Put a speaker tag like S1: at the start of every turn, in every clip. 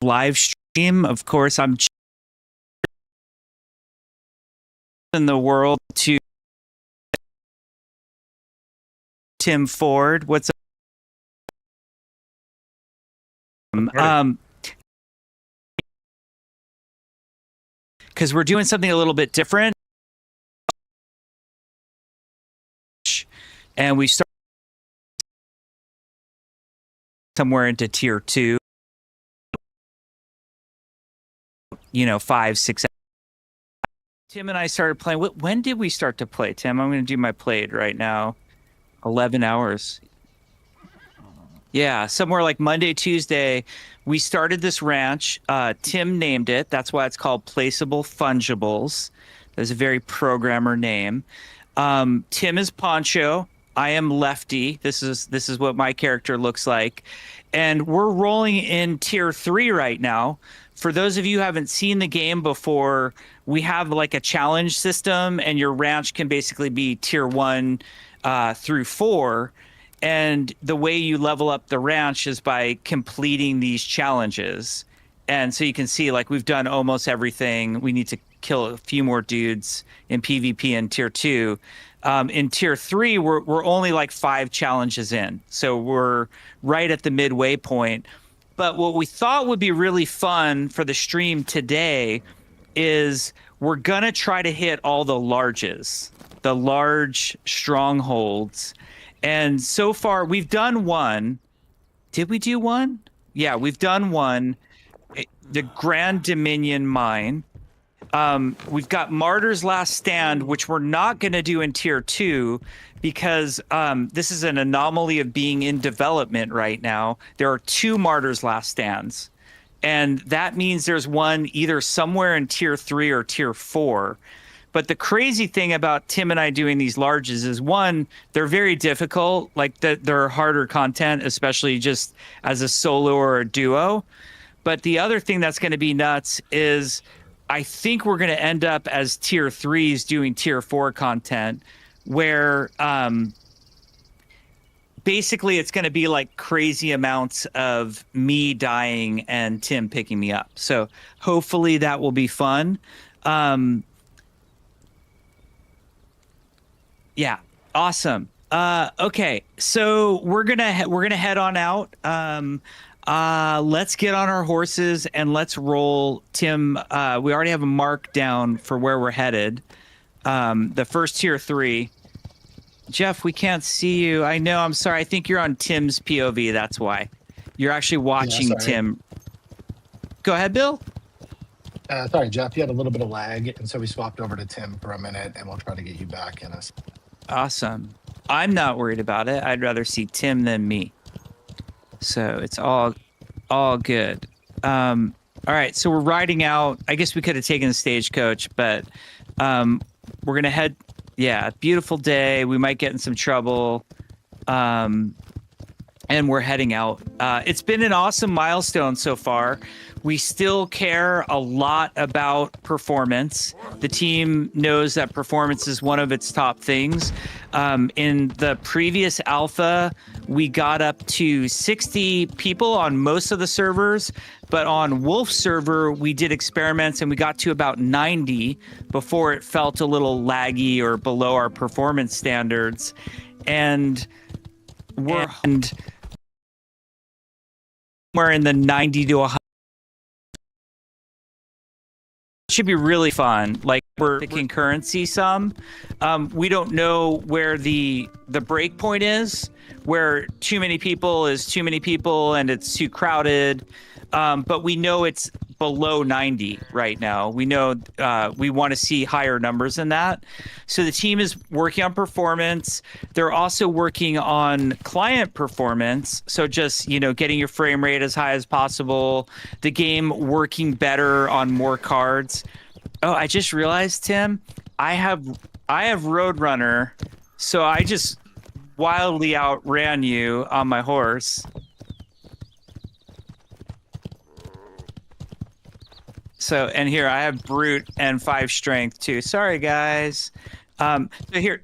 S1: live stream. Of course, I'm in the world to Tim Ford. What's up? Because we're doing something a little bit different, and we start somewhere into tier 2. 5, 6. Tim and I started playing. When did we start to play, Tim? I'm going to do my played right now. 11 hours. Yeah, somewhere like Monday, Tuesday, we started this ranch. Tim named it. That's why it's called Placeable Fungibles. That's a very programmer name. Tim is Poncho. I am Lefty. This is what my character looks like. And we're rolling in tier 3 right now. For those of you who haven't seen the game before, we have like a challenge system, and your ranch can basically be tier 1 through 4. And the way you level up the ranch is by completing these challenges. And so you can see, like, we've done almost everything. We need to kill a few more dudes in PvP in tier 2. In tier 3, we're only like 5 challenges in. So we're right at the midway point. But what we thought would be really fun for the stream today is we're going to try to hit all the larges, the large strongholds. And so far, we've done one. Did we do one? Yeah, we've done one. The Grand Dominion Mine. We've got Martyr's Last Stand, which we're not going to do in tier 2 because this is an anomaly of being in development right now. There are 2 Martyr's Last Stands. And that means there's one either somewhere in tier 3 or tier 4. But the crazy thing about Tim and I doing these larges is, one, they're very difficult. Like, they're harder content, especially just as a solo or a duo. But the other thing that's going to be nuts is I think we're going to end up as tier 3s doing tier 4 content, where basically it's going to be like crazy amounts of me dying and Tim picking me up. So hopefully that will be fun. Yeah, awesome. Okay, so we're gonna head on out. Let's get on our horses and let's roll. Tim, we already have a mark down for where we're headed. The first tier 3. Jeff, we can't see you. I know. I'm sorry. I think you're on Tim's POV. That's why. You're actually watching Tim. Go ahead, Bill.
S2: Sorry, Jeff. You had a little bit of lag, and so we swapped over to Tim for a minute, and we'll try to get you back in us.
S1: Awesome. I'm not worried about it. I'd rather see Tim than me. So it's all good. All right, so we're riding out. I guess we could have taken the stagecoach, but we're gonna head. Yeah, beautiful day. We might get in some trouble, and we're heading out. It's been an awesome milestone so far. We still care a lot about performance. The team knows that performance is one of its top things. In the previous alpha, we got up to 60 people on most of the servers, but on Wolf server, we did experiments and we got to about 90 before it felt a little laggy or below our performance standards. And we're in the 90 to 100. Should be really fun. Like, we're picking currency some. We don't know where the break point is, where too many people is too many people and it's too crowded. But we know it's below 90 right now. We know we want to see higher numbers than that. So the team is working on performance. They're also working on client performance. So just, getting your frame rate as high as possible, the game working better on more cards. Oh, I just realized, Tim, I have Roadrunner, so I just wildly outran you on my horse. So, and here I have brute and 5 strength too. Sorry, guys. So here.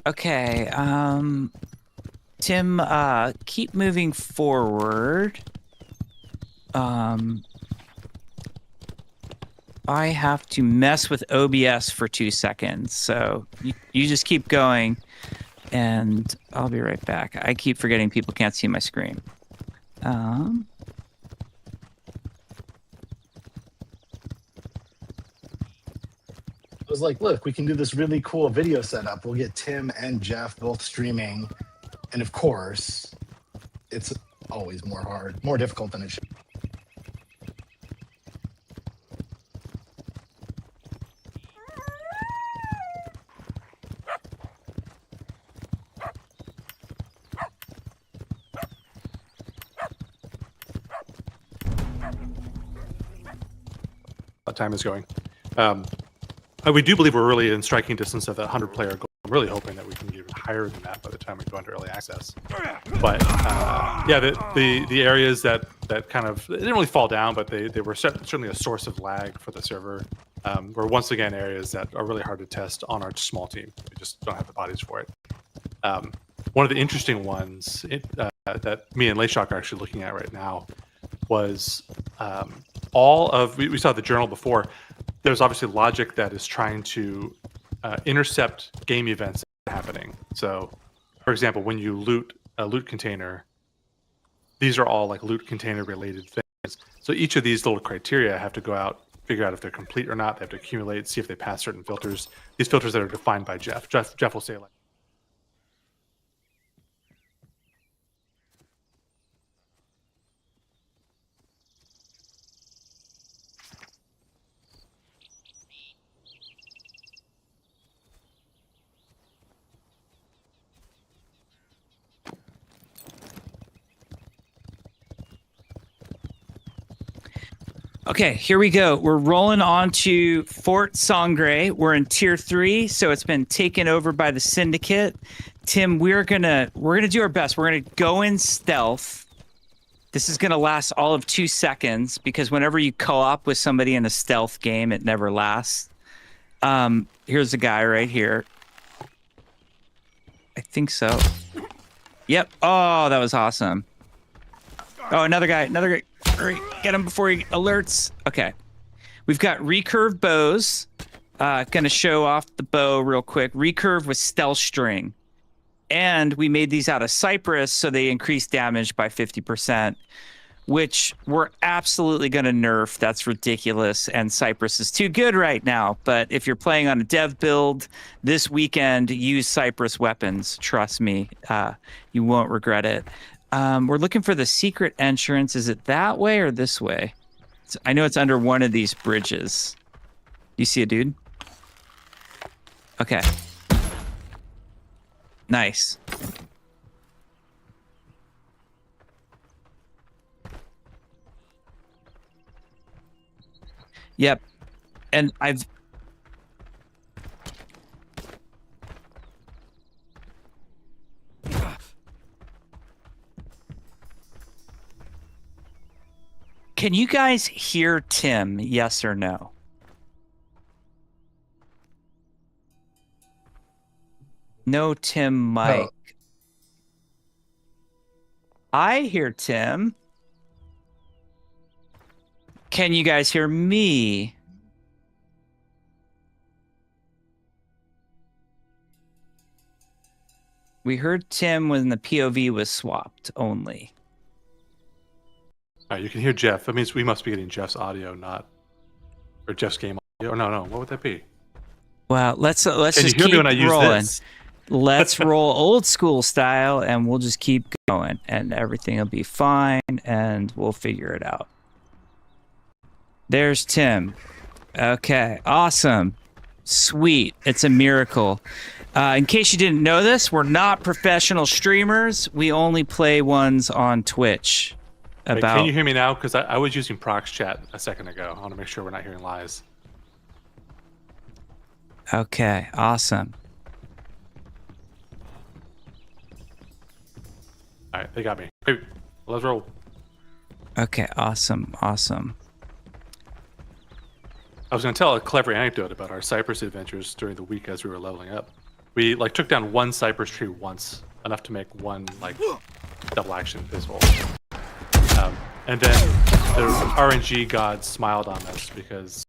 S1: Okay. Tim, keep moving forward. I have to mess with OBS for 2 seconds, so you just keep going, and I'll be right back. I keep forgetting people can't see my screen.
S2: I was like, look, we can do this really cool video setup. We'll get Tim and Jeff both streaming. And of course, it's always more difficult than it should.
S3: Time is going. We do believe we're really in striking distance of that 100-player goal. I'm really hoping that we can get even higher than that by the time we go into early access. But yeah, the areas that kind of they didn't really fall down, but they were certainly a source of lag for the server. Were once again areas that are really hard to test on our small team. We just don't have the bodies for it. One of the interesting ones that me and Layshock are actually looking at right now was we saw the journal before. There's obviously logic that is trying to intercept game events happening. So, for example, when you loot a loot container, these are all like loot container related things. So each of these little criteria have to go out, figure out if they're complete or not. They have to accumulate, see if they pass certain filters. These filters that are defined by Jeff. Jeff will say like,
S1: Okay, here we go. We're rolling on to Fort Sangre. We're in tier 3, so it's been taken over by the Syndicate. Tim, we're gonna do our best. We're gonna go in stealth. This is gonna last all of 2 seconds because whenever you co-op with somebody in a stealth game, it never lasts. Here's a guy right here. I think so. Yep. Oh, that was awesome. Oh, another guy. Hurry, get him before he alerts. Okay. We've got recurve bows. Gonna show off the bow real quick. Recurve with stealth string. And we made these out of cypress, so they increase damage by 50%, which we're absolutely gonna nerf. That's ridiculous, and cypress is too good right now. But if you're playing on a dev build this weekend, use cypress weapons. Trust me, you won't regret it. We're looking for the secret entrance. Is it that way or this way? I know it's under one of these bridges. You see a dude? Okay. Nice. Yep. And I've... Can you guys hear Tim? Yes or no? No Tim mic.
S2: No.
S1: I hear Tim. Can you guys hear me? We heard Tim when the POV was swapped only.
S3: all right, you can hear Jeff. That means we must be getting Jeff's audio, or Jeff's game audio. Or no, what would that be?
S1: Well, let's
S3: Can
S1: just
S3: you hear
S1: keep
S3: me when I use
S1: rolling.
S3: this?
S1: Let's roll old school style, and we'll just keep going, and everything will be fine, and we'll figure it out. There's Tim. Okay, awesome. Sweet. It's a miracle. In case you didn't know this, we're not professional streamers. We only play ones on Twitch.
S3: Wait, can you hear me now? Because I was using Prox Chat a second ago. I want to make sure we're not hearing lies.
S1: Okay, awesome.
S3: All right, they got me. Hey, let's roll.
S1: Okay, awesome.
S3: I was going to tell a clever anecdote about our Cypress adventures during the week as we were leveling up. We like took down one cypress tree once, enough to make one like double action pistol. And then the RNG gods smiled on us because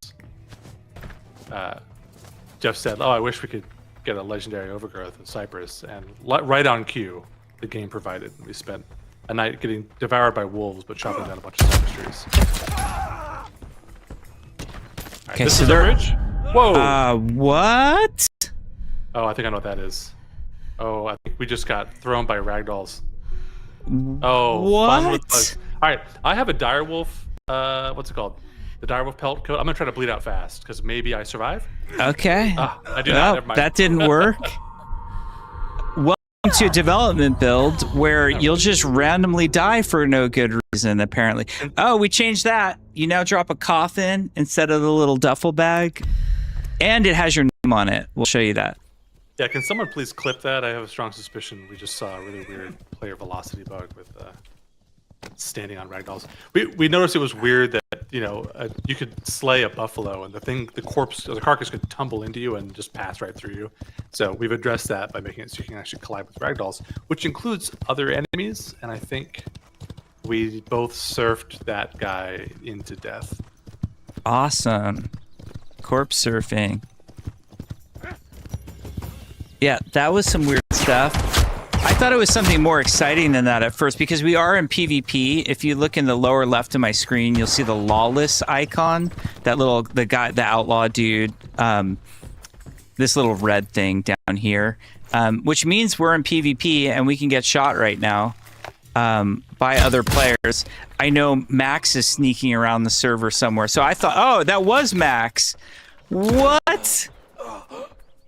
S3: Jeff said, "Oh, I wish we could get a legendary overgrowth of cypress," and right on cue, the game provided. We spent a night getting devoured by wolves, but chopping down a bunch of cypress trees. Right,
S1: Okay,
S3: this
S1: so
S3: is the
S1: there-
S3: bridge. Whoa!
S1: What?
S3: Oh, I think I know what that is. Oh, I think we just got thrown by ragdolls. Oh, fun with
S1: What?
S3: bugs. All right, I have a direwolf. What's it called? The direwolf pelt coat. I'm gonna try to bleed out fast because maybe I survive.
S1: Okay.
S3: I do
S1: Well,
S3: not. Never mind.
S1: that didn't work. Welcome to a development build where you'll just randomly die for no good reason, apparently. Oh, we changed that. You now drop a coffin instead of the little duffel bag. And it has your name on it. We'll show you that.
S3: Yeah, can someone please clip that? I have a strong suspicion we just saw a really weird player velocity bug with standing on ragdolls. We noticed it was weird that you could slay a buffalo and the corpse or the carcass could tumble into you and just pass right through you. So we've addressed that by making it so you can actually collide with ragdolls, which includes other enemies. And I think we both surfed that guy into death.
S1: Awesome. Corpse surfing. Yeah, that was some weird stuff. I thought it was something more exciting than that at first because we are in PvP. If you look in the lower left of my screen, you'll see the lawless icon. The outlaw dude. This little red thing down here, which means we're in PvP and we can get shot right now by other players. I know Max is sneaking around the server somewhere, so I thought, oh, that was Max. What?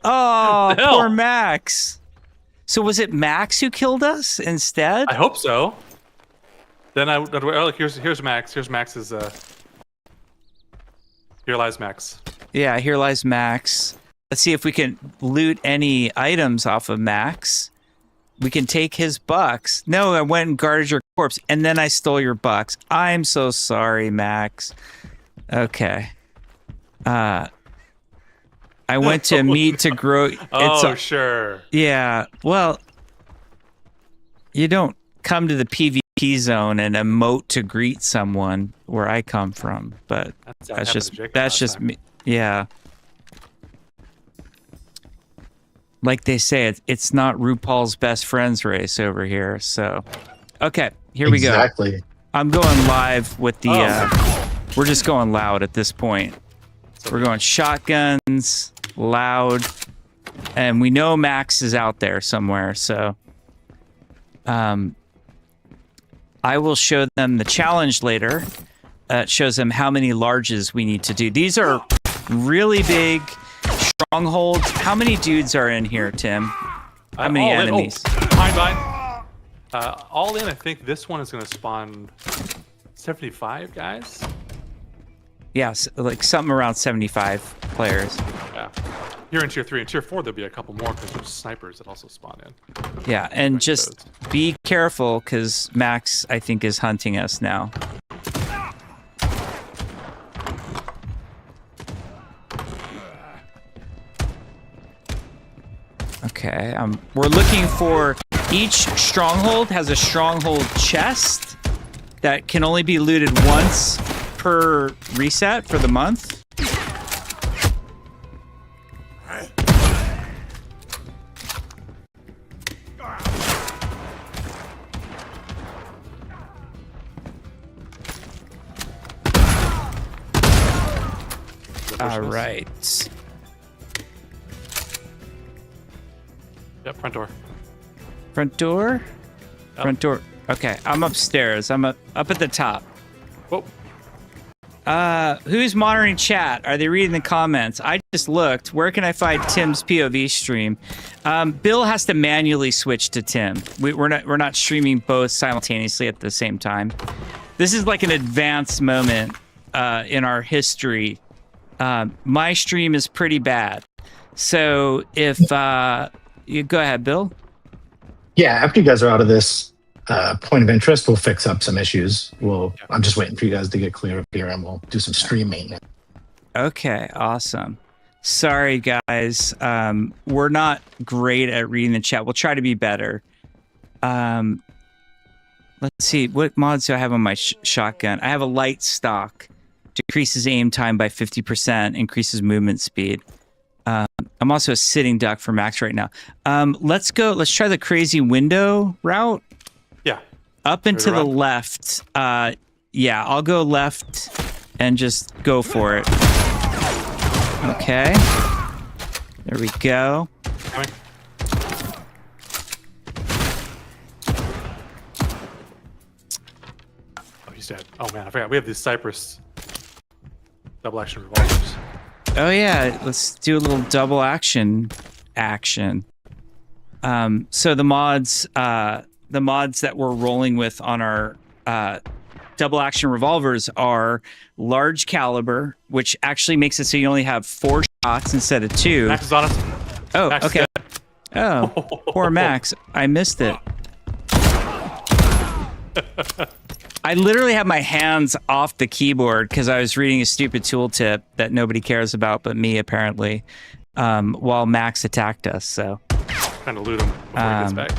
S1: Oh, poor Max. So was it Max who killed us instead?
S3: I hope so. Then look, here's Max. Here's Max's. Here lies Max.
S1: Yeah, here lies Max. Let's see if we can loot any items off of Max. We can take his bucks. No, I went and guarded your corpse, and then I stole your bucks. I'm so sorry, Max. Okay. I went to meet to grow.
S3: Sure.
S1: Yeah. Well, you don't come to the PvP zone and emote to greet someone where I come from, but that's just me. Yeah. Like they say, it's not RuPaul's best friends race over here. So, okay, here we go.
S2: Exactly.
S1: I'm going live with the. We're just going loud at this point. We're going shotguns, loud, and we know Max is out there somewhere. So, I will show them the challenge later. It shows them how many larges we need to do. These are really big strongholds. How many dudes are in here, Tim? How many enemies?
S3: All in, I think this one is going to spawn 75 guys.
S1: Yes, like something around 75 players.
S3: Yeah. Here in tier 3 and tier 4, there'll be a couple more because there's snipers that also spawn in.
S1: Yeah, and just be careful because Max, I think, is hunting us now. Okay, we're looking for each stronghold has a stronghold chest that can only be looted once per reset for the month. All right.
S3: Yep, front door.
S1: Front door?
S3: Yep.
S1: Front door. Okay, I'm upstairs. I'm up at the top.
S3: Whoa.
S1: Who's monitoring chat? Are they reading the comments? I just looked. Where can I find Tim's POV stream? Bill has to manually switch to Tim. We're not streaming both simultaneously at the same time. This is like an advanced moment in our history. My stream is pretty bad. So if you go ahead, Bill.
S2: Yeah, after you guys are out of this point of interest, we'll fix up some issues. I'm just waiting for you guys to get clear up here, and we'll do some stream maintenance.
S1: Okay, awesome. Sorry, guys. We're not great at reading the chat. We'll try to be better. Let's see. What mods do I have on my shotgun? I have a light stock. Decreases aim time by 50%, increases movement speed. I'm also a sitting duck for max right now. Let's go. Let's try the crazy window route.
S3: Yeah.
S1: Up and to the left. Yeah, I'll go left and just go for it. Okay. There we go.
S3: Coming. Oh, he's dead. Oh man, I forgot. We have these Cypress double action revolvers.
S1: Oh yeah, let's do a little double action. So the mods that we're rolling with on our double action revolvers are large caliber, which actually makes it so you only have 4 shots instead of 2.
S3: Max is on us.
S1: Oh,
S3: Max is
S1: okay.
S3: dead.
S1: Oh, poor Max. I missed it. I literally had my hands off the keyboard because I was reading a stupid tooltip that nobody cares about but me, apparently, while Max attacked us. So,
S3: Trying to loot him before he gets back.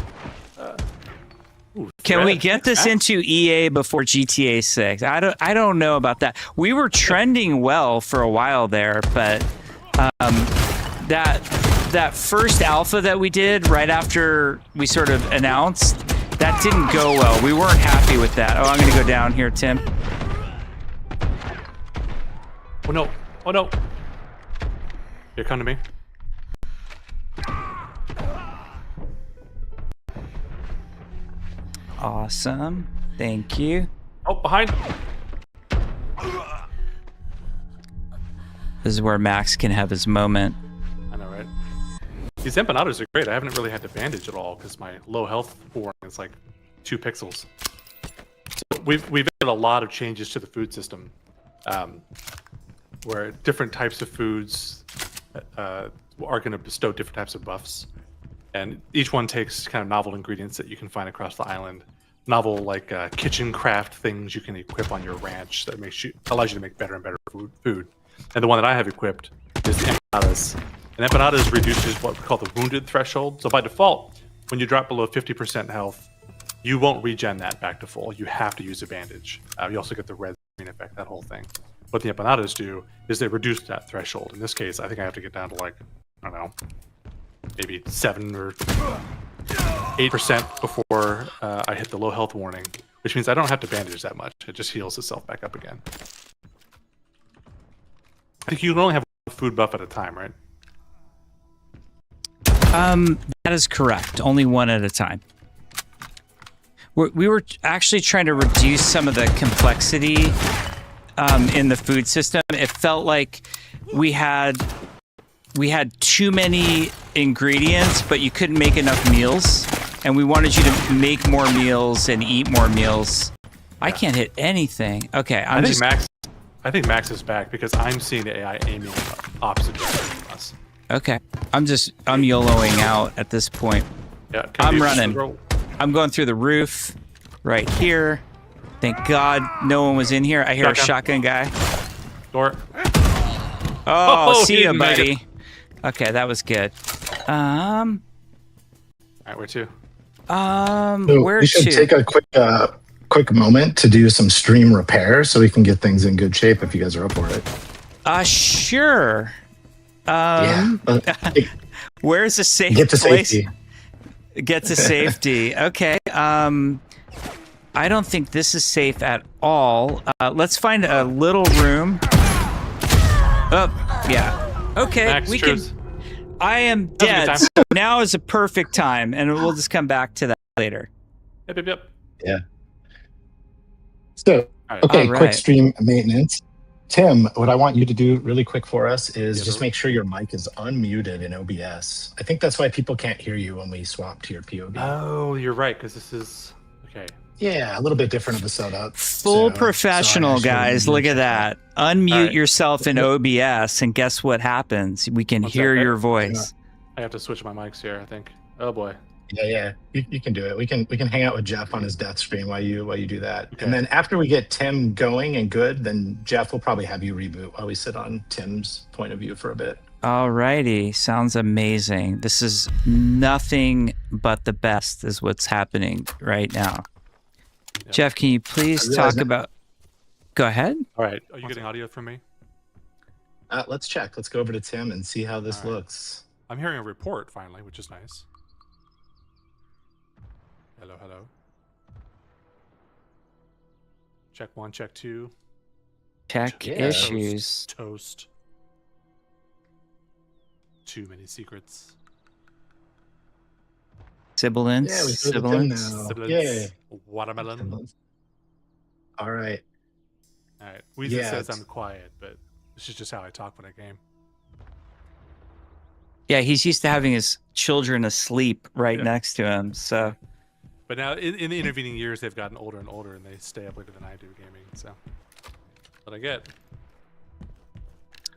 S1: Can we get this into EA before GTA 6? I don't know about that. We were trending well for a while there, but that first alpha that we did right after we sort of announced, that didn't go well. We weren't happy with that. Oh, I'm going to go down here, Tim.
S3: Oh no. Oh no. Here, come to me.
S1: Awesome. Thank you.
S3: Oh, behind.
S1: This is where Max can have his moment.
S3: I know, right? These empanadas are great. I haven't really had to bandage at all because my low health warning is like 2 pixels. So we've added a lot of changes to the food system, where different types of foods are going to bestow different types of buffs, and each one takes kind of novel ingredients that you can find across the island. Novel like kitchen craft things you can equip on your ranch that allows you to make better and better food. And the one that I have equipped is the empanadas. And empanadas reduces what we call the wounded threshold. So by default, when you drop below 50% health, you won't regen that back to full. You have to use a bandage. You also get the red screen effect, that whole thing. What the empanadas do is they reduce that threshold. In this case, I think I have to get down to like, I don't know, maybe 7 or 8% before I hit the low health warning, which means I don't have to bandage that much. It just heals itself back up again. I think you can only have one food buff at a time, right?
S1: That is correct. Only one at a time. We were actually trying to reduce some of the complexity in the food system. It felt like we had too many ingredients, but you couldn't make enough meals, and we wanted you to make more meals and eat more meals. Yeah. I can't hit anything. Okay, I
S3: think Max is back because I'm seeing the AI aiming opposite direction from us.
S1: Okay, I'm YOLOing out at this point.
S3: Yeah,
S1: I'm running. I'm going through the roof right here. Thank God no one was in here. I hear a shotgun guy.
S3: Door.
S1: Oh, see ya, buddy. Okay, that was good.
S3: All right, where to?
S1: Where
S2: we should
S1: to?
S2: take a quick moment to do some stream repair so we can get things in good shape if you guys are up for it.
S1: Sure. Where's the safe
S2: Get to
S1: place?
S2: safety.
S1: Get to safety. Okay. I don't think this is safe at all. Let's find a little room. Oh, yeah. Okay,
S3: Max,
S1: we
S3: cheers.
S1: can. I am dead. So now is a perfect time, and we'll just come back to that later.
S3: Yep.
S2: Yeah. So,
S3: right.
S2: okay,
S1: All
S2: quick
S1: right.
S2: stream maintenance. Tim, what I want you to do really quick for us is just make sure your mic is unmuted in OBS. I think that's why people can't hear you when we swap to your POV.
S3: Oh, you're right, because this is okay.
S2: Yeah, a little bit different of a setup.
S1: Full professional, guys. Look at that. Unmute
S3: right.
S1: yourself in OBS, and guess what happens? We can hear your voice.
S3: I have to switch my mics here, I think. Oh boy.
S2: Yeah. You can do it. We can hang out with Jeff on his death stream while you do that.
S3: Okay.
S2: And then after we get Tim going and good, then Jeff will probably have you reboot while we sit on Tim's point of view for a bit.
S1: Alrighty, sounds amazing. This is nothing but the best is what's happening right now.
S3: Yep.
S1: Jeff, can you please talk about... Go ahead.
S3: All right. Are you getting audio from me?
S2: Let's check. Let's go over to Tim and see how this looks.
S3: I'm hearing a report finally, which is nice. Hello, hello. Check 1, check 2.
S1: Tech issues.
S3: Toast. Too many secrets.
S1: Sibilance.
S2: Yeah, we go to Tim now.
S3: Sibilance. Watermelon.
S2: All right.
S3: All right. Weezer says I'm quiet, but this is just how I talk when I game.
S1: Yeah, he's used to having his children asleep right next to him, so...
S3: But now, in the intervening years, they've gotten older and older, and they stay up later than I do gaming, so... What I get.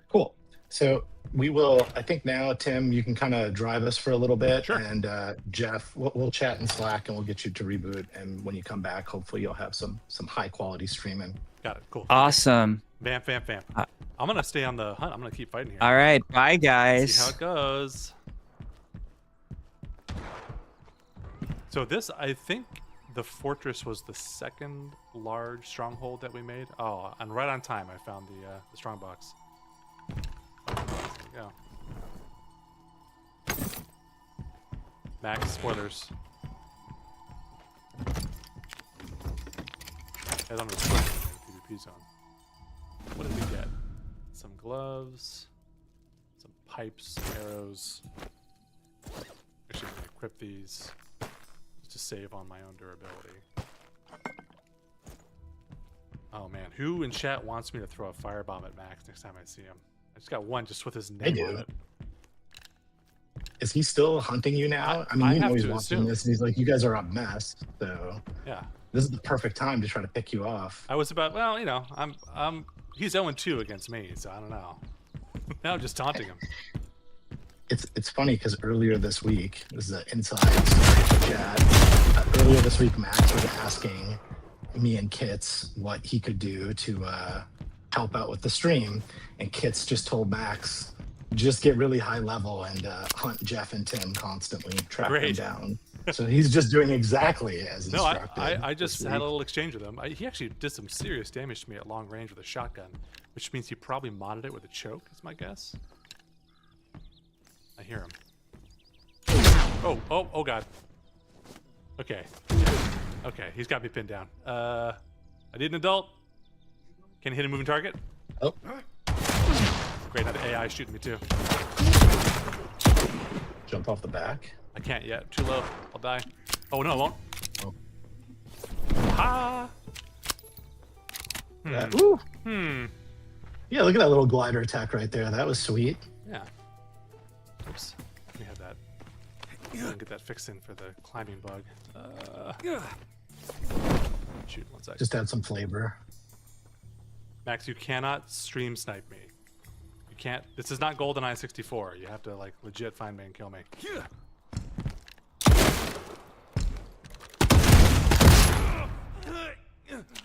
S2: Cool. So we will, I think now, Tim, you can kind of drive us for a little bit.
S3: Sure.
S2: And Jeff, we'll chat in Slack and we'll get you to reboot. And when you come back, hopefully you'll have some high quality streaming.
S3: Got it. Cool.
S1: Awesome.
S3: Vamp, vamp, vamp. I'm going to stay on the hunt. I'm going to keep fighting here.
S1: All right. Bye, guys.
S3: See how it goes. So this, I think the fortress was the second large stronghold that we made. Oh, and right on time, I found the strong box. Oh, there we go. Max, spoilers. Head on the PvP zone. What did we get? Some gloves, some pipes, arrows. Actually, I'm gonna equip these just to save on my own durability. Oh man, who in chat wants me to throw a firebomb at Max next time I see him? I just got one just with his name on it.
S2: Is he still hunting you now? I mean,
S3: I
S2: you know
S3: have
S2: he's
S3: to
S2: watching
S3: assume.
S2: this and he's like, you guys are a mess. So
S3: Yeah.
S2: this is the perfect time to try to pick you off.
S3: I was about, well, you know, he's 0-2 against me, so I don't know. Now I'm just taunting him.
S2: It's funny because earlier this week, this is an inside chat. Earlier this week, Max was asking me and Kits what he could do to help out with the stream, and Kits just told Max, just get really high level and hunt Jeff and Tim constantly, track them down. So he's just doing exactly as instructed.
S3: No, I just had a little exchange with him. He actually did some serious damage to me at long range with a shotgun, which means he probably modded it with a choke, is my guess. I hear him. Oh god. Okay. Okay, he's got me pinned down. I need an adult. Can I hit a moving target?
S2: Oh.
S3: Great, now the AI is shooting me too.
S2: Jump off the back.
S3: I can't yet. Too low. I'll die. Oh no, I won't.
S2: Oh.
S3: Ha!
S2: Yeah, look at that little glider attack right there. That was sweet.
S3: Yeah. Oops. Let me have that. Let me get that fixed in for the climbing bug. Shoot, 1 second.
S2: Just add some flavor.
S3: Max, you cannot stream snipe me. You can't. This is not GoldenEye 64. You have to like legit find me and kill me.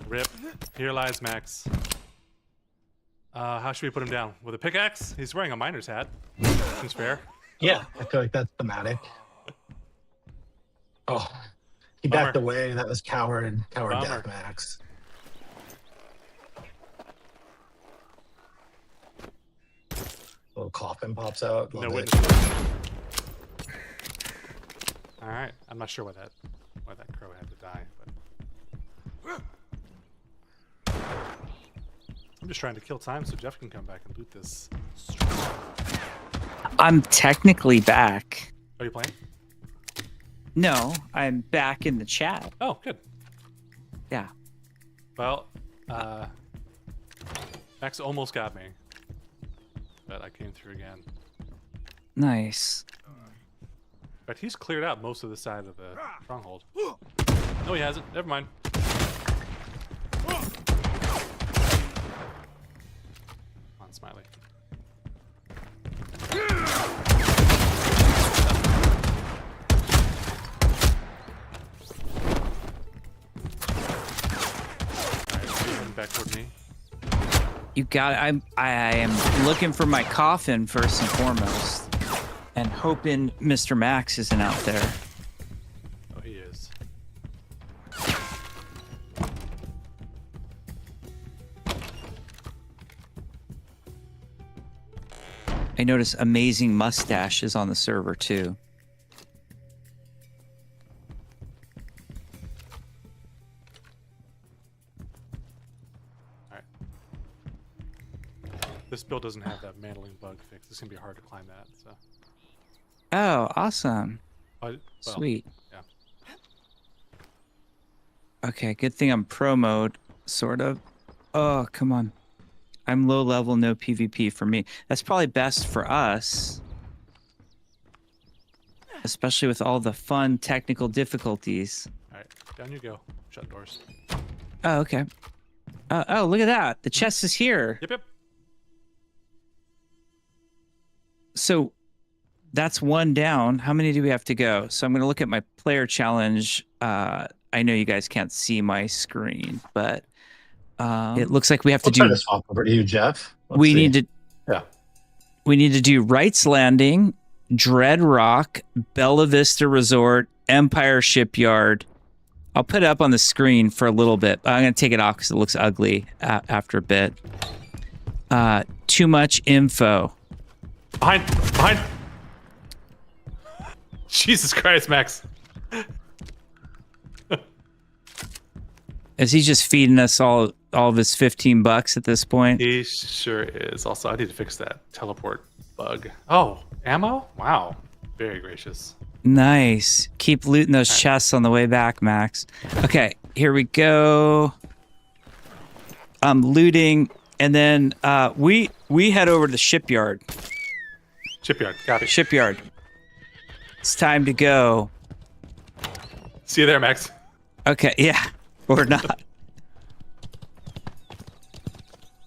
S3: Rip. Here lies Max. How should we put him down? With a pickaxe? He's wearing a miner's hat. Seems fair.
S2: Yeah, I feel like that's thematic. Oh, he
S3: Bummer.
S2: backed away. That was coward
S3: Bummer.
S2: death, Max. Little coffin pops out.
S3: No
S2: Love it.
S3: witnesses. All right. I'm not sure why that crow had to die, but I'm just trying to kill time so Jeff can come back and loot this.
S1: I'm technically back.
S3: Are you playing?
S1: No, I'm back in the chat.
S3: Oh, good.
S1: Yeah.
S3: Well, Max almost got me, but I came through again.
S1: Nice.
S3: But he's cleared out most of the side of the stronghold. No, he hasn't. Never mind. On Smiley. Alright, back toward me.
S1: You got it. I am looking for my coffin first and foremost, and hoping Mr. Max isn't out there.
S3: Oh, he is.
S1: I notice amazing mustaches on the server too.
S3: All right. This build doesn't have that mantling bug fix. It's gonna be hard to climb that. So.
S1: Oh, awesome.
S3: Well,
S1: Sweet.
S3: Yeah.
S1: Okay, good thing I'm pro mode, sort of. Oh, come on. I'm low level, no PvP for me. That's probably best for us. Especially with all the fun technical difficulties.
S3: All right, down you go. Shut doors.
S1: Oh, okay. Oh, look at that. The chest is here.
S3: Yep.
S1: So that's one down. How many do we have to go? So I'm going to look at my player challenge. I know you guys can't see my screen, but it looks like we have to
S2: Try
S1: do.
S2: to swap over to you, Jeff.
S1: We need to.
S3: Yeah.
S1: We need to do Wright's Landing, Dread Rock, Bella Vista Resort, Empire Shipyard. I'll put it up on the screen for a little bit. I'm going to take it off because it looks ugly after a bit. Too much info.
S3: Behind. Jesus Christ, Max.
S1: Is he just feeding us all of his $15 at this point?
S3: He sure is. Also, I need to fix that teleport bug. Oh, ammo? Wow. Very gracious.
S1: Nice. Keep looting those chests on the way back, Max. Okay, here we go. I'm looting, and then we head over to the shipyard.
S3: Shipyard. Got it.
S1: Shipyard. It's time to go.
S3: See you there, Max.
S1: Okay, yeah. Or not.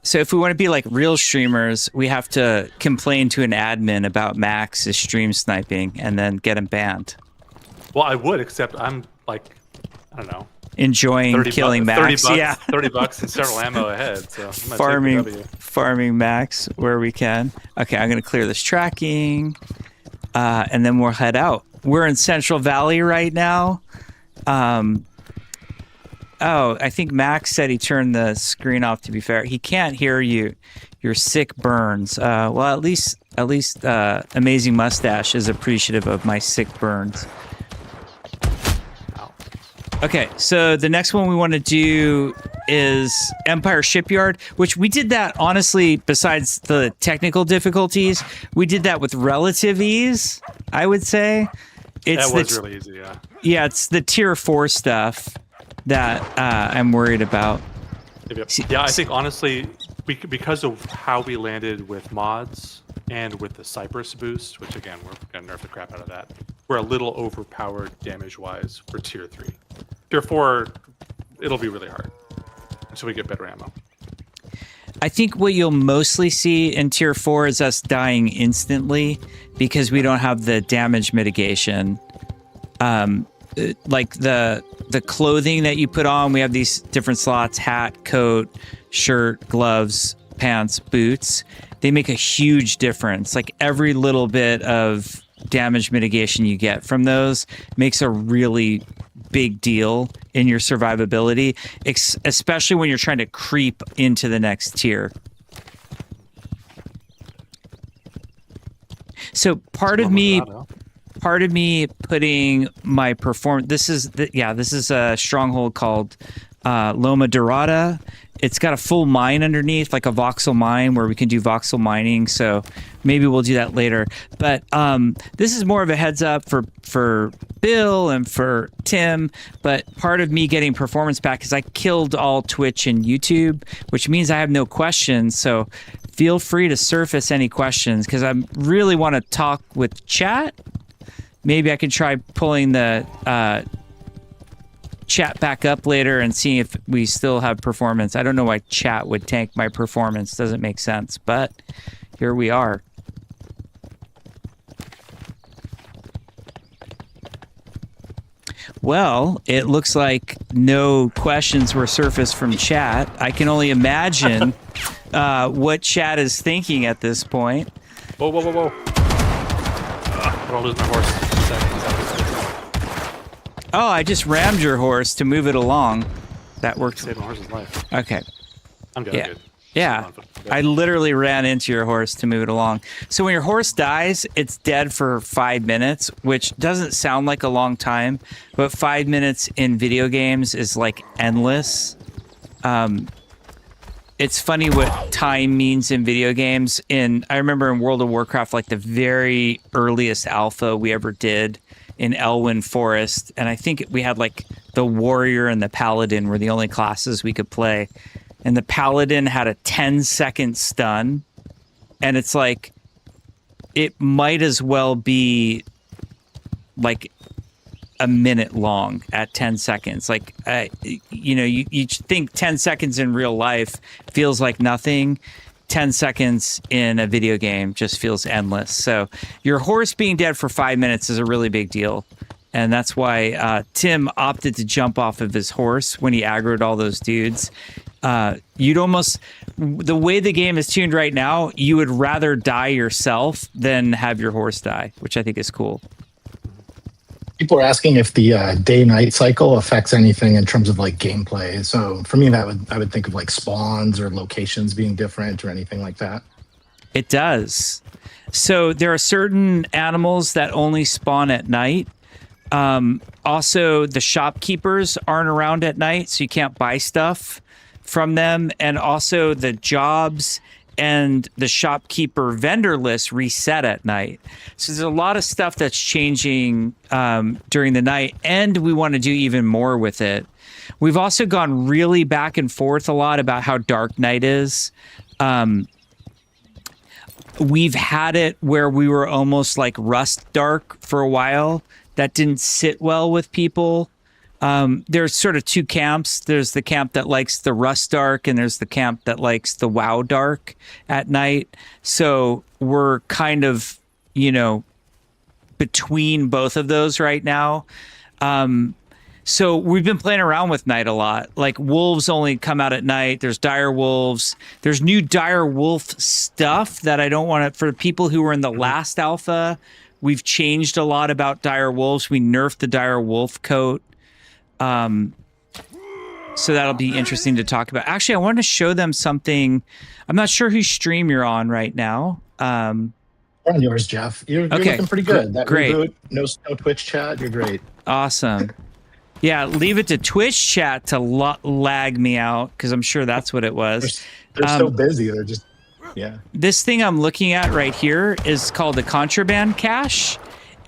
S1: So if we want to be like real streamers, we have to complain to an admin about Max's stream sniping and then get him banned.
S3: Well, I would, except I'm like, I don't know.
S1: Enjoying killing Max. Yeah.
S3: $30 and several ammo ahead. So I'm gonna take the W.
S1: farming Max where we can. Okay, I'm going to clear this tracking. And then we'll head out. We're in Central Valley right now. Oh, I think Max said he turned the screen off, to be fair. He can't hear you. You're sick burns. Well, at least Amazing Mustache is appreciative of my sick burns.
S3: Ow.
S1: Okay, so the next one we want to do is Empire Shipyard, which we did that, honestly, besides the technical difficulties, we did that with relative ease, I would say.
S3: That was really easy, yeah.
S1: Yeah, it's the tier 4 stuff that I'm worried about.
S3: Yep. Yeah, I think honestly, because of how we landed with mods and with the Cypress boost, which again, we're going to nerf the crap out of that, we're a little overpowered damage-wise for tier 3. Tier 4, it'll be really hard until we get better ammo.
S1: I think what you'll mostly see in tier 4 is us dying instantly because we don't have the damage mitigation. Like the clothing that you put on, we have these different slots: hat, coat, shirt, gloves, pants, boots. They make a huge difference. Like every little bit of damage mitigation you get from those makes a really big deal in your survivability, especially when you're trying to creep into the next tier. So part of me putting my performance, this is a stronghold called Loma Dorada. It's got a full mine underneath, like a voxel mine where we can do voxel mining. So maybe we'll do that later. But this is more of a heads up for Bill and for Tim. But part of me getting performance back is I killed all Twitch and YouTube, which means I have no questions. So feel free to surface any questions because I really want to talk with chat. Maybe I can try pulling the chat back up later and seeing if we still have performance. I don't know why chat would tank my performance. Doesn't make sense, but here we are. Well, it looks like no questions were surfaced from chat. I can only imagine what chat is thinking at this point.
S3: Whoa, whoa, whoa, whoa. I don't lose my horse.
S1: Oh, I just rammed your horse to move it along. That worked.
S3: Saved my horse's life.
S1: Okay.
S3: I'm good.
S1: Yeah.
S3: I'm good.
S1: Yeah. I literally ran into your horse to move it along. So when your horse dies, it's dead for 5 minutes, which doesn't sound like a long time, but 5 minutes in video games is like endless. It's funny what time means in video games. I remember in World of Warcraft, like the very earliest alpha we ever did in Elwyn Forest, and I think we had like the warrior and the paladin were the only classes we could play. And the paladin had a 10-second stun, and it's like it might as well be like a minute long at 10 seconds. Like, you think 10 seconds in real life feels like nothing. 10 seconds in a video game just feels endless. So your horse being dead for 5 minutes is a really big deal. And that's why Tim opted to jump off of his horse when he aggroed all those dudes. You'd almost, the way the game is tuned right now, you would rather die yourself than have your horse die, which I think is cool.
S2: People are asking if the day-night cycle affects anything in terms of like gameplay. So for me, I would think of like spawns or locations being different or anything like that.
S1: It does. So there are certain animals that only spawn at night. Also, the shopkeepers aren't around at night, so you can't buy stuff from them. And also the jobs and the shopkeeper vendor list reset at night. So there's a lot of stuff that's changing during the night, and we want to do even more with it. We've also gone really back and forth a lot about how dark night is. We've had it where we were almost like rust dark for a while. That didn't sit well with people. There's sort of two camps. There's the camp that likes the rust dark, and there's the camp that likes the WoW dark at night. So we're kind of, between both of those right now. So we've been playing around with night a lot. Like wolves only come out at night. There's dire wolves. There's new dire wolf stuff that I don't want to, for people who were in the last alpha, we've changed a lot about dire wolves. We nerfed the dire wolf coat. So that'll be interesting to talk about. Actually, I wanted to show them something. I'm not sure whose stream you're on right now.
S2: We're on yours, Jeff. You're
S1: okay,
S2: looking pretty good. That
S1: great.
S2: Reboot, no Twitch chat. You're great.
S1: Awesome. Yeah, leave it to Twitch chat to lag me out, because I'm sure that's what it was.
S2: They're so busy. They're just, yeah.
S1: This thing I'm looking at right here is called a contraband cache.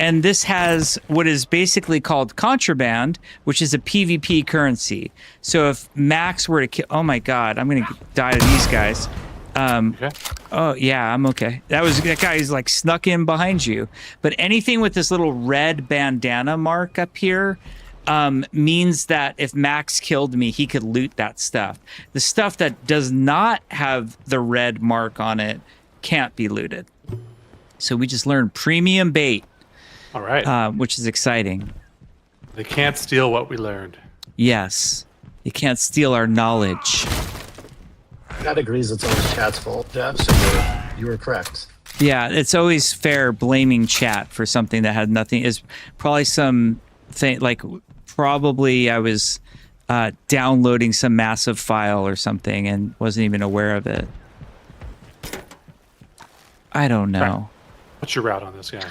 S1: And this has what is basically called contraband, which is a PvP currency. So if Max were to kill, oh my God, I'm gonna die to these guys.
S3: Okay.
S1: Oh yeah, I'm okay. That guy is like snuck in behind you. But anything with this little red bandana mark up here means that if Max killed me, he could loot that stuff. The stuff that does not have the red mark on it can't be looted. So we just learned premium bait.
S3: All right.
S1: Which is exciting.
S3: They can't steal what we learned.
S1: Yes. You can't steal our knowledge.
S2: Chat agrees it's always chat's fault, Jeff, so you were correct.
S1: Yeah, it's always fair blaming chat for something that had nothing. Is probably something like probably I was downloading some massive file or something and wasn't even aware of it. I don't know.
S3: Right. What's your route on this guy?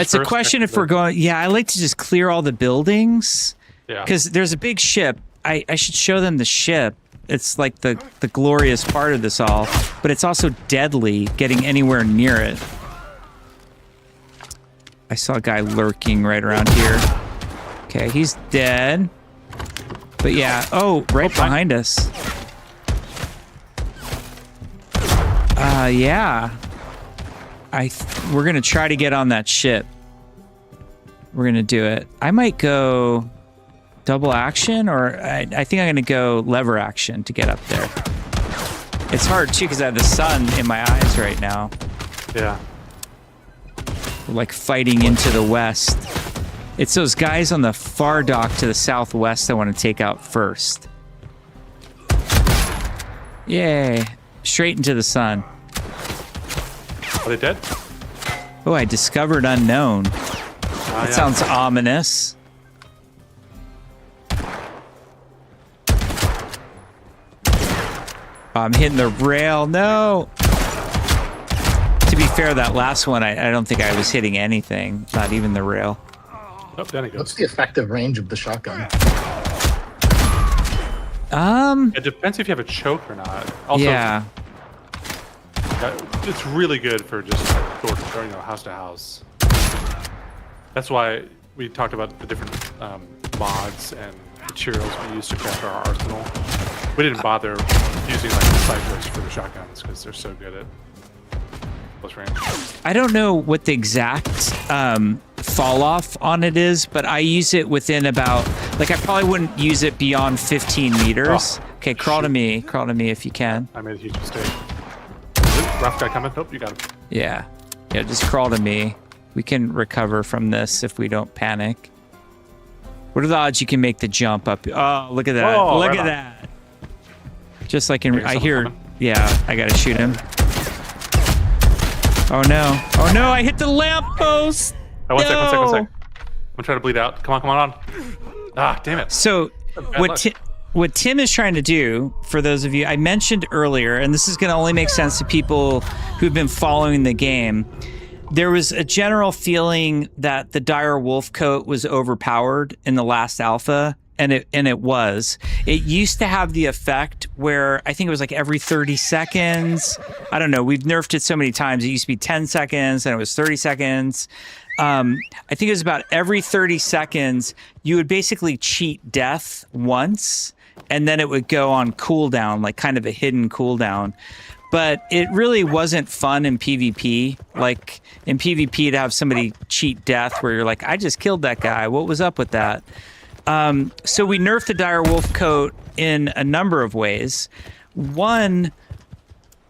S1: It's a question if we're going. Yeah, I like to just clear all the buildings.
S3: Yeah.
S1: Because there's a big ship. I should show them the ship. It's like the glorious part of this all, but it's also deadly getting anywhere near it. I saw a guy lurking right around here. Okay, he's dead. But yeah, right behind us. Yeah. We're gonna try to get on that ship. We're gonna do it. I might go double action, or I think I'm gonna go lever action to get up there. It's hard too because I have the sun in my eyes right now.
S3: Yeah.
S1: We're like fighting into the west. It's those guys on the far dock to the southwest I want to take out first. Yay. Straight into the sun.
S3: Are they dead?
S1: Oh, I discovered unknown.
S3: Ah,
S1: That sounds ominous. Oh, I'm hitting the rail. No. To be fair, that last one, I don't think I was hitting anything. Not even the rail.
S3: Oh, down he goes.
S2: What's the effective range of the shotgun?
S3: It depends if you have a choke or not. Also,
S1: Yeah.
S3: It's really good for just door to door, house to house. That's why we talked about the different mods and materials we use to craft our arsenal. We didn't bother using like the ciphers for the shotguns because they're so good at close range.
S1: I don't know what the exact fall off on it is, but I use it within about, like, I probably wouldn't use it beyond 15 meters.
S3: Oh,
S1: Okay, crawl to me if you can.
S3: I made a huge mistake. Rough guy coming. Nope, you got him.
S1: Yeah, just crawl to me. We can recover from this if we don't panic. What are the odds you can make the jump up? Oh, look at that.
S3: Oh,
S1: Look
S3: right
S1: at
S3: on.
S1: that. Just like in,
S3: There's
S1: I
S3: someone
S1: hear,
S3: coming.
S1: yeah, I gotta shoot him. Oh no. Oh no, I hit the lamppost.
S3: Oh, one sec.
S1: No.
S3: I'm trying to bleed out. Come on. Ah, damn it.
S1: So
S3: Bad luck.
S1: what Tim is trying to do, for those of you, I mentioned earlier, and this is going to only make sense to people who've been following the game, there was a general feeling that the dire wolf coat was overpowered in the last alpha, and it was. It used to have the effect where I think it was like every 30 seconds. I don't know. We've nerfed it so many times. It used to be 10 seconds, and it was 30 seconds. I think it was about every 30 seconds, you would basically cheat death once, and then it would go on cooldown, like kind of a hidden cooldown. But it really wasn't fun in PvP. Like in PvP to have somebody cheat death where you're like, I just killed that guy. What was up with that? So we nerfed the dire wolf coat in a number of ways. One,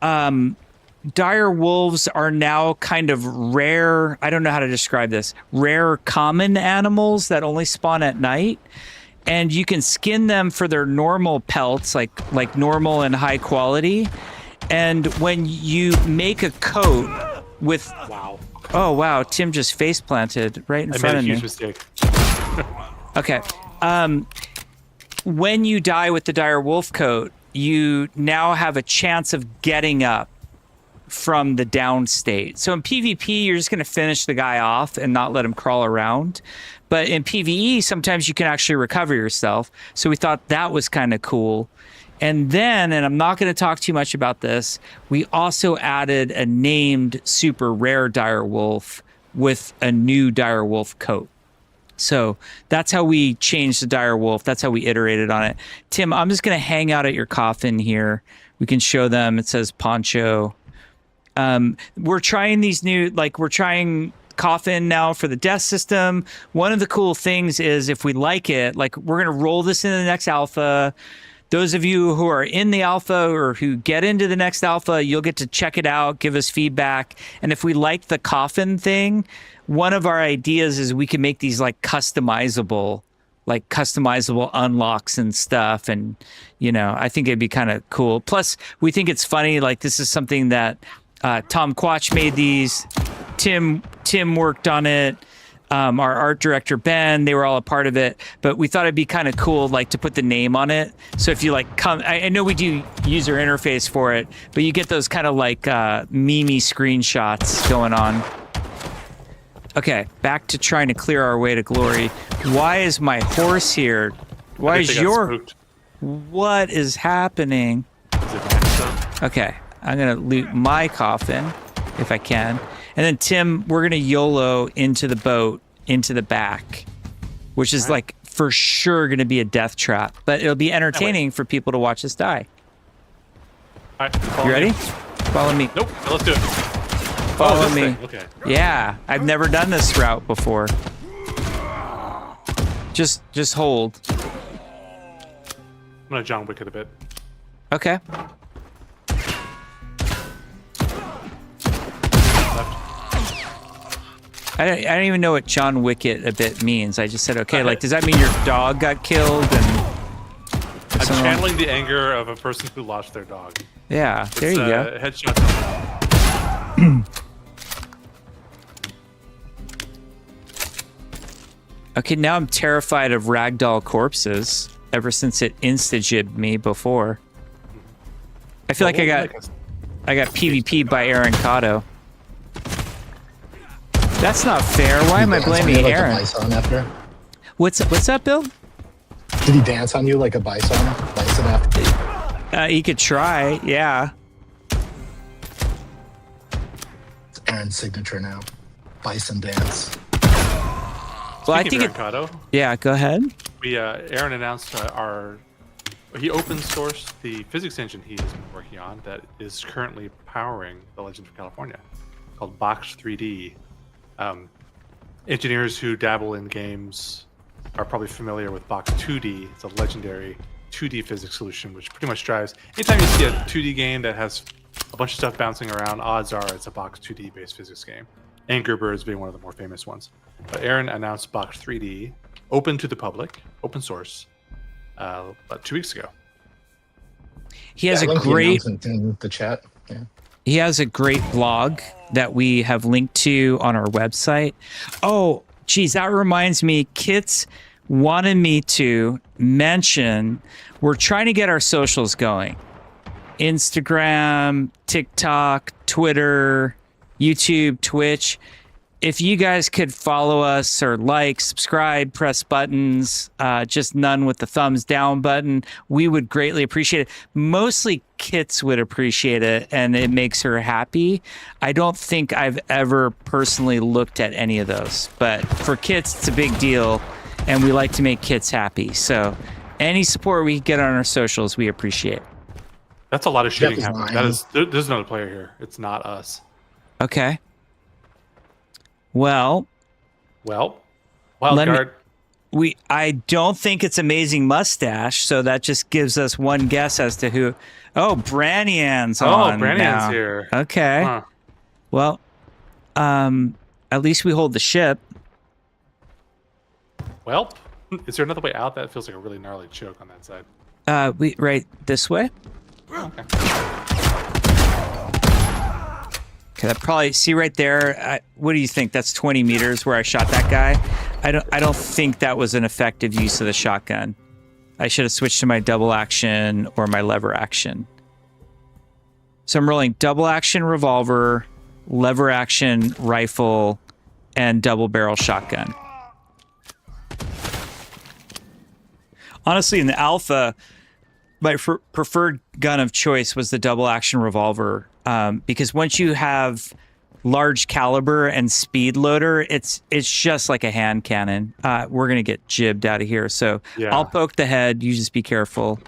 S1: dire wolves are now kind of rare. I don't know how to describe this. Rare common animals that only spawn at night. And you can skin them for their normal pelts, like normal and high quality. And when you make a coat with...
S3: Wow.
S1: Oh, wow. Tim just face planted right in front
S3: I
S1: of
S3: made a
S1: me.
S3: huge mistake.
S1: Okay. When you die with the dire wolf coat, you now have a chance of getting up from the down state. So in PvP, you're just going to finish the guy off and not let him crawl around. But in PvE, sometimes you can actually recover yourself. So we thought that was kind of cool. And then, and I'm not going to talk too much about this, we also added a named super rare dire wolf with a new dire wolf coat. So that's how we changed the dire wolf. That's how we iterated on it. Tim, I'm just going to hang out at your coffin here. We can show them. It says poncho. We're trying these new, we're trying coffin now for the death system. One of the cool things is if we like it, we're going to roll this into the next alpha. Those of you who are in the alpha or who get into the next alpha, you'll get to check it out, give us feedback. And if we like the coffin thing, one of our ideas is we can make these customizable unlocks and stuff. And, I think it'd be kind of cool. Plus, we think it's funny. This is something that Tom Quach made these. Tim worked on it. Our art director, Ben, they were all a part of it, but we thought it'd be kind of cool, to put the name on it. So if you come, I know we do user interface for it, but you get those kind of meme-y screenshots going on. Okay, back to trying to clear our way to glory. Why is my horse here? Why is what is happening? Okay, I'm gonna loot my coffin if I can. And then, Tim, we're going to YOLO into the boat, into the back, which is, for sure going to be a death trap. But it'll be entertaining for people to watch us die.
S3: All right,
S1: You ready? Follow me.
S3: Nope. Let's do it.
S1: Follow
S3: this
S1: me.
S3: thing. Okay.
S1: Yeah, I've never done this route before. Just hold.
S3: I'm going to John Wick it a bit.
S1: Okay. I don't even know what John Wicket a bit means. I just said, okay, does that mean your dog got killed? And
S3: I'm channeling the anger of a person who lost their dog.
S1: Yeah, there you go.
S3: Headshots.
S1: Okay, now I'm terrified of ragdoll corpses ever since it insta-jibbed me before. I feel like I got PvP'd by Aaron Cotto. That's not fair. Why am I blaming
S2: like
S1: Aaron?
S2: A bison after?
S1: What's up, Bill?
S2: Did he dance on you like a bison? Bison after?
S1: He could try, yeah.
S2: It's Aaron's signature now. Bison dance.
S1: Well, I think yeah, go ahead.
S3: Aaron announced he open sourced the physics engine he's been working on that is currently powering The Legend of California, called Box 3D. Engineers who dabble in games are probably familiar with Box 2D. It's a legendary 2D physics solution, which pretty much drives. Anytime you see a 2D game that has a bunch of stuff bouncing around, odds are it's a Box 2D based physics game. Angry Birds being one of the more famous ones. But Aaron announced Box 3D, open to the public, open source, about 2 weeks ago.
S1: He has a great
S2: in the chat. Yeah.
S1: He has a great blog that we have linked to on our website. Oh, geez, that reminds me. Kits wanted me to mention we're trying to get our socials going. Instagram, TikTok, Twitter, YouTube, Twitch. If you guys could follow us or like, subscribe, press buttons, just none with the thumbs down button, we would greatly appreciate it. Mostly Kits would appreciate it, and it makes her happy. I don't think I've ever personally looked at any of those, but for Kits, it's a big deal, and we like to make Kits happy. So any support we get on our socials, we appreciate.
S3: That's a lot of shooting happening. There's another player here. It's not us.
S1: Okay. Well,
S3: wild card.
S1: I don't think it's Amazing Mustache, so that just gives us one guess as to who. Oh, Brannian's on.
S3: Oh, Brannian's
S1: now.
S3: here.
S1: Okay.
S3: Huh.
S1: Well, at least we hold the ship.
S3: Well, is there another way out? That feels like a really gnarly choke on that side.
S1: We right this way.
S3: Okay.
S1: Okay, that probably see right there. What do you think? That's 20 meters where I shot that guy. I don't think that was an effective use of the shotgun. I should have switched to my double action or my lever action. So I'm rolling double action revolver, lever action rifle, and double barrel shotgun. Honestly, in the alpha, my preferred gun of choice was the double action revolver. Because once you have large caliber and speed loader, it's just like a hand cannon. We're gonna get jibbed out of here, so yeah. I'll poke the head. You just be careful.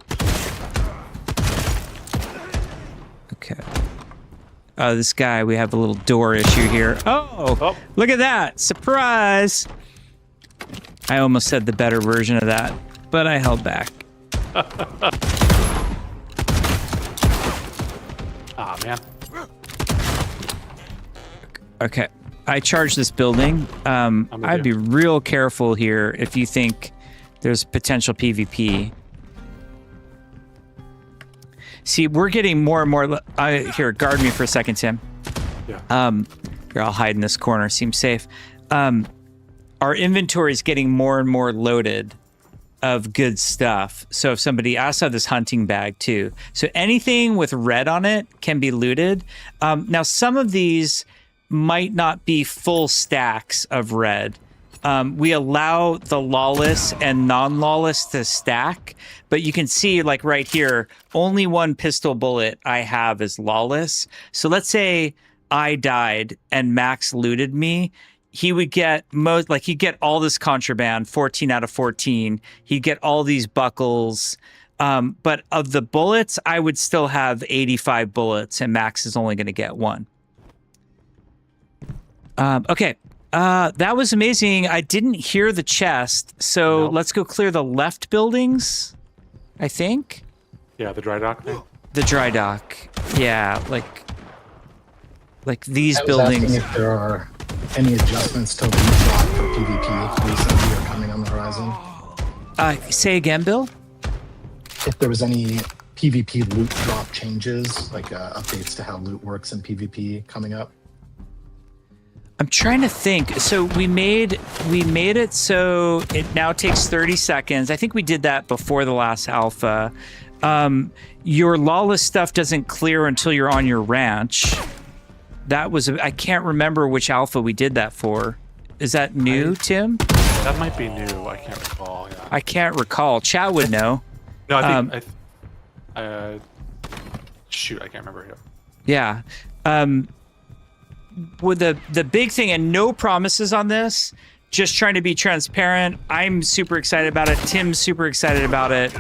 S1: Okay. Oh, this guy, we have a little door issue here. Oh, look at that! Surprise! I almost said the better version of that, but I held back.
S3: Ah, man.
S1: Okay, I charged this building. I'd be real careful here if you think there's potential PvP. See, we're getting more and more... here, guard me for a second, Tim.
S3: Yeah.
S1: Here, I'll hide in this corner. Seems safe. Our inventory is getting more and more loaded of good stuff. So if somebody... I also have this hunting bag, too. So anything with red on it can be looted. Now, some of these might not be full stacks of red. We allow the lawless and non-lawless to stack, but you can see, like right here, only one pistol bullet I have is lawless. So let's say I died and Max looted me. He would get he'd get all this contraband, 14 out of 14. He'd get all these buckles. But of the bullets, I would still have 85 bullets, and Max is only going to get one. Okay. That was amazing. I didn't hear the chest, so nope. Let's go clear the left buildings, I think.
S3: Yeah, the dry dock thing.
S1: The dry dock. Yeah, like these buildings.
S2: If there are any adjustments to loot drop for PvP recently or coming on the horizon.
S1: Say again, Bill?
S2: If there was any PvP loot drop changes, like updates to how loot works in PvP coming up?
S1: I'm trying to think. So we made it so it now takes 30 seconds. I think we did that before the last alpha. Your lawless stuff doesn't clear until you're on your ranch. That was I can't remember which alpha we did that for. Is that new, Tim?
S3: That might be new. I can't recall. Yeah.
S1: I can't recall. Chat would know.
S3: No, I think. Shoot, I can't remember here.
S1: Yeah. With the big thing, and no promises on this, just trying to be transparent. I'm super excited about it. Tim's super excited about it.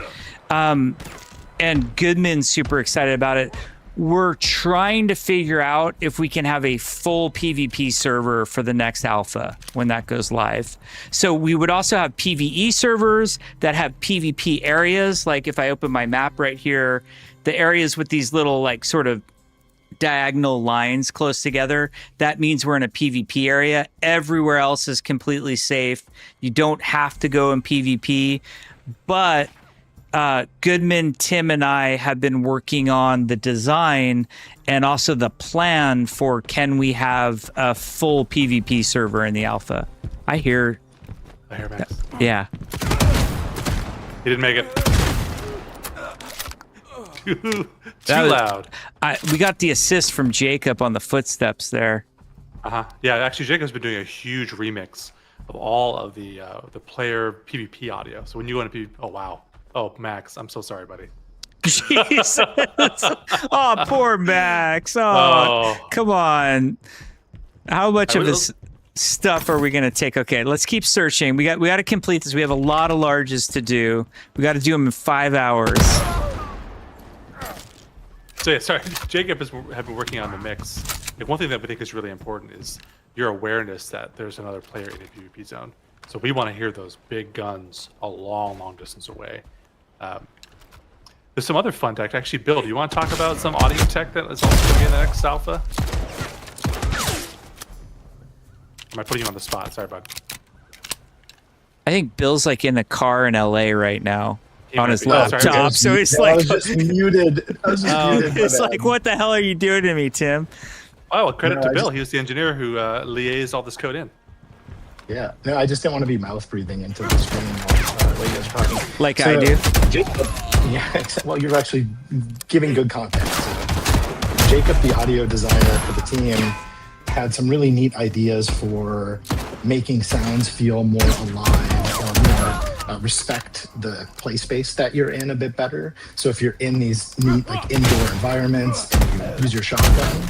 S1: And Goodman's super excited about it. We're trying to figure out if we can have a full PvP server for the next alpha when that goes live. So we would also have PvE servers that have PvP areas. Like if I open my map right here, the areas with these little like sort of diagonal lines close together, that means we're in a PvP area. Everywhere else is completely safe. You don't have to go in PvP, but Goodman, Tim, and I have been working on the design and also the plan for can we have a full PvP server in the alpha. I hear
S3: Max.
S1: Yeah.
S3: He didn't make it. Too loud.
S1: We got the assist from Jacob on the footsteps there.
S3: Yeah, actually, Jacob's been doing a huge remix of all of the player PvP audio. So when you go into PvP, oh wow. Oh, Max, I'm so sorry, buddy.
S1: Jesus. Oh, poor Max. Oh, come on. How much of this stuff are we going to take? Okay, let's keep searching. We got to complete this. We have a lot of larges to do. We got to do them in 5 hours.
S3: So yeah, sorry. Jacob has been working on the mix. Like, one thing that we think is really important is your awareness that there's another player in a PvP zone. So we want to hear those big guns a long, long distance away. There's some other fun tech. Actually, Bill, do you want to talk about some audio tech that is also going to be in the next alpha? Am I putting you on the spot? Sorry, bud.
S1: I think Bill's like in a car in LA right now on his laptop.
S3: Sorry,
S1: so it's
S2: I
S1: like,
S2: was just muted.
S1: it's like, what the hell are you doing to me, Tim?
S3: Oh, well, credit to Bill. He was the engineer who liaised all this code in.
S2: Yeah, no, I just didn't want to be mouth breathing into the screen while you guys are talking.
S1: Like I do.
S2: Jacob, yeah, well, you're actually giving good context. So Jacob, the audio designer for the team, had some really neat ideas for making sounds feel more alive or more respect the play space that you're in a bit better. So if you're in these neat like indoor environments and you use your shotgun,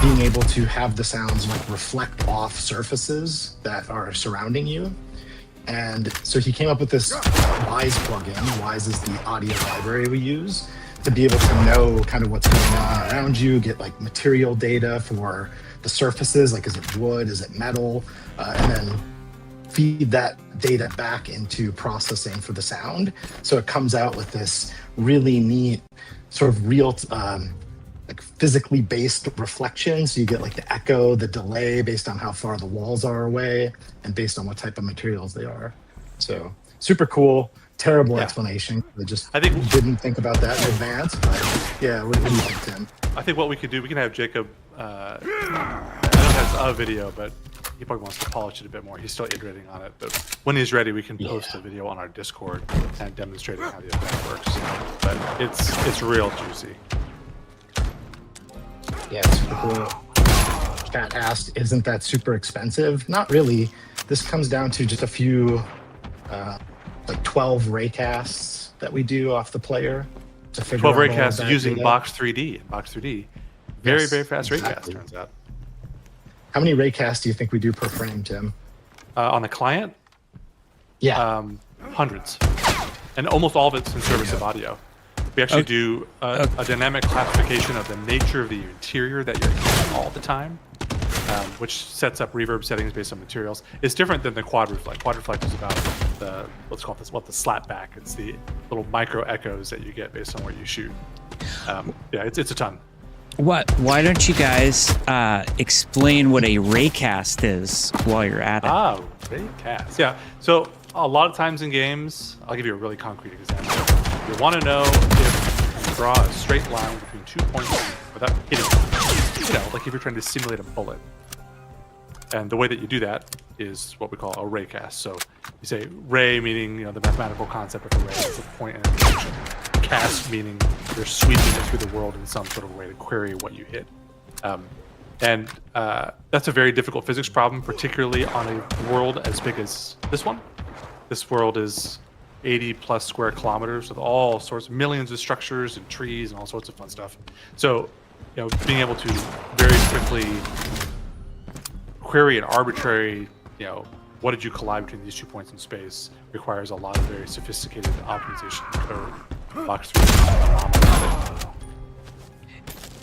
S2: being able to have the sounds like reflect off surfaces that are surrounding you. And so he came up with this Wise plugin. Wise is the audio library we use to be able to know kind of what's going on around you, get like material data for the surfaces, like is it wood, is it metal, and then feed that data back into processing for the sound. So it comes out with this really neat sort of real like physically based reflection. So you get like the echo, the delay based on how far the walls are away and based on what type of materials they are. So super cool, terrible explanation. I didn't think about that in advance, but yeah, what do you think, Tim?
S3: I think what we could do, we can have Jacob, I don't have a video, but he probably wants to polish it a bit more. He's still iterating on it, but when he's ready, we can post a video on our Discord and demonstrating how the effect works. But it's real juicy.
S2: Yeah, super cool. Chat asked, isn't that super expensive? Not really. This comes down to just a few, like 12 raycasts that we do off the player to figure
S3: 12
S2: out
S3: raycasts using Box 3D. Box 3D. Very, very fast raycast, turns out.
S2: How many raycasts do you think we do per frame, Tim?
S3: On the client?
S2: Yeah.
S3: Hundreds. And almost all of it's in service of audio. We actually do a dynamic classification of the nature of the interior that you're hearing all the time, which sets up reverb settings based on materials. It's different than the quad reflect. Quad reflect is about the, let's call this, the slap back. It's the little micro echoes that you get based on where you shoot. Yeah, it's a ton.
S1: Why don't you guys explain what a raycast is while you're at it?
S3: Raycast. Yeah. So a lot of times in games, I'll give you a really concrete example. You want to know if draw a straight line between 2 points without hitting them. You know, like if you're trying to simulate a bullet. And the way that you do that is what we call a ray cast. So you say ray meaning, you know, the mathematical concept of a ray is a point in a direction. Cast meaning you're sweeping it through the world in some sort of way to query what you hit. And that's a very difficult physics problem, particularly on a world as big as this one. This world is 80 plus square kilometers with all sorts, millions of structures and trees and all sorts of fun stuff. So, you know, being able to very quickly query an arbitrary, you know, what did you collide between these 2 points in space requires a lot of very sophisticated optimization code. Walks through.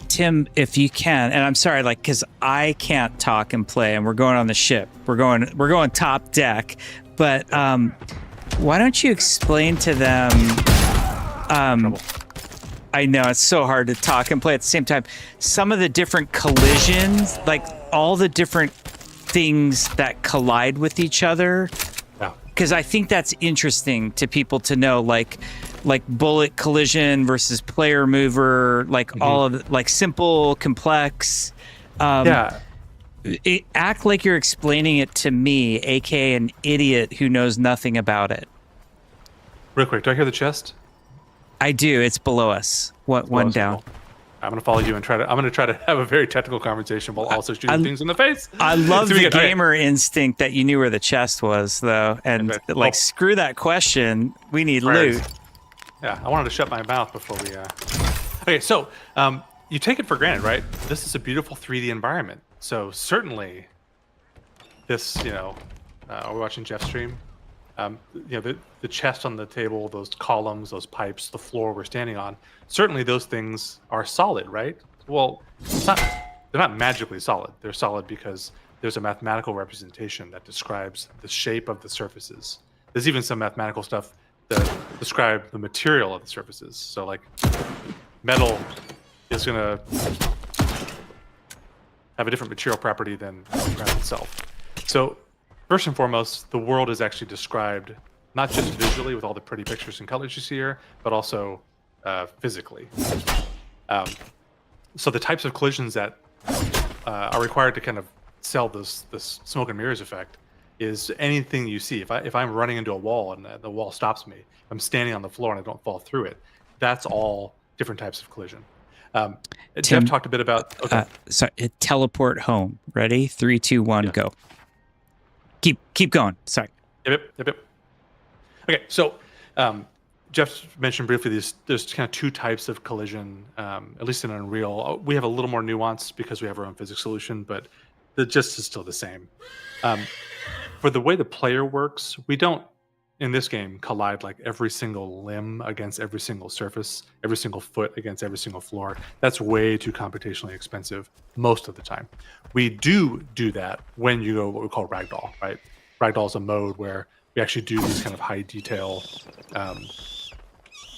S1: Tim, if you can, and I'm sorry, like, because I can't talk and play, and we're going on the ship. We're going top deck, but why don't you explain to them? I know it's so hard to talk and play at the same time. Some of the different collisions, like all the different things that collide with each other.
S3: Yeah.
S1: Because I think that's interesting to people to know, like bullet collision versus player mover, like all of it, like simple, complex. Act like you're explaining it to me, aka an idiot who knows nothing about it.
S3: Real quick, do I hear the chest?
S1: I do. It's below us. What one down?
S3: I'm gonna follow you and I'm gonna try to have a very technical conversation while also shooting things in the face.
S1: I love the gamer instinct that you knew where the chest was, though, and screw that question. We need loot.
S3: Yeah, I wanted to shut my mouth before we. Okay, so you take it for granted, right? This is a beautiful 3D environment. So certainly, this, you know, are we watching Jeff's stream? You know, the chest on the table, those columns, those pipes, the floor we're standing on. Certainly, those things are solid, right? Well, they're not magically solid. They're solid because there's a mathematical representation that describes the shape of the surfaces. There's even some mathematical stuff that describe the material of the surfaces. So, like, metal is going to have a different material property than the ground itself. So, first and foremost, the world is actually described not just visually with all the pretty pictures and colors you see here, but also physically. So the types of collisions that are required to kind of sell this smoke and mirrors effect is anything you see. If I'm running into a wall and the wall stops me, I'm standing on the floor and I don't fall through it. That's all different types of collision.
S1: Tim,
S3: Jeff talked a bit about. Okay.
S1: Sorry, teleport home. Ready? 3, 2, 1, go. Keep going. Sorry.
S3: Yep. Okay, so Jeff mentioned briefly there's kind of two types of collision, at least in Unreal. We have a little more nuance because we have our own physics solution, but the gist is still the same. For the way the player works, we don't, in this game, collide like every single limb against every single surface, every single foot against every single floor. That's way too computationally expensive most of the time. We do that when you go what we call ragdoll, right? Ragdoll is a mode where we actually do these kind of high detail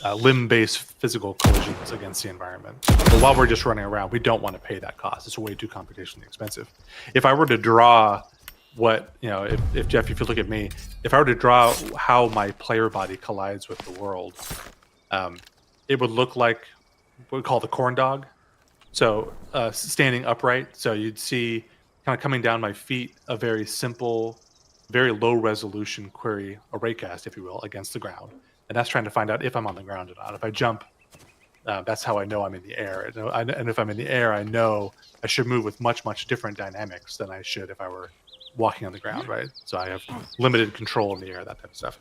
S3: limb-based physical collisions against the environment. But while we're just running around, we don't want to pay that cost. It's way too computationally expensive. If I were to draw what, you know, if Jeff, if you look at me, if I were to draw how my player body collides with the world, it would look like what we call the corn dog. So standing upright. So you'd see kind of coming down my feet, a very simple, very low resolution query, a raycast, if you will, against the ground. And that's trying to find out if I'm on the ground or not. If I jump, that's how I know I'm in the air. And if I'm in the air, I know I should move with much, much different dynamics than I should if I were walking on the ground, right? So I have limited control in the air, that type of stuff.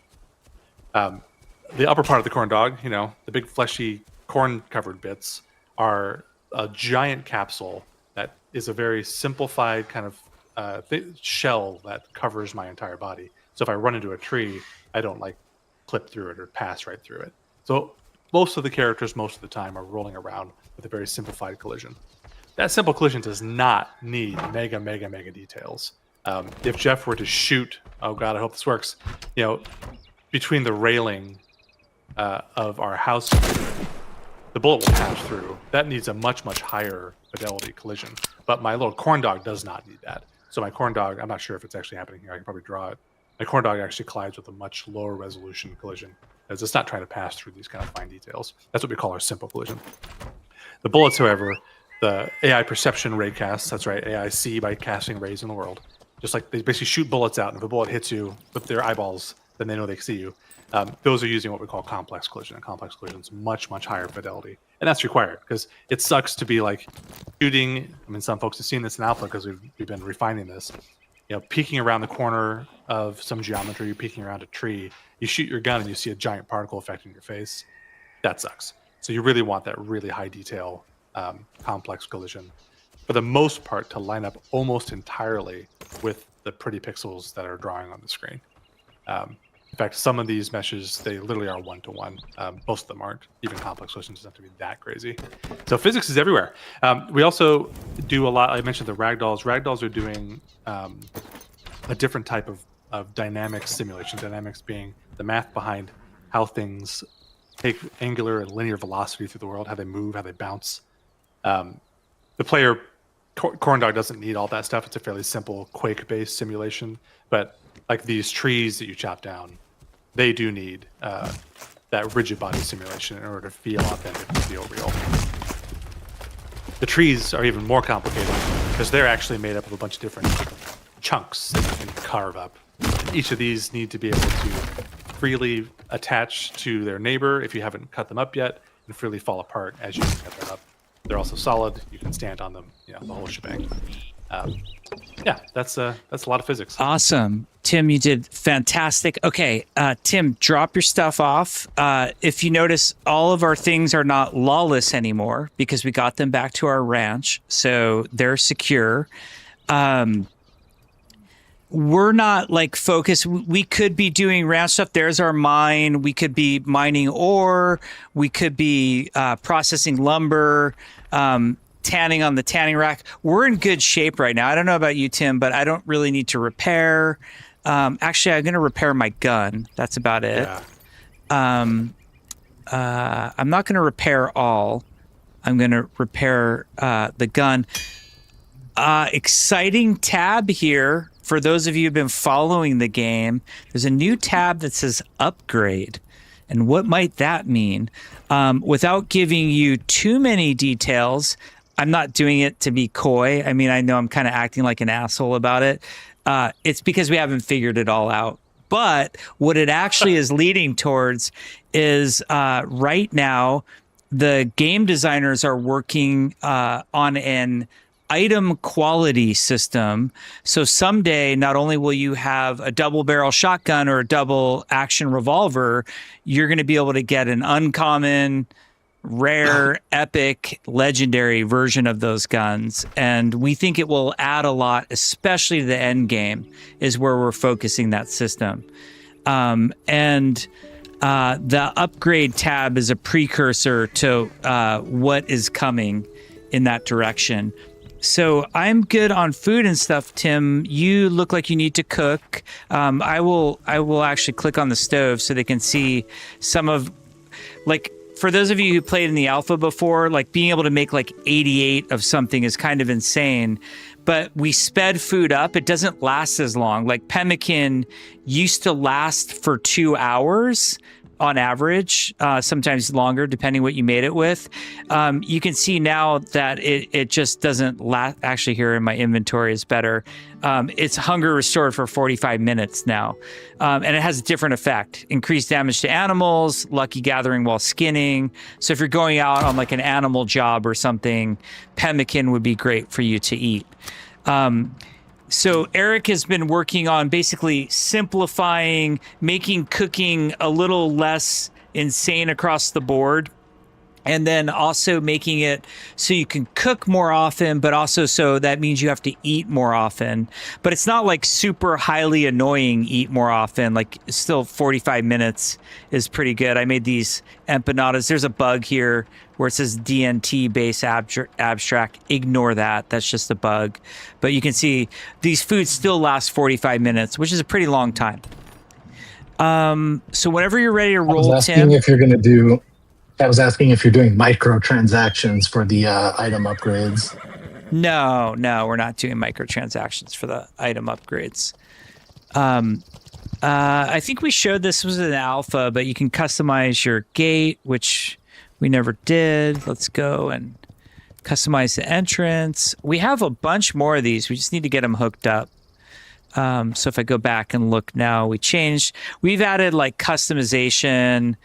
S3: The upper part of the corn dog, you know, the big fleshy corn-covered bits are a giant capsule that is a very simplified kind of shell that covers my entire body. So if I run into a tree, I don't like clip through it or pass right through it. So most of the characters, most of the time, are rolling around with a very simplified collision. That simple collision does not need mega details. If Jeff were to shoot, oh God, I hope this works, you know, between the railing of our house, the bullet will pass through. That needs a much higher fidelity collision. But my little corn dog does not need that. So my corn dog, I'm not sure if it's actually happening here. I can probably draw it. A corn dog actually collides with a much lower resolution collision, as it's not trying to pass through these kind of fine details. That's what we call our simple collision. The bullets, however, the AI perception ray casts, that's right, AI see by casting rays in the world. Just like they basically shoot bullets out, and if a bullet hits you with their eyeballs, then they know they see you. Those are using what we call complex collision, and complex collision is much, much higher fidelity. And that's required, because it sucks to be like shooting, I mean, some folks have seen this in alpha because we've been refining this. You know, peeking around the corner of some geometry, you're peeking around a tree, you shoot your gun and you see a giant particle affecting your face. That sucks. So you really want that really high detail, complex collision, for the most part, to line up almost entirely with the pretty pixels that are drawing on the screen. In fact, some of these meshes, they literally are one-to-one. Most of them aren't. Even complex collision doesn't have to be that crazy. So physics is everywhere. We also do a lot. I mentioned the ragdolls. Ragdolls are doing a different type of dynamic simulation. Dynamics being the math behind how things take angular and linear velocity through the world, how they move, how they bounce. The player, corn dog, doesn't need all that stuff. It's a fairly simple Quake-based simulation. But like these trees that you chop down, they do need that rigid body simulation in order to feel authentic and feel real. The trees are even more complicated because they're actually made up of a bunch of different chunks that you can carve up. Each of these need to be able to freely attach to their neighbor if you haven't cut them up yet, and freely fall apart as you cut them up. They're also solid. You can stand on them, you know, the whole shebang. Yeah, that's a lot of physics.
S1: Awesome. Tim, you did fantastic. Okay, Tim, drop your stuff off. If you notice, all of our things are not lawless anymore because we got them back to our ranch, so they're secure. We're not like focused. We could be doing ranch stuff. There's our mine. We could be mining ore. We could be processing lumber, tanning on the tanning rack. We're in good shape right now. I don't know about you, Tim, but I don't really need to repair. Actually, I'm going to repair my gun. That's about it. Yeah. I'm not going to repair all. I'm going to repair the gun. Exciting tab here. For those of you who've been following the game, there's a new tab that says upgrade. And what might that mean? Without giving you too many details, I'm not doing it to be coy. I mean, I know I'm kind of acting like an asshole about it. It's because we haven't figured it all out. But what it actually is leading towards is right now, the game designers are working on an item quality system. So someday, not only will you have a double barrel shotgun or a double action revolver, you're going to be able to get an uncommon, rare, epic, legendary version of those guns. And we think it will add a lot, especially to the end game is where we're focusing that system. The upgrade tab is a precursor to what is coming in that direction. So I'm good on food and stuff, Tim. You look like you need to cook. I will actually click on the stove so they can see some of, like, for those of you who played in the alpha before, like being able to make like 88 of something is kind of insane. But we sped food up. It doesn't last as long. Like pemmican used to last for 2 hours on average, sometimes longer, depending what you made it with. You can see now that it just doesn't last. Actually, here in my inventory is better. It's hunger restored for 45 minutes now. And it has a different effect. Increased damage to animals, lucky gathering while skinning. So if you're going out on like an animal job or something, pemmican would be great for you to eat. So Eric has been working on basically simplifying, making cooking a little less insane across the board, and then also making it so you can cook more often, but also so that means you have to eat more often. But it's not like super highly annoying eat more often. Like still 45 minutes is pretty good. I made these empanadas. There's a bug here where it says DNT base abstract. Ignore that. That's just a bug. But you can see these foods still last 45 minutes, which is a pretty long time. So whenever you're ready to roll,
S2: I was asking
S1: Tim.
S2: if you're going to do. I was asking if you're doing microtransactions for the item upgrades.
S1: No, we're not doing microtransactions for the item upgrades. I think we showed this was an alpha, but you can customize your gate, which we never did. Let's go and customize the entrance. We have a bunch more of these. We just need to get them hooked up. So if I go back and look now, we've added like customization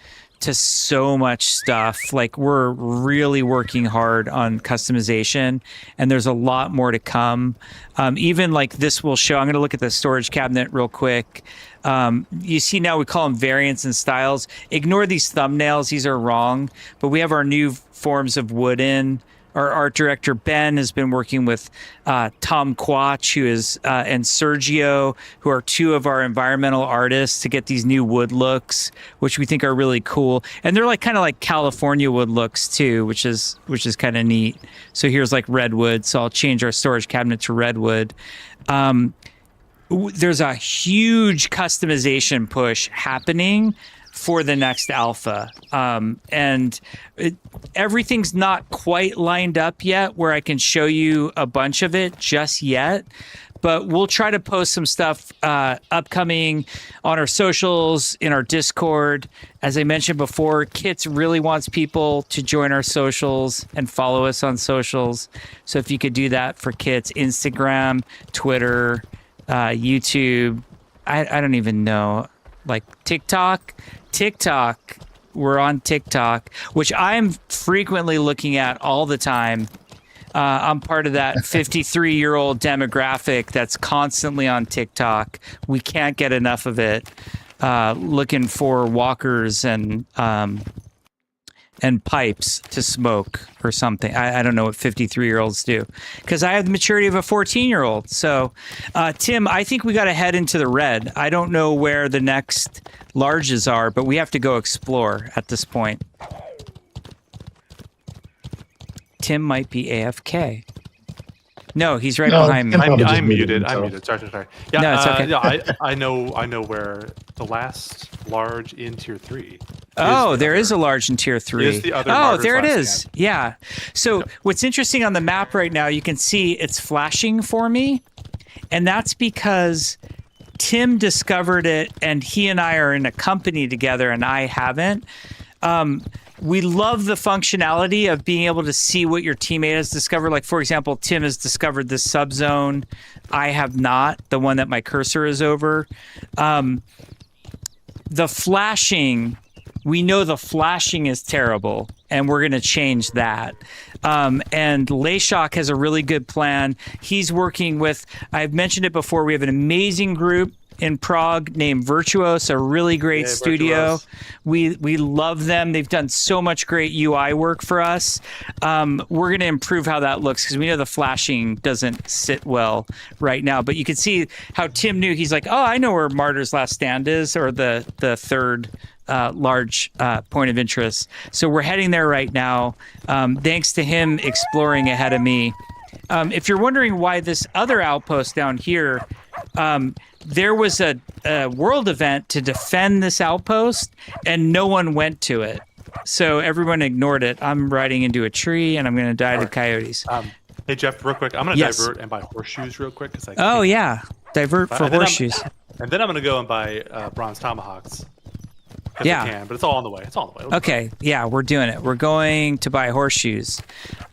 S1: to so much stuff. Like we're really working hard on customization, and there's a lot more to come. Even like this will show, I'm going to look at the storage cabinet real quick. You see now we call them variants and styles. Ignore these thumbnails. These are wrong, but we have our new forms of wooden. Our art director, Ben, has been working with Tom Quach, and Sergio, who are two of our environmental artists, to get these new wood looks, which we think are really cool. And they're like kind of like California wood looks too, which is kind of neat. So here's like redwood. So I'll change our storage cabinet to redwood. There's a huge customization push happening for the next alpha. Everything's not quite lined up yet where I can show you a bunch of it just yet, but we'll try to post some stuff upcoming on our socials, in our Discord. As I mentioned before, Kits really wants people to join our socials and follow us on socials. So if you could do that for Kits, Instagram, Twitter, YouTube, I don't even know, like TikTok, we're on TikTok, which I'm frequently looking at all the time. I'm part of that 53-year-old demographic that's constantly on TikTok. We can't get enough of it. Looking for walkers and pipes to smoke or something. I don't know what 53-year-olds do, because I have the maturity of a 14-year-old. So, Tim, I think we got to head into the red. I don't know where the next larges are, but we have to go explore at this point. Tim might be AFK. No, he's right behind me.
S3: I'm muted. I'm muted. Sorry. Yeah,
S1: no, it's okay.
S3: Yeah, I know where the last large in tier 3.
S1: Oh, there is a large in tier 3.
S3: Is the other
S1: oh, there it is.
S3: Scan.
S1: Yeah. So what's interesting on the map right now, you can see it's flashing for me. And that's because Tim discovered it, and he and I are in a company together, and I haven't. We love the functionality of being able to see what your teammate has discovered. Like, for example, Tim has discovered this subzone. I have not, the one that my cursor is over. The flashing, we know the flashing is terrible, and we're going to change that. And Layshock has a really good plan. He's working with, I've mentioned it before, we have an amazing group in Prague named Virtuos, a really great studio. We love them. They've done so much great UI work for us. We're going to improve how that looks, because we know the flashing doesn't sit well right now. But you can see how Tim knew. He's like, oh, I know where Martyr's Last Stand is, or the third large point of interest. So we're heading there right now, thanks to him exploring ahead of me. If you're wondering why this other outpost down here, there was a world event to defend this outpost, and no one went to it. So everyone ignored it. I'm riding into a tree, and I'm going to die to coyotes.
S3: Hey, Jeff, real quick. I'm going to divert and buy horseshoes real quick.
S1: Yeah. Divert for horseshoes.
S3: And then I'm going to go and buy bronze tomahawks.
S1: Yeah.
S3: I can, but it's all on the way.
S1: Okay. Yeah, we're doing it. We're going to buy horseshoes.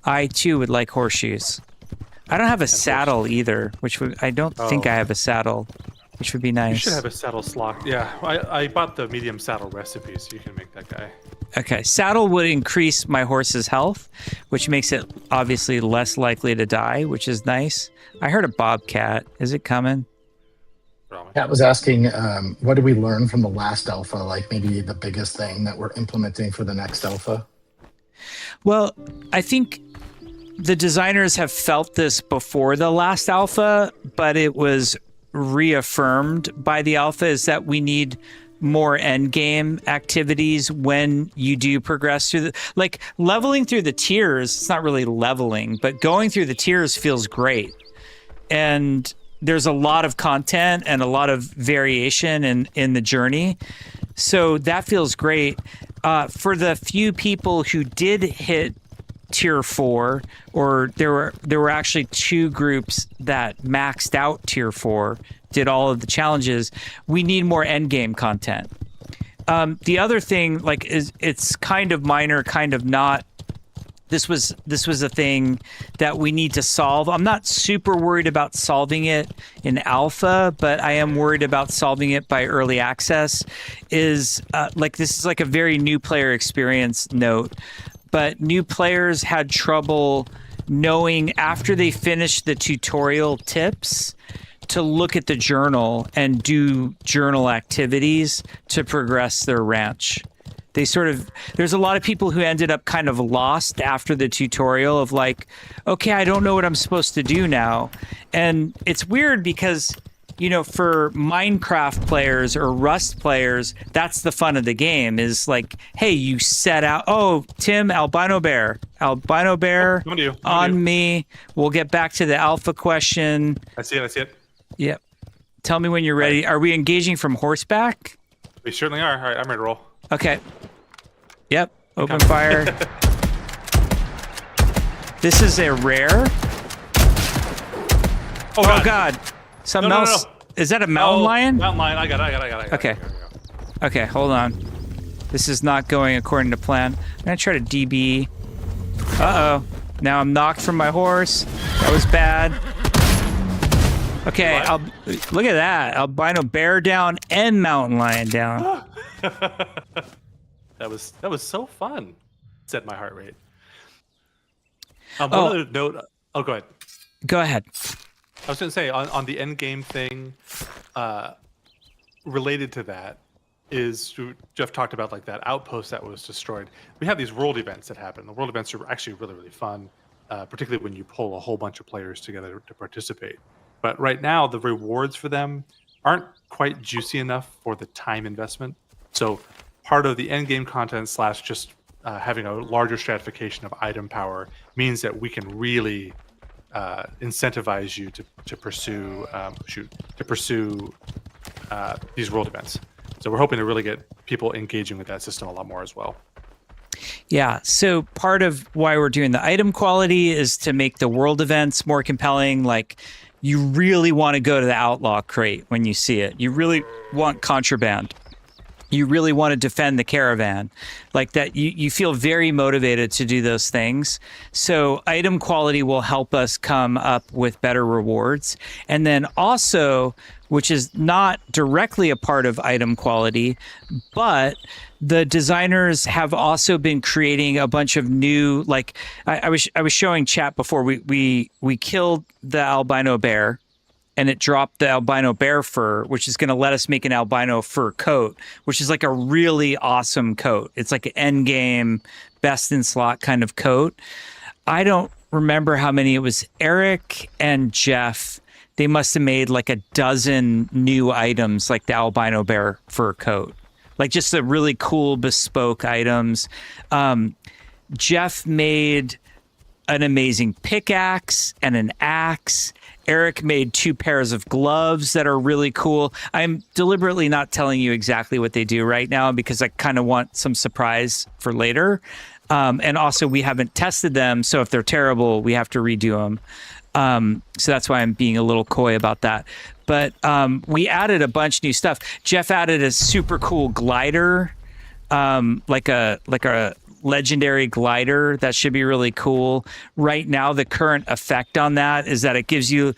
S1: I, too, would like horseshoes. I don't have a saddle either, I don't think I have a saddle, which would be nice.
S3: You should have a saddle slot. Yeah, I bought the medium saddle recipe, so you can make that guy.
S1: Okay, saddle would increase my horse's health, which makes it obviously less likely to die, which is nice. I heard a bobcat. Is it coming?
S2: Cat was asking, what did we learn from the last alpha? Like maybe the biggest thing that we're implementing for the next alpha?
S1: Well, I think the designers have felt this before the last alpha, but it was reaffirmed by the alpha, is that we need more end game activities when you do progress through the, like leveling through the tiers. It's not really leveling, but going through the tiers feels great. And there's a lot of content and a lot of variation in the journey. So that feels great. For the few people who did hit tier 4, or there were actually 2 groups that maxed out tier 4, did all of the challenges. We need more end game content. The other thing, like, is it's kind of minor, kind of not. This was a thing that we need to solve. I'm not super worried about solving it in alpha, but I am worried about solving it by early access. This is like a very new player experience note, but new players had trouble knowing after they finished the tutorial tips to look at the journal and do journal activities to progress their ranch. There's a lot of people who ended up kind of lost after the tutorial of like, okay, I don't know what I'm supposed to do now. And it's weird because, you know, for Minecraft players or Rust players, that's the fun of the game is like, hey, you set out, oh, Tim, albino bear on me. We'll get back to the alpha question.
S3: I see it.
S1: Yep. Tell me when you're ready. Are we engaging from horseback?
S3: We certainly are. All right, I'm ready to roll.
S1: Okay. Yep. Open fire. This is a rare. Oh God. Something else. No. Is that a mountain lion?
S3: Mountain lion. I got it.
S1: Okay. Okay, hold on. This is not going according to plan. I'm going to try to DB. Uh-oh. Now I'm knocked from my horse. That was bad. Okay, look at that. Albino bear down and mountain lion down.
S3: That was so fun. Set my heart rate. One other note. Oh, go ahead.
S1: Go ahead.
S3: I was going to say on the end game thing, related to that is Jeff talked about like that outpost that was destroyed. We have these world events that happen. The world events are actually really, really fun, particularly when you pull a whole bunch of players together to participate. But right now, the rewards for them aren't quite juicy enough for the time investment. So part of the end game content / just having a larger stratification of item power means that we can really incentivize you to pursue these world events. So we're hoping to really get people engaging with that system a lot more as well.
S1: Yeah, so part of why we're doing the item quality is to make the world events more compelling. Like, you really want to go to the outlaw crate when you see it. You really want contraband. You really want to defend the caravan. Like that, you feel very motivated to do those things. So item quality will help us come up with better rewards. And then also, which is not directly a part of item quality, but the designers have also been creating a bunch of new, like I was showing chat before, we killed the albino bear and it dropped the albino bear fur, which is going to let us make an albino fur coat, which is like a really awesome coat. It's like an end game, best in slot kind of coat. I don't remember how many. It was Eric and Jeff. They must have made like a dozen new items like the albino bear fur coat. Like just the really cool bespoke items. Jeff made an amazing pickaxe and an axe. Eric made 2 pairs of gloves that are really cool. I'm deliberately not telling you exactly what they do right now because I kind of want some surprise for later. And also we haven't tested them. So if they're terrible, we have to redo them. So that's why I'm being a little coy about that. But we added a bunch of new stuff. Jeff added a super cool glider, like a legendary glider that should be really cool. Right now, the current effect on that is that it gives you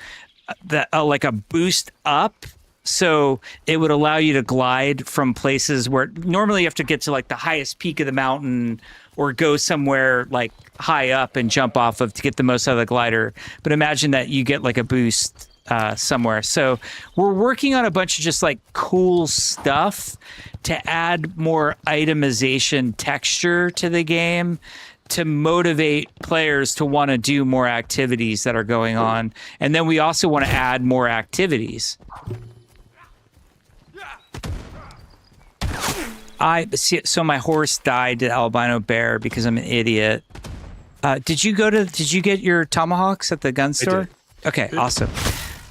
S1: like a boost up. So it would allow you to glide from places where normally you have to get to like the highest peak of the mountain or go somewhere like high up and jump off of to get the most out of the glider. But imagine that you get like a boost somewhere. So we're working on a bunch of just like cool stuff to add more itemization texture to the game to motivate players to want to do more activities that are going on. And then we also want to add more activities. So my horse died to albino bear because I'm an idiot. Did you get your tomahawks at the gun store? Okay, awesome.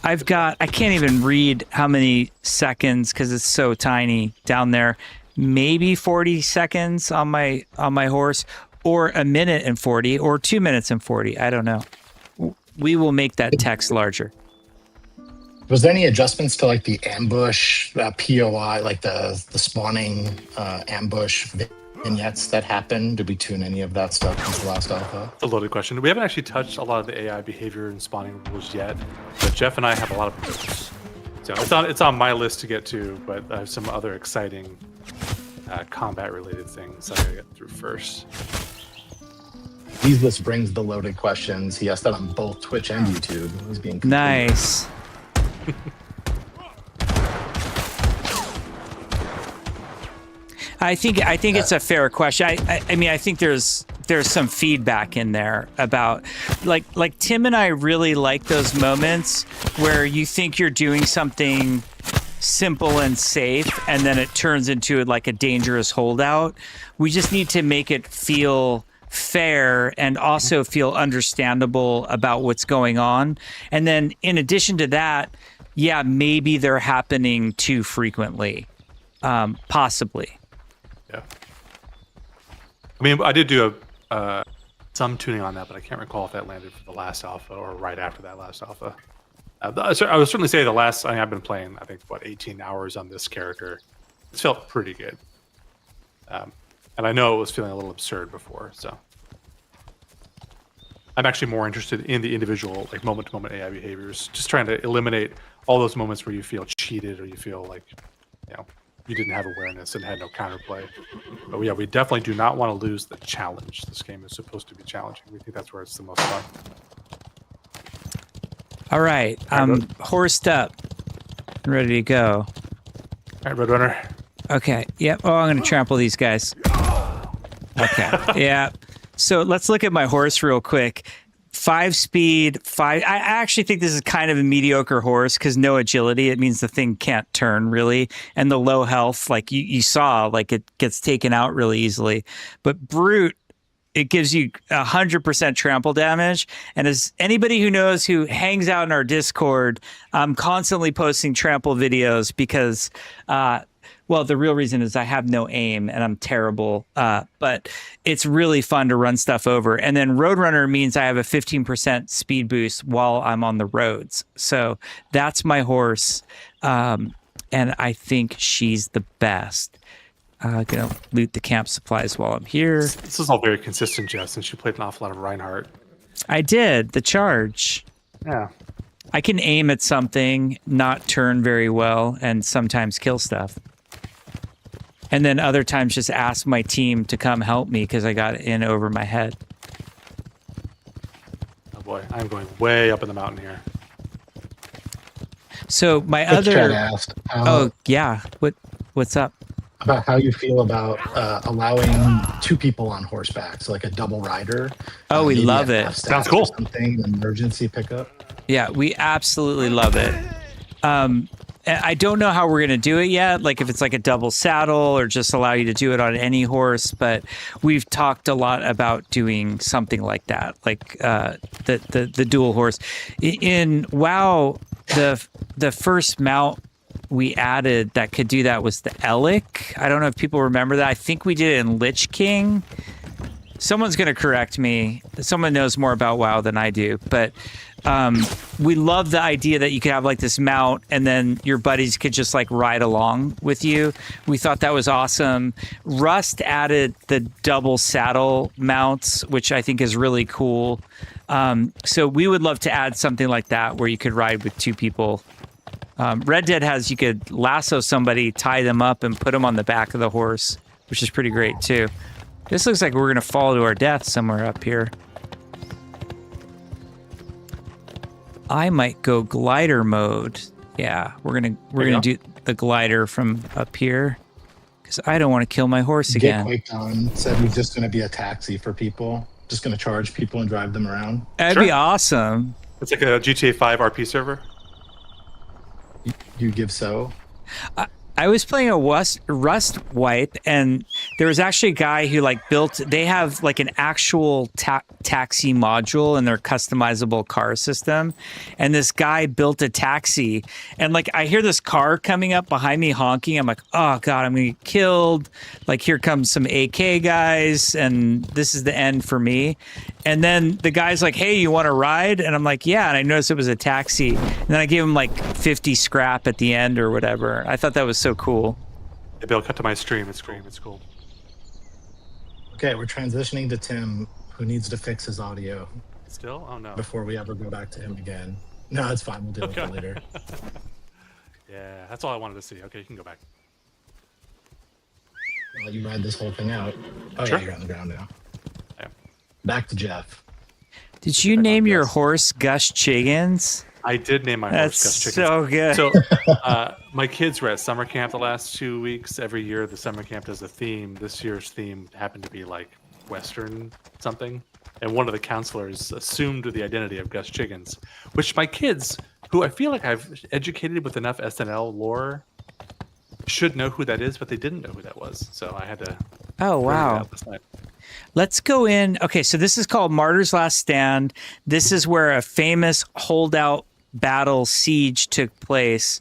S1: I can't even read how many seconds because it's so tiny down there. Maybe 40 seconds on my horse. or 1:40 or 2:40. I don't know. We will make that text larger.
S2: Was there any adjustments to like the ambush POI, like the spawning ambush vignettes that happened? Did we tune any of that stuff into the last alpha?
S3: It's a loaded question. We haven't actually touched a lot of the AI behavior and spawning rules yet, but Jeff and I have a lot of notes. So it's on my list to get to, but I have some other exciting combat-related things that I gotta get through first.
S2: Weaseless brings the loaded questions. He asked that on both Twitch and YouTube. He's being complete.
S1: Nice. I think it's a fair question. I mean, I think there's some feedback in there about like Tim and I really like those moments where you think you're doing something simple and safe and then it turns into like a dangerous holdout. We just need to make it feel fair and also feel understandable about what's going on. And then in addition to that, yeah, maybe they're happening too frequently, possibly.
S3: Yeah. I mean, I did do some tuning on that, but I can't recall if that landed for the last alpha or right after that last alpha. I would certainly say the last, I've been playing, I think, 18 hours on this character. It's felt pretty good. And I know it was feeling a little absurd before, so. I'm actually more interested in the individual, like moment-to-moment AI behaviors, just trying to eliminate all those moments where you feel cheated or you feel like, you didn't have awareness and had no counterplay. But yeah, we definitely do not want to lose the challenge. This game is supposed to be challenging. We think that's where it's the most fun.
S1: All right, I'm horsed up and ready to go.
S3: All right, Roadrunner.
S1: Okay, yep. Oh, I'm going to trample these guys. Okay, yeah. So let's look at my horse real quick. 5 speed, 5. I actually think this is kind of a mediocre horse because no agility. It means the thing can't turn really. And the low health, like you saw, like it gets taken out really easily. But brute, it gives you 100% trample damage. And as anybody who knows who hangs out in our Discord, I'm constantly posting trample videos because, well, the real reason is I have no aim and I'm terrible, but it's really fun to run stuff over. And then Roadrunner means I have a 15% speed boost while I'm on the roads. So that's my horse, and I think she's the best. Gonna loot the camp supplies while I'm here.
S3: This is all very consistent, Jeff, since you played an awful lot of Reinhardt.
S1: I did, the charge.
S3: Yeah.
S1: I can aim at something, not turn very well, and sometimes kill stuff. And then other times just ask my team to come help me because I got in over my head.
S3: Oh boy, I'm going way up in the mountain here.
S1: So my
S2: Chat
S1: other...
S2: asked,
S1: Oh, yeah. What's up?
S2: about how you feel about allowing 2 people on horseback, so like a double rider.
S1: Oh, we
S2: maybe
S1: love
S2: at
S1: it.
S2: half staff
S3: Sounds cool.
S2: or something, an emergency pickup.
S1: Yeah, we absolutely love it. I don't know how we're going to do it yet, like if it's like a double saddle or just allow you to do it on any horse, but we've talked a lot about doing something like that, like the dual horse. In WoW, the first mount we added that could do that was the Ellic. I don't know if people remember that. I think we did it in Lich King. Someone's going to correct me. Someone knows more about WoW than I do, but we love the idea that you could have like this mount and then your buddies could just like ride along with you. We thought that was awesome. Rust added the double saddle mounts, which I think is really cool. So we would love to add something like that where you could ride with 2 people. Red Dead has, you could lasso somebody, tie them up and put them on the back of the horse, which is pretty great too. This looks like we're going to fall to our death somewhere up here. I might go glider mode. Yeah, we're gonna do the glider from up here because I don't want to kill my horse again.
S2: Get Quaked On said he's just going to be a taxi for people, just going to charge people and drive them around.
S1: That'd be awesome.
S3: It's like a GTA 5 RP server.
S2: You give so?
S1: I was playing a Rust wipe, and there was actually a guy who like built. They have like an actual taxi module in their customizable car system, and this guy built a taxi. And like I hear this car coming up behind me honking. I'm like, oh god, I'm gonna get killed. Like here comes some AK guys, and this is the end for me. And then the guy's like, hey, you want to ride? And I'm like, yeah. And I noticed it was a taxi. And then I gave him like 50 scrap at the end or whatever. I thought that was so cool.
S3: Hey, Bill, cut to my stream. It's cool. It's cool.
S2: Okay, we're transitioning to Tim, who needs to fix his audio
S3: Still? Oh, no.
S2: before we ever go back to him again. No, it's fine. We'll deal with it later.
S3: Yeah, that's all I wanted to see. Okay, you can go back.
S2: I'll let you ride this whole thing out. Oh,
S3: Sure.
S2: yeah, you're on the ground now.
S3: Yeah.
S2: Back to Jeff.
S1: Did you name your horse Gus Chiggins?
S3: I did name my horse Gus
S1: That's
S3: Chickens.
S1: so good.
S3: So my kids were at summer camp the last 2 weeks. Every year the summer camp does a theme. This year's theme happened to be like Western something. And one of the counselors assumed the identity of Gus Chiggins, which my kids, who I feel like I've educated with enough SNL lore, should know who that is, but they didn't know who that was. So I had to
S1: Oh,
S3: bring it
S1: wow.
S3: out this night.
S1: Let's go in. Okay, so this is called Martyr's Last Stand. This is where a famous holdout battle siege took place.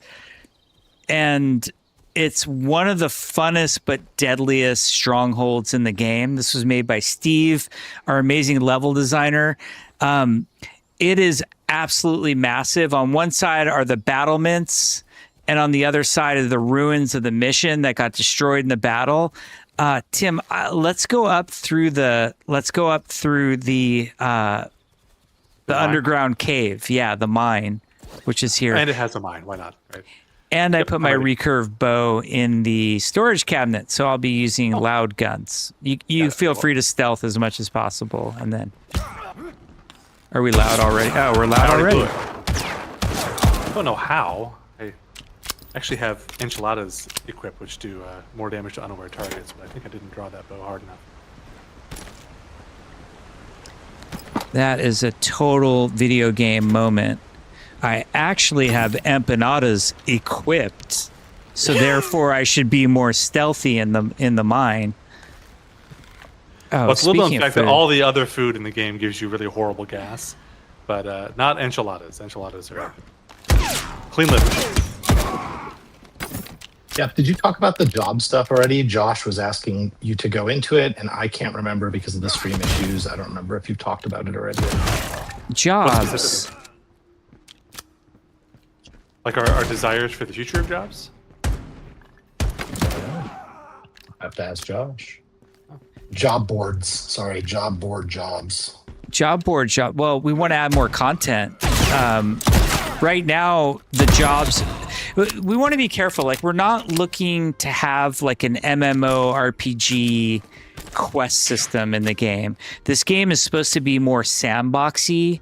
S1: And it's one of the funnest but deadliest strongholds in the game. This was made by Steve, our amazing level designer. It is absolutely massive. On one side are the battlements, and on the other side are the ruins of the mission that got destroyed in the battle. Tim, let's go up through the underground cave. Yeah, the mine, which is here.
S3: And it has a mine. Why not? Right.
S1: And I
S3: Yep,
S1: put my
S3: already.
S1: recurve bow in the storage cabinet, so I'll be using loud guns. You feel free to stealth as much as possible, and then. Are we loud already? Oh, we're loud already.
S3: blew it. I don't know how. I actually have enchiladas equipped, which do more damage to unaware targets, but I think I didn't draw that bow hard enough.
S1: That is a total video game moment. I actually have empanadas equipped, so therefore I should be more stealthy in the mine. Oh,
S3: Well, it's a little known
S1: speaking of
S3: fact that
S1: food,
S3: all the other food in the game gives you really horrible gas, but not enchiladas. Enchiladas are clean living.
S2: Jeff, did you talk about the job stuff already? Josh was asking you to go into it, and I can't remember because of the stream issues. I don't remember if you've talked about it already.
S1: jobs.
S3: Like our desires for the future of jobs?
S2: I have to ask Josh. Job boards. Sorry, job board jobs.
S1: Job board job. Well, we want to add more content. Right now, the jobs. We want to be careful. Like, we're not looking to have like an MMO RPG quest system in the game. This game is supposed to be more sandboxy,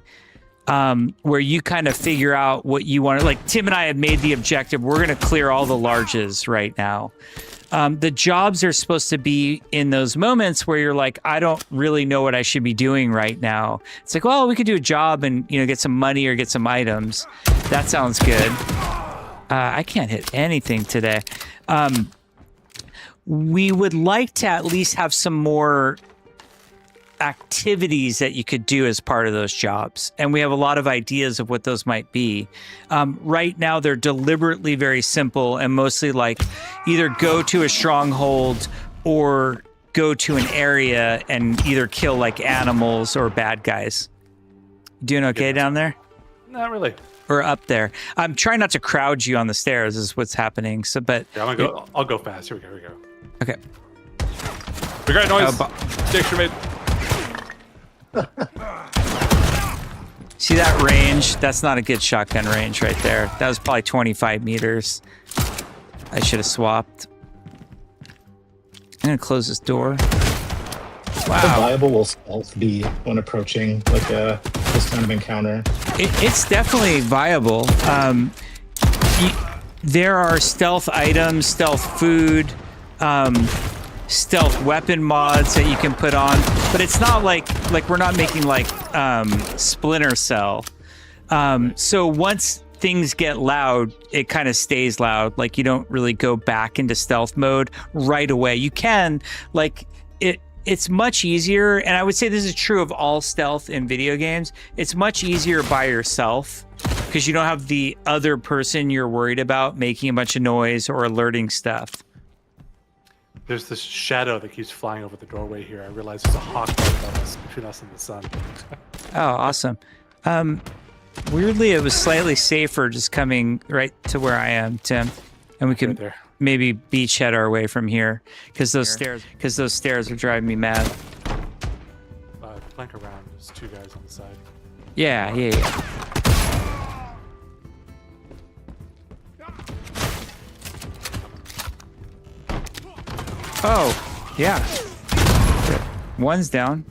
S1: where you kind of figure out what you want. Like Tim and I have made the objective. We're going to clear all the larges right now. The jobs are supposed to be in those moments where you're like, I don't really know what I should be doing right now. It's like, well, we could do a job and, get some money or get some items. That sounds good. I can't hit anything today. We would like to at least have some more activities that you could do as part of those jobs. And we have a lot of ideas of what those might be. Right now, they're deliberately very simple and mostly like either go to a stronghold or go to an area and either kill like animals or bad guys. Doing okay down there?
S3: Not really.
S1: Or up there? I'm trying not to crowd you on the stairs is what's happening. So, but
S3: Yeah, I'll go fast. Here we go.
S1: okay.
S3: We got noise. Dicks made.
S1: See that range? That's not a good shotgun range right there. That was probably 25 meters. I should have swapped. I'm gonna close this door.
S2: How
S1: Wow,
S2: viable will stealth be when approaching like this kind of encounter?
S1: it's definitely viable. There are stealth items, stealth food, stealth weapon mods that you can put on, but it's not like we're not making like Splinter Cell. So once things get loud, it kind of stays loud. Like you don't really go back into stealth mode right away. You can, like, it's much easier, and I would say this is true of all stealth in video games. It's much easier by yourself because you don't have the other person you're worried about making a bunch of noise or alerting stuff.
S3: There's this shadow that keeps flying over the doorway here. I realize there's a hawk right above us, between us and the sun.
S1: Oh, awesome. Weirdly, it was slightly safer just coming right to where I am, Tim, and we could maybe beachhead our way from here because those stairs are driving me mad.
S3: Flank around. There's 2 guys on the side.
S1: Yeah. Oh, yeah. One's down.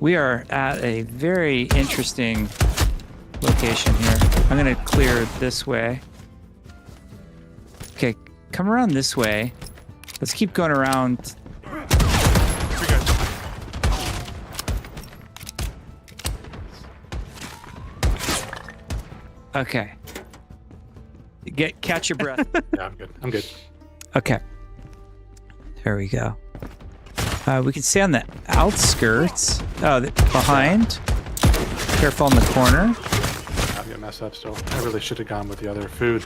S1: We are at a very interesting location here. I'm gonna clear this way. Okay, come around this way. Let's keep going around. Okay. Catch your breath.
S3: Yeah, I'm good.
S1: Okay. There we go. We can stay on the outskirts. Oh, behind. Careful in the corner.
S3: I'm getting messed up still. I really should have gone with the other food.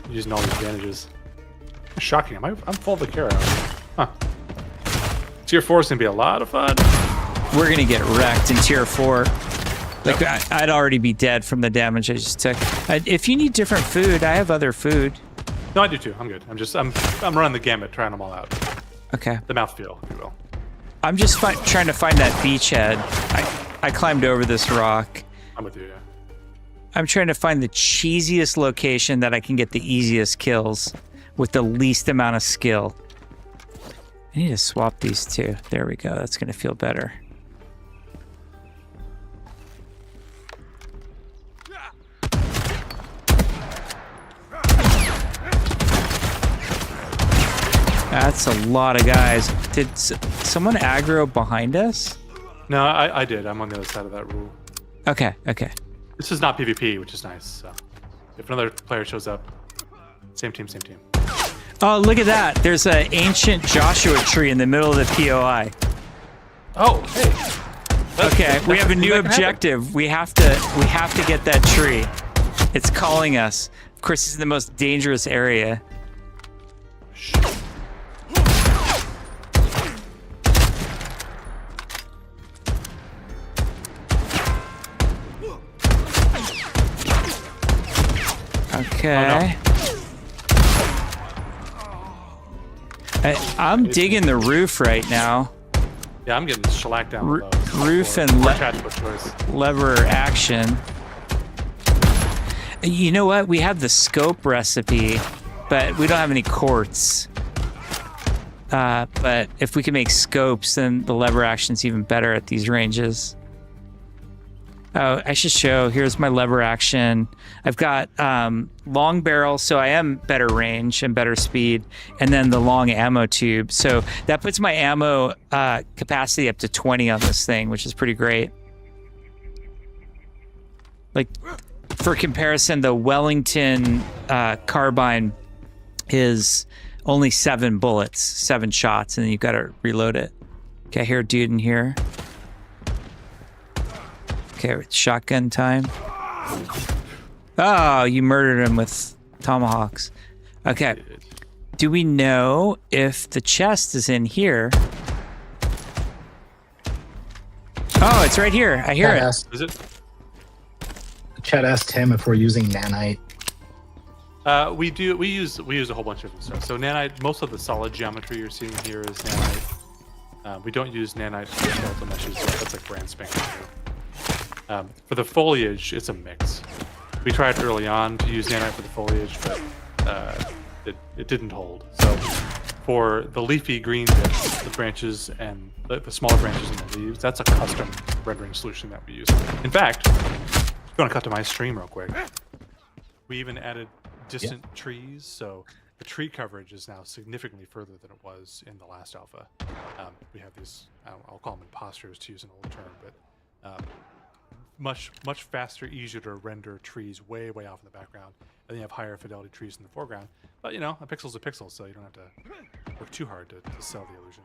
S3: Using all these advantages. Shocking. I'm full of the carrot. Huh. Tier 4 is going to be a lot of fun.
S1: We're going to get wrecked in Tier 4. Like, yep. I'd already be dead from the damage I just took. If you need different food, I have other food.
S3: No, I do too. I'm good. I'm running the gamut, trying them all out.
S1: Okay.
S3: The mouthfeel, if you will.
S1: I'm just trying to find that beachhead. I climbed over this rock.
S3: I'm with you, yeah.
S1: I'm trying to find the cheesiest location that I can get the easiest kills with the least amount of skill. I need to swap these two. There we go. That's going to feel better. That's a lot of guys. Did someone aggro behind us?
S3: No, I did. I'm on the other side of that rule.
S1: Okay.
S3: This is not PvP, which is nice. So if another player shows up, same team.
S1: Oh, look at that. There's an ancient Joshua tree in the middle of the POI.
S3: Oh, hey.
S1: Okay, we have a new objective. We have to get that tree. It's calling us. Of course, it's in the most dangerous area.
S3: Shh.
S1: Okay. Oh, no. I'm digging the roof right now.
S3: Yeah, I'm getting shellacked down below.
S1: Roof and lever action. You know what? We have the scope recipe, but we don't have any quartz. But if we can make scopes, then the lever action's even better at these ranges. Oh, I should show. Here's my lever action. I've got long barrel, so I am better range and better speed, and then the long ammo tube. So that puts my ammo capacity up to 20 on this thing, which is pretty great. Like, for comparison, the Wellington carbine is only 7 bullets, 7 shots, and then you've got to reload it. Okay, I hear a dude in here. Okay, shotgun time. Oh, you murdered him with tomahawks. Okay. Do we know if the chest is in here? Oh, it's right here. I hear it.
S3: Is it?
S2: Chat asked him if we're using nanite.
S3: We do. We use a whole bunch of different stuff. So nanite, most of the solid geometry you're seeing here is nanite. We don't use nanite for skeletal meshes. That's like brand spanking new. For the foliage, it's a mix. We tried early on to use nanite for the foliage, but it didn't hold. So for the leafy green bits, the branches and the smaller branches and the leaves, that's a custom rendering solution that we use. In fact, I'm going to cut to my stream real quick. We even added distant trees, so the tree coverage is now significantly further than it was in the last alpha. We have these, I'll call them imposters to use an old term, but much faster, easier to render trees way off in the background, and then you have higher fidelity trees in the foreground. But you know, a pixel's a pixel, so you don't have to work too hard to sell the illusion.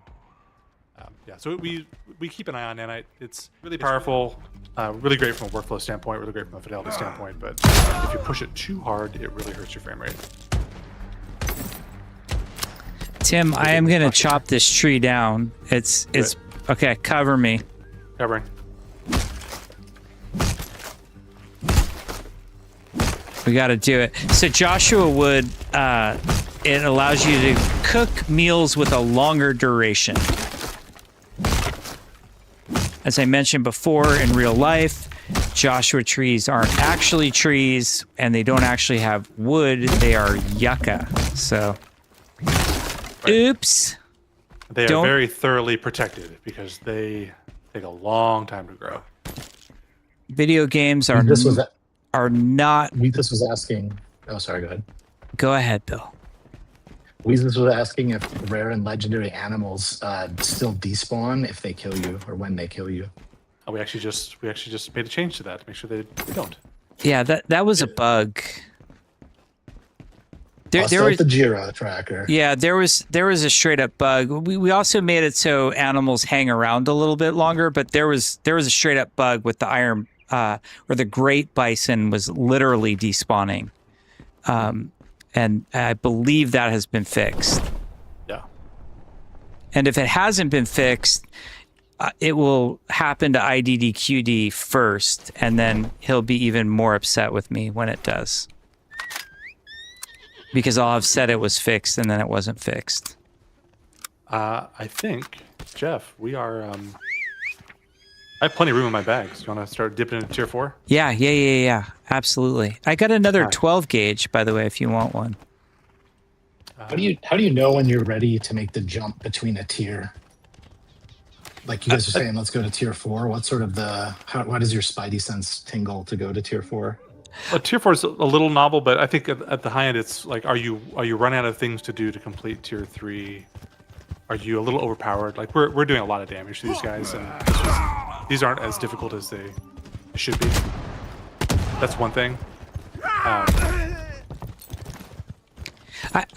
S3: Yeah, so we keep an eye on nanite. It's really powerful, really great from a workflow standpoint, really great from a fidelity standpoint. But if you push it too hard, it really hurts your frame rate.
S1: Tim, I am gonna chop this tree down. It's okay. Cover me.
S3: Covering.
S1: We got to do it. So Joshua Wood, it allows you to cook meals with a longer duration. As I mentioned before, in real life, Joshua trees aren't actually trees, and they don't actually have wood. They are yucca. So, oops.
S3: They are very thoroughly protected because they take a long time to grow.
S1: Video games are not.
S2: Weezus was asking. Oh, sorry. Go ahead.
S1: Go ahead, Bill.
S2: Weezus was asking if rare and legendary animals still despawn if they kill you or when they kill you.
S3: Oh, we actually just made a change to that to make sure they don't.
S1: Yeah, that was a bug. There was
S2: the Jira tracker.
S1: Yeah, there was a straight up bug. We also made it so animals hang around a little bit longer, but there was a straight up bug with the iron where the great bison was literally despawning. And I believe that has been fixed.
S3: Yeah.
S1: And if it hasn't been fixed, it will happen to IDDQD first, and then he'll be even more upset with me when it does. Because I'll have said it was fixed, and then it wasn't fixed.
S3: I think, Jeff, we are... I have plenty of room in my bags. You want to start dipping into tier 4?
S1: Yeah. Absolutely. I got another 12 gauge, by the way, if you want one.
S2: How do you know when you're ready to make the jump between a tier? Like you guys are saying, let's go to tier 4. What's sort of why does your spidey sense tingle to go to tier 4?
S3: Well, tier 4 is a little novel, but I think at the high end, it's like, are you run out of things to do to complete tier 3? Are you a little overpowered? Like we're doing a lot of damage to these guys, and these aren't as difficult as they should be. That's one thing.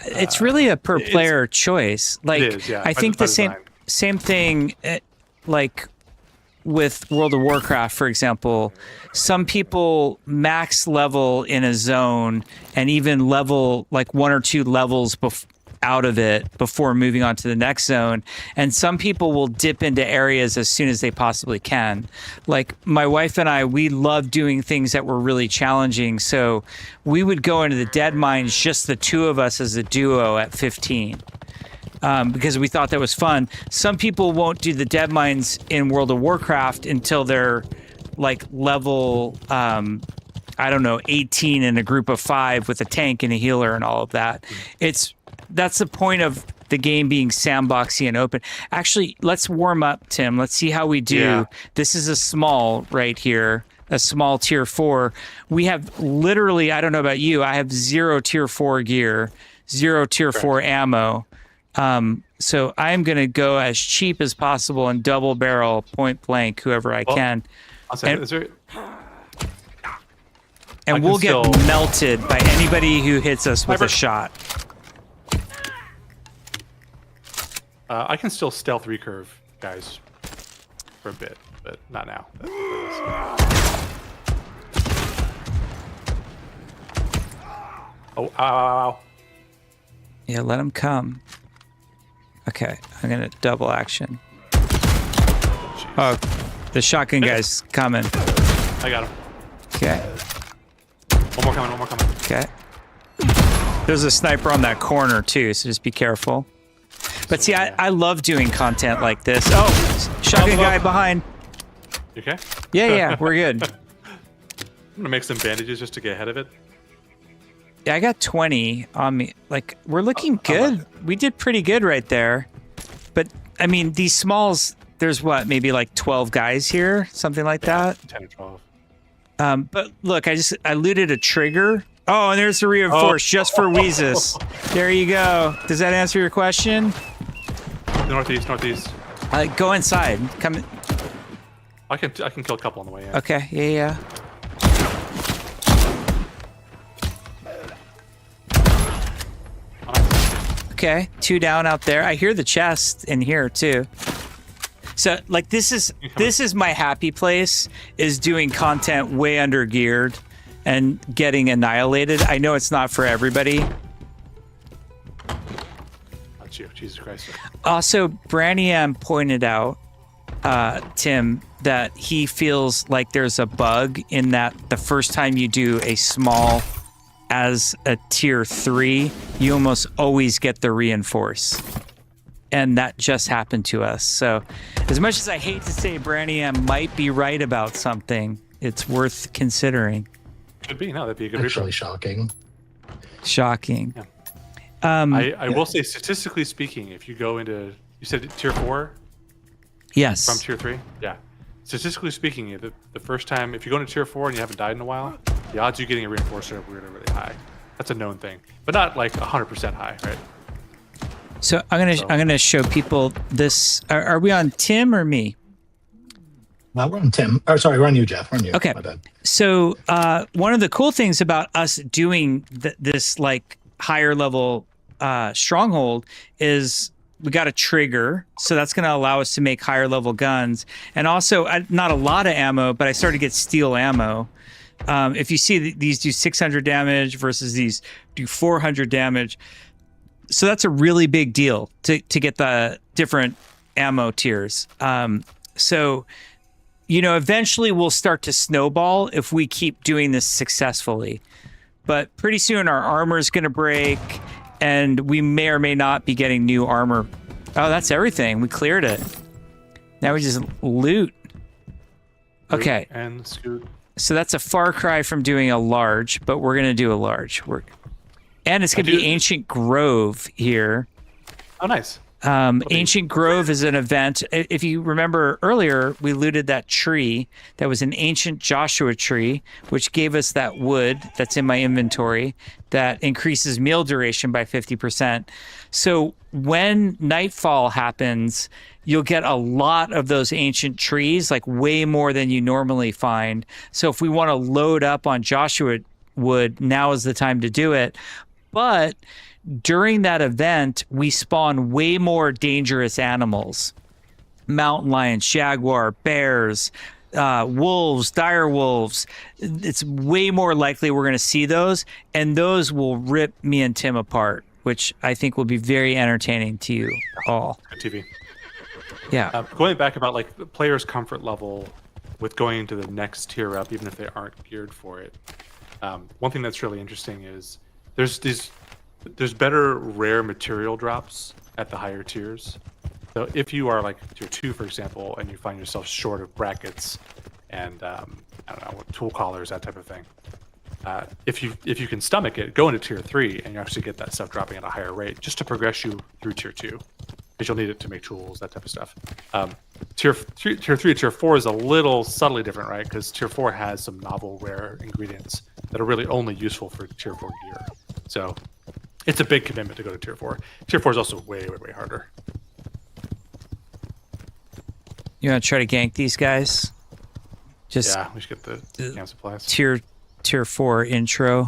S1: It's really a per player choice. Like
S3: it is, yeah.
S1: I think the same thing, like with World of Warcraft, for example. Some people max level in a zone and even level like 1 or 2 levels out of it before moving on to the next zone. And some people will dip into areas as soon as they possibly can. Like my wife and I, we love doing things that were really challenging. So we would go into the dead mines, just the two of us as a duo at 15. Because we thought that was fun. Some people won't do the dead mines in World of Warcraft until they're like level, I don't know, 18 in a group of 5 with a tank and a healer and all of that. That's the point of the game being sandboxy and open. Actually, let's warm up, Tim. Let's see how we do. Yeah. This is a small right here, a small tier 4. We have literally, I don't know about you, I have 0 tier 4 gear, 0 tier 4 ammo. So I'm going to go as cheap as possible and double barrel point blank whoever I can.
S3: I'll say,
S1: and we'll get melted by anybody who hits us with a shot.
S3: I can still stealth recurve guys for a bit, but not now. Oh, ow.
S1: Yeah, let him come. Okay, I'm going to double action. Oh, the shotgun guy's coming.
S3: I got him.
S1: Okay.
S3: One more coming.
S1: Okay. There's a sniper on that corner too, so just be careful. But see, I love doing content like this. Oh, shotgun guy behind.
S3: You okay?
S1: Yeah, we're good.
S3: I'm gonna make some bandages just to get ahead of it.
S1: Yeah, I got 20 on me. Like, we're looking good. We did pretty good right there. But, I mean, these smalls, there's what, maybe like 12 guys here? Something like that?
S3: 10 or 12.
S1: But look, I looted a trigger. Oh, and there's the reinforce just for Weezus. There you go. Does that answer your question?
S3: Northeast.
S1: Go inside. Come in.
S3: I can kill a couple on the way in.
S1: Okay, yeah. Okay, 2 down out there. I hear the chest in here too. So like this is my happy place, is doing content way under geared and getting annihilated. I know it's not for everybody.
S3: That's you, Jesus Christ.
S1: Also, Braniam pointed out, Tim, that he feels like there's a bug in that the first time you do a small as a tier 3, you almost always get the reinforce. And that just happened to us. So as much as I hate to say Braniam might be right about something, it's worth considering.
S3: Could be. No, that'd be a good
S2: Actually
S3: replay.
S1: Shocking.
S3: Yeah. I
S2: Yeah.
S3: will say, statistically speaking, if you go into, you said tier 4
S1: Yes.
S3: from tier 3? Yeah. Statistically speaking, the first time, if you go into tier 4 and you haven't died in a while, the odds you getting a reinforcer are really, really high. That's a known thing, but not like 100% high, right?
S1: So I'm gonna show people this. Are we on Tim or me?
S2: We're on Tim. Or sorry, we're on you, Jeff. We're on you.
S1: Okay.
S2: My bad.
S1: So one of the cool things about us doing this like higher level stronghold is we got a trigger, so that's going to allow us to make higher level guns, and also not a lot of ammo, but I started to get steel ammo. If you see these do 600 damage versus these do 400 damage, so that's a really big deal to get the different ammo tiers. So, eventually we'll start to snowball if we keep doing this successfully. But pretty soon our armor is going to break, and we may or may not be getting new armor. Oh, that's everything. We cleared it. Now we just loot. Okay.
S3: And scoot.
S1: So that's a far cry from doing a large, but we're going to do a large. And it's going to be Ancient Grove here.
S3: Oh, nice.
S1: Ancient Grove is an event. If you remember earlier, we looted that tree that was an ancient Joshua tree, which gave us that wood that's in my inventory that increases meal duration by 50%. So when nightfall happens, you'll get a lot of those ancient trees, like way more than you normally find. So if we want to load up on Joshua wood, now is the time to do it. But during that event, we spawn way more dangerous animals. Mountain lions, jaguar, bears, wolves, dire wolves. It's way more likely we're going to see those, and those will rip me and Tim apart, which I think will be very entertaining to you all.
S3: Good TV.
S1: Yeah.
S3: Going back about like the player's comfort level with going into the next tier up, even if they aren't geared for it. One thing that's really interesting is there's better rare material drops at the higher tiers. So if you are like tier 2, for example, and you find yourself short of brackets and I don't know, tool collars, that type of thing, if you can stomach it, go into tier 3 and you actually get that stuff dropping at a higher rate just to progress you through tier 2, because you'll need it to make tools, that type of stuff. Tier 3, tier 4 is a little subtly different, right? Because tier 4 has some novel rare ingredients that are really only useful for tier 4 gear. So it's a big commitment to go to tier 4. Tier 4 is also way, way, way harder.
S1: You want to try to gank these guys? Just
S3: Yeah, we should get the camp supplies.
S1: tier 4 intro.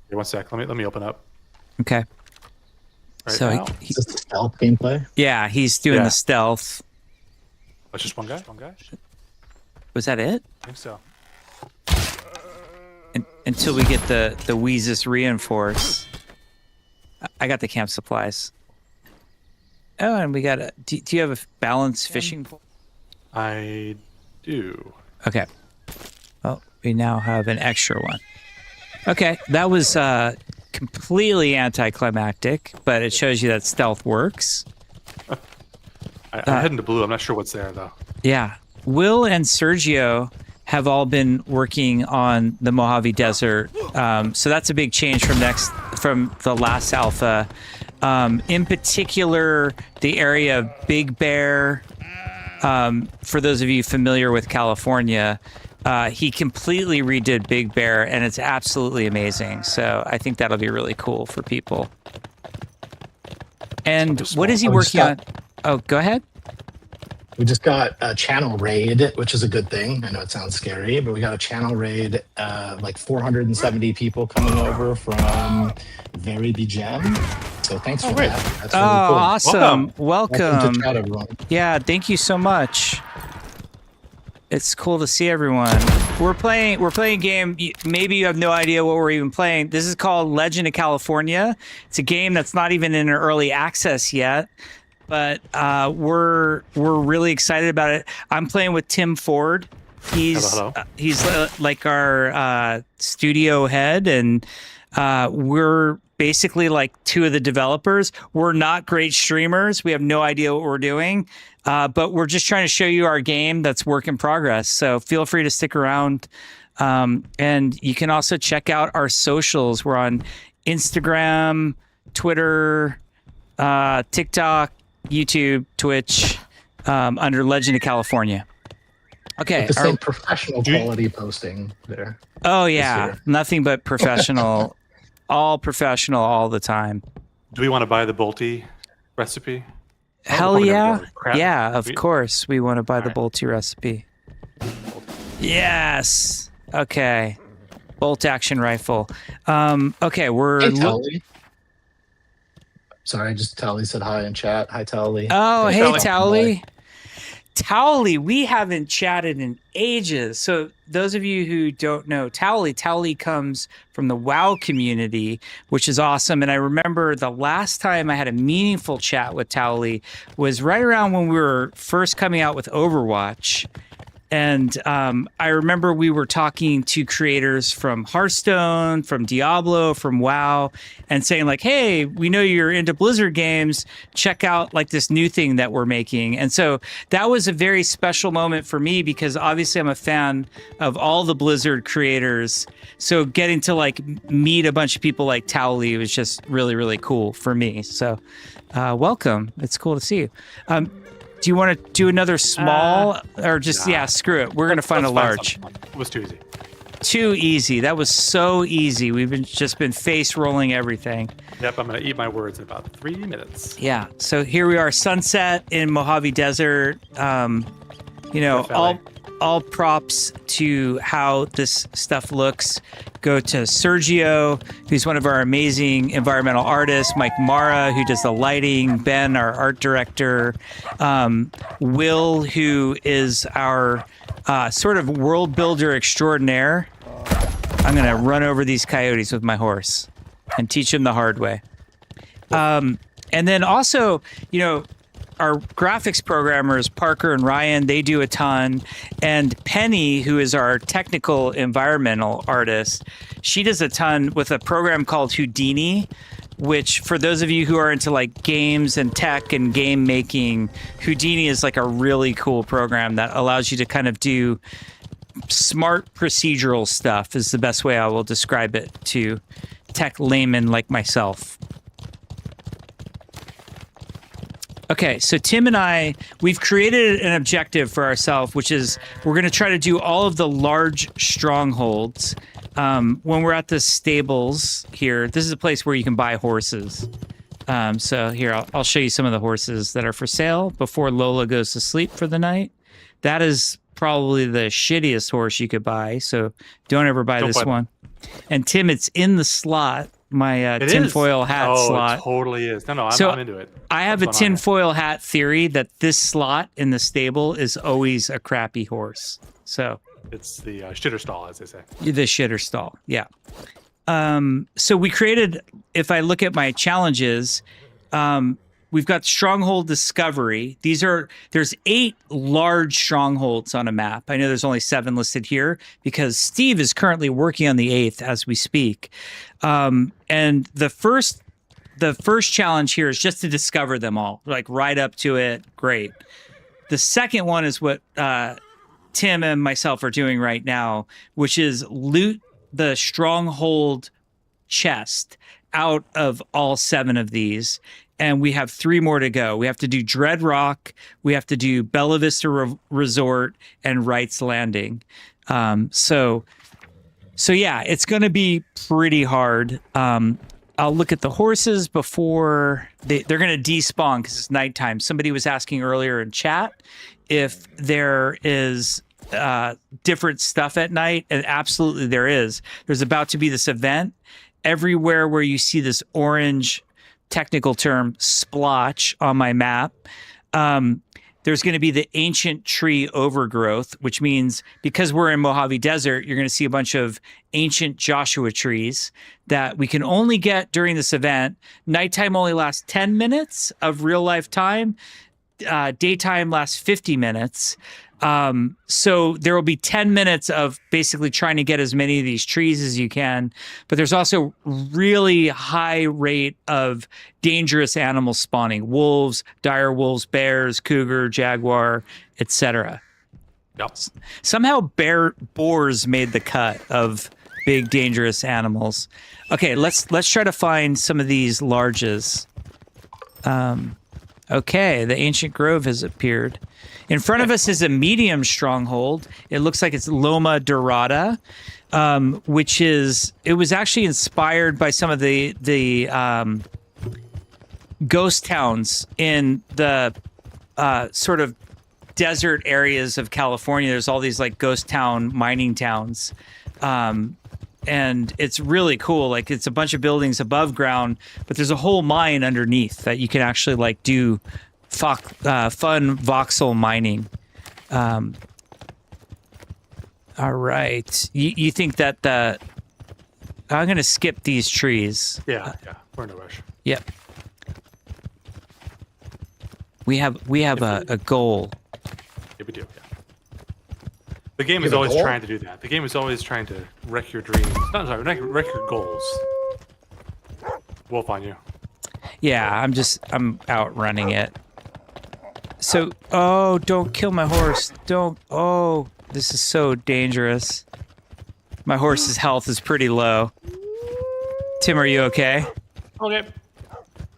S3: Hey, one sec. Let me open up.
S1: Okay.
S3: Right
S1: So
S3: now.
S2: Is this the stealth gameplay?
S1: yeah, he's doing
S3: Yeah.
S1: the stealth.
S3: It's just one guy.
S1: Was that it?
S3: I think so.
S1: Until we get the Weezus reinforce. I got the camp supplies. Oh, and we got do you have a balanced fishing pole?
S3: I do.
S1: Okay. Well, we now have an extra one. Okay, that was completely anticlimactic, but it shows you that stealth works.
S3: I'm heading to blue. I'm not sure what's there though.
S1: Yeah. Will and Sergio have all been working on the Mojave Desert. So that's a big change from the last alpha. In particular, the area of Big Bear. For those of you familiar with California, he completely redid Big Bear, and it's absolutely amazing. So I think that'll be really cool for people. And what is he working on? Oh, go ahead.
S2: We just got a channel raid, which is a good thing. I know it sounds scary, but we got a channel raid, like 470 people coming over from Very Gem. So thanks for
S3: great.
S2: that. That's
S1: Oh,
S2: really cool.
S1: awesome.
S2: Welcome
S1: Welcome.
S2: to chat, everyone.
S1: Yeah, thank you so much. It's cool to see everyone. We're playing a game. Maybe you have no idea what we're even playing. This is called Legend of California. It's a game that's not even in early access yet, but we're really excited about it. I'm playing with Tim Ford.
S3: Hello.
S1: He's like our studio head, and we're basically like two of the developers. We're not great streamers. We have no idea what we're doing, but we're just trying to show you our game that's work in progress. So feel free to stick around. And you can also check out our socials. We're on Instagram, Twitter, TikTok, YouTube, Twitch, under Legend of California. Okay.
S2: The same professional quality posting there.
S1: Oh, yeah. Nothing but professional. All professional all the time.
S3: Do we want to buy the Bolty recipe?
S1: Hell yeah.
S3: Crap.
S1: Yeah, of course. We want to buy the Bolty recipe. Yes. Okay. Bolt action rifle. Okay, we're...
S2: Hey, Tally. Sorry, just Tally said hi in chat. Hi, Tally.
S1: Oh, hey,
S3: Tally.
S1: Tally. Towley, we haven't chatted in ages. So those of you who don't know Towley comes from the WoW community, which is awesome. And I remember the last time I had a meaningful chat with Towley was right around when we were first coming out with Overwatch. And I remember we were talking to creators from Hearthstone, from Diablo, from WoW, and saying like, hey, we know you're into Blizzard games. Check out like this new thing that we're making. And so that was a very special moment for me because obviously I'm a fan of all the Blizzard creators. So getting to like meet a bunch of people like Towley was just really, really cool for me. So welcome. It's cool to see you. Do you want to do another small or just, screw it. We're going to find a large.
S3: It was too easy.
S1: Too easy. That was so easy. We've just been face rolling everything.
S3: Yep, I'm going to eat my words in about 3 minutes.
S1: Yeah. So here we are, sunset in Mojave Desert. All props to how this stuff looks go to Sergio, who's one of our amazing environmental artists, Mike Mara, who does the lighting, Ben, our art director, Will, who is our sort of world builder extraordinaire. I'm going to run over these coyotes with my horse and teach them the hard way. And then also, our graphics programmers, Parker and Ryan, they do a ton. And Penny, who is our technical environmental artist, she does a ton with a program called Houdini, which for those of you who are into like games and tech and game making, Houdini is like a really cool program that allows you to kind of do smart procedural stuff is the best way I will describe it to tech laymen like myself. Okay, so Tim and I, we've created an objective for ourselves, which is we're going to try to do all of the large strongholds. When we're at the stables here, this is a place where you can buy horses. So here, I'll show you some of the horses that are for sale before Lola goes to sleep for the night. That is probably the shittiest horse you could buy, so don't ever buy this one. And Tim, it's in the slot. My tinfoil hat slot.
S3: It totally is. No, I'm into it.
S1: I have a tinfoil hat theory that this slot in the stable is always a crappy horse. So
S3: it's the shitter stall, as they say.
S1: The shitter stall, yeah. So we created, if I look at my challenges, we've got stronghold discovery. There's 8 large strongholds on a map. I know there's only 7 listed here because Steve is currently working on the 8th as we speak. And the first challenge here is just to discover them all, like right up to it. Great. The second one is what Tim and myself are doing right now, which is loot the stronghold chest out of all 7 of these. And we have 3 more to go. We have to do Dread Rock, we have to do Bella Vista Resort, and Wright's Landing. So yeah, it's going to be pretty hard. I'll look at the horses before they're going to despawn because it's nighttime. Somebody was asking earlier in chat if there is different stuff at night, and absolutely there is. There's about to be this event everywhere where you see this orange, technical term, splotch on my map. There's going to be the ancient tree overgrowth, which means because we're in Mojave Desert, you're going to see a bunch of ancient Joshua trees that we can only get during this event. Nighttime only lasts 10 minutes of real life time. Daytime lasts 50 minutes. So there will be 10 minutes of basically trying to get as many of these trees as you can. But there's also really high rate of dangerous animals spawning: wolves, dire wolves, bears, cougar, jaguar, etc.
S3: Yep.
S1: Somehow boars made the cut of big dangerous animals. Okay, let's try to find some of these larges. Okay, the ancient grove has appeared. In front of us is a medium stronghold. It looks like it's Loma Dorada, it was actually inspired by some of the ghost towns in the sort of desert areas of California. There's all these like ghost town mining towns. And it's really cool. Like, it's a bunch of buildings above ground, but there's a whole mine underneath that you can actually like do fun voxel mining. All right. You think that I'm going to skip these trees.
S3: Yeah. We're in a rush.
S1: Yep. We have a goal.
S3: Yeah, we do. Yeah. The game is
S2: have a
S3: always
S2: goal?
S3: trying to do that. The game is always trying to wreck your dreams. Wreck your goals. Wolf on you.
S1: Yeah, I'm outrunning it. So, don't kill my horse. This is so dangerous. My horse's health is pretty low. Tim, are you okay?
S3: Okay. Yeah,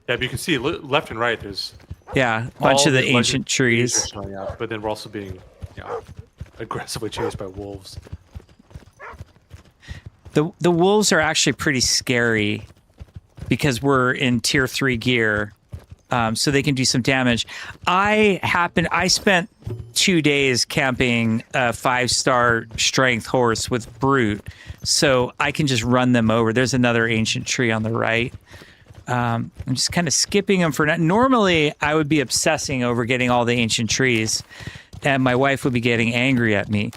S3: but you can see left and right, there's
S1: Yeah, a bunch of the ancient trees.
S3: are showing up, but then we're also being, aggressively chased by wolves.
S1: The wolves are actually pretty scary because we're in tier 3 gear, so they can do some damage. I spent 2 days camping a 5-star strength horse with brute, so I can just run them over. There's another ancient tree on the right. I'm just kind of skipping them for now. Normally, I would be obsessing over getting all the ancient trees, and my wife would be getting angry at me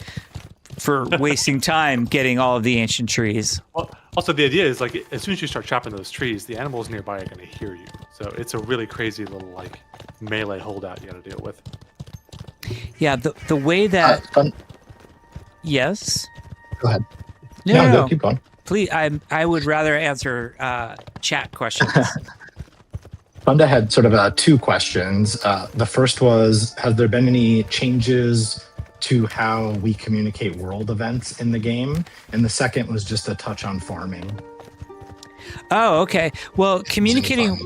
S1: for wasting time getting all of the ancient trees.
S3: Well, also the idea is like as soon as you start chopping those trees, the animals nearby are going to hear you. So it's a really crazy little like melee holdout you got to deal with.
S1: Yeah, the way that
S2: Fun.
S1: yes.
S2: Go ahead.
S1: No.
S2: Keep going.
S1: Please, I would rather answer chat questions.
S2: Funda had sort of 2 questions. The first was, has there been any changes to how we communicate world events in the game? And the second was just a touch on farming.
S1: Oh, okay. Well, communicating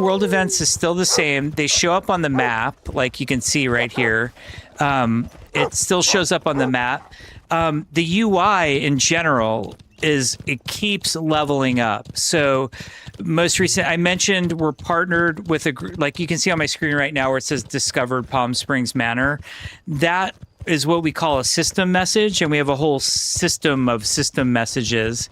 S1: world events is still the same. They show up on the map, like you can see right here. It still shows up on the map. The UI in general it keeps leveling up. So most recent, I mentioned we're partnered with a group, like you can see on my screen right now where it says Discovered Palm Springs Manor. That is what we call a system message, and we have a whole system of system messages.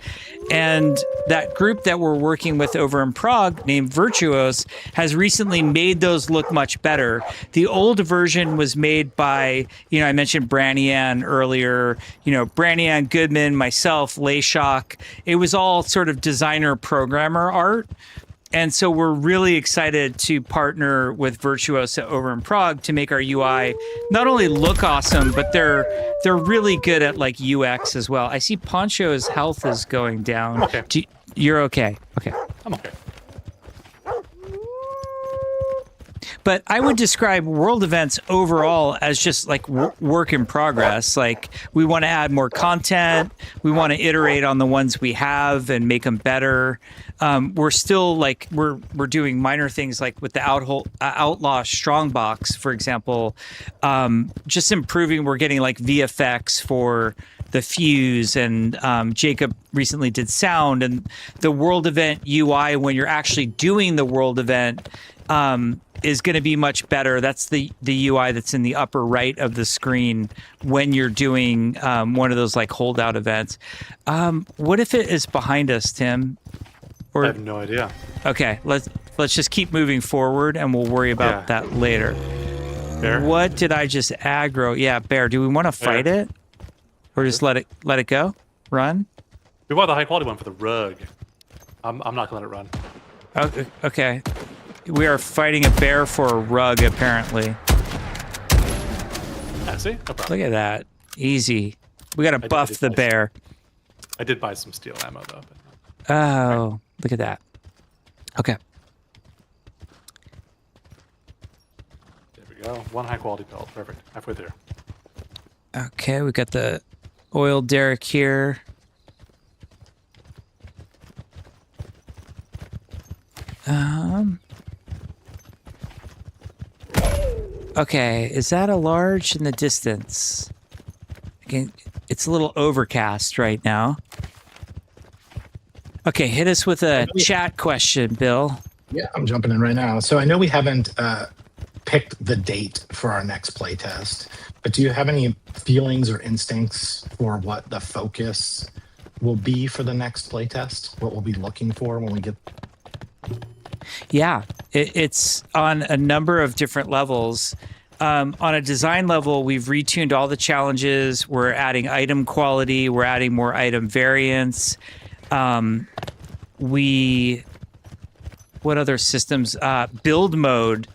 S1: And that group that we're working with over in Prague, named Virtuos, has recently made those look much better. The old version was made by, I mentioned Branian earlier, Branian, Goodman, myself, Layshock. It was all sort of designer programmer art. And so we're really excited to partner with Virtuosa over in Prague to make our UI not only look awesome, but they're really good at like UX as well. I see Poncho's health is going down.
S3: Okay.
S1: You're okay. Okay.
S3: I'm okay.
S1: But I would describe world events overall as just like work in progress. Like, we want to add more content. We want to iterate on the ones we have and make them better. We're still like, we're doing minor things like with the Outlaw Strongbox, for example, just improving. We're getting like VFX for the fuse, and Jacob recently did sound, and the world event UI when you're actually doing the world event is going to be much better. That's the UI that's in the upper right of the screen when you're doing one of those like holdout events. What if it is behind us, Tim? Or,
S3: I have no idea.
S1: Okay, let's just keep moving forward, and we'll worry about that later.
S3: Bear?
S1: What did I just aggro? Yeah, bear. Do we want to fight it, or just let it go? Run?
S3: We want the high quality one for the rug. I'm not gonna let it run.
S1: Okay. We are fighting a bear for a rug, apparently.
S3: Yeah, see? No problem.
S1: Look at that. Easy. We gotta buff the bear.
S3: I did buy some steel ammo though.
S1: Oh, look at that. Okay.
S3: There we go. One high quality pelt. Perfect. Halfway there.
S1: Okay, we got the oil derrick here. Okay, is that a large in the distance? Again, it's a little overcast right now. Okay, hit us with a chat question, Bill.
S2: Yeah, I'm jumping in right now. So I know we haven't picked the date for our next playtest, but do you have any feelings or instincts for what the focus will be for the next playtest? What we'll be looking for when we get...
S1: Yeah, it's on a number of different levels. On a design level, we've retuned all the challenges. We're adding item quality. We're adding more item variants. What other systems? Build mode.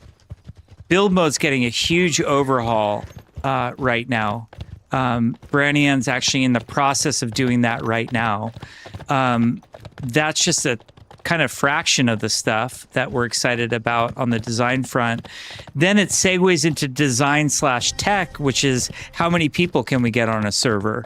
S1: Build mode's getting a huge overhaul right now. Branian's actually in the process of doing that right now. That's just a kind of fraction of the stuff that we're excited about on the design front. Then it segues into design/tech, which is how many people can we get on a server.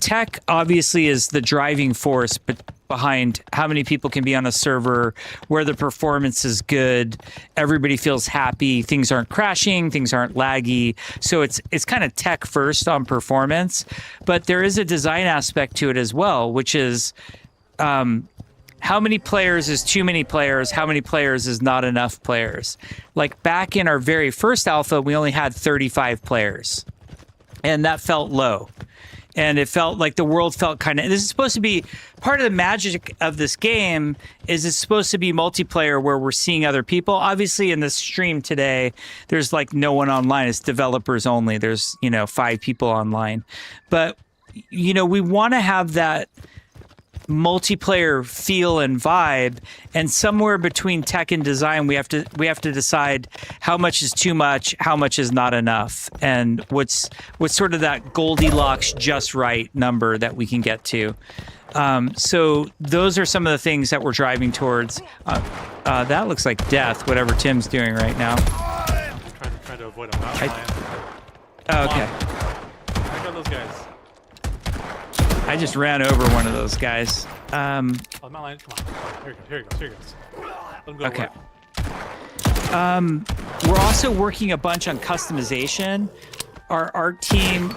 S1: Tech obviously is the driving force behind how many people can be on a server, where the performance is good, everybody feels happy, things aren't crashing, things aren't laggy. So it's kind of tech first on performance, but there is a design aspect to it as well, which is how many players is too many players, how many players is not enough players. Like back in our very first alpha, we only had 35 players, and that felt low. And it felt like the world felt kind of... This is supposed to be... Part of the magic of this game is it's supposed to be multiplayer where we're seeing other people. Obviously, in the stream today, there's like no one online. It's developers only. There's, 5 people online. But, we want to have that multiplayer feel and vibe, and somewhere between tech and design we have to decide how much is too much, how much is not enough, and what's sort of that Goldilocks just right number that we can get to. So those are some of the things that we're driving towards. That looks like death, whatever Tim's doing right now.
S3: I'm trying to avoid a mountain lion.
S1: Oh, okay.
S3: I got those guys.
S1: I just ran over one of those guys.
S3: Oh, mountain lion, come on. Here he goes. Let him go.
S1: Okay. We're also working a bunch on customization. Our art team's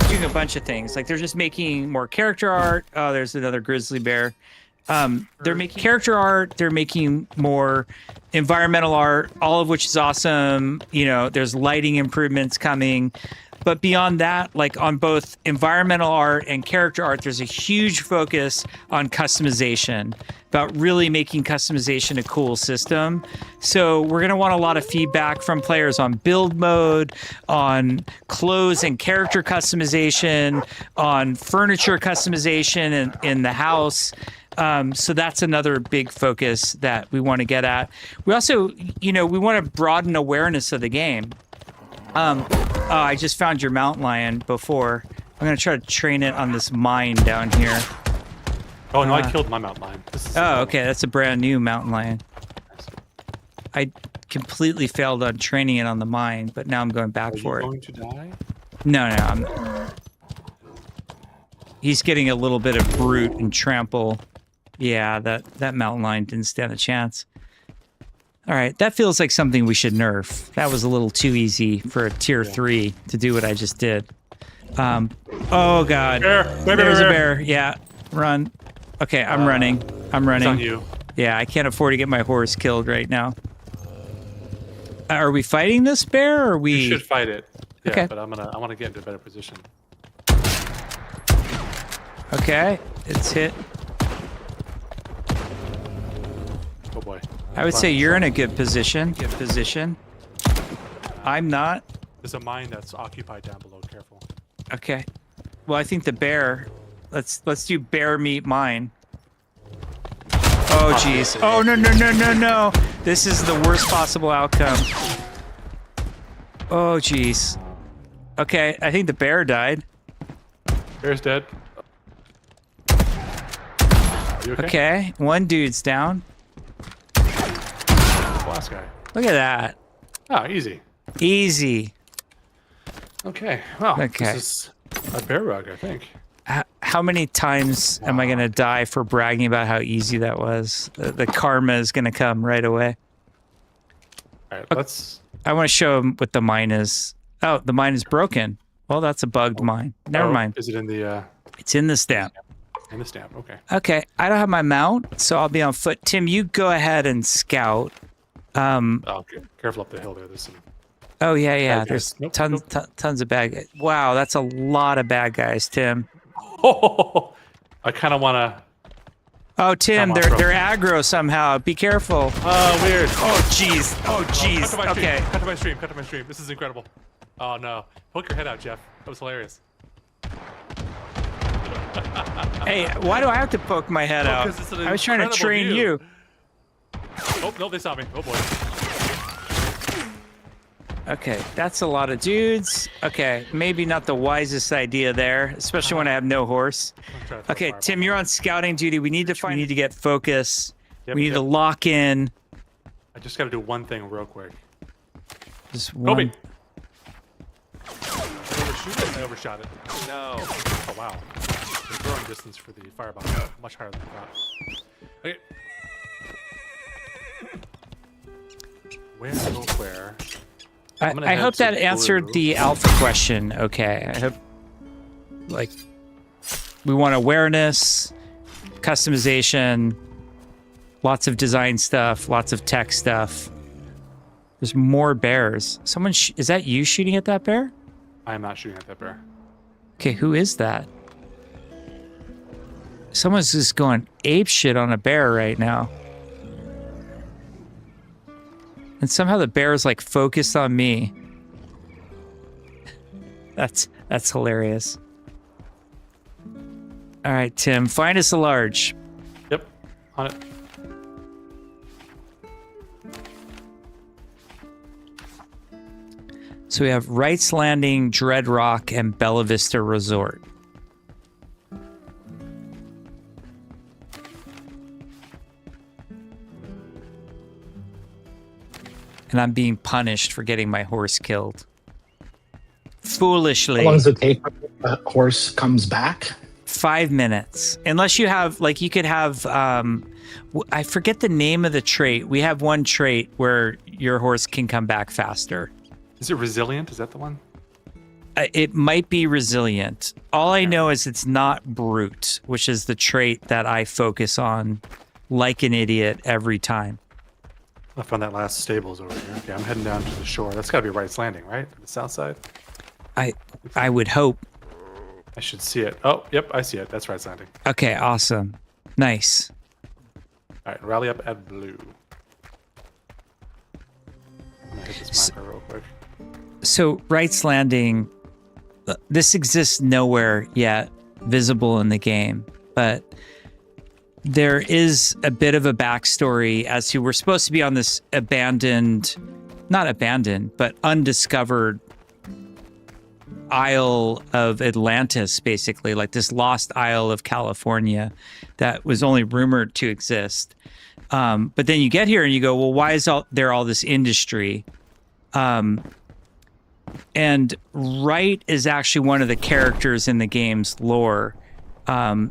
S1: doing a bunch of things. Like they're just making more character art. Oh, there's another grizzly bear. They're making character art. They're making more environmental art, all of which is awesome. There's lighting improvements coming. But beyond that, like on both environmental art and character art, there's a huge focus on customization, about really making customization a cool system. So we're going to want a lot of feedback from players on build mode, on clothes and character customization, on furniture customization in the house. So that's another big focus that we want to get at. We also, we want to broaden awareness of the game. I just found your mountain lion before. I'm going to try to train it on this mine down here.
S3: Oh, no, I killed my mountain lion.
S1: Okay. That's a brand new mountain lion. I completely failed on training it on the mine, but now I'm going back for it.
S3: Are you going to die?
S1: No. He's getting a little bit of brute and trample. Yeah, that mountain lion didn't stand a chance. All right, that feels like something we should nerf. That was a little too easy for a tier 3 to do what I just did. Oh god.
S3: Bear.
S1: There's a bear. Yeah, run. Okay, I'm running.
S3: It's on you.
S1: Yeah, I can't afford to get my horse killed right now. Are we fighting this bear, or
S3: We should fight it. Yeah,
S1: Okay.
S3: but I want to get into a better position.
S1: Okay, it's hit.
S3: Oh boy.
S1: I would say you're in a good position. Good position. I'm not.
S3: There's a mine that's occupied down below. Careful.
S1: Okay. Well, I think the bear. Let's do bear meat mine. Oh jeez. Oh no. This is the worst possible outcome. Oh jeez. Okay, I think the bear died.
S3: Bear's dead. You okay?
S1: Okay, one dude's down.
S3: Last guy.
S1: Look at that.
S3: Oh, easy.
S1: Easy.
S3: Okay. Well,
S1: Okay.
S3: this is a bear rug, I think.
S1: How many times am I going to die for bragging about how easy that was? The karma is going to come right away.
S3: All right, let's.
S1: I want to show him what the mine is. Oh, the mine is broken. Well, that's a bugged mine. Never mind.
S3: Is it in the
S1: It's in the stamp.
S3: stamp? Okay.
S1: Okay, I don't have my mount, so I'll be on foot. Tim, you go ahead and scout.
S3: Oh, okay. Careful up the hill there. There's some.
S1: Oh yeah.
S3: Bad
S1: There's
S3: guys. Nope,
S1: tons of bad guys. Wow, that's a lot of bad guys, Tim.
S3: Oh, I kind of want to.
S1: Oh, Tim,
S3: Come on,
S1: they're
S3: bro.
S1: aggro somehow. Be careful.
S3: Oh, weird.
S1: Oh jeez. Oh jeez.
S3: Cut to my stream.
S1: Okay.
S3: Cut to my stream. Cut to my stream. This is incredible. Oh no. Poke your head out, Jeff. That was hilarious.
S1: Hey, why do I have to poke my head out?
S3: 'cause it's an
S1: I was trying to
S3: incredible
S1: train
S3: view.
S1: you.
S3: Oh no, they saw me. Oh boy.
S1: Okay, that's a lot of dudes. Okay, maybe not the wisest idea there, especially when I have no horse.
S3: I'm trying to throw
S1: Okay,
S3: fireball.
S1: Tim, you're on scouting duty. We need to get focus.
S3: Yep,
S1: We need
S3: yep.
S1: to lock in.
S3: I just got to do one thing real quick.
S1: Just
S3: Kobe.
S1: one.
S3: I overshot it. No. Oh wow. The throwing distance for the fireball is much higher than I thought. Okay. Where? I'm gonna
S1: I
S3: head
S1: hope
S3: to
S1: that answered
S3: blue.
S1: the alpha question. Okay, I hope. Like, we want awareness, customization, lots of design stuff, lots of tech stuff. There's more bears. Someone is that you shooting at that bear?
S3: I am not shooting at that bear.
S1: Okay, who is that? Someone's just going ape shit on a bear right now. And somehow the bear is like focused on me. That's hilarious. All right, Tim, find us a large.
S3: Yep. On it.
S1: So we have Wright's Landing, Dread Rock, and Bella Vista Resort. And I'm being punished for getting my horse killed. Foolishly.
S2: How long does it take when the horse comes back?
S1: 5 minutes. Unless you have, like, you could have, I forget the name of the trait. We have one trait where your horse can come back faster.
S3: Is it resilient? Is that the one?
S1: It might be resilient. All I know is it's not brute, which is the trait that I focus on like an idiot every time.
S3: I found that last stables over here. Okay, I'm heading down to the shore. That's got to be Wright's Landing, right? The south side?
S1: I would hope.
S3: I should see it. Oh, yep, I see it. That's Wright's Landing.
S1: Okay, awesome. Nice.
S3: All right, rally up at blue. I'm going to hit this marker real quick.
S1: So Wright's Landing, this exists nowhere yet visible in the game, but there is a bit of a backstory as to we're supposed to be on this not abandoned, but undiscovered Isle of Atlantis, basically, like this lost Isle of California that was only rumored to exist. But then you get here and you go, well, why is there all this industry? And Wright is actually one of the characters in the game's lore.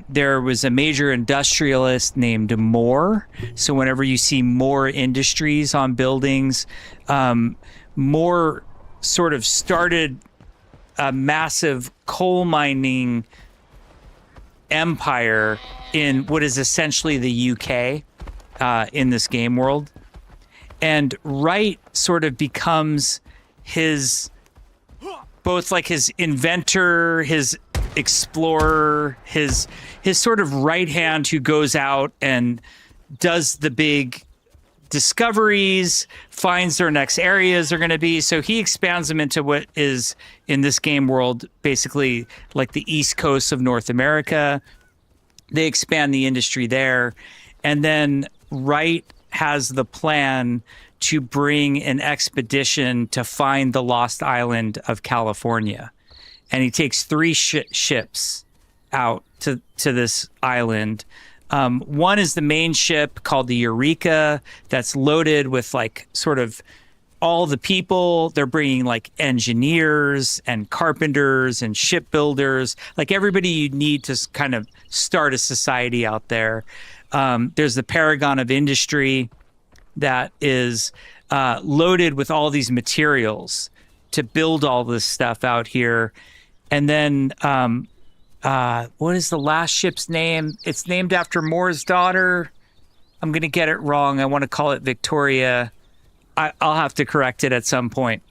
S1: There was a major industrialist named Moore. So whenever you see Moore Industries on buildings, Moore sort of started a massive coal mining empire in what is essentially the UK. in this game world. And Wright sort of becomes his, both like his inventor, his explorer, his sort of right hand who goes out and does the big discoveries, finds their next areas are going to be. So he expands them into what is in this game world basically like the East Coast of North America. They expand the industry there. And then Wright has the plan to bring an expedition to find the lost island of California. And he takes 3 ships out to this island. One is the main ship called the Eureka that's loaded with like sort of all the people. They're bringing like engineers and carpenters and shipbuilders, like everybody you need to kind of start a society out there. There's the Paragon of Industry that is loaded with all these materials to build all this stuff out here. And then what is the last ship's name? It's named after Moore's daughter. I'm going to get it wrong. I want to call it Victoria. I'll have to correct it at some point.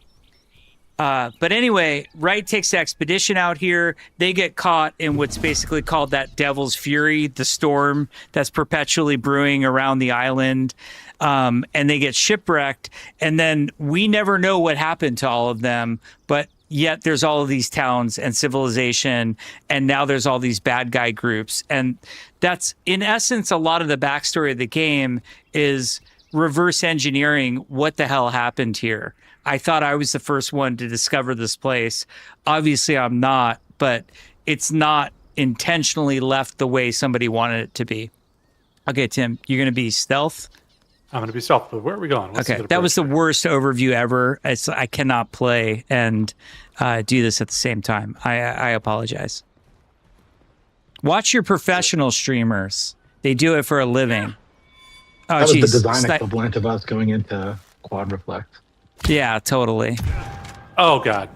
S1: But anyway, Wright takes the expedition out here. They get caught in what's basically called that Devil's Fury, the storm that's perpetually brewing around the island. And they get shipwrecked. And then we never know what happened to all of them. But yet there's all of these towns and civilization. And now there's all these bad guy groups. And that's, in essence, a lot of the backstory of the game is reverse engineering what the hell happened here. I thought I was the first one to discover this place. Obviously, I'm not, but it's not intentionally left the way somebody wanted it to be. Okay, Tim, you're going to be stealth?
S3: I'm going to be stealth, but where are we going?
S1: Okay, that was the worst overview ever. I cannot play and do this at the same time. I apologize. Watch your professional streamers. They do it for a living. Oh,
S2: that was
S1: geez.
S2: the design equivalent of us going into Quad Reflect.
S1: Yeah, totally.
S3: Oh, God.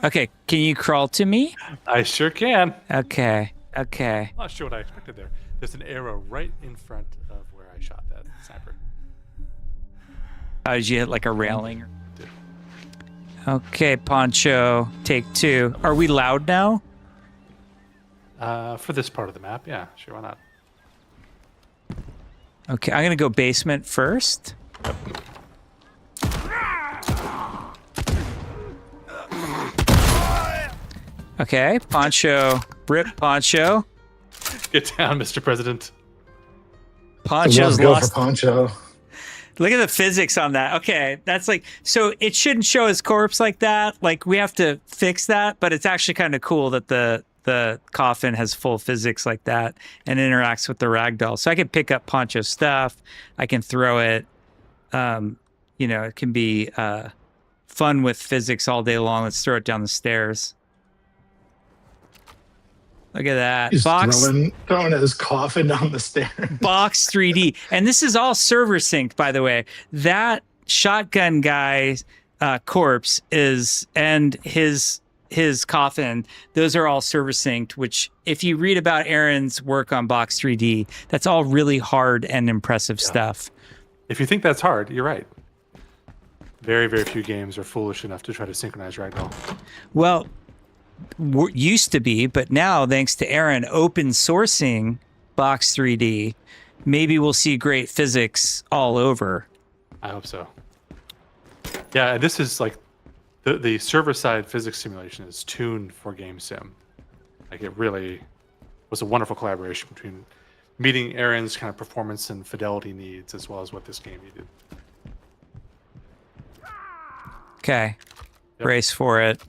S1: Okay, can you crawl to me?
S3: I sure can.
S1: Okay.
S3: I'm not sure what I expected there. There's an arrow right in front of where I shot that sniper.
S1: Did you hit like a railing? Okay, Poncho, take 2. Are we loud now?
S3: For this part of the map, yeah, sure, why not?
S1: Okay, I'm gonna go basement first. Okay, Poncho, rip Poncho.
S3: Get down, Mr. President.
S1: Poncho's
S2: go
S1: lost.
S2: for Poncho.
S1: Look at the physics on that. Okay, that's like, so it shouldn't show his corpse like that. Like, we have to fix that, but it's actually kind of cool that the coffin has full physics like that and interacts with the ragdoll. So I can pick up Poncho's stuff. I can throw it. You know, it can be fun with physics all day long. Let's throw it down the stairs. Look at that.
S2: He's
S1: Box
S2: throwing his coffin down the stairs.
S1: Box 3D. And this is all server synced, by the way. That shotgun guy's corpse is, and his coffin, those are all server synced, which if you read about Aaron's work on Box 3D, that's all really hard and impressive stuff.
S3: If you think that's hard, you're right. Very, very few games are foolish enough to try to synchronize ragdoll.
S1: Well, used to be, but now thanks to Aaron open sourcing Box 3D, maybe we'll see great physics all over.
S3: I hope so. Yeah, this is like the server-side physics simulation is tuned for game sim. Like, it really was a wonderful collaboration between meeting Aaron's kind of performance and fidelity needs as well as what this game needed.
S1: Okay, brace for it.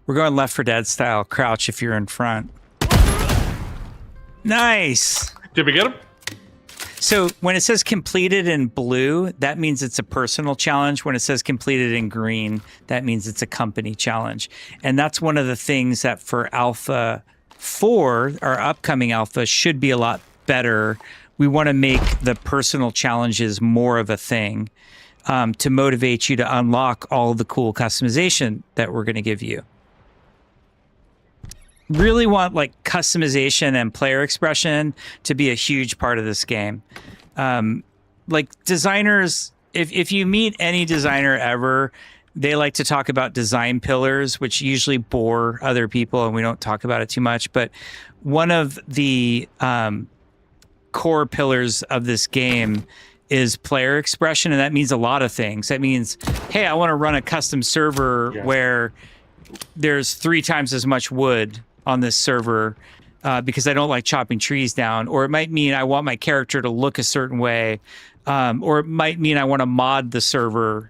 S1: We're going Left 4 Dead style. Crouch if you're in front. Nice.
S3: Did we get him?
S1: So when it says completed in blue, that means it's a personal challenge. When it says completed in green, that means it's a company challenge. And that's one of the things that for Alpha 4, our upcoming Alpha, should be a lot better. We want to make the personal challenges more of a thing to motivate you to unlock all the cool customization that we're going to give you. Really want like customization and player expression to be a huge part of this game. like designers, if you meet any designer ever, they like to talk about design pillars, which usually bore other people, and we don't talk about it too much. But one of the core pillars of this game is player expression, and that means a lot of things. That means, hey, I want to run a custom server where there's 3 times as much wood on this server because I don't like chopping trees down. Or it might mean I want my character to look a certain way. Or it might mean I want to mod the server.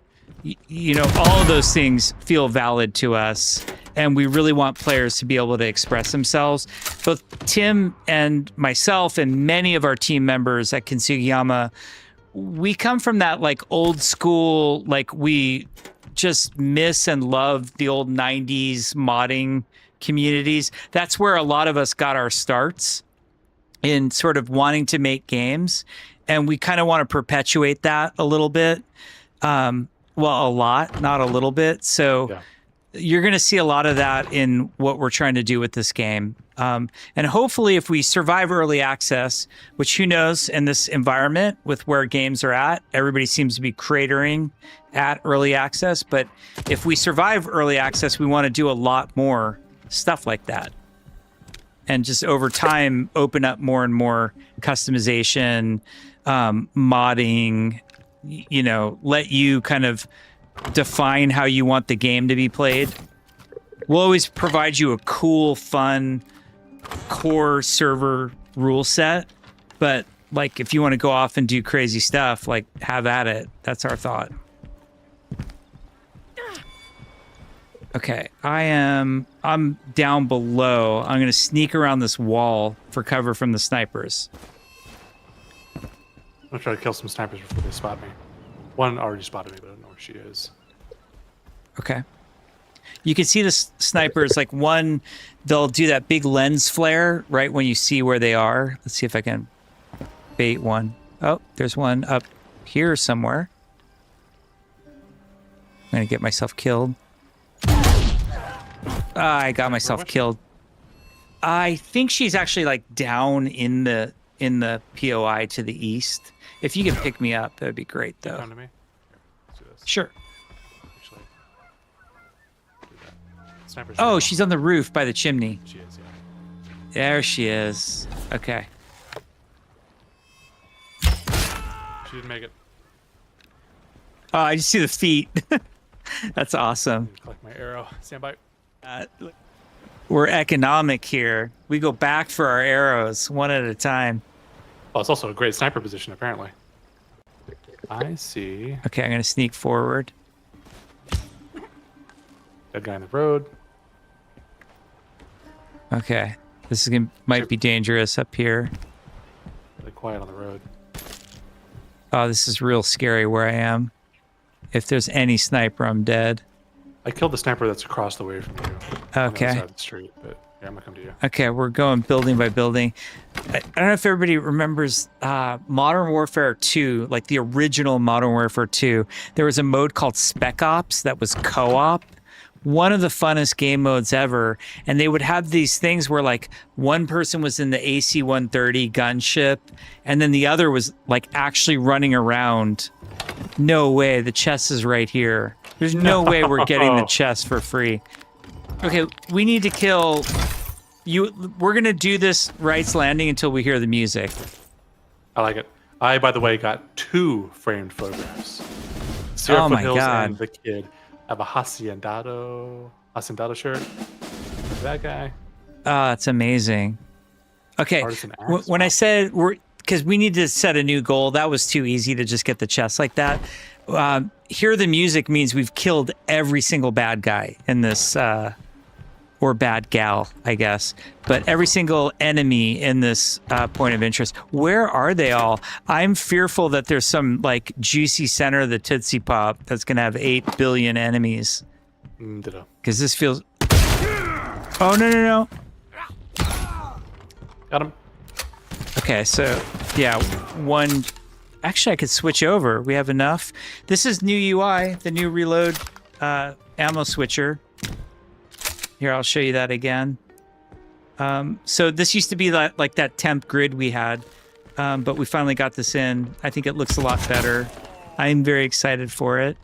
S1: You know, all of those things feel valid to us, and we really want players to be able to express themselves. Both Tim and myself and many of our team members at Kensugiyama, we come from that like old school, like we just miss and love the old 90s modding communities. That's where a lot of us got our starts in sort of wanting to make games, and we kind of want to perpetuate that a little bit. Well, a lot, not a little bit. So you're going to see a lot of that in what we're trying to do with this game. And hopefully if we survive early access, which who knows in this environment with where games are at, everybody seems to be cratering at early access. But if we survive early access, we want to do a lot more stuff like that. And just over time, open up more and more customization, modding, you know, let you kind of define how you want the game to be played. We'll always provide you a cool, fun, core server rule set. But like, if you want to go off and do crazy stuff, like have at it. That's our thought. Okay, I'm down below. I'm going to sneak around this wall for cover from the snipers.
S3: I'm gonna try to kill some snipers before they spot me. One already spotted me, but I don't know where she is.
S1: Okay. You can see the snipers, like one, they'll do that big lens flare right when you see where they are. Let's see if I can bait one. Oh, there's one up here somewhere. I'm gonna get myself killed. I got myself killed. I think she's actually like down in the POI to the east. If you could pick me up, that would be great, though.
S3: Come to me. Here, let's do this.
S1: Sure.
S3: Actually, do that. Sniper's
S1: Oh,
S3: right
S1: she's on the roof by the chimney.
S3: now. She is, yeah.
S1: There she is. Okay.
S3: She didn't make it.
S1: Oh, I just see the feet. That's awesome.
S3: Collect my arrow. Stand by.
S1: We're economic here. We go back for our arrows one at a time.
S3: Oh, it's also a great sniper position, apparently. I see.
S1: Okay, I'm going to sneak forward.
S3: Dead guy in the road.
S1: Okay. This is might be dangerous up here.
S3: Really quiet on the road.
S1: Oh, this is real scary where I am. If there's any sniper, I'm dead.
S3: I killed the sniper that's across the way from you. On the
S1: Okay.
S3: other side of the street, but yeah, I'm gonna come to you.
S1: Okay, we're going building by building. I don't know if everybody remembers Modern Warfare 2, like the original Modern Warfare 2. There was a mode called Spec Ops that was co-op. One of the funnest game modes ever. And they would have these things where like one person was in the AC-130 gunship and then the other was like actually running around. No way, the chest is right here. There's no way we're getting the chest for free. Okay, we need to kill you. We're gonna do this Wright's Landing until we hear the music.
S3: I like it. I, by the way, got 2 framed photographs.
S1: Oh
S3: Sierra
S1: my
S3: Foothills
S1: God.
S3: and the kid. I have a Haciendado shirt. That guy.
S1: Oh, that's amazing. Okay,
S3: Artisan axe.
S1: when I said because we need to set a new goal, that was too easy to just get the chest like that. Hear the music means we've killed every single bad guy in this, or bad gal, I guess. But every single enemy in this point of interest. Where are they all? I'm fearful that there's some like juicy center of the Tootsie Pop that's gonna have 8 billion enemies.
S3: Ditto.
S1: Because this feels. Oh no!
S3: Got him.
S1: Okay, so yeah, one. Actually, I could switch over. We have enough. This is new UI, the new reload ammo switcher. Here, I'll show you that again. So this used to be like that temp grid we had. but we finally got this in. I think it looks a lot better. I'm very excited for it.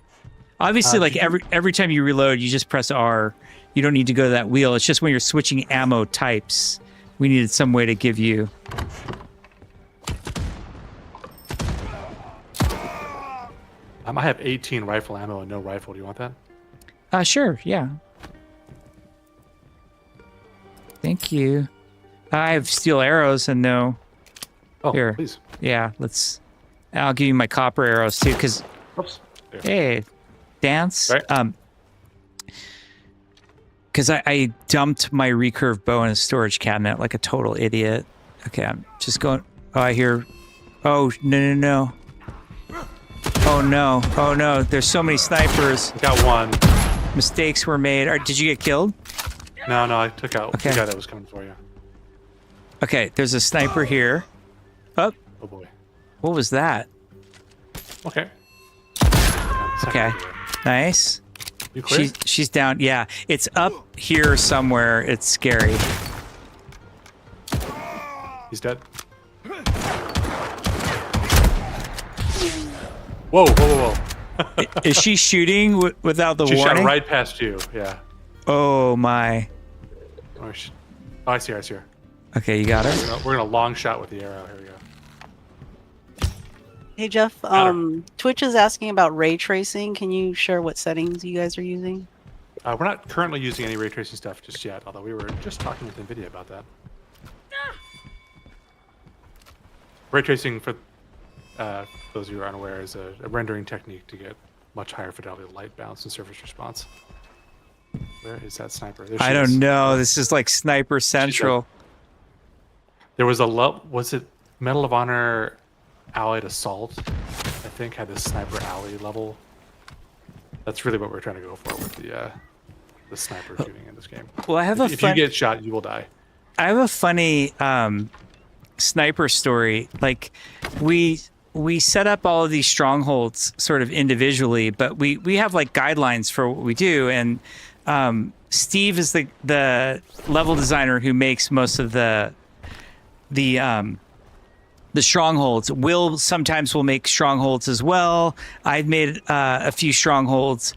S1: Obviously, like every time you reload, you just press R. You don't need to go to that wheel. It's just when you're switching ammo types, we needed some way to give you.
S3: I have 18 rifle ammo and no rifle. Do you want that?
S1: Sure, yeah. Thank you. I have steel arrows and no.
S3: Oh,
S1: Here.
S3: please.
S1: Yeah, let's. I'll give you my copper arrows too, because.
S3: Oops. There.
S1: Hey, dance.
S3: Right.
S1: Because I dumped my recurve bow in a storage cabinet like a total idiot. Okay, I'm just going. Oh, I hear. Oh no. Oh no. There's so many snipers.
S3: Got one.
S1: Mistakes were made. Did you get killed?
S3: No, I took out
S1: Okay.
S3: the guy that was coming for you.
S1: Okay, there's a sniper here. Oh,
S3: Oh boy.
S1: what was that?
S3: Okay.
S1: Okay, nice.
S3: You clear?
S1: She's down. Yeah, it's up here somewhere. It's scary.
S3: He's dead. Whoa.
S1: Is she shooting without the
S3: She
S1: warning?
S3: shot right past you. Yeah.
S1: Oh my.
S3: Oh, I see her.
S1: Okay, you got her.
S3: We're gonna long shot with the arrow. Here we go.
S4: Hey Jeff,
S3: Got
S4: Twitch is asking about ray tracing. Can you share what settings you guys are using?
S3: We're not currently using any ray tracing stuff just yet, although we were just talking with NVIDIA about that. Ray tracing, for those of you who are unaware, is a rendering technique to get much higher fidelity light bounce and surface response. Where is that sniper? There she
S1: I
S3: is.
S1: don't know. This is like Sniper Central.
S3: There was was it Medal of Honor Allied Assault? I think had this sniper alley level. That's really what we're trying to go for with the sniper shooting in this game.
S1: Well, I have
S3: If you get shot, you will die.
S1: I have a funny sniper story. Like we set up all of these strongholds sort of individually, but we have like guidelines for what we do. And Steve is the level designer who makes most of the strongholds. Will sometimes will make strongholds as well. I've made a few strongholds,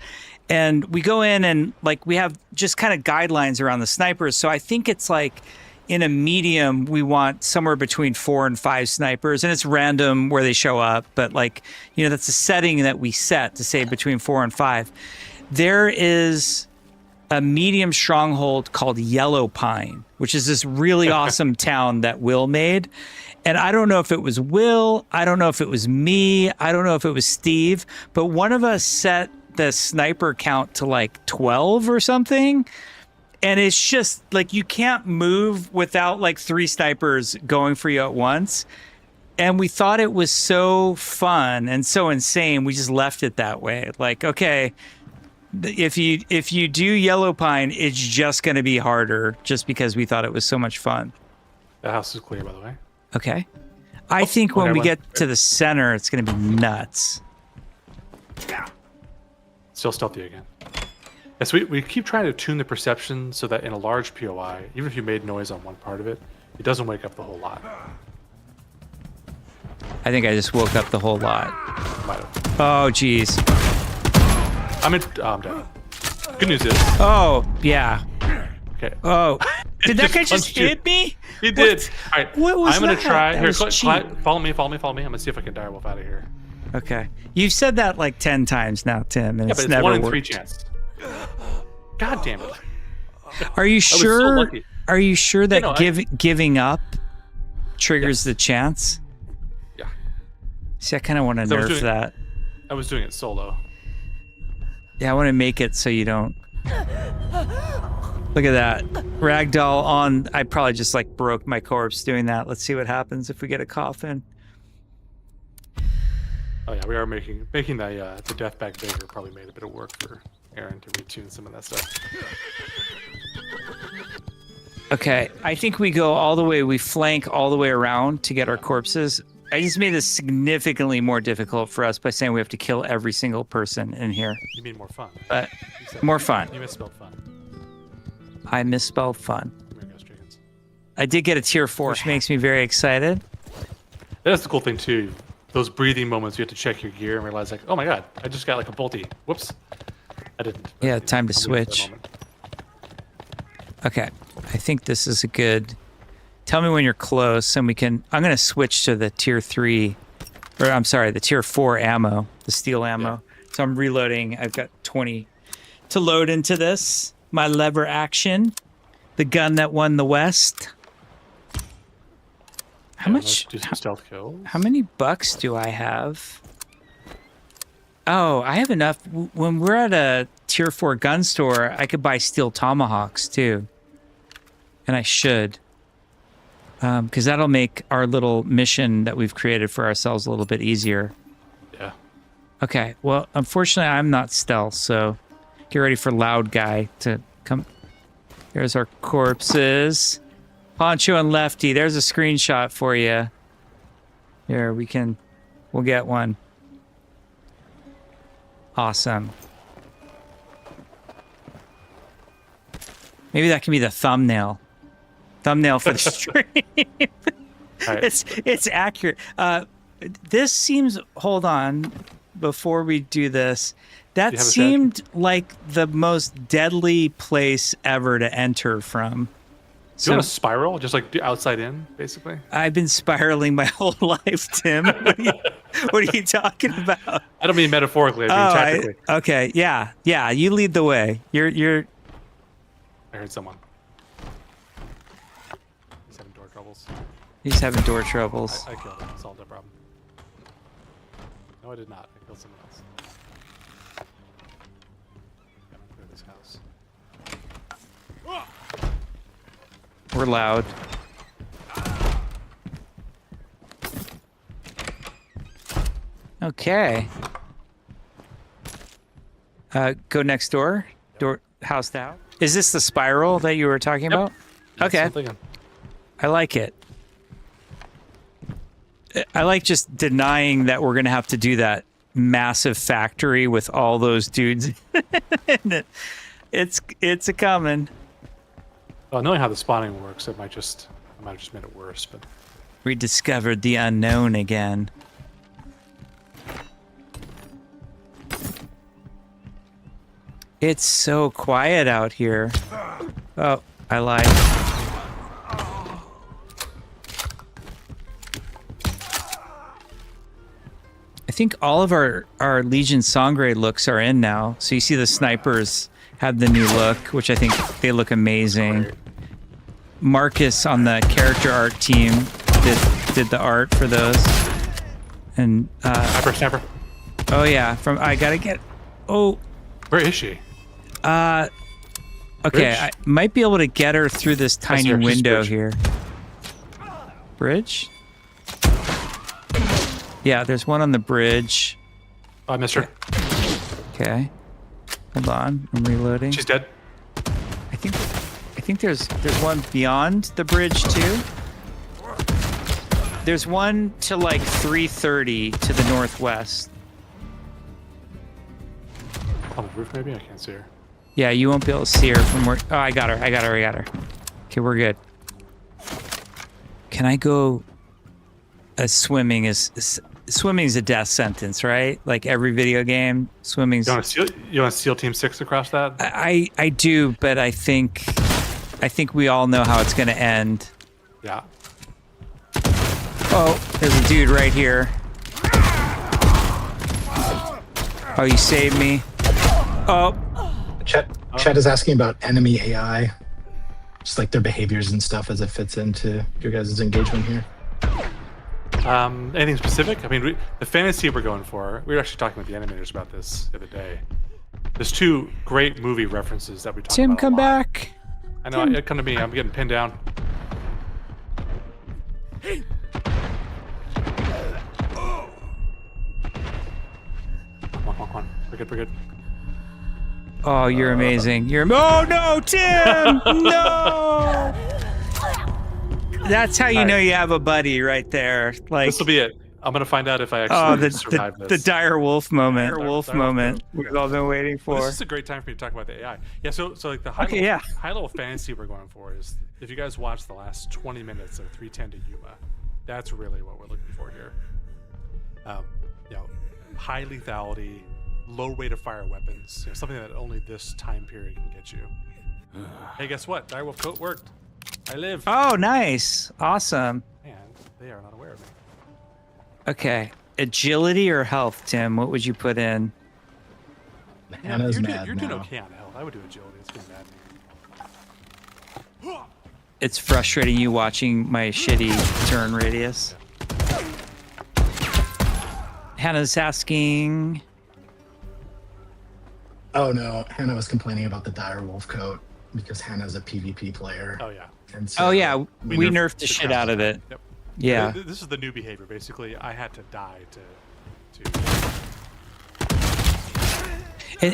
S1: and we go in and like we have just kind of guidelines around the snipers. So I think it's like in a medium, we want somewhere between 4 and 5 snipers, and it's random where they show up. But like, you know, that's a setting that we set to say between 4 and 5. There is a medium stronghold called Yellow Pine, which is this really awesome town that Will made. And I don't know if it was Will, I don't know if it was me, I don't know if it was Steve, but one of us set the sniper count to like 12 or something. And it's just like you can't move without like 3 snipers going for you at once. And we thought it was so fun and so insane, we just left it that way. Like, okay, if you do Yellow Pine, it's just going to be harder just because we thought it was so much fun.
S3: The house is clear, by the way.
S1: Okay. I think when we
S3: okay,
S1: get to the center, it's going to be nuts.
S3: Still stealthy again. Yes, we keep trying to tune the perception so that in a large POI, even if you made noise on one part of it, it doesn't wake up the whole lot.
S1: I think I just woke up the whole lot.
S3: Might have.
S1: Oh, geez.
S3: I'm dead. Good news is.
S1: Oh, yeah.
S3: Okay.
S1: Oh. Did that guy just
S3: punched you.
S1: hit me?
S3: He did. All right.
S1: What was
S3: I'm gonna
S1: that?
S3: try.
S1: That
S3: Here,
S1: was cheap.
S3: follow me. I'm gonna see if I can direwolf out of here.
S1: Okay. You've said that like 10 times now, Tim, and
S3: Yeah,
S1: it's
S3: but it's
S1: never
S3: 1 in
S1: worked.
S3: 3 chance. God damn it.
S1: Are you
S3: so
S1: sure?
S3: lucky.
S1: Are you sure that
S3: know,
S1: giving up triggers the chance?
S3: Yeah.
S1: See, I kind of want to
S3: So I was
S1: nerf
S3: doing-
S1: that.
S3: I was doing it solo.
S1: Yeah, I want to make it so you don't. Look at that. Ragdoll on. I probably just like broke my corpse doing that. Let's see what happens if we get a coffin.
S3: Oh yeah, we are making the death bag bigger. Probably made a bit of work for Aaron to retune some of that stuff.
S1: Okay, I think we go all the way. We flank all the way around to get our corpses. I just made this significantly more difficult for us by saying we have to kill every single person in here.
S3: You mean more fun?
S1: But
S3: You said-
S1: more fun.
S3: You misspelled fun.
S1: I misspelled fun.
S3: Here goes chickens.
S1: I did get a tier 4, which makes me very excited.
S3: That's the cool thing too. Those breathing moments, you have to check your gear and realize, like, oh my god, I just got like a bolty. Whoops, I didn't.
S1: Yeah, time to
S3: I'll leave it for that
S1: switch.
S3: moment.
S1: Okay, I think this is a good. Tell me when you're close, and we can. I'm gonna switch to the tier 3, or I'm sorry, the tier 4 ammo, the steel ammo.
S3: Yeah.
S1: So I'm reloading. I've got 20 to load into this. My lever action, the gun that won the West. How
S3: Yeah,
S1: much?
S3: let's do some stealth kills.
S1: How many bucks do I have? Oh, I have enough. When we're at a tier 4 gun store, I could buy steel tomahawks too. And I should. Because that'll make our little mission that we've created for ourselves a little bit easier.
S3: Yeah.
S1: Okay, well, unfortunately, I'm not stealth, so get ready for Loud Guy to come. There's our corpses. Poncho and Lefty, there's a screenshot for you. Here, we'll get one. Awesome. Maybe that can be the thumbnail. Thumbnail for the stream.
S3: Right.
S1: It's accurate. This seems, hold on, before we do this, that
S3: You have a
S1: seemed like the most deadly place ever to enter from.
S3: Do you want to spiral, just like do outside in, basically?
S1: I've been spiraling my whole life, Tim. What are you talking about?
S3: I don't mean metaphorically. I mean tactically.
S1: Okay, yeah. You lead the way. You're.
S3: I heard someone. He's having door troubles.
S1: He's having door troubles.
S3: I killed him. Solved that problem. No, I did not. I killed someone else. Clear this house.
S1: We're loud. Okay. Go next door. Door house to house. Is this the spiral that you were talking about?
S3: That's
S1: Okay.
S3: something.
S1: I like it. I like just denying that we're going to have to do that massive factory with all those dudes in it. It's a coming.
S3: Well, knowing how the spawning works, I might have just made it worse. But
S1: We discovered the unknown again. It's so quiet out here. Oh, I lied. I think all of our Legion Sangre looks are in now. So you see the snipers have the new look, which I think they look amazing. Marcus on the character art team did the art for those. And
S3: sniper.
S1: oh yeah, I gotta get. Oh,
S3: Where is she?
S1: okay,
S3: Bridge?
S1: I might be able to get her through this tiny
S3: her, just
S1: window
S3: bridge.
S1: here. Bridge? Yeah, there's one on the bridge.
S3: Oh, I missed her.
S1: Okay, hold on, I'm reloading.
S3: She's dead.
S1: I think there's one beyond the bridge too. There's one to like 330 to the northwest.
S3: On the roof, maybe? I can't see her.
S1: Yeah, you won't be able to see her from where. Oh, I got her. Okay, we're good. Can I go? Swimming is a death sentence, right? Like every video game, swimming's.
S3: You want to steal Team 6 across that?
S1: I do, but I think we all know how it's going to end.
S3: Yeah.
S1: Oh, there's a dude right here. Oh, you saved me. Oh,
S2: Chet is asking about enemy AI, just like their behaviors and stuff as it fits into your guys' engagement here.
S3: Anything specific? I mean, the fantasy we're going for, we were actually talking with the animators about this the other day. There's two great movie references that we talked about.
S1: Tim,
S3: a
S1: come
S3: lot.
S1: back.
S3: I know, it come to me. I'm getting pinned down. Come on. We're good.
S1: Oh, you're amazing. Oh no, Tim! No! That's how you know you have a buddy right there. Like
S3: This will be it. I'm gonna find out if I actually survive
S1: the
S3: this.
S1: dire wolf moment.
S3: Dire
S1: Dire
S3: wolf
S1: wolf moment. We've all been waiting
S3: Well,
S1: for.
S3: this is a great time for me to talk about the AI. Yeah, so like the high
S1: Okay,
S3: level,
S1: yeah.
S3: high level fantasy we're going for is if you guys watch the last 20 minutes of 310 to Yuma, That's really what we're looking for here. You know, high lethality, low rate of fire weapons. You know, something that only this time period can get you. Hey, guess what? Direwolf coat worked. I live.
S1: Oh, nice. Awesome.
S3: Man, they are not aware of me.
S1: Okay. Agility or health, Tim? What would you put in?
S2: Hannah's
S3: you're
S2: mad
S3: doing, you're
S2: now.
S3: doing okay on health. I would do agility. It's getting bad.
S1: It's frustrating you watching my shitty turn radius. Hannah's asking.
S2: Oh no, Hannah was complaining about the direwolf coat because Hannah's a PvP player.
S3: Oh yeah.
S2: And so
S1: Oh yeah,
S3: We
S1: we
S3: nerfed
S1: nerfed the
S3: the
S1: shit out of it.
S3: Yep.
S1: Yeah.
S3: This is the new behavior. Basically, I had to die to.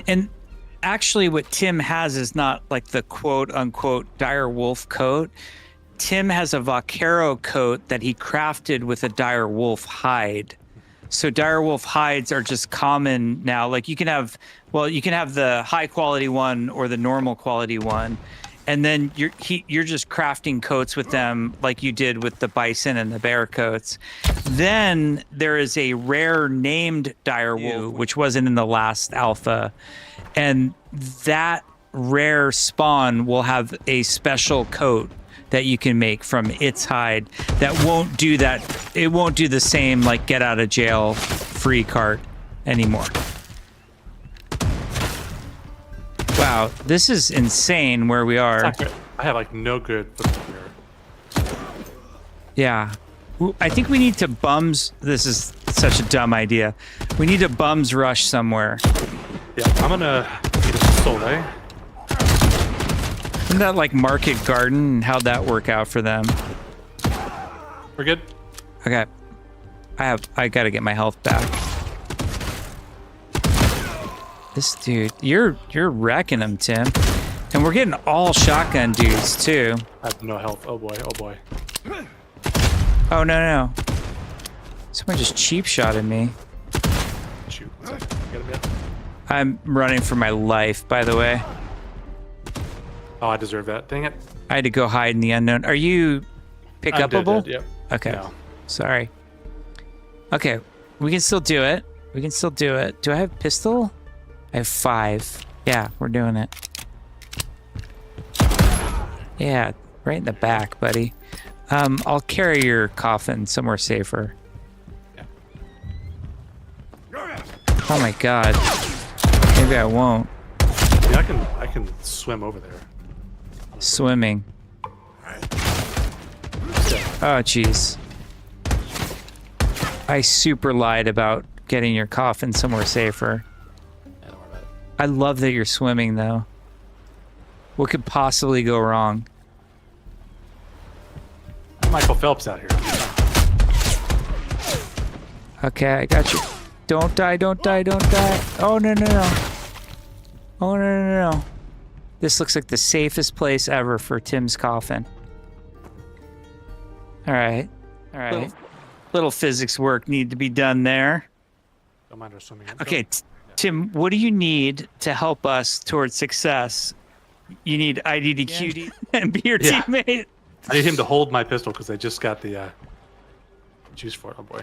S1: And actually, what Tim has is not like the quote unquote dire wolf coat. Tim has a vaquero coat that he crafted with a dire wolf hide. So dire wolf hides are just common now. Like you can have the high quality one or the normal quality one, and then you're just crafting coats with them like you did with the bison and the bear coats. Then there is a rare named dire wolf, which wasn't in the last alpha, and that rare spawn will have a special coat that you can make from its hide that won't do that. It won't do the same like get out of jail free card anymore. Wow, this is insane where we are.
S3: I have like no good football here.
S1: Yeah. I think we need to bums. This is such a dumb idea. We need to bums rush somewhere.
S3: Yeah, I'm gonna eat a sole.
S1: Isn't that like Market Garden? And how'd that work out for them?
S3: We're good.
S1: Okay. I gotta get my health back. This dude, you're wrecking him, Tim. And we're getting all shotgun dudes too.
S3: I have no health. Oh boy. Oh boy.
S1: Oh no. Someone just cheap shotted me.
S3: Shoot. One second. Get him yet?
S1: I'm running for my life, by the way.
S3: Oh, I deserve that. Dang it.
S1: I had to go hide in the unknown. Are you pick
S3: I'm
S1: upable?
S3: dead, yep.
S1: Okay.
S3: No.
S1: Sorry. Okay. We can still do it. We can still do it. Do I have pistol? I have 5. Yeah, we're doing it. Yeah, right in the back, buddy. I'll carry your coffin somewhere safer.
S3: Yeah.
S1: Oh my god. Maybe I won't.
S3: Yeah, I can swim over there.
S1: Swimming. Oh, jeez. I super lied about getting your coffin somewhere safer.
S3: Yeah, don't worry about it.
S1: I love that you're swimming, though. What could possibly go wrong?
S3: Michael Phelps out here.
S1: Okay, I got you. Don't die, don't die, don't die. Oh, no. Oh, no. This looks like the safest place ever for Tim's coffin. All right. Little physics work need to be done there.
S3: Don't mind our swimming.
S1: Okay, Tim, what do you need to help us towards success? You need IDDQ and be your
S3: Yeah.
S1: teammate.
S3: I need him to hold my pistol because I just got the juice for it. Oh boy.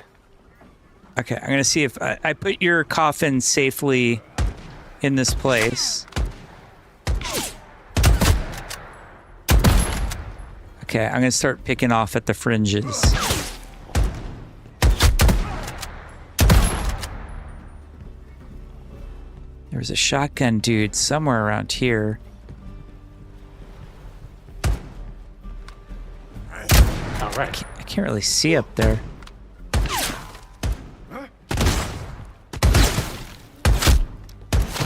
S1: Okay, I'm gonna see if I put your coffin safely in this place. Okay, I'm gonna start picking off at the fringes. There's a shotgun dude somewhere around here.
S3: All right.
S1: I can't really see up there.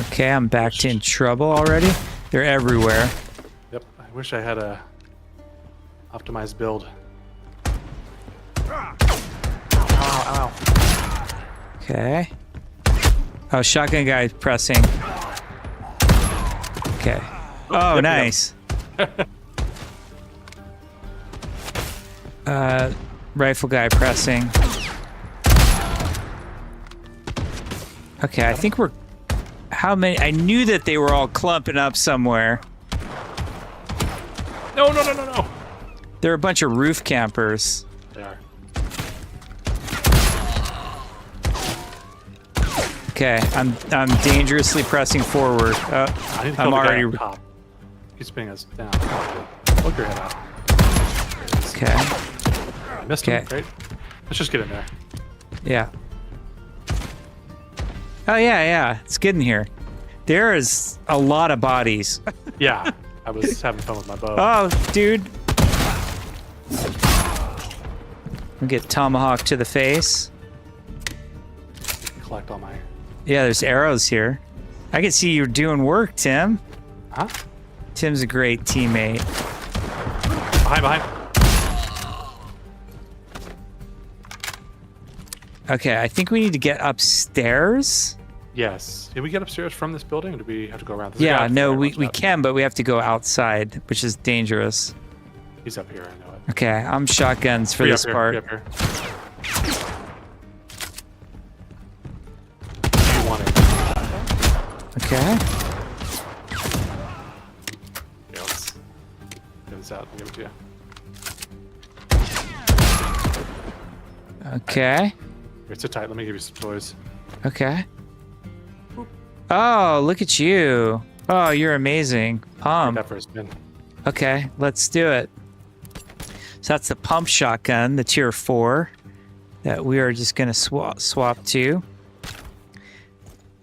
S1: Okay, I'm back in trouble already. They're everywhere.
S3: Yep. I wish I had a optimized build. Ow.
S1: Okay. Oh, shotgun guy pressing. Okay. Oh,
S3: Yep,
S1: nice. Rifle guy pressing. Okay, I think we're... How many? I knew that they were all clumping up somewhere.
S3: No.
S1: They're a bunch of roof campers.
S3: They are.
S1: Okay, I'm dangerously pressing forward.
S3: I need to kill
S1: I'm
S3: the guy
S1: already.
S3: on top. He's spinning us down. Poke your head out.
S1: Okay.
S3: I missed him.
S1: Okay.
S3: Great. Let's just get in there.
S1: Yeah. Oh yeah. It's good in here. There is a lot of bodies.
S3: Yeah, I was having fun with my bow.
S1: Oh, dude. I'll get tomahawk to the face.
S3: Collect all my.
S1: Yeah, there's arrows here. I can see you're doing work, Tim.
S3: Huh?
S1: Tim's a great teammate.
S3: Behind.
S1: Okay, I think we need to get upstairs.
S3: Yes. Did we get upstairs from this building, or do we have to go around? There's a guy
S1: Yeah,
S3: up
S1: no,
S3: there,
S1: we
S3: watch out.
S1: can, but we have to go outside, which is dangerous.
S3: He's up here. I know it.
S1: Okay, I'm shotguns for
S3: Be
S1: this
S3: up here,
S1: part.
S3: be up here. Do you want it?
S1: Okay.
S3: Yeah, let's get this out and give it to you.
S1: Okay.
S3: Here, sit tight. Let me give you some toys.
S1: Okay. Oh, look at you. Oh, you're amazing.
S3: That for a spin.
S1: Okay, let's do it. So that's the pump shotgun, the tier 4 that we are just gonna swap to.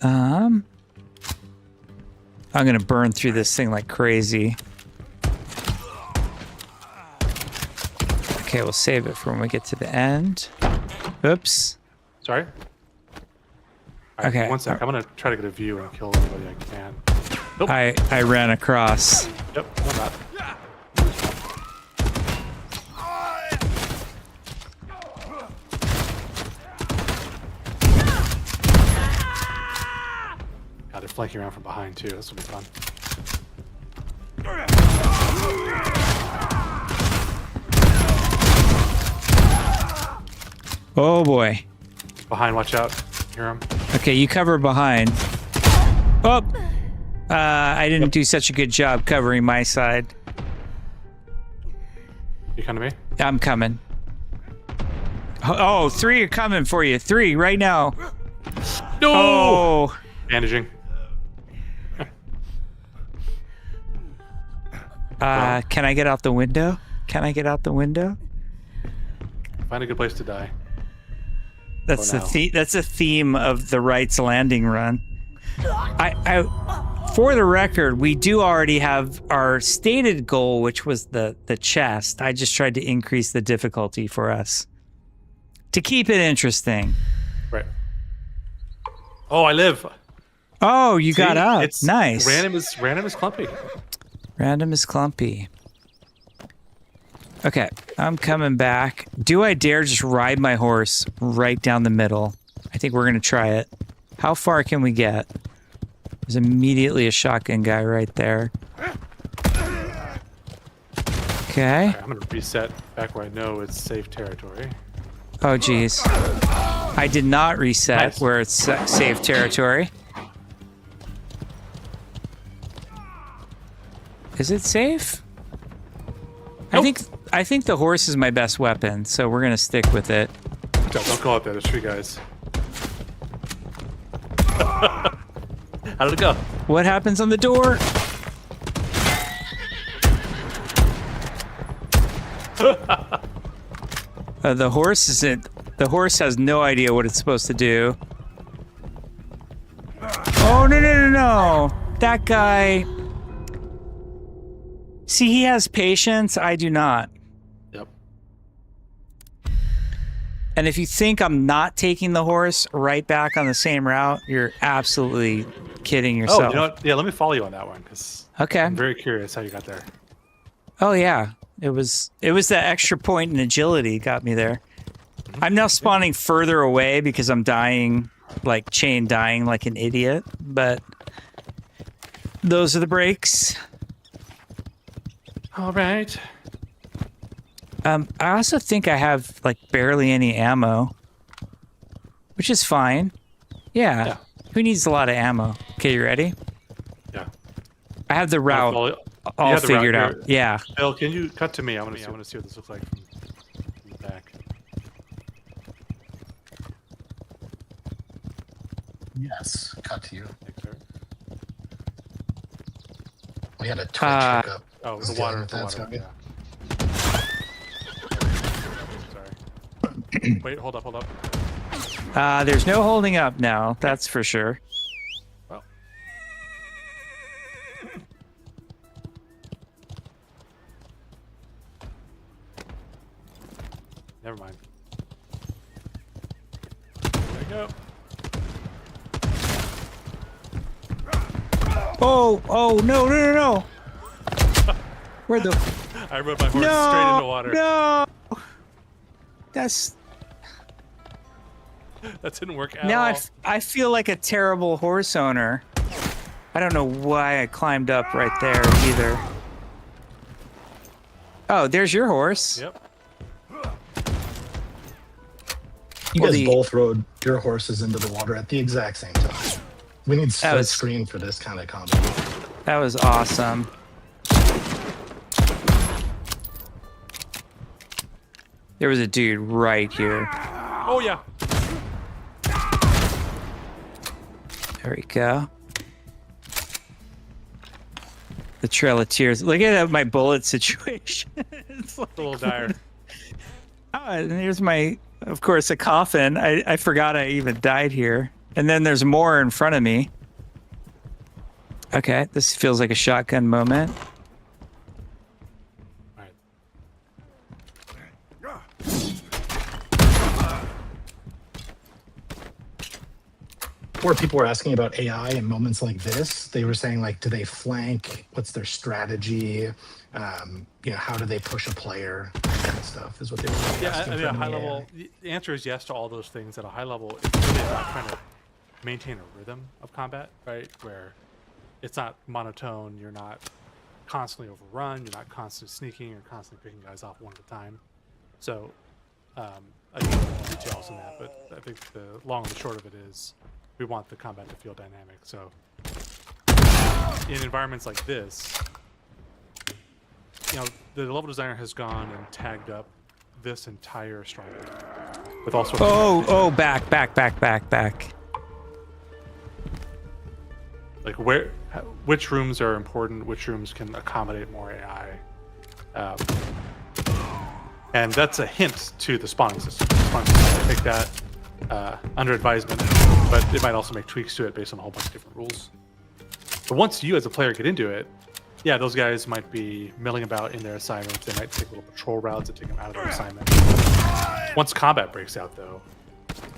S1: I'm gonna burn through this thing like crazy. Okay, we'll save it for when we get to the end. Oops.
S3: Sorry? All right,
S1: Okay.
S3: One sec. I'm going to try to get a view and kill anybody I can. Nope.
S1: I ran across.
S3: Yep. I'm not. God, they're flanking around from behind, too. This will be fun.
S1: Oh boy.
S3: Behind, watch out. Hear him?
S1: Okay, you cover behind. Oh! I didn't do such a good job covering my side.
S3: You come to me?
S1: I'm coming. Oh, 3 are coming for you. 3 right now.
S3: No!
S1: Oh!
S3: Bandaging.
S1: Can I get out the window? Can I get out the window?
S3: Find a good place to die.
S1: That's
S3: Oh,
S1: the
S3: no.
S1: that's a theme of the Wright's Landing run. For the record, we do already have our stated goal, which was the chest. I just tried to increase the difficulty for us to keep it interesting.
S3: Right. Oh, I live.
S1: Oh, you got
S3: See?
S1: up.
S3: It's
S1: Nice.
S3: Random is clumpy.
S1: Random is clumpy. Okay, I'm coming back. Do I dare just ride my horse right down the middle? I think we're going to try it. How far can we get? There's immediately a shotgun guy right there. Okay.
S3: I'm going to reset back where I know it's safe territory.
S1: Oh, geez. I did not reset
S3: Nice.
S1: where it's safe territory. Is it safe?
S3: Nope.
S1: I think the horse is my best weapon, so we're gonna stick with it.
S3: Don't go up there. There's 3 guys. How did it go?
S1: What happens on the door? The horse isn't. The horse has no idea what it's supposed to do. Oh no! That guy. See, he has patience. I do not.
S3: Yep.
S1: And if you think I'm not taking the horse right back on the same route, you're absolutely kidding yourself.
S3: Oh, you know what? Yeah, let me follow you on that one because
S1: Okay.
S3: I'm very curious how you got there.
S1: Oh yeah, it was that extra point in agility got me there. I'm now spawning further away because I'm dying, like chain dying like an idiot. But those are the breaks.
S3: All right.
S1: I also think I have like barely any ammo, which is fine. Yeah. Who needs a lot of ammo? Okay, you ready?
S3: Yeah.
S1: I have the route
S3: You
S1: all
S3: have the route
S1: figured
S3: here.
S1: out. Yeah.
S3: Bill, can you cut to me? I want to see what this looks like from, the back.
S2: Yes, cut to you.
S3: Thanks, sir.
S2: We had a Twitch hookup.
S3: Oh,
S2: I was
S3: the
S2: dealing
S3: water.
S2: with
S3: The
S2: that,
S3: water.
S2: sorry.
S3: Yeah. Sorry. Wait, hold up.
S1: There's no holding up now. That's for sure.
S3: Well. Never mind. There you go.
S1: Oh, no. Where the...
S3: I rode my horse
S1: No,
S3: straight into water.
S1: no. That's...
S3: That didn't work at
S1: Now
S3: all.
S1: I feel like a terrible horse owner. I don't know why I climbed up right there either. Oh, there's your horse.
S3: Yep.
S2: You
S1: Well,
S2: guys
S1: the-
S2: both rode your horses into the water at the exact same time. We need split
S1: was-
S2: screen for this kind of combo.
S1: That was awesome. There was a dude right here.
S3: Oh yeah.
S1: There we go. The Trail of Tears. Look at my bullet situation. It's like,
S3: It's a little dire.
S1: oh, and here's my, of course, a coffin. I forgot I even died here. And then there's more in front of me. Okay, this feels like a shotgun moment.
S3: All right.
S2: Before people were asking about AI in moments like this, they were saying like, do they flank? What's their strategy? How do they push a player? That kind of stuff is what they were
S3: Yeah,
S2: asking.
S3: I mean, at a
S2: from
S3: high
S2: the AI.
S3: level, the answer is yes to all those things. At a high level, it's really about trying to maintain a rhythm of combat, right? Where it's not monotone, you're not constantly overrun, you're not constantly sneaking, you're constantly picking guys off one at a time. So, I don't know more details in that, but I think the long and the short of it is we want the combat to feel dynamic. So, in environments like this, the level designer has gone and tagged up this entire stronghold with all sorts of
S1: Back.
S3: like which rooms are important, which rooms can accommodate more AI, and that's a hint to the spawning system. The spawning system will take that under advisement, but it might also make tweaks to it based on a whole bunch of different rules. But once you as a player get into it, yeah, those guys might be milling about in their assignments. They might take little patrol routes that take them out of their assignment. Once combat breaks out, though,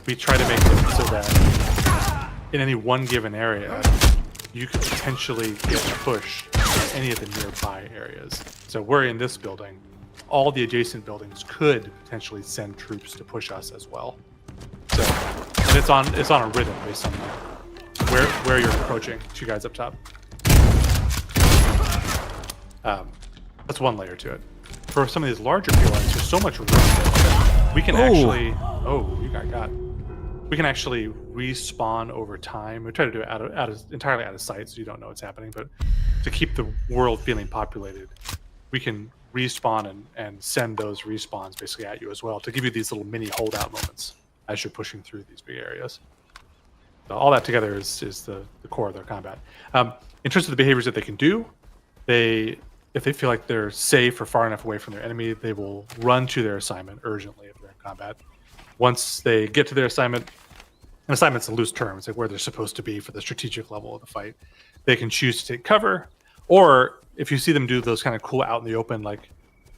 S3: we try to make it so that in any one given area, you could potentially get pushed to any of the nearby areas. So we're in this building. All the adjacent buildings could potentially send troops to push us as well. So, and it's on a rhythm based on where you're approaching. Two guys up top. That's one layer to it. For some of these larger POIs, there's so much room that we can actually. Oh, you got. We can actually respawn over time. We try to do it entirely out of sight, so you don't know what's happening. But to keep the world feeling populated, we can respawn and send those respawns basically at you as well to give you these little mini holdout moments as you're pushing through these big areas. So all that together is the core of their combat. In terms of the behaviors that they can do, if they feel like they're safe or far enough away from their enemy, they will run to their assignment urgently if they're in combat. Once they get to their assignment, an assignment's a loose term, it's like where they're supposed to be for the strategic level of the fight. They can choose to take cover, or if you see them do those kind of cool out in the open, like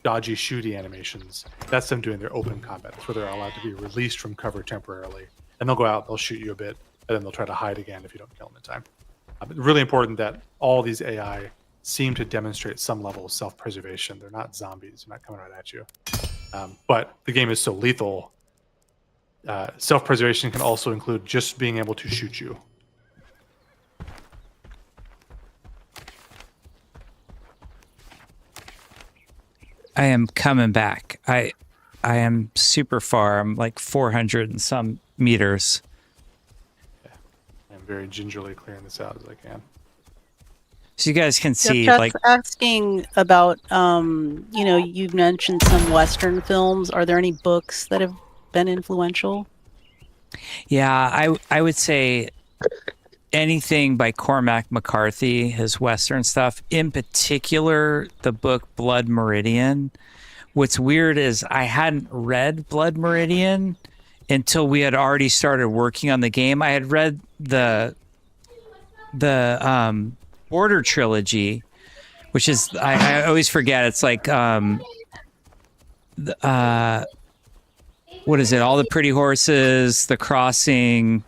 S3: dodgy shooty animations, that's them doing their open combat. That's where they're allowed to be released from cover temporarily. And they'll go out, they'll shoot you a bit, and then they'll try to hide again if you don't kill them in time. But really important that all these AI seem to demonstrate some level of self-preservation. They're not zombies, they're not coming right at you. But the game is so lethal, self-preservation can also include just being able to shoot you.
S1: I am coming back. I am super far. I'm like 400 and some meters.
S3: Yeah. I'm very gingerly clearing this out as I can.
S1: So you guys can see,
S4: Chat's
S1: like,
S4: asking about, you've mentioned some Western films. Are there any books that have been influential?
S1: yeah, I would say anything by Cormac McCarthy, his Western stuff, in particular the book Blood Meridian. What's weird is I hadn't read Blood Meridian until we had already started working on the game. I had read the Border trilogy, which is I always forget. It's like what is it? All the Pretty Horses, The Crossing,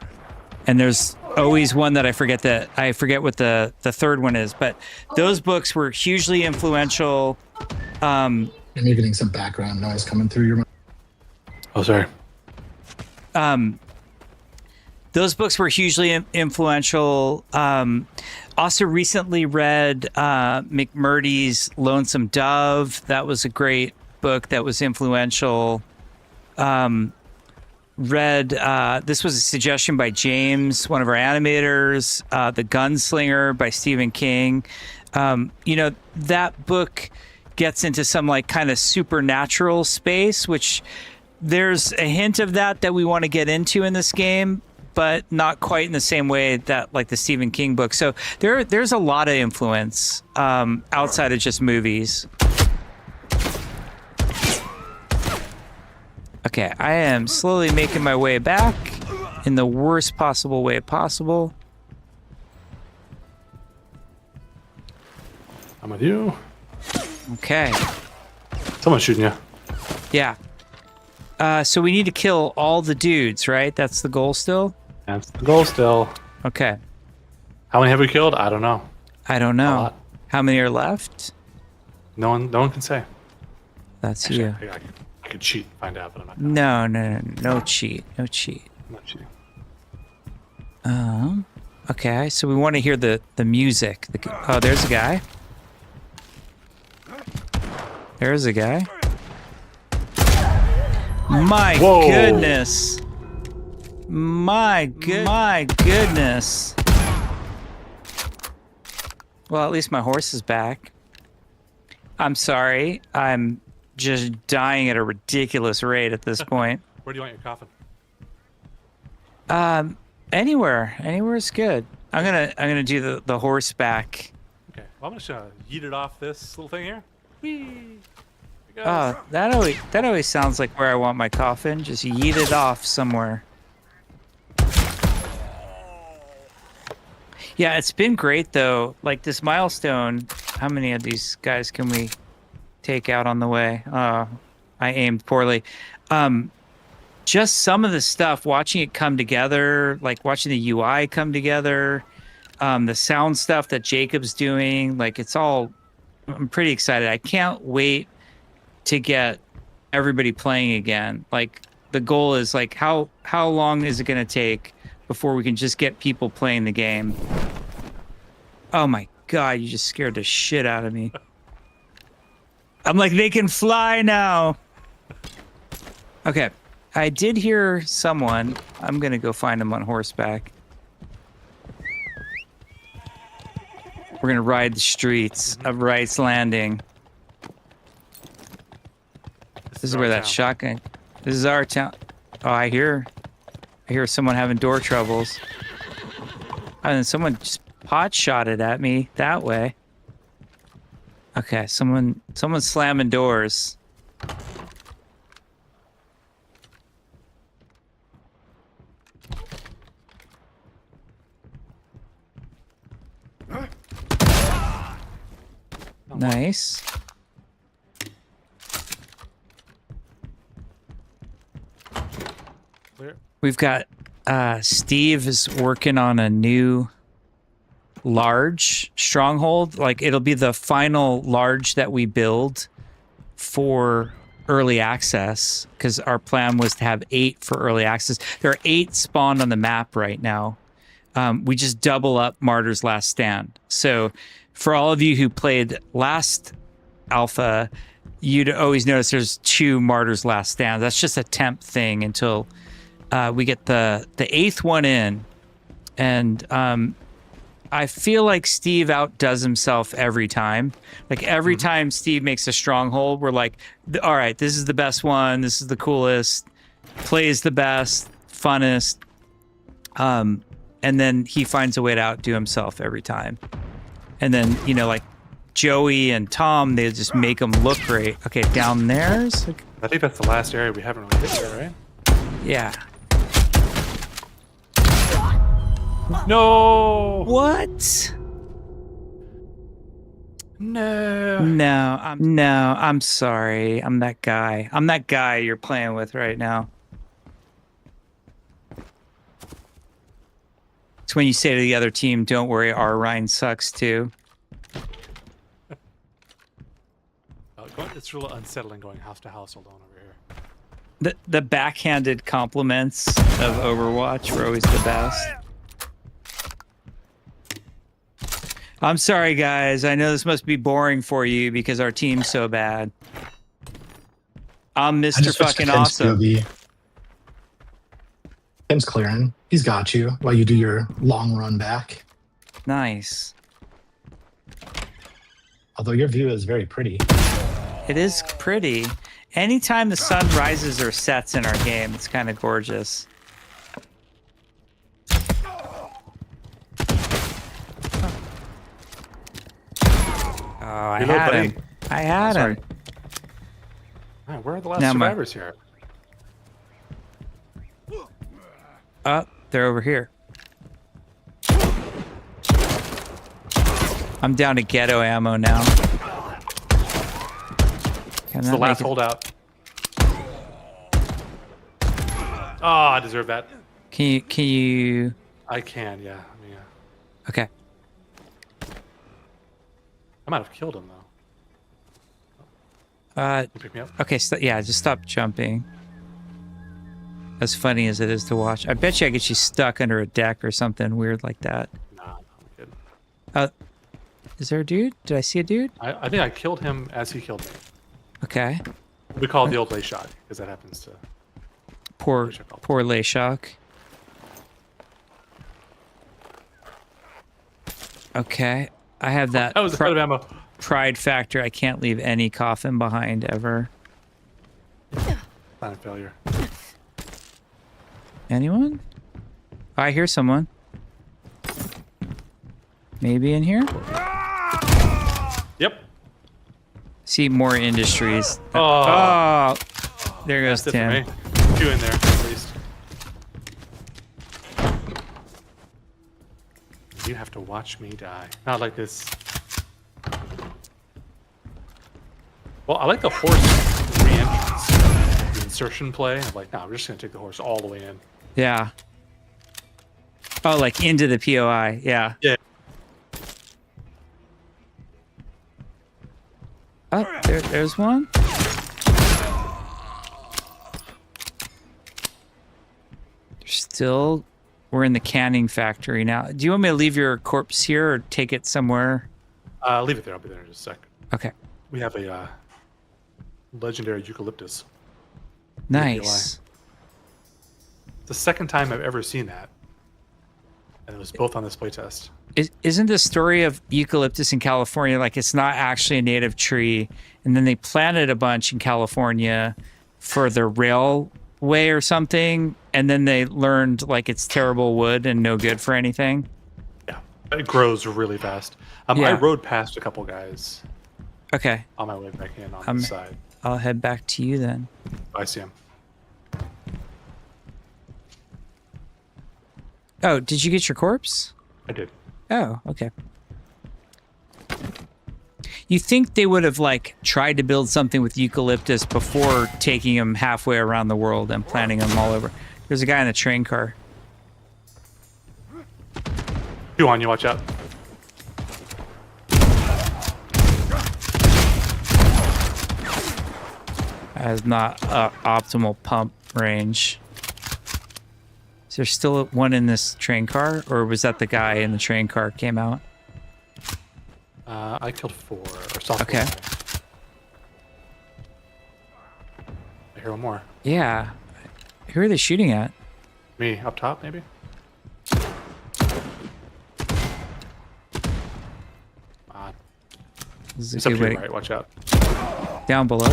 S1: and there's always one that I forget what the third one is. But those books were hugely influential.
S2: And you're getting some background noise coming through your.
S3: Oh, sorry.
S1: Those books were hugely influential. Also recently read McMurdy's Lonesome Dove. That was a great book that was influential. Read, this was a suggestion by James, one of our animators, The Gunslinger by Stephen King. That book gets into some like kind of supernatural space, which there's a hint of that we want to get into in this game, but not quite in the same way that like the Stephen King book. So there's a lot of influence outside of just movies. Okay, I am slowly making my way back in the worst possible way possible.
S3: I'm with you.
S1: Okay.
S3: Someone's shooting you.
S1: Yeah. So we need to kill all the dudes, right? That's the goal still?
S3: That's the goal still.
S1: Okay.
S3: How many have we killed? I don't know.
S1: I don't
S3: A
S1: know.
S3: lot.
S1: How many are left?
S3: No one can say.
S1: That's
S3: Actually,
S1: you.
S3: I could cheat and find out, but I'm not gonna.
S1: No cheat. No cheat.
S3: I'm not cheating.
S1: Okay, so we want to hear the music. Oh, there's a guy. There's a guy. My
S3: Whoa.
S1: goodness. My goodness. Well, at least my horse is back. I'm sorry. I'm just dying at a ridiculous rate at this point.
S3: Where do you want your coffin?
S1: Anywhere is good. I'm gonna do the horse back.
S3: Okay. Well, I'm just gonna yeet it off this little thing here. Whee! Here it goes.
S1: Oh, that always sounds like where I want my coffin. Just yeet it off somewhere. Yeah, it's been great though. Like this milestone. How many of these guys can we take out on the way? I aimed poorly. Just some of the stuff, watching it come together, like watching the UI come together, the sound stuff that Jacob's doing, like it's all, I'm pretty excited. I can't wait to get everybody playing again. Like the goal is like, how long is it going to take before we can just get people playing the game? Oh my God, you just scared the shit out of me. I'm like, they can fly now. Okay. I did hear someone. I'm going to go find him on horseback. We're going to ride the streets of Wright's Landing. This is where that shotgun... This is our town. Oh, I hear someone having door troubles. And then someone just pot-shotted at me that way. Okay, someone's slamming doors. Nice. We've got Steve is working on a new large stronghold. Like it'll be the final large that we build for early access, because our plan was to have 8 for early access. There are 8 spawned on the map right now. We just double up Martyr's Last Stand. So for all of you who played last alpha, you'd always notice there's 2 Martyr's Last Stands. That's just a temp thing until we get the 8th one in. And I feel like Steve outdoes himself every time. Like every time Steve makes a stronghold, we're like, all right, this is the best one. This is the coolest. Plays the best, funnest. and then he finds a way to outdo himself every time. And then, you know, like Joey and Tom, they just make him look great. Okay, down there's...
S3: I think that's the last area we haven't really hit there, right?
S1: Yeah.
S3: No!
S1: What?
S3: No.
S1: I'm sorry. I'm that guy. I'm that guy you're playing with right now. It's when you say to the other team, don't worry, our Ryan sucks too.
S3: It's really unsettling going house to house alone over here.
S1: The backhanded compliments of Overwatch were always the best. I'm sorry, guys. I know this must be boring for you because our team's so bad. I'm Mr. Fucking Awesome.
S2: Tim's clearing. He's got you while you do your long run back.
S1: Nice.
S2: Although your view is very pretty.
S1: It is pretty. Anytime the sun rises or sets in our game, it's kind of gorgeous. Oh, I had him. I had him.
S3: Man, where are the last survivors here?
S1: Oh, they're over here. I'm down to ghetto ammo now.
S3: It's the last holdout. Oh, I deserve that.
S1: Can you?
S3: I can, yeah.
S1: Okay.
S3: I might have killed him though. Pick me up.
S1: Okay, so yeah, just stop jumping. As funny as it is to watch, I bet you I get you stuck under a deck or something weird like that.
S3: Nah, I'm good.
S1: Is there a dude? Did I see a dude?
S3: I think I killed him as he killed me.
S1: Okay.
S3: We call it the old lay shot because that happens to.
S1: Poor lay shock. Okay, I have that.
S3: That was out of ammo.
S1: Pride factor. I can't leave any coffin behind ever.
S3: Plan of failure.
S1: Anyone? I hear someone. Maybe in here?
S3: Yep.
S1: See more industries.
S3: Oh,
S1: there goes
S3: that's it
S1: Tim.
S3: for me. Two in there at least. You have to watch me die. Not like this. Well, I like the horse re-entrance, the insertion play. I'm like, no, we're just gonna take the horse all the way in.
S1: Yeah. Oh, like into the POI. Yeah.
S3: Yeah.
S1: Oh, there's one. Still, we're in the canning factory now. Do you want me to leave your corpse here or take it somewhere?
S3: Leave it there. I'll be there in just a sec.
S1: Okay.
S3: We have a legendary eucalyptus.
S1: Nice.
S3: It's the second time I've ever seen that. And it was both on this playtest.
S1: Isn't the story of eucalyptus in California like it's not actually a native tree, and then they planted a bunch in California for the railway or something, and then they learned like it's terrible wood and no good for anything?
S3: Yeah, it grows really fast.
S1: Yeah.
S3: I rode past a couple guys
S1: Okay.
S3: on my way back in on the side.
S1: I'll head back to you then.
S3: I see him.
S1: Oh, did you get your corpse?
S3: I did.
S1: Oh, okay. You think they would have like tried to build something with eucalyptus before taking them halfway around the world and planting them all over? There's a guy in a train car.
S3: Two on you, watch out.
S1: Has not optimal pump range. Is there still one in this train car, or was that the guy in the train car came out?
S3: I killed 4. Or saw 4.
S1: Okay.
S3: I hear one more.
S1: Yeah. Who are they shooting at?
S3: Me, up top, maybe?
S1: This is
S3: It's
S1: a
S3: up
S1: good
S3: to
S1: way
S3: your
S1: to-
S3: right, watch out.
S1: Down below?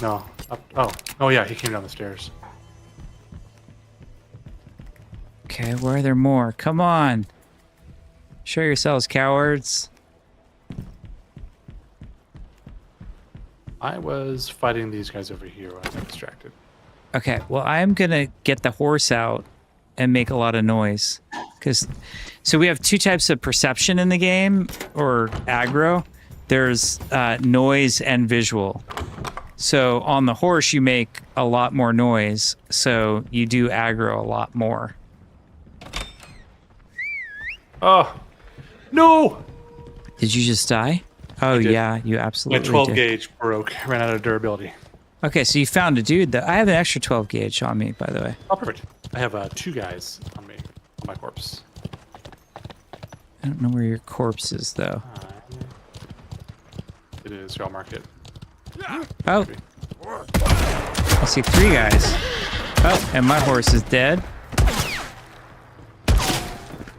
S3: No, up. Oh yeah, he came down the stairs.
S1: Okay, where are there more? Come on. Show yourselves, cowards.
S3: I was fighting these guys over here when I got distracted.
S1: Okay, well, I'm gonna get the horse out and make a lot of noise. So we have two types of perception in the game, or aggro. There's noise and visual. So on the horse, you make a lot more noise, so you do aggro a lot more.
S3: Oh, no!
S1: Did you just die? Oh,
S3: did.
S1: yeah, you
S3: My
S1: absolutely
S3: 12
S1: did.
S3: gauge broke. Ran out of durability.
S1: Okay, so you found a dude that I have an extra 12 gauge on me, by the way.
S3: Oh, perfect. I have 2 guys on me, on my corpse.
S1: I don't know where your corpse is, though.
S3: It is. Y'all mark it.
S1: Oh, I see 3 guys. Oh, and my horse is dead.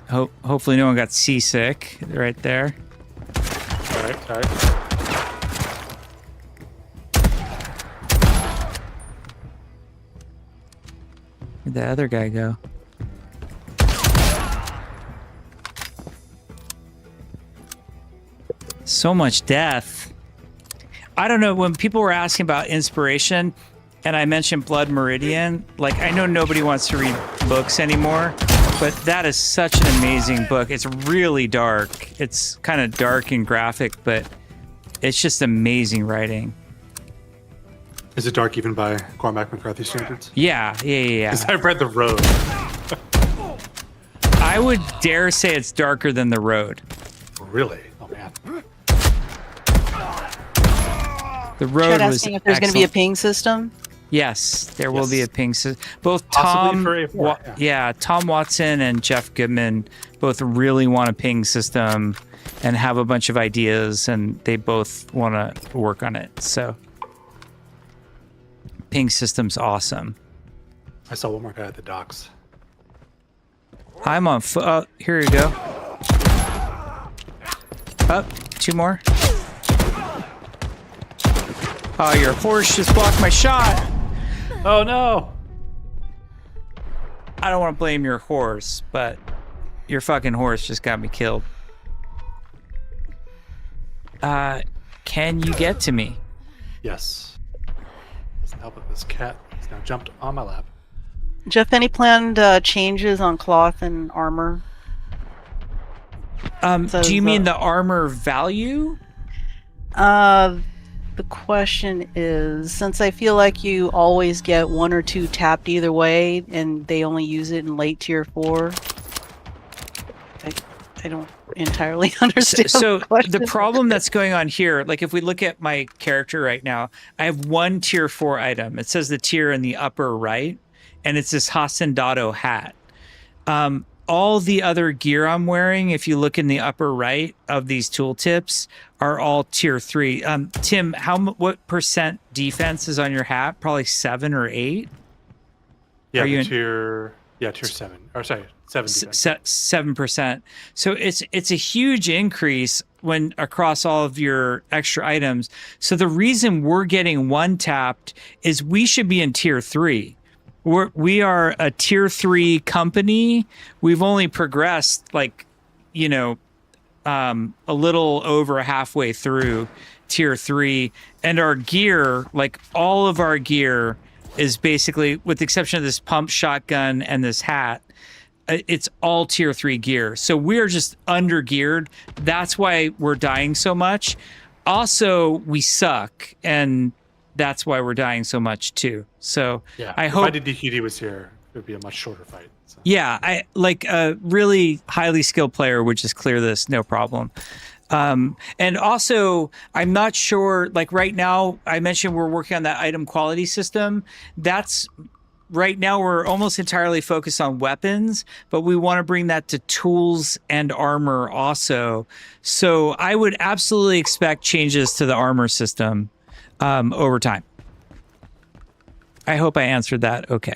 S1: Hopefully no one got seasick right there.
S3: All right, all right.
S1: Where'd the other guy go? So much death. I don't know, when people were asking about inspiration and I mentioned Blood Meridian, like, I know nobody wants to read books anymore, but that is such an amazing book. It's really dark. It's kind of dark and graphic, but it's just amazing writing.
S3: Is it dark even by Cormac McCarthy standards?
S1: Yeah.
S3: Because I've read The Road.
S1: I would dare say it's darker than The Road.
S3: Really? Oh, man.
S1: The Road was
S4: asking if there's going to be a
S1: excellent.
S4: ping system.
S1: Yes, there will be a
S3: Yes.
S1: ping system. Both
S3: Possibly
S1: Tom,
S3: for A4,
S1: yeah, Tom Watson and Jeff Goodman both really want a ping system and have a bunch of ideas, and they both want to work on it. So, ping system's awesome.
S3: I saw one more guy at the docks.
S1: I'm on foot. Oh, here you go. Up, 2 more. Oh, your horse just blocked my shot.
S3: Oh, no!
S1: I don't want to blame your horse, but your fucking horse just got me killed. Can you get to me?
S3: Yes. Doesn't help that this cat has now jumped on my lap.
S4: Jeff, any planned changes on cloth and armor?
S1: Do you mean the armor value?
S4: The question is, since I feel like you always get 1 or 2 tapped either way, and they only use it in late tier 4, I don't entirely understand.
S1: So
S4: the question.
S1: the problem that's going on here, like if we look at my character right now, I have 1 tier 4 item. It says the tier in the upper right, and it's this Hacendado hat. All the other gear I'm wearing, if you look in the upper right of these tooltips, are all tier 3. Tim, what percent defense is on your hat? Probably 7 or 8.
S3: Yeah,
S1: Are you in-
S3: tier 7. Or sorry, 7 defense.
S1: 7%. So it's a huge increase when across all of your extra items. So the reason we're getting 1 tapped is we should be in tier 3. We are a tier 3 company. We've only progressed like, a little over halfway through tier 3, and our gear, like all of our gear, is basically, with the exception of this pump shotgun and this hat, it's all tier 3 gear. So we're just under geared. That's why we're dying so much. Also, we suck, and that's why we're dying so much too. So
S3: Yeah,
S1: I
S3: if
S1: hope
S3: IDDQD was here, it would be a much shorter fight. So.
S1: Yeah, I like a really highly skilled player would just clear this, no problem. And also, I'm not sure, like right now, I mentioned we're working on that item quality system. That's right now we're almost entirely focused on weapons, but we want to bring that to tools and armor also. So I would absolutely expect changes to the armor system over time. I hope I answered that okay.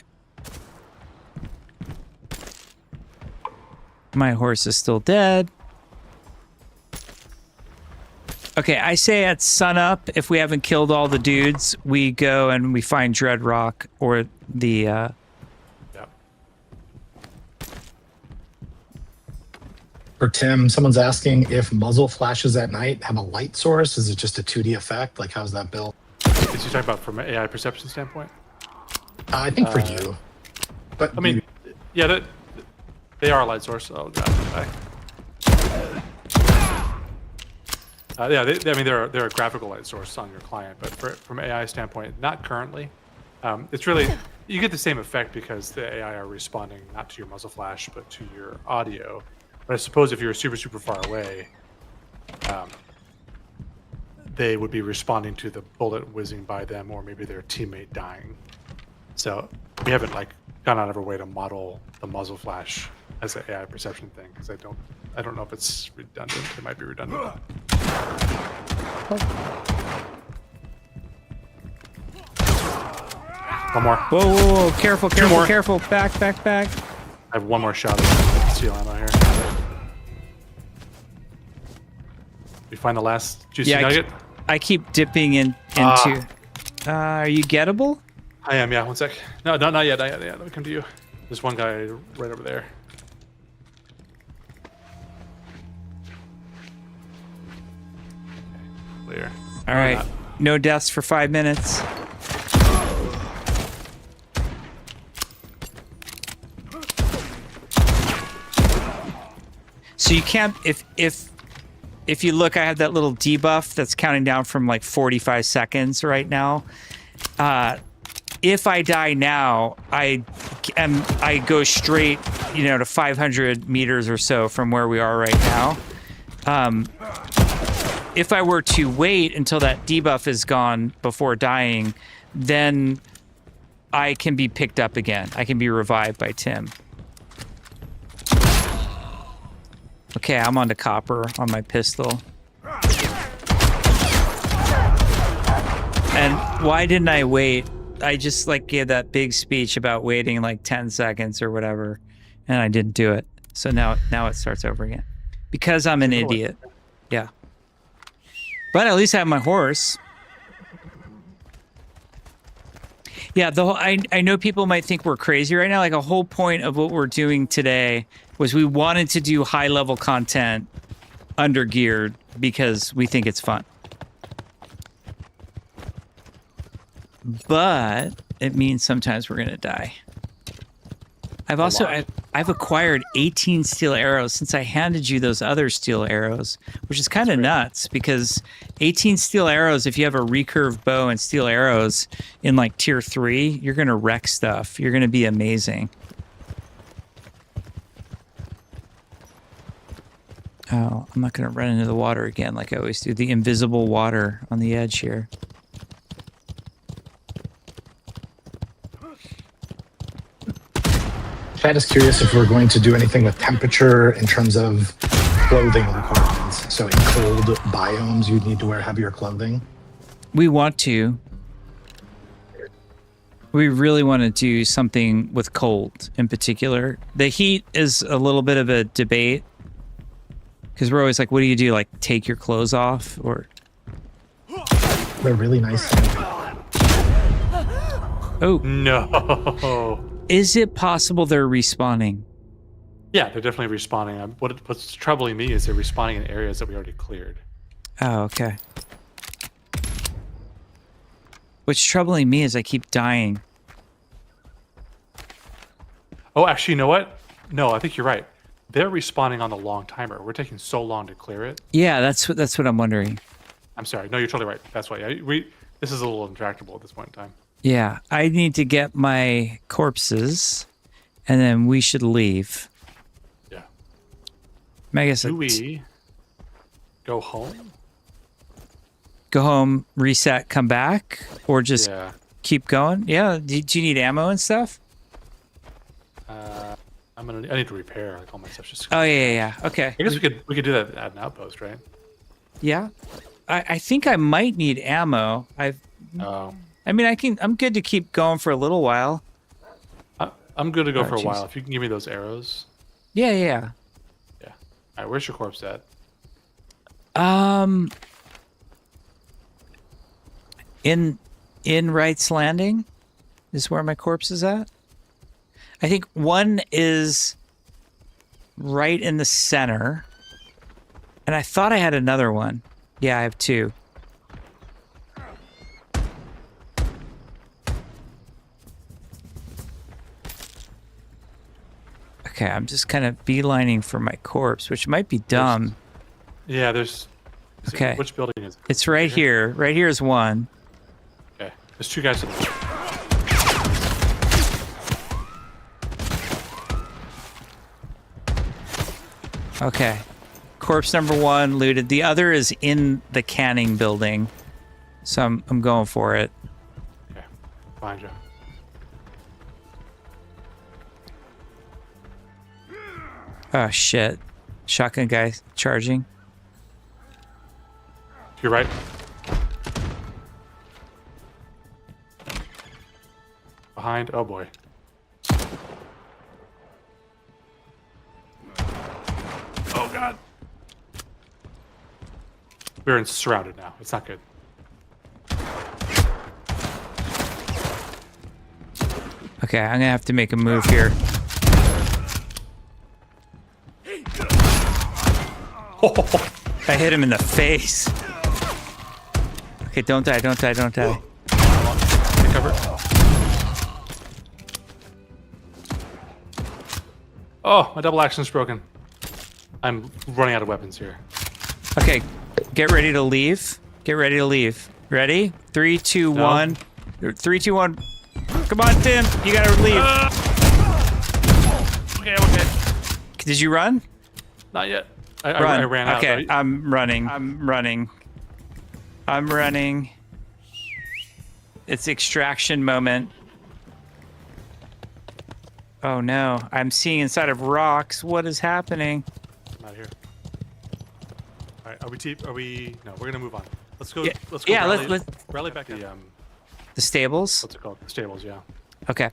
S1: My horse is still dead. Okay, I say at sunup, if we haven't killed all the dudes, we go and we find Dread Rock or the...
S3: Yep.
S2: For Tim, someone's asking if muzzle flashes at night have a light source. Is it just a 2D effect? Like, how's that built?
S3: Is you talking about from an AI perception standpoint?
S2: I think for you. But
S3: I mean, yeah, they are a light source. Oh god. Yeah, I mean they're a graphical light source on your client, but from AI standpoint, not currently. It's really you get the same effect because the AI are responding not to your muzzle flash but to your audio. But I suppose if you're super far away, they would be responding to the bullet whizzing by them or maybe their teammate dying. So we haven't like gone out of our way to model the muzzle flash as an AI perception thing because I don't know if it's redundant. It might be redundant. One more.
S1: Whoa. Careful.
S3: more.
S1: Careful. Back.
S3: I have one more shot of steel ammo here. We find the last juicy nugget.
S1: I keep dipping into. Are you gettable?
S3: I am. Yeah. 1 sec. No, not yet. Let me come to you. There's one guy right over there. Clear.
S1: All right. No deaths for 5 minutes. So you can't if you look, I have that little debuff that's counting down from like 45 seconds right now. If I die now, I go straight, to 500 meters or so from where we are right now. If I were to wait until that debuff is gone before dying, then I can be picked up again. I can be revived by Tim. Okay, I'm on to copper on my pistol. And why didn't I wait? I just gave that big speech about waiting 10 seconds or whatever, and I didn't do it. So now it starts over again. Because I'm an idiot. Yeah. But at least I have my horse. Yeah, I know people might think we're crazy right now. A whole point of what we're doing today was we wanted to do high-level content under geared because we think it's fun. But it means sometimes we're going to die. I've acquired 18 steel arrows since I handed you those other steel arrows, which is kind of nuts because 18 steel arrows, if you have a recurve bow and steel arrows in tier 3, you're going to wreck stuff. You're going to be amazing. Oh, I'm not going to run into the water again like I always do. The invisible water on the edge here.
S2: Chad is curious if we're going to do anything with temperature in terms of clothing requirements. So in cold biomes, you'd need to wear heavier clothing.
S1: We want to. We really want to do something with cold in particular. The heat is a little bit of a debate because we're always what do you do? Take your clothes off or...
S2: They're really nice.
S1: Oh.
S3: No.
S1: Is it possible they're respawning?
S3: Yeah, they're definitely respawning. What's troubling me is they're respawning in areas that we already cleared.
S1: Oh, okay. What's troubling me is I keep dying.
S3: Oh, actually, you know what? No, I think you're right. They're respawning on the long timer. We're taking so long to clear it.
S1: Yeah, that's what I'm wondering.
S3: I'm sorry. No, you're totally right. That's why. This is a little intractable at this point in time.
S1: Yeah, I need to get my corpses, and then we should leave.
S3: Yeah.
S1: I guess
S3: Do we go home?
S1: Go home, reset, come back, or just keep going? Yeah. Do you need ammo and stuff?
S3: I need to repair all my stuff. Just.
S1: Oh yeah. Okay.
S3: I guess we could do that at an outpost, right?
S1: Yeah. I think I might need ammo. I mean, I'm good to keep going for a little while.
S3: I'm good to go for a while. If you can give me those arrows.
S1: Yeah.
S3: Yeah. All right, where's your corpse at?
S1: In Wright's Landing is where my corpse is at. I think one is right in the center. And I thought I had another one. Yeah, I have 2. Okay, I'm just kind of beelining for my corpse, which might be dumb.
S3: Yeah, there's...
S1: Okay.
S3: Which building is it?
S1: It's right here. Right here is one.
S3: Okay. There's 2 guys to the left.
S1: Okay. Corpse number 1 looted. The other is in the canning building. So I'm going for it.
S3: Okay. Behind you.
S1: Oh, shit. Shotgun guy charging.
S3: To your right. Behind. Oh, boy. Oh, God. We're surrounded now. It's not good.
S1: Okay, I'm gonna have to make a move here. I hit him in the face. Okay, don't die, don't die, don't die.
S3: Take cover. Oh, my double action's broken. I'm running out of weapons here.
S1: Okay, get ready to leave. Get ready to leave. Ready? 3, 2,
S3: No.
S1: 1. 3, 2, 1. Come on, Tim. You gotta leave.
S3: Okay, okay.
S1: Did you run?
S3: Not yet. I
S1: Run.
S3: ran out.
S1: Okay,
S3: Right?
S1: I'm running. I'm running. I'm running. It's extraction moment. Oh no, I'm seeing inside of rocks. What is happening?
S3: I'm out here. All right, are we? No, we're gonna move on. Let's go.
S1: Yeah,
S3: Let's go.
S1: yeah,
S3: Rally,
S1: let's
S3: rally back to
S1: the stables.
S3: what's it called? The stables. Yeah.
S1: Okay.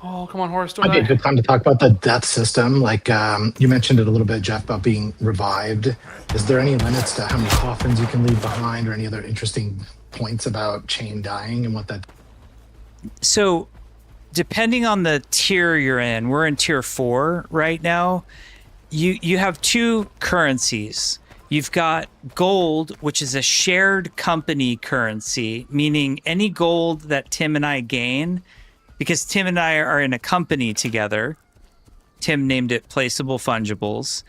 S3: Oh, come on, Horace. Don't
S2: Might be a
S3: die.
S2: good time to talk about the death system. Like you mentioned it a little bit, Jeff, about being revived. Is there any limits to how many coffins you can leave behind, or any other interesting points about chain dying and what that?
S1: So, depending on the tier you're in, we're in tier 4 right now. You have 2 currencies. You've got gold, which is a shared company currency, meaning any gold that Tim and I gain, because Tim and I are in a company together. Tim named it Placeable Fungibles.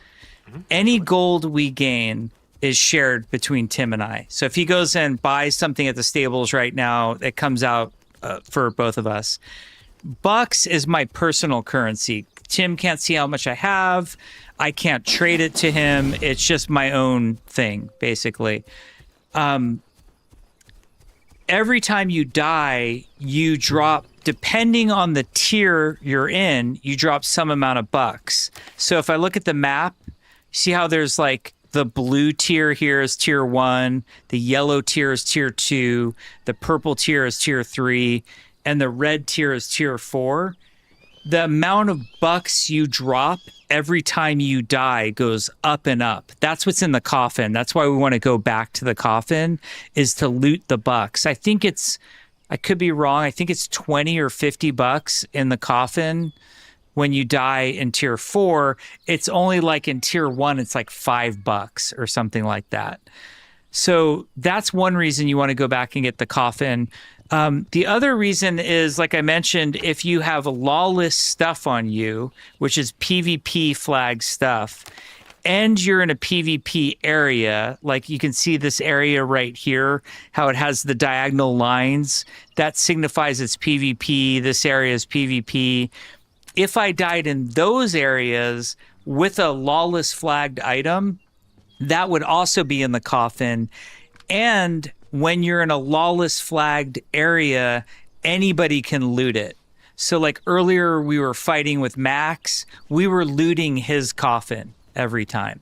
S1: Any gold we gain is shared between Tim and I. So if he goes and buys something at the stables right now, it comes out for both of us. Bucks is my personal currency. Tim can't see how much I have. I can't trade it to him. It's just my own thing, basically. Every time you die, you drop, depending on the tier you're in, you drop some amount of bucks. So if I look at the map, see how there's like the blue tier here is tier 1, the yellow tier is tier 2, the purple tier is tier 3, and the red tier is tier 4. The amount of bucks you drop every time you die goes up and up. That's what's in the coffin. That's why we want to go back to the coffin, is to loot the bucks. I think it's, I could be wrong, I think it's 20 or 50 bucks in the coffin when you die in tier 4. It's only like in tier 1, it's like $5 or something like that. So that's one reason you want to go back and get the coffin. The other reason is, like I mentioned, if you have lawless stuff on you, which is PvP flag stuff, and you're in a PvP area, like you can see this area right here, how it has the diagonal lines, that signifies it's PvP. This area is PvP. If I died in those areas with a lawless flagged item, that would also be in the coffin. And when you're in a lawless flagged area, anybody can loot it. So like earlier we were fighting with Max, we were looting his coffin every time.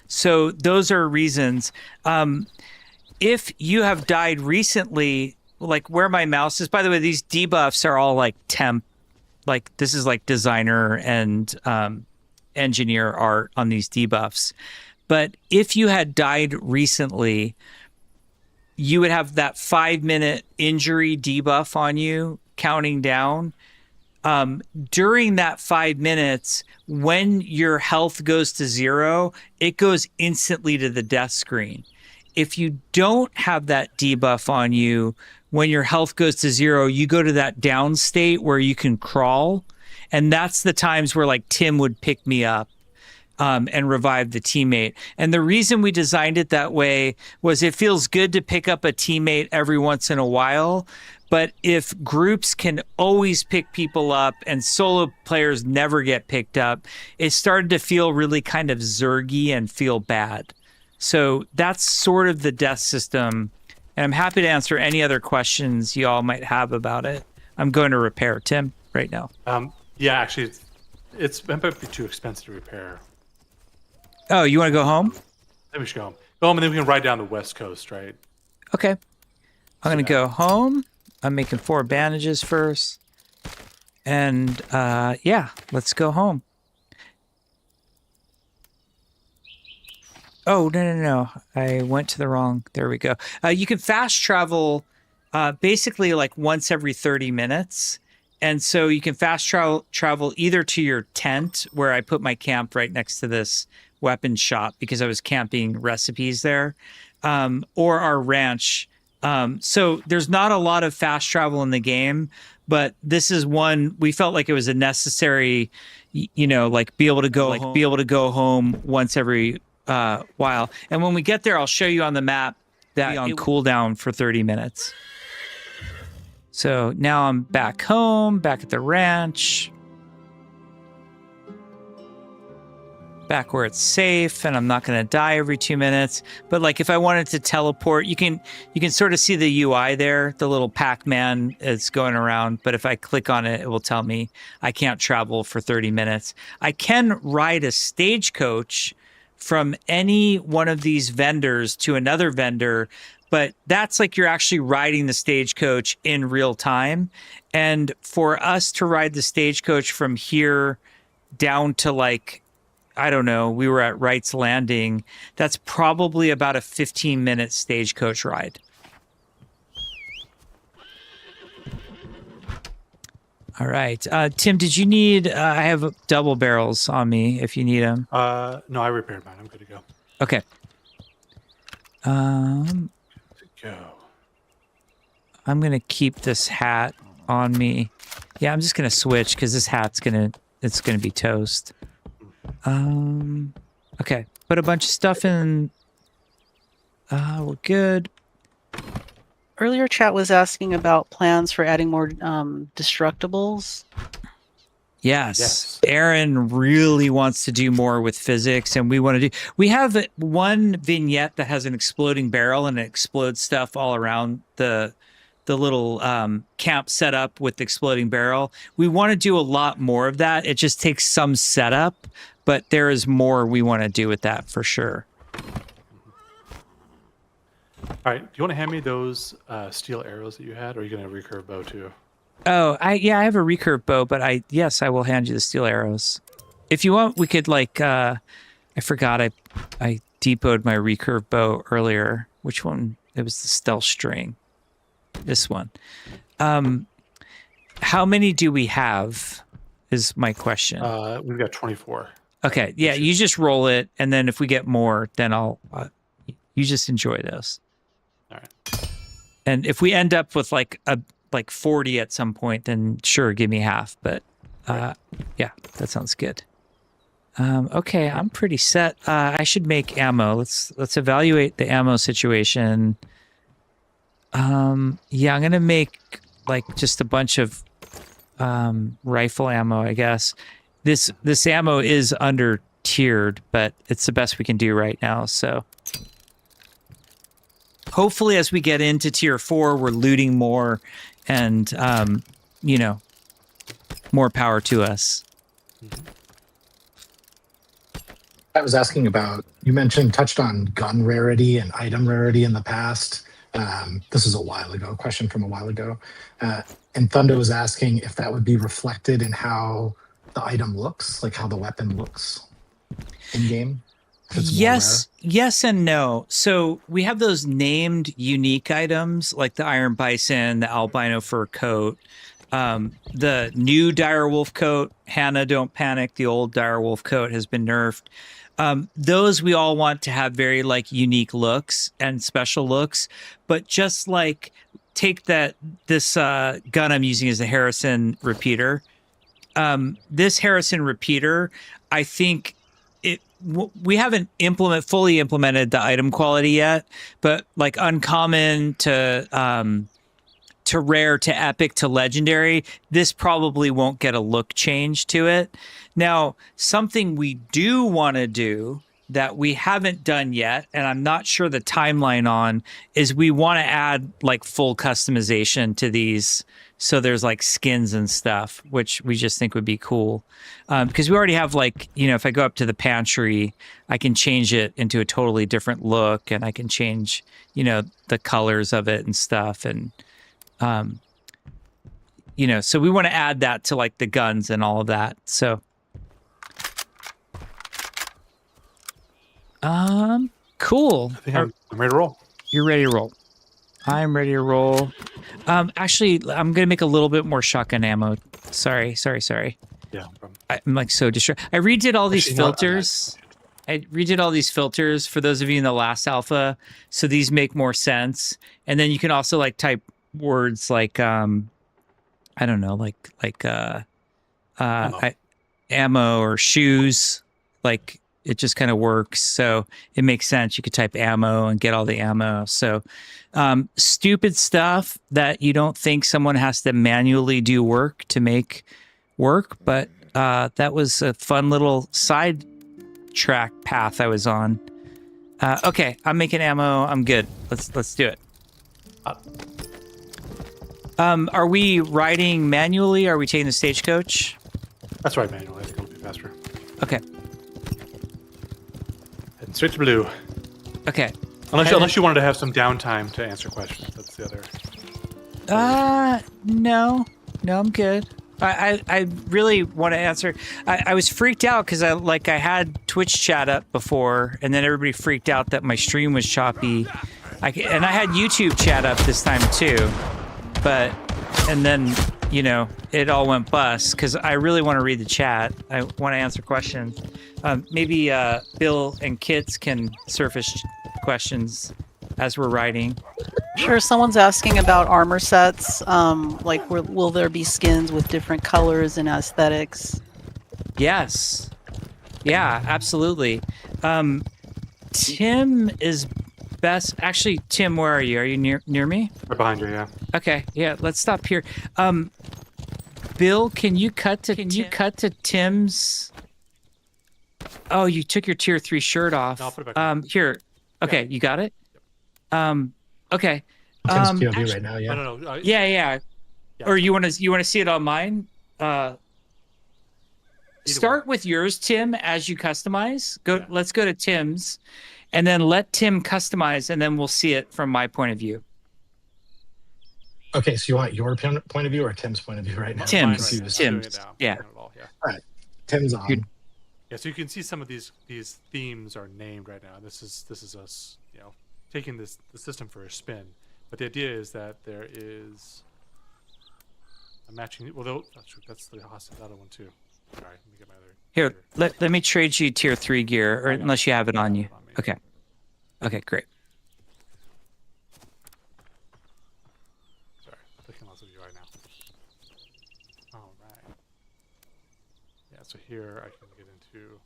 S1: So those are reasons. If you have died recently, like where my mouse is, by the way, these debuffs are all like temp, like this is like designer and engineer art on these debuffs. But if you had died recently, you would have that 5-minute injury debuff on you counting down. during that 5 minutes, when your health goes to 0, it goes instantly to the death screen. If you don't have that debuff on you, when your health goes to 0, you go to that down state where you can crawl. And that's the times where like Tim would pick me up and revive the teammate. And the reason we designed it that way was it feels good to pick up a teammate every once in a while. But if groups can always pick people up and solo players never get picked up, it started to feel really kind of zergy and feel bad. So that's sort of the death system. And I'm happy to answer any other questions you all might have about it. I'm going to repair Tim right now.
S3: Yeah, actually, it might be too expensive to repair.
S1: Oh, you want to go home?
S3: Then we should go home. Go home, and then we can ride down the west coast, right?
S1: Okay. I'm going to go home. I'm making 4 bandages first. And yeah, let's go home. Oh, no. I went to the wrong. There we go. You can fast travel basically like once every 30 minutes. And so you can fast travel either to your tent, where I put my camp right next to this weapon shop because I was camping recipes there, or our ranch. So there's not a lot of fast travel in the game, but this is one we felt like it was a necessary, like be able to go home once every while. And when we get there, I'll show you on the map that on cooldown for 30 minutes. So now I'm back home, back at the ranch, back where it's safe, and I'm not going to die every 2 minutes. But like if I wanted to teleport, you can sort of see the UI there, the little Pac-Man is going around. But if I click on it, it will tell me I can't travel for 30 minutes. I can ride a stagecoach from any one of these vendors to another vendor, but that's like you're actually riding the stagecoach in real time. And for us to ride the stagecoach from here down to like, I don't know, we were at Wright's Landing, that's probably about a 15-minute stagecoach ride. All right. Tim, did you need, I have double barrels on me if you need them.
S3: No, I repaired mine. I'm good to go.
S1: Okay.
S3: Go.
S1: I'm going to keep this hat on me. Yeah, I'm just going to switch because this hat's it's going to be toast. Okay. Put a bunch of stuff in. We're good.
S4: Earlier, chat was asking about plans for adding more destructibles.
S1: Yes. Aaron really wants to do more with physics, and we have one vignette that has an exploding barrel and it explodes stuff all around the little camp setup with the exploding barrel. We want to do a lot more of that. It just takes some setup, but there is more we want to do with that for sure.
S3: All right. Do you want to hand me those steel arrows that you had, or are you going to recurve bow too?
S1: Oh, I have a recurve bow, but I will hand you the steel arrows. If you want, we could like, I forgot I depoted my recurve bow earlier. Which one? It was the stealth string. This one. How many do we have is my question.
S3: We've got 24.
S1: Okay. Yeah. You just roll it. And then if we get more, then you just enjoy those.
S3: All right.
S1: And if we end up with like 40 at some point, then sure, give me half. But yeah, that sounds good. Okay, I'm pretty set. I should make ammo. Let's evaluate the ammo situation. Yeah, I'm gonna make like just a bunch of rifle ammo, I guess. This ammo is under tiered, but it's the best we can do right now. So hopefully, as we get into tier 4, we're looting more. And, more power to us.
S2: I was asking about, you touched on gun rarity and item rarity in the past. This is a question from a while ago. And Thunder was asking if that would be reflected in how the item looks, like how the weapon looks in game.
S1: Yes and no. So we have those named unique items like the Iron Bison, the Albino Fur Coat. The new direwolf coat, Hannah Don't Panic, the old direwolf coat has been nerfed. Those we all want to have very like unique looks and special looks, but just like take this gun I'm using as a Harrison repeater. This Harrison repeater, I think we haven't fully implemented the item quality yet, but like uncommon to rare to epic to legendary, this probably won't get a look change to it. Now, something we do want to do that we haven't done yet, and I'm not sure the timeline on, is we want to add like full customization to these. So there's like skins and stuff, which we just think would be cool. Because we already have like, if I go up to the pantry, I can change it into a totally different look, and I can change, the colors of it and stuff. And, so we want to add that to like the guns and all of that. So, cool.
S3: I think I'm ready to roll.
S1: You're ready to roll. I'm ready to roll. Actually, I'm gonna make a little bit more shotgun ammo. Sorry.
S3: Yeah, no problem.
S1: I'm like so distracted. I redid all these filters. I redid all these filters for those of you in the last alpha, so these make more sense. And then you can also like type words like I don't know, ammo or shoes. Like it just kind of works. So it makes sense. You could type ammo and get all the ammo. So stupid stuff that you don't think someone has to manually do work to make work, but that was a fun little side track path I was on. Okay, I'm making ammo. I'm good. Let's do it. Are we riding manually? Are we taking the stagecoach?
S3: That's right, manual. I think it'll be faster.
S1: Okay.
S3: Heading straight to blue.
S1: Okay.
S3: Unless you wanted to have some downtime to answer questions. That's the other.
S1: No, I'm good. I really want to answer. I was freaked out because I had Twitch chat up before, and then everybody freaked out that my stream was choppy. And I had YouTube chat up this time too, and then it all went bust because I really want to read the chat. I want to answer questions. Maybe Bill and Kits can surface questions as we're writing.
S4: Sure, someone's asking about armor sets. Will there be skins with different colors and aesthetics?
S1: Yes. Yeah, absolutely. Tim is best. Actually, Tim, where are you? Are you near me?
S3: Right behind you, yeah.
S1: Okay, yeah, let's stop here. Bill, can you cut to Tim's? Oh, you took your tier 3 shirt off.
S3: No, I'll put it back on.
S1: Here. Okay, you got it? Okay.
S2: Tim's POV right now, yeah.
S3: No.
S1: Yeah. Or you want to see it on mine? Start with yours, Tim, as you customize.
S3: Yeah.
S1: Let's go to Tim's, and then let Tim customize, and then we'll see it from my point of view.
S2: Okay, so you want your point of view or Tim's point of view right now?
S1: Tim's.
S3: I'm doing
S1: Tim's.
S3: it now.
S1: Yeah.
S3: All, yeah.
S2: All right, Tim's on.
S3: Yeah, so you can see some of these themes are named right now. This is us, taking the system for a spin. But the idea is that there is a matching. Well, that's the other one too. All right, let me get my other.
S1: Here, let me trade you tier 3 gear, or unless you have it on you. Okay. Okay, great.
S3: Sorry, clicking lots of you right now. All right. Yeah, so here I can get into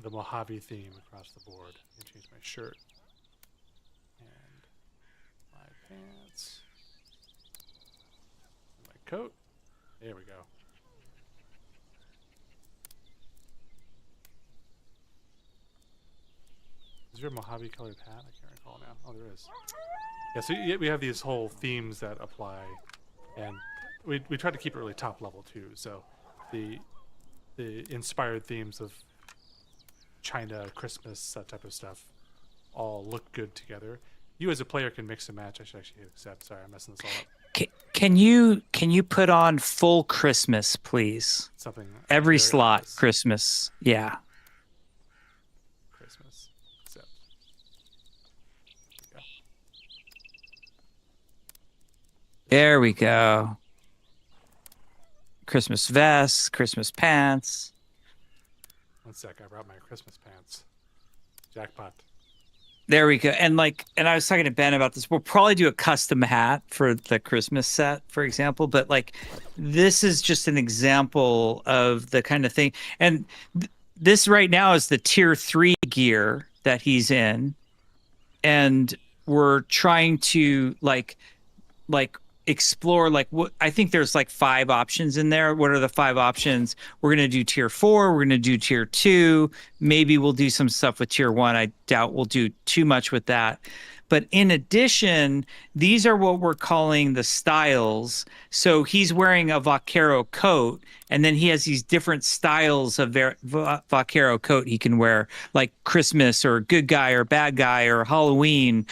S3: the Mojave theme across the board. I can change my shirt and my pants, and my coat. There we go. Is there a Mojave colored hat? I can't recall now. Oh, there is. Yeah, so we have these whole themes that apply, and we try to keep it really top level too. So the inspired themes of China, Christmas, that type of stuff, all look good together. You as a player can mix and match. I should actually hit accept. Sorry, I'm messing this all up.
S1: Can you put on full Christmas, please?
S3: Something
S1: Every
S3: there
S1: slot
S3: is.
S1: Christmas. Yeah.
S3: Christmas. Accept. There
S1: There we go. Christmas vests, Christmas pants.
S3: 1 sec, I brought my Christmas pants. Jackpot.
S1: There we go. And I was talking to Ben about this. We'll probably do a custom hat for the Christmas set, for example. But like, this is just an example of the kind of thing. And this right now is the tier 3 gear that he's in. And we're trying to like explore what I think there's like 5 options in there. What are the 5 options? We're going to do tier 4. We're going to do tier 2. Maybe we'll do some stuff with tier 1. I doubt we'll do too much with that. But in addition, these are what we're calling the styles. So he's wearing a vaquero coat, and then he has these different styles of vaquero coat he can wear, like Christmas or good guy or bad guy or Halloween.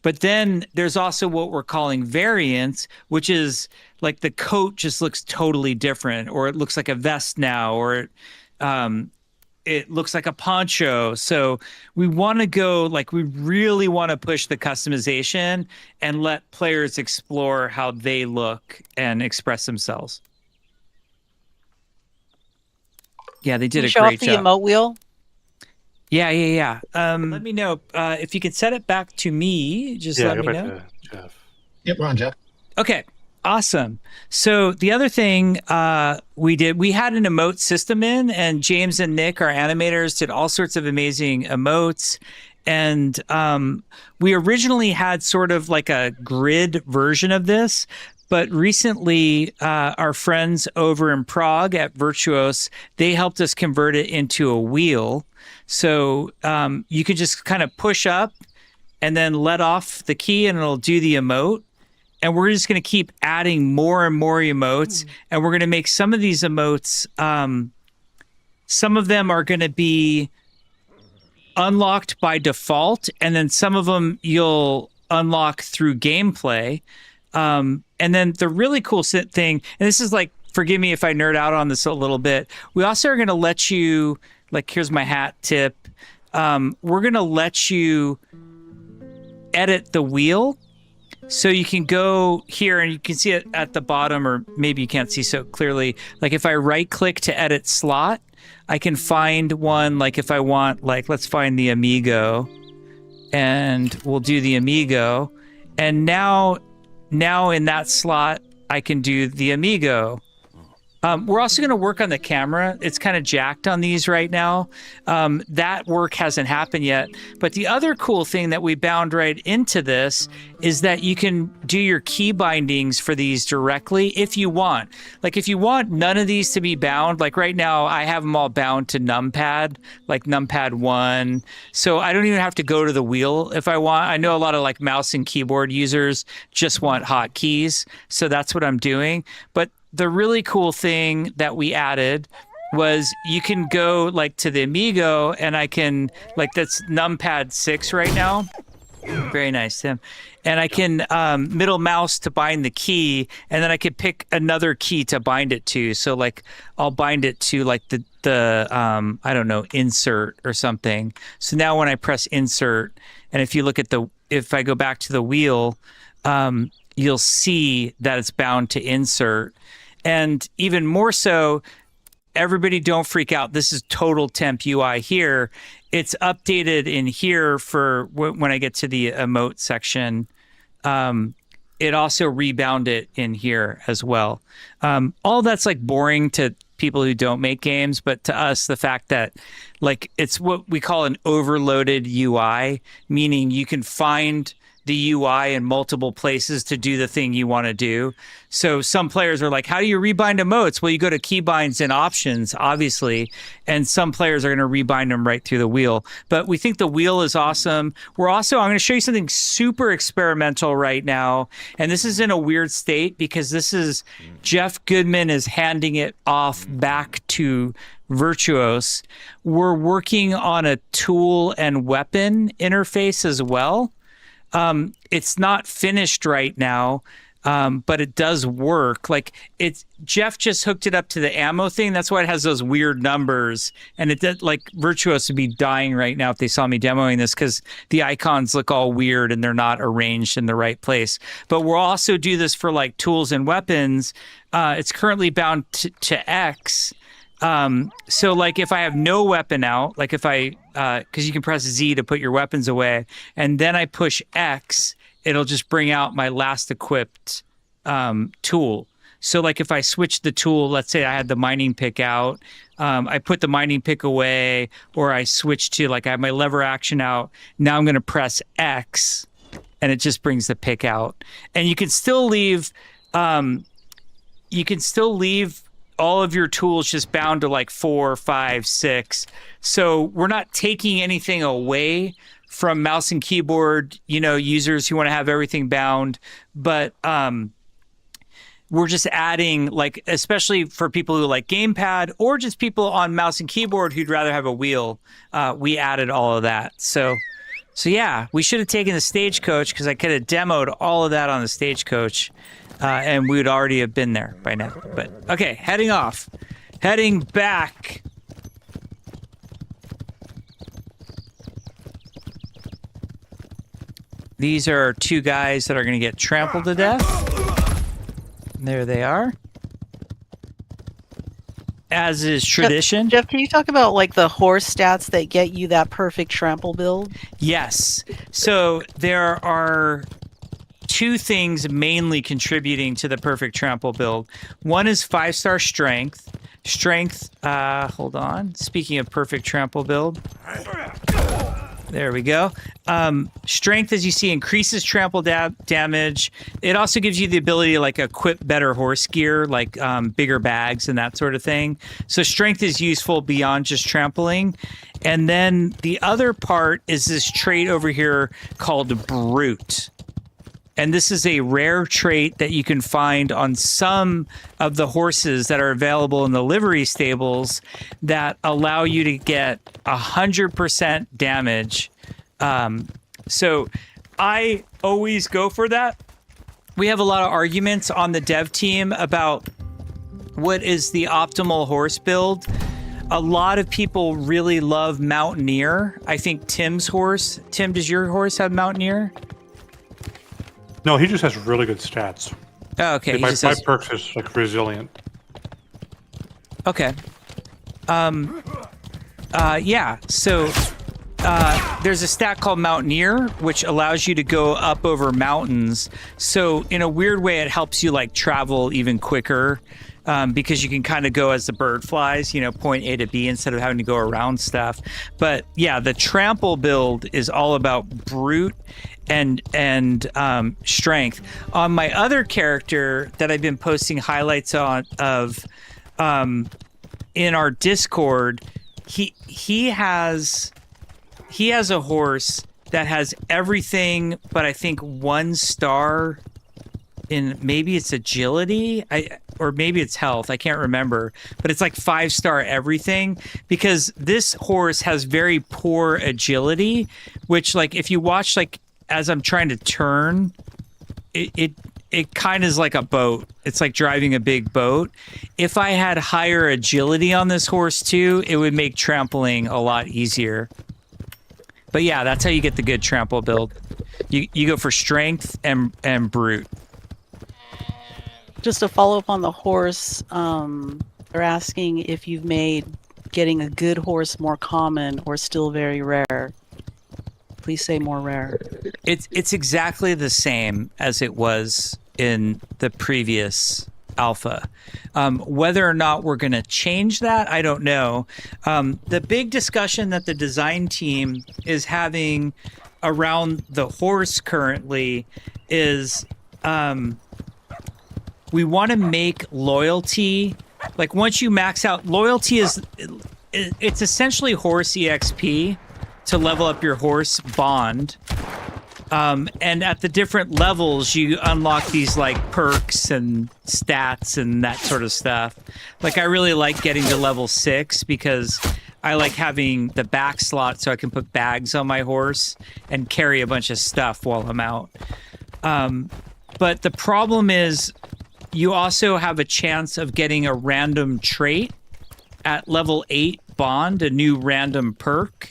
S1: But then there's also what we're calling variants, which is like the coat just looks totally different, or it looks like a vest now, or it looks like a poncho. So we want to go, we really want to push the customization and let players explore how they look and express themselves. Yeah, they did a great job.
S4: Show off the emote wheel.
S1: Yeah. Let me know if you could set it back to me. Just let me know.
S3: To Jeff.
S2: Yep, we're on, Jeff.
S1: Okay, awesome. So the other thing we had an emote system in, and James and Nick, our animators, did all sorts of amazing emotes. And we originally had sort of like a grid version of this. But recently, our friends over in Prague at Virtuos, they helped us convert it into a wheel. So you could just kind of push up and then let off the key and it'll do the emote. And we're just going to keep adding more and more emotes. And we're going to make some of these emotes, some of them are going to be unlocked by default. And then some of them you'll unlock through gameplay. And then the really cool thing, and this is forgive me if I nerd out on this a little bit. We also are going to let you, here's my hat tip. We're going to let you edit the wheel. So you can go here and you can see it at the bottom, or maybe you can't see so clearly. If I right click to edit slot, I can find one, if I want, let's find the Amigo, and we'll do the Amigo. And now in that slot, I can do the Amigo. We're also going to work on the camera. It's kind of jacked on these right now. That work hasn't happened yet. But the other cool thing that we bound right into this is that you can do your key bindings for these directly if you want. If you want none of these to be bound, right now I have them all bound to numpad, numpad 1. So I don't even have to go to the wheel if I want. I know a lot of mouse and keyboard users just want hotkeys. So that's what I'm doing. But the really cool thing that we added was you can go to the Amigo, and I can that's numpad 6 right now. Very nice, Tim. And I can middle mouse to bind the key, and then I could pick another key to bind it to. So I'll bind it to the I don't know, insert or something. So now when I press insert, and if you look at if I go back to the wheel, you'll see that it's bound to insert. And even more so, everybody don't freak out. This is total temp UI here. It's updated in here for when I get to the emote section. It also rebound it in here as well. All that's boring to people who don't make games, but to us, the fact that it's what we call an overloaded UI, meaning you can find the UI in multiple places to do the thing you want to do. So some players are like, how do you rebind emotes? Well, you go to keybinds and options, obviously, and some players are going to rebind them right through the wheel. But we think the wheel is awesome. I'm going to show you something super experimental right now. And this is in a weird state because this is Jeff Goodman is handing it off back to Virtuos. We're working on a tool and weapon interface as well. It's not finished right now, but it does work. Like Jeff just hooked it up to the ammo thing. That's why it has those weird numbers. And it did, like, Virtuos would be dying right now if they saw me demoing this, because the icons look all weird and they're not arranged in the right place. But we'll also do this for like tools and weapons. It's currently bound to X. So like if I have no weapon out, like if I, cause you can press Z to put your weapons away, and then I push X, it'll just bring out my last equipped, tool. So like if I switch the tool, let's say I had the mining pick out, I put the mining pick away, or I switch to, like, I have my lever action out. Now I'm going to press X and it just brings the pick out. And you can still leave, all of your tools just bound to like 4, 5, 6. So we're not taking anything away from mouse and keyboard, users who want to have everything bound. But we're just adding, like, especially for people who like gamepad, or just people on mouse and keyboard who'd rather have a wheel, we added all of that. So yeah, we should have taken the Stagecoach, because I could have demoed all of that on the Stagecoach. And we would already have been there by now. But okay, heading back. These are 2 guys that are going to get trampled to death. There they are. As is tradition.
S4: Jeff, can you talk about like the horse stats that get you that perfect trample build?
S1: Yes. So there are 2 things mainly contributing to the perfect trample build. One is 5-star strength. Hold on. Speaking of perfect trample build. There we go. Strength, as you see, increases trample damage. It also gives you the ability to like equip better horse gear, like bigger bags and that sort of thing. So strength is useful beyond just trampling. And then the other part is this trait over here called Brute. And this is a rare trait that you can find on some of the horses that are available in the livery stables that allow you to get 100% damage. So I always go for that. We have a lot of arguments on the dev team about what is the optimal horse build. A lot of people really love Mountaineer. I think Tim's horse. Tim, does your horse have Mountaineer?
S3: No, he just has really good stats.
S1: Oh, okay.
S3: My perks is like resilient.
S1: Okay. Yeah. So there's a stat called Mountaineer, which allows you to go up over mountains. So in a weird way, it helps you like travel even quicker, because you can kind of go as the bird flies, point A to B instead of having to go around stuff. But yeah, the trample build is all about brute and strength. On my other character that I've been posting highlights of in our Discord, he has a horse that has everything but I think 1 star in, maybe it's agility, or maybe it's health, I can't remember, but it's like 5-star everything, because this horse has very poor agility, which, like, if you watch, like, as I'm trying to turn, it kind of is like a boat. It's like driving a big boat. If I had higher agility on this horse too, it would make trampling a lot easier. But yeah, that's how you get the good trample build. You go for strength and brute.
S4: Just to follow up on the horse, they're asking if you've made getting a good horse more common or still very rare. Please say more rare.
S1: It's exactly the same as it was in the previous alpha. Whether or not we're going to change that, I don't know. The big discussion that the design team is having around the horse currently is we want to make loyalty, like, once you max out, loyalty it's essentially horse EXP to level up your horse bond. And at the different levels, you unlock these like perks and stats and that sort of stuff. Like, I really like getting to level 6 because I like having the back slot so I can put bags on my horse and carry a bunch of stuff while I'm out. But the problem is you also have a chance of getting a random trait at level 8 bond, a new random perk.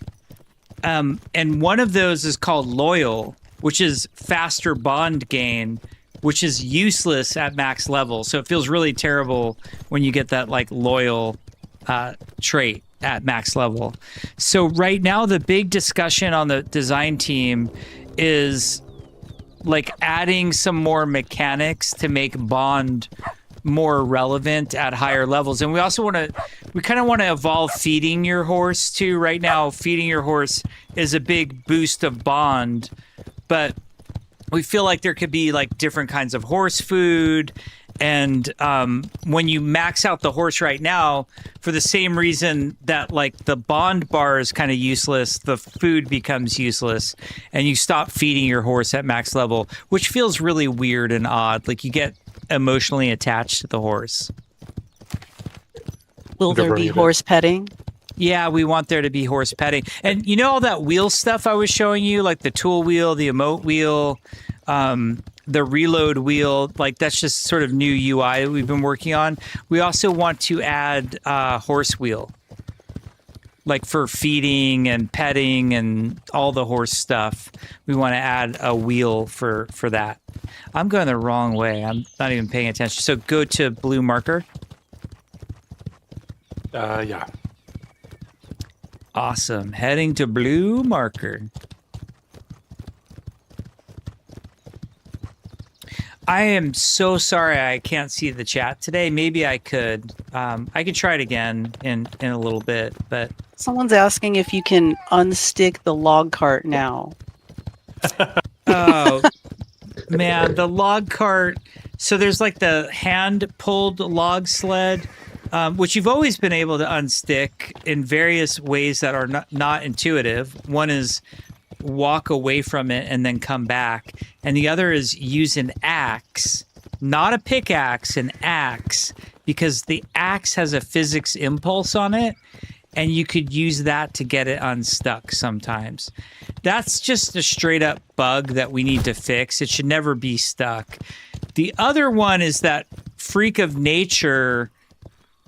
S1: And one of those is called Loyal, which is faster bond gain, which is useless at max level. So it feels really terrible when you get that like Loyal trait at max level. So right now, the big discussion on the design team is like adding some more mechanics to make bond more relevant at higher levels. And we also we kind of want to evolve feeding your horse too. Right now, feeding your horse is a big boost of bond, but we feel like there could be like different kinds of horse food. And when you max out the horse right now, for the same reason that like the bond bar is kind of useless, the food becomes useless, and you stop feeding your horse at max level, which feels really weird and odd. Like you get emotionally attached to the horse.
S4: Will there be horse petting?
S1: Yeah, we want there to be horse petting. And you know all that wheel stuff I was showing you, like the tool wheel, the emote wheel, the reload wheel, like that's just sort of new UI that we've been working on. We also want to add horse wheel, like for feeding and petting and all the horse stuff. We want to add a wheel for that. I'm going the wrong way. I'm not even paying attention. So go to blue marker.
S3: Yeah.
S1: Awesome. Heading to blue marker. I am so sorry I can't see the chat today. Maybe I could. I could try it again in a little bit, but
S4: Someone's asking if you can unstick the log cart now.
S1: oh man, the log cart. So there's like the hand-pulled log sled, which you've always been able to unstick in various ways that are not intuitive. One is walk away from it and then come back, and the other is use an axe, not a pickaxe, an axe, because the axe has a physics impulse on it, and you could use that to get it unstuck sometimes. That's just a straight up bug that we need to fix. It should never be stuck. The other one is that freak of nature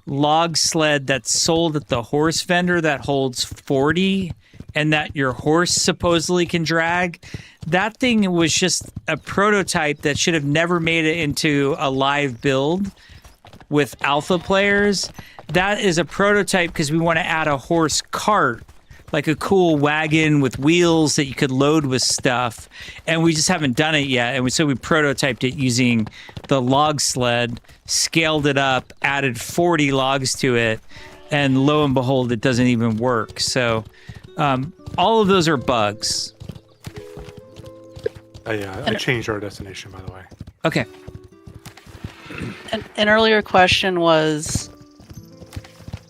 S1: log sled that's sold at the horse vendor that holds 40 and that your horse supposedly can drag. That thing was just a prototype that should have never made it into a live build with alpha players. That is a prototype because we want to add a horse cart, like a cool wagon with wheels that you could load with stuff. And we just haven't done it yet. And so we prototyped it using the log sled, scaled it up, added 40 logs to it, and lo and behold, it doesn't even work. So all of those are bugs.
S3: I changed our destination, by the way.
S1: Okay.
S4: An earlier question was,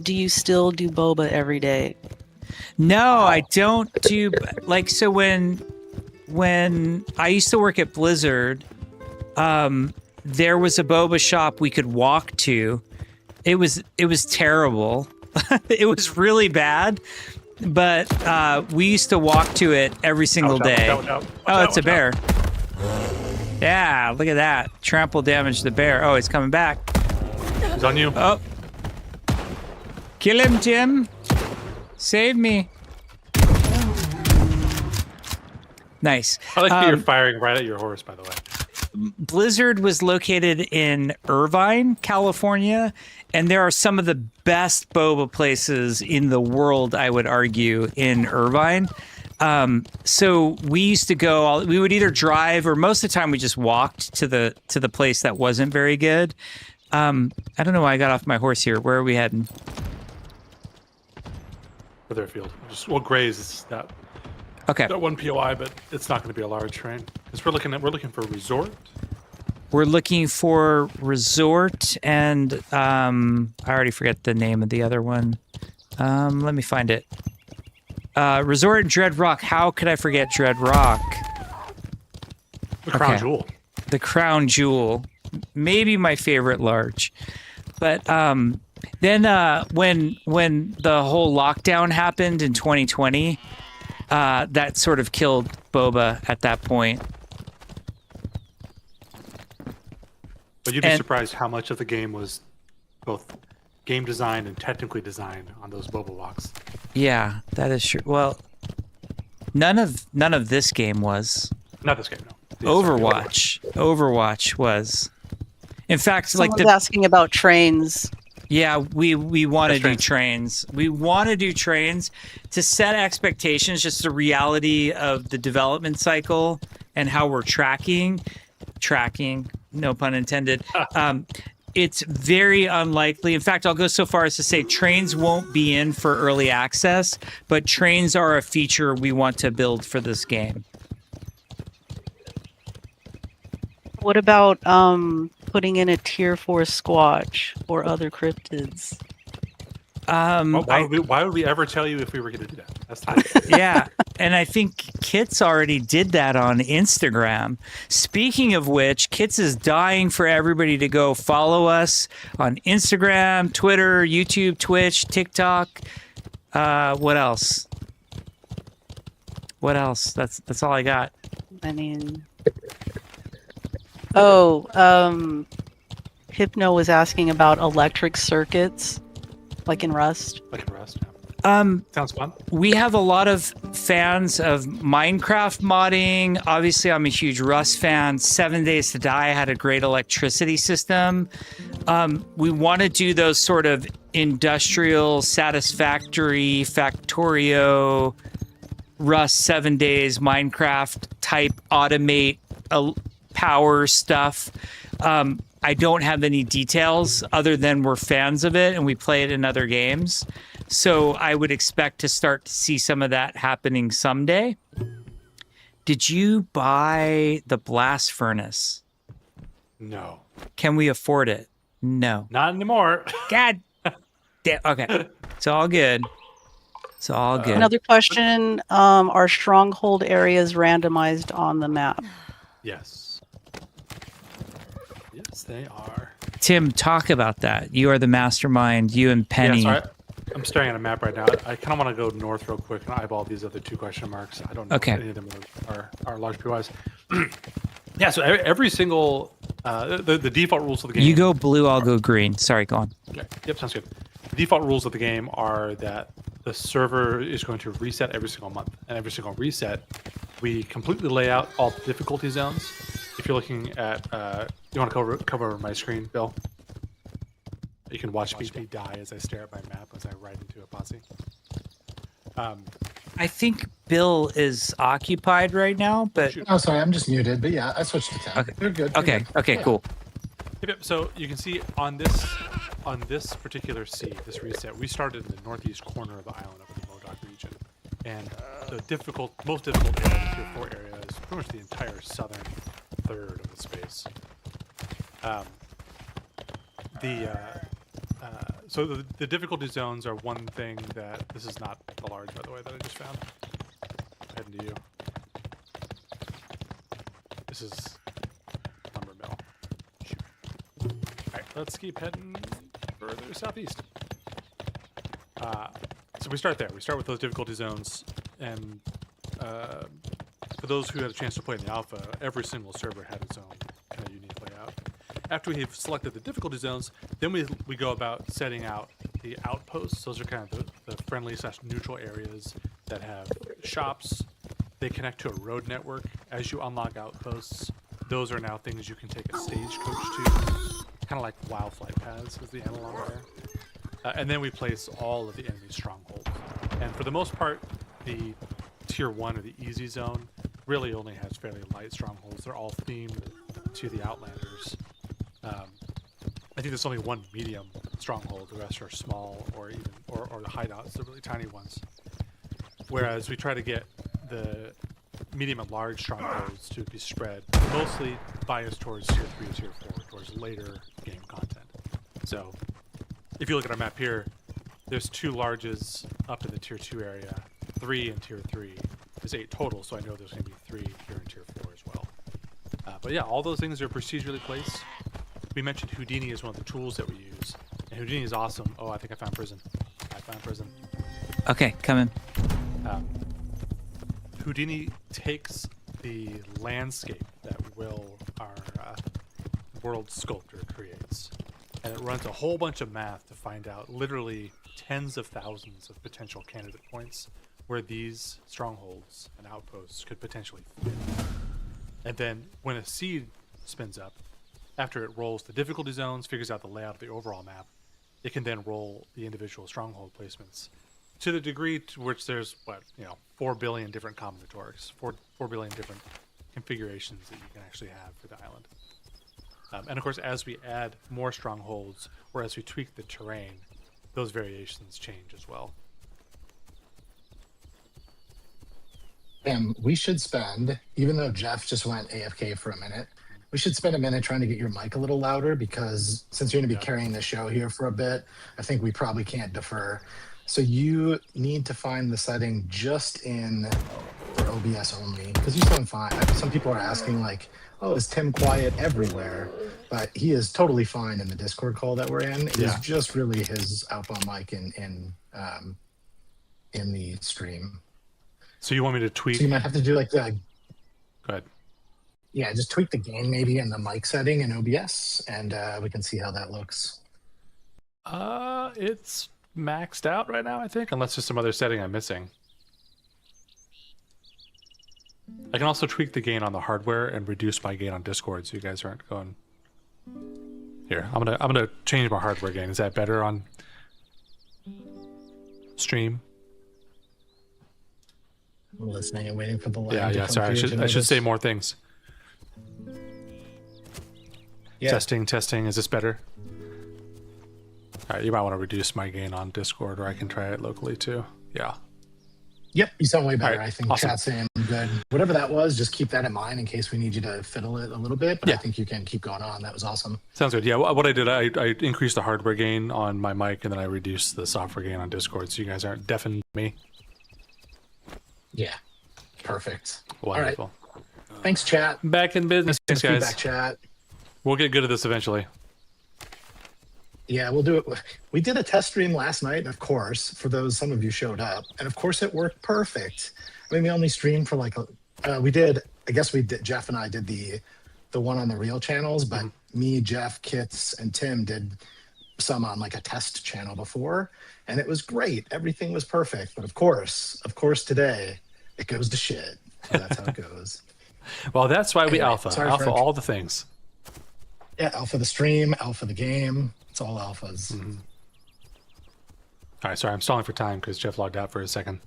S4: do you still do boba every day?
S1: No, I don't do like, so when I used to work at Blizzard, there was a boba shop we could walk to. It was terrible. It was really bad, but we used to walk to it every single day. Oh, it's a bear. Yeah, look at that. Trample damage the bear. Oh, it's coming back.
S3: He's on you.
S1: Oh. Kill him, Tim. Save me. Nice.
S3: I like that you're firing right at your horse, by the way.
S1: Blizzard was located in Irvine, California, and there are some of the best boba places in the world, I would argue, in Irvine. So we used to go, we would either drive or most of the time we just walked to the place that wasn't very good. I don't know why I got off my horse here. Where are we heading?
S3: Further afield. We'll graze that.
S1: Okay.
S3: That one POI, but it's not going to be a large train. Because we're looking for a resort.
S1: We're looking for resort and I already forget the name of the other one. Let me find it. Resort in Dread Rock. How could I forget Dread Rock?
S3: The Crown Jewel.
S1: The Crown Jewel. Maybe my favorite large. But then when the whole lockdown happened in 2020, that sort of killed boba at that point.
S3: But you'd be
S1: And-
S3: surprised how much of the game was both game designed and technically designed on those boba blocks.
S1: Yeah, that is true. Well, none of this game was.
S3: Not this game, no.
S1: Overwatch was. In fact,
S4: Someone's asking about trains.
S1: Yeah, we want to do
S3: That's
S1: trains. We want to do trains to set expectations, just the reality of the development cycle and how we're tracking, no pun intended. It's very unlikely. In fact, I'll go so far as to say trains won't be in for early access, but trains are a feature we want to build for this game.
S4: What about putting in a tier 4 squatch or other cryptids?
S3: Why would we ever tell you if we were going to do that? That's the
S1: Yeah, and I think Kits already did that on Instagram. Speaking of which, Kits is dying for everybody to go follow us on Instagram, Twitter, YouTube, Twitch, TikTok. What else? That's all I got.
S4: I mean, Hypno was asking about electric circuits, like in Rust.
S3: like in Rust. Yeah. Sounds fun.
S1: We have a lot of fans of Minecraft modding. Obviously, I'm a huge Rust fan. 7 Days to Die had a great electricity system. We want to do those sort of industrial, satisfactory, Factorio, Rust 7 Days, Minecraft type automate power stuff. I don't have any details other than we're fans of it and we play it in other games. So I would expect to start to see some of that happening someday. Did you buy the blast furnace?
S3: No.
S1: Can we afford it? No.
S3: Not anymore.
S1: God damn. Okay. It's all good. It's all good.
S4: Another question, are stronghold areas randomized on the map?
S3: Yes. Yes, they are.
S1: Tim, talk about that. You are the mastermind, you and Penny.
S3: Yeah, sorry. I'm staring at a map right now. I kind of want to go north real quick and eyeball these other 2 question marks. I don't know if any of them are large PYs. Yeah, so every single the default rules of the game.
S1: You go blue, I'll go green. Sorry, go on.
S3: Okay. Yep, sounds good. The default rules of the game are that the server is going to reset every single month, and every single reset, we completely lay out all the difficulty zones. If you're looking at, you want to cover my screen, Bill? You can watch me die as I stare at my map as I ride into a posse.
S1: I think Bill is occupied right now, but
S2: Oh, sorry, I'm just muted. But yeah, I switched to 10.
S1: Okay.
S2: You're good. You're
S1: okay,
S2: good.
S1: okay,
S2: Yeah.
S1: cool.
S3: Yep, so you can see on this particular sea, this reset, we started in the northeast corner of the island of the Modoc region. And the most difficult area, the tier 4 area, is pretty much the entire southern third of the space. So the difficulty zones are one thing that, this is not the large, by the way, that I just found. Heading to you. This is lumber mill. Alright, let's keep heading further southeast. So we start there. We start with those difficulty zones, and for those who had a chance to play in the alpha, every single server had its own kind of unique layout. After we have selected the difficulty zones, then we go about setting out the outposts. Those are kind of the friendly/neutral areas that have shops. They connect to a road network. As you unlock outposts, those are now things you can take a stagecoach to. Kind of like wild flight paths is the analog there. And then we place all of the enemy strongholds. And for the most part, the tier 1 or the easy zone really only has fairly light strongholds. They're all themed to the Outlanders. I think there's only one medium stronghold. The rest are small or the hideouts, the really tiny ones. Whereas we try to get the medium and large strongholds to be spread, mostly biased towards tier 3 or tier 4, towards later game content. So if you look at our map here, there's 2 larges up in the tier 2 area, 3 in tier 3. There's 8 total, so I know there's going to be 3 here in tier 4 as well. But yeah, all those things are procedurally placed. We mentioned Houdini is one of the tools that we use, and Houdini is awesome. Oh, I think I found prison.
S1: Okay, come in.
S3: Houdini takes the landscape that Will, our world sculptor creates. And it runs a whole bunch of math to find out literally tens of thousands of potential candidate points where these strongholds and outposts could potentially fit. And then when a seed spins up, after it rolls the difficulty zones, figures out the layout of the overall map, it can then roll the individual stronghold placements to the degree to which there's 4 billion different combinatorics, 4 billion different configurations that you can actually have for the island. And of course, as we add more strongholds or as we tweak the terrain, those variations change as well.
S2: We should spend, even though Jeff just went AFK for a minute, we should spend a minute trying to get your mic a little louder, because since you're going to be carrying the show here for a bit, I think we probably can't defer. So you need to find the setting just in for OBS only, because you sound fine. Some people are asking like, oh, is Tim quiet everywhere? But he is totally fine in the Discord call that we're in. It is just really his outbound mic in the stream.
S3: So you want me to tweak?
S2: So you might have to do like the...
S3: Go ahead.
S2: Yeah, just tweak the gain maybe in the mic setting in OBS, and we can see how that looks.
S3: It's maxed out right now, I think, unless there's some other setting I'm missing. I can also tweak the gain on the hardware and reduce my gain on Discord, so you guys aren't going. Here, I'm gonna change my hardware gain. Is that better on stream?
S2: I'm listening and waiting for the line.
S3: Yeah. Sorry, I should say more things. Yeah. Testing. Is this better? All right, you might want to reduce my gain on Discord, or I can try it locally too. Yeah.
S2: Yep, you sound way better.
S3: Right,
S2: I think
S3: awesome.
S2: chat's saying good. Whatever that was, just keep that in mind in case we need you to fiddle it a little bit. But I think you can keep going on. That was awesome.
S3: Sounds good. Yeah, what I did, I increased the hardware gain on my mic, and then I reduced the software gain on Discord, so you guys aren't deafening me.
S2: Yeah, perfect.
S3: Wonderful.
S2: All right. Thanks, chat.
S3: Back in business,
S2: Thanks,
S3: guys.
S2: feedback, chat.
S3: We'll get good at this eventually.
S2: Yeah, we'll do it. We did a test stream last night, and of course, for those, some of you showed up, and of course it worked perfect. I mean, we only streamed for like, Jeff and I did the one on the real channels, but me, Jeff, Kits, and Tim did some on like a test channel before, and it was great. Everything was perfect. But of course today, it goes to shit. So that's how it goes.
S3: Well, that's why we
S2: Anyway,
S3: alpha all the things.
S2: Yeah, alpha the stream, alpha the game. It's all alphas.
S3: Mm-hmm. All right, sorry, I'm stalling for time because Jeff logged out for a second.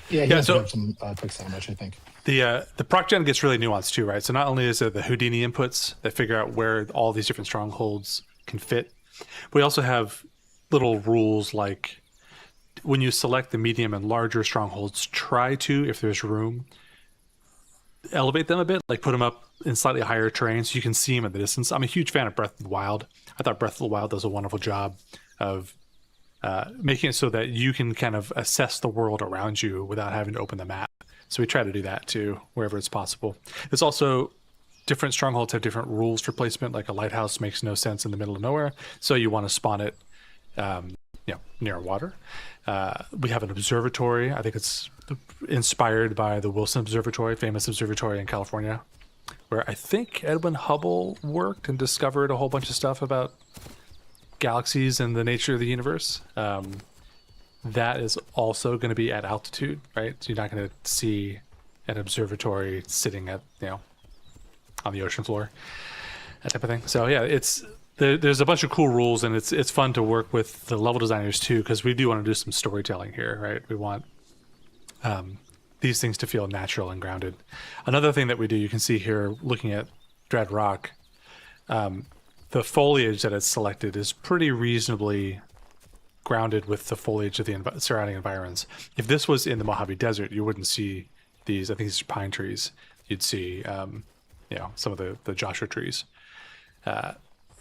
S2: Yeah, he has to have some quick sandwich, I think.
S3: The proc gen gets really nuanced too, right? So not only is it the Houdini inputs that figure out where all these different strongholds can fit, we also have little rules like when you select the medium and larger strongholds, try to, if there's room, elevate them a bit, like put them up in slightly higher terrain so you can see them at the distance. I'm a huge fan of Breath of the Wild. I thought Breath of the Wild does a wonderful job of making it so that you can kind of assess the world around you without having to open the map. So we try to do that too, wherever it's possible. There's also different strongholds have different rules for placement. Like a lighthouse makes no sense in the middle of nowhere, so you want to spawn it, near water. We have an observatory. I think it's inspired by the Wilson Observatory, famous observatory in California, where I think Edwin Hubble worked and discovered a whole bunch of stuff about galaxies and the nature of the universe. That is also going to be at altitude, right? So you're not going to see an observatory sitting at, on the ocean floor, that type of thing. So yeah, there's a bunch of cool rules, and it's fun to work with the level designers too, because we do want to do some storytelling here, right? We want these things to feel natural and grounded. Another thing that we do, you can see here, looking at Dread Rock, the foliage that it's selected is pretty reasonably grounded with the foliage of the surrounding environments. If this was in the Mojave Desert, you wouldn't see these. I think these are pine trees. You'd see, some of the Joshua trees.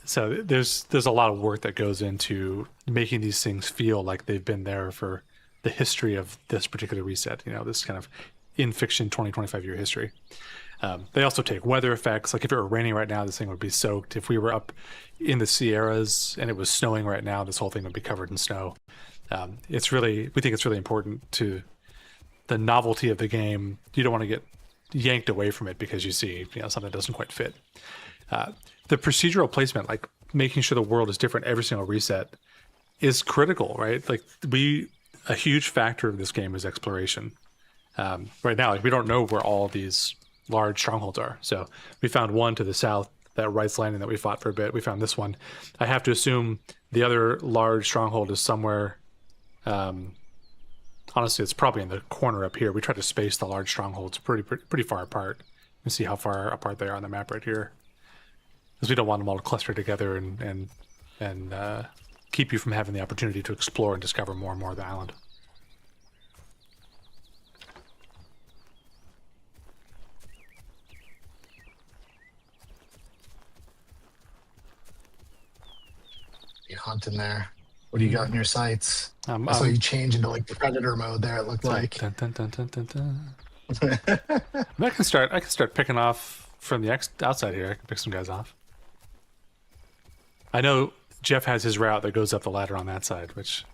S3: So there's a lot of work that goes into making these things feel like they've been there for the history of this particular reset. This kind of in fiction 20-25 year history. They also take weather effects. Like if it were raining right now, this thing would be soaked. If we were up in the Sierras and it was snowing right now, this whole thing would be covered in snow. We think it's really important to the novelty of the game. You don't want to get yanked away from it because you see, something that doesn't quite fit. the procedural placement, like making sure the world is different every single reset, is critical, right? Like a huge factor of this game is exploration. Right now, like we don't know where all these large strongholds are. So we found one to the south, that Wright's Landing that we fought for a bit. We found this one. I have to assume the other large stronghold is somewhere. Honestly, it's probably in the corner up here. We try to space the large strongholds pretty far apart. You can see how far apart they are on the map right here, because we don't want them all to cluster together and keep you from having the opportunity to explore and discover more and more of the island.
S2: You hunting there? What do you got in your sights? I saw
S3: Um,
S2: you change into like predator mode there. It looked like.
S3: Dun, dun, dun, dun, dun, dun. I can start picking off from the outside here. I can pick some guys off. I know Jeff has his route that goes up the ladder on that side, which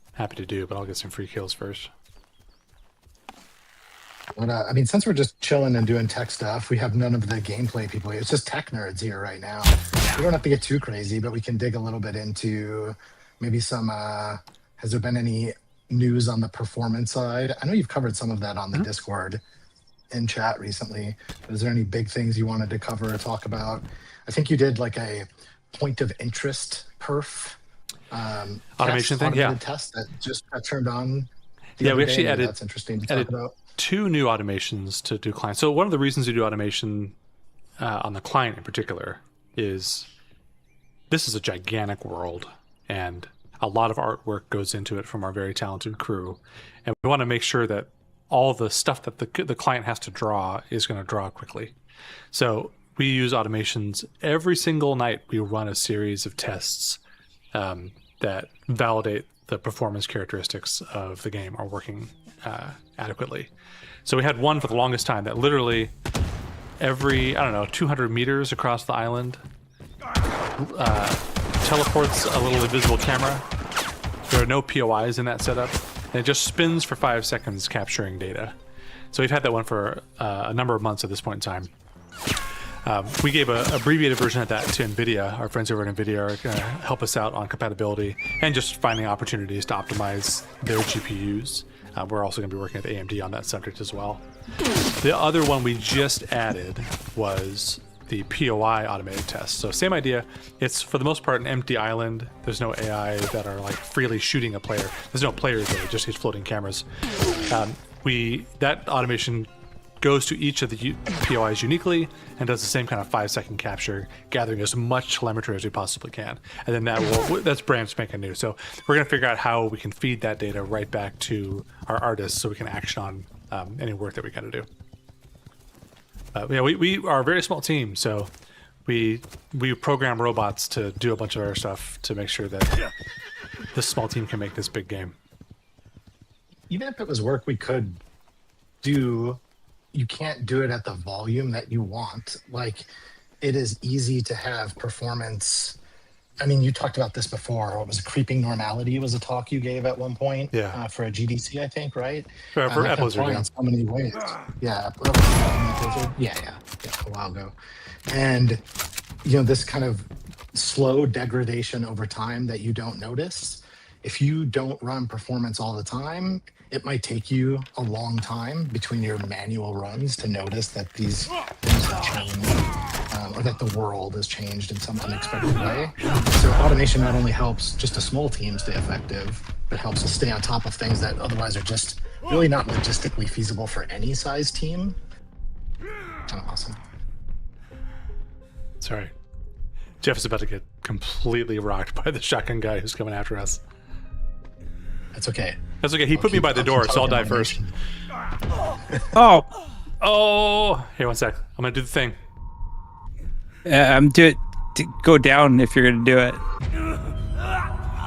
S3: I'm happy to do, but I'll get some free kills first.
S2: But, I mean, since we're just chilling and doing tech stuff, we have none of the gameplay people here. It's just tech nerds here right now. We don't have to get too crazy, but we can dig a little bit into maybe some. Has there been any news on the performance side? I know you've covered some of that on the Discord in chat recently. But is there any big things you wanted to cover or talk about? I think you did like a point of interest perf
S3: Automation thing,
S2: automated test that just got turned on.
S3: Yeah, we actually
S2: Maybe
S3: added
S2: that's interesting to talk about.
S3: 2 new automations to do client. So one of the reasons we do automation on the client in particular is this is a gigantic world, and a lot of artwork goes into it from our very talented crew, and we want to make sure that all the stuff that the client has to draw is going to draw quickly. So we use automations every single night. We run a series of tests that validate the performance characteristics of the game are working adequately. So we had one for the longest time that literally every, 200 meters across the island teleports a little invisible camera. There are no POIs in that setup, and it just spins for 5 seconds capturing data. So we've had that one for a number of months at this point in time. We gave an abbreviated version of that to NVIDIA. Our friends over at NVIDIA are going to help us out on compatibility and just finding opportunities to optimize their GPUs. We're also going to be working with AMD on that subject as well. The other one we just added was the POI automated test. So same idea. It's for the most part an empty island. There's no AI that are like freely shooting a player. There's no players there, just these floating cameras. That automation goes to each of the POIs uniquely and does the same kind of 5-second capture, gathering as much telemetry as we possibly can. And then that's brand spanking new. So we're going to figure out how we can feed that data right back to our artists so we can action on any work that we got to do. We are a very small team, so we program robots to do a bunch of our stuff to make sure that this small team can make this big game.
S2: Even if it was work we could do, you can't do it at the volume that you want. Like, it is easy to have performance. I mean, you talked about this before. What was it? Creeping normality was a talk you gave at one point.
S3: Yeah.
S2: For a GDC, I think, right?
S3: For
S2: that
S3: Blizzard,
S2: can
S3: yeah.
S2: in so many ways. Yeah. Yeah, a while ago. And, this kind of slow degradation over time that you don't notice. If you don't run performance all the time, it might take you a long time between your manual runs to notice that these things have changed, or that the world has changed in some unexpected way. So automation not only helps just a small team stay effective, but helps us stay on top of things that otherwise are just really not logistically feasible for any size team. Kind of awesome.
S3: Sorry. Jeff is about to get completely rocked by the shotgun guy who's coming after us.
S2: That's okay.
S3: That's okay. He put me by the door, so I'll die first. Oh! Here, one sec. I'm going to do the thing.
S1: Go down if you're going to do it.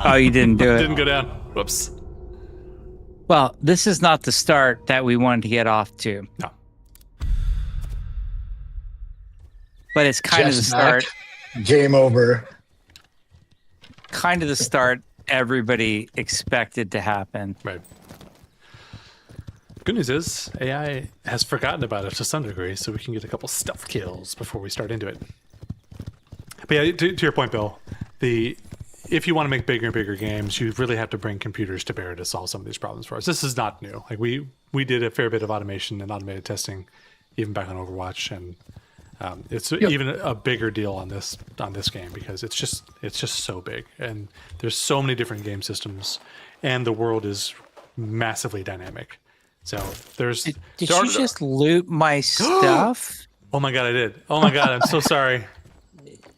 S1: Oh, you didn't do it.
S3: Didn't go down. Whoops.
S1: Well, this is not the start that we wanted to get off to.
S3: No.
S1: But it's kind of the start.
S2: Game over.
S1: Kind of the start everybody expected to happen.
S3: Right. Good news is AI has forgotten about it to some degree, so we can get a couple stealth kills before we start into it. But yeah, to your point, Bill, if you want to make bigger and bigger games, you really have to bring computers to bear to solve some of these problems for us. This is not new. Like we did a fair bit of automation and automated testing, even back on Overwatch, and it's even a bigger deal on this game because it's just so big, and there's so many different game systems, and the world is massively dynamic. So there's.
S1: Did you just loot my stuff?
S3: Oh my god, I did. Oh my god, I'm so sorry.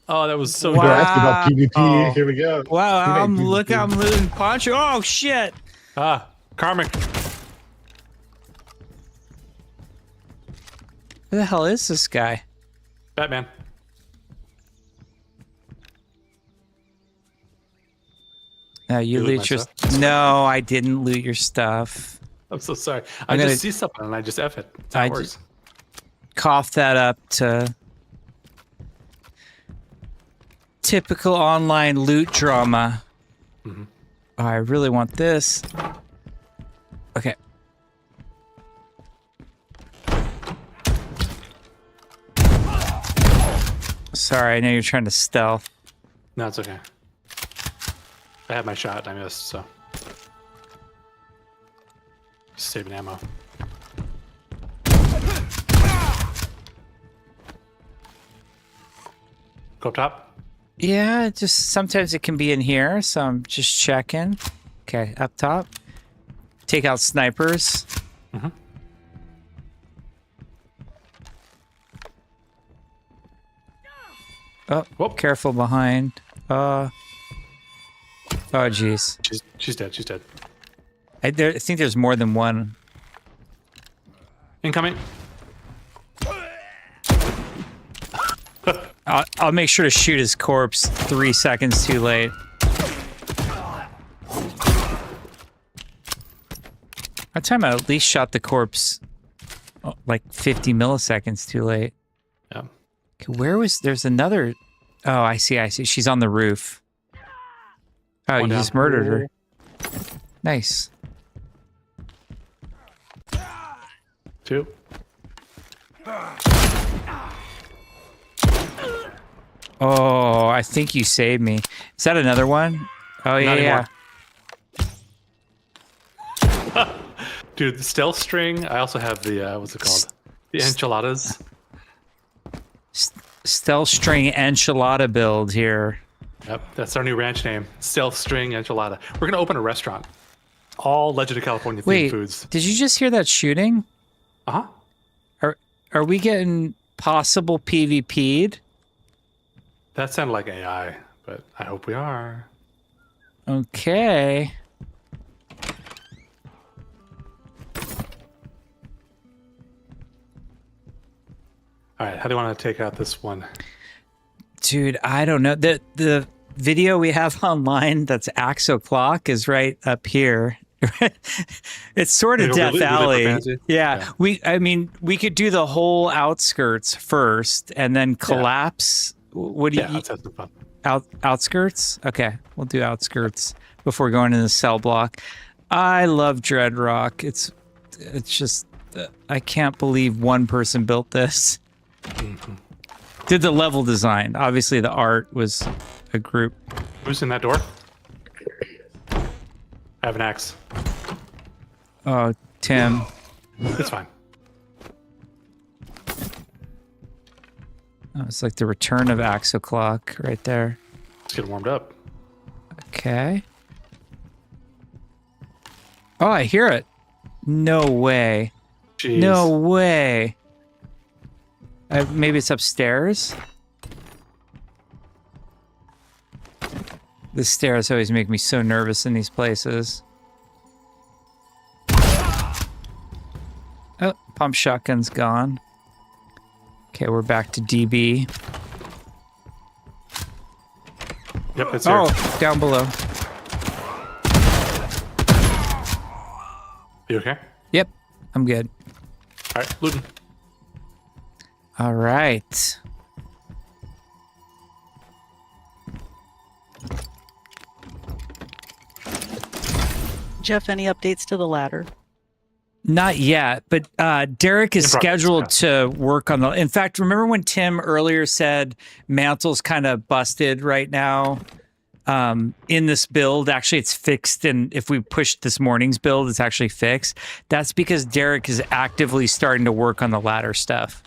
S3: Oh, that was so
S2: We're
S3: good.
S2: asking about PvP.
S1: Oh.
S2: Here we go.
S1: Wow, I'm
S2: PvP.
S1: looting Poncho. Oh shit!
S3: Karmic.
S1: Who the hell is this guy?
S3: Batman.
S1: No, you
S3: You loot
S1: loot your.
S3: my stuff?
S1: No, I didn't loot your stuff.
S3: I'm so sorry.
S1: I'm
S3: I
S1: gonna-
S3: just see something and I just F it. That's how it works.
S1: Cough that up to typical online loot drama.
S3: Mhm.
S1: Oh, I really want this. Okay. Sorry, I know you're trying to stealth.
S3: No, it's okay. I had my shot and I missed, so. Just saving ammo. Go up top.
S1: Yeah, just sometimes it can be in here, so I'm just checking. Okay, up top. Take out snipers.
S3: Mhm.
S1: Oh,
S3: Whoop.
S1: careful behind. Oh, jeez.
S3: She's dead. She's dead.
S1: I think there's more than one.
S3: Incoming.
S1: I'll make sure to shoot his corpse 3 seconds too late. That time I at least shot the corpse like 50 milliseconds too late.
S3: Yeah.
S1: Okay, there's another. Oh, I see. She's on the roof. Oh,
S3: One
S1: you
S3: down.
S1: just murdered her. Nice.
S3: 2.
S1: Oh, I think you saved me. Is that another one? Oh,
S3: Not
S1: yeah.
S3: anymore. Dude, the stealth string. I also have the what's it called? The enchiladas.
S1: Stealth string enchilada build here.
S3: Yep, that's our new ranch name. Stealth string enchilada. We're gonna open a restaurant. All Legend of California themed
S1: Wait,
S3: foods.
S1: did you just hear that shooting?
S3: Uh huh.
S1: Are we getting possible PvP'd?
S3: That sounded like AI, but I hope we are.
S1: Okay.
S3: All right, how do you want to take out this one?
S1: Dude, I don't know. The video we have online that's Axo Clock is right up here. It's sort of
S3: We'll
S1: Death
S3: leave it for
S1: Alley.
S3: fancy.
S1: Yeah. We could do the whole outskirts first and then collapse. What do you
S3: Let's have some fun.
S1: outskirts? Okay, we'll do outskirts before going into the cell block. I love Dreadrock. It's just I can't believe one person built this. Did the level design. Obviously the art was a group.
S3: Who's in that door? I have an axe.
S1: Oh, Tim.
S3: It's fine.
S1: Oh, it's like the return of Axo Clock right there.
S3: Let's get warmed up.
S1: Okay. Oh, I hear it. No way.
S3: Jeez.
S1: No way. Maybe it's upstairs. The stairs always make me so nervous in these places. Oh, pump shotgun's gone. Okay, we're back to DB.
S3: Yep, it's here.
S1: Oh, down below.
S3: You okay?
S1: Yep, I'm good.
S3: All right, looting.
S1: All right.
S4: Jeff, any updates to the ladder?
S1: Not yet, but Derek is
S3: In progress,
S1: scheduled to work on the. In fact, remember when Tim earlier said Mantle's kind of busted right now in this build? Actually, it's fixed, and if we push this morning's build, it's actually fixed. That's because Derek is actively starting to work on the ladder stuff.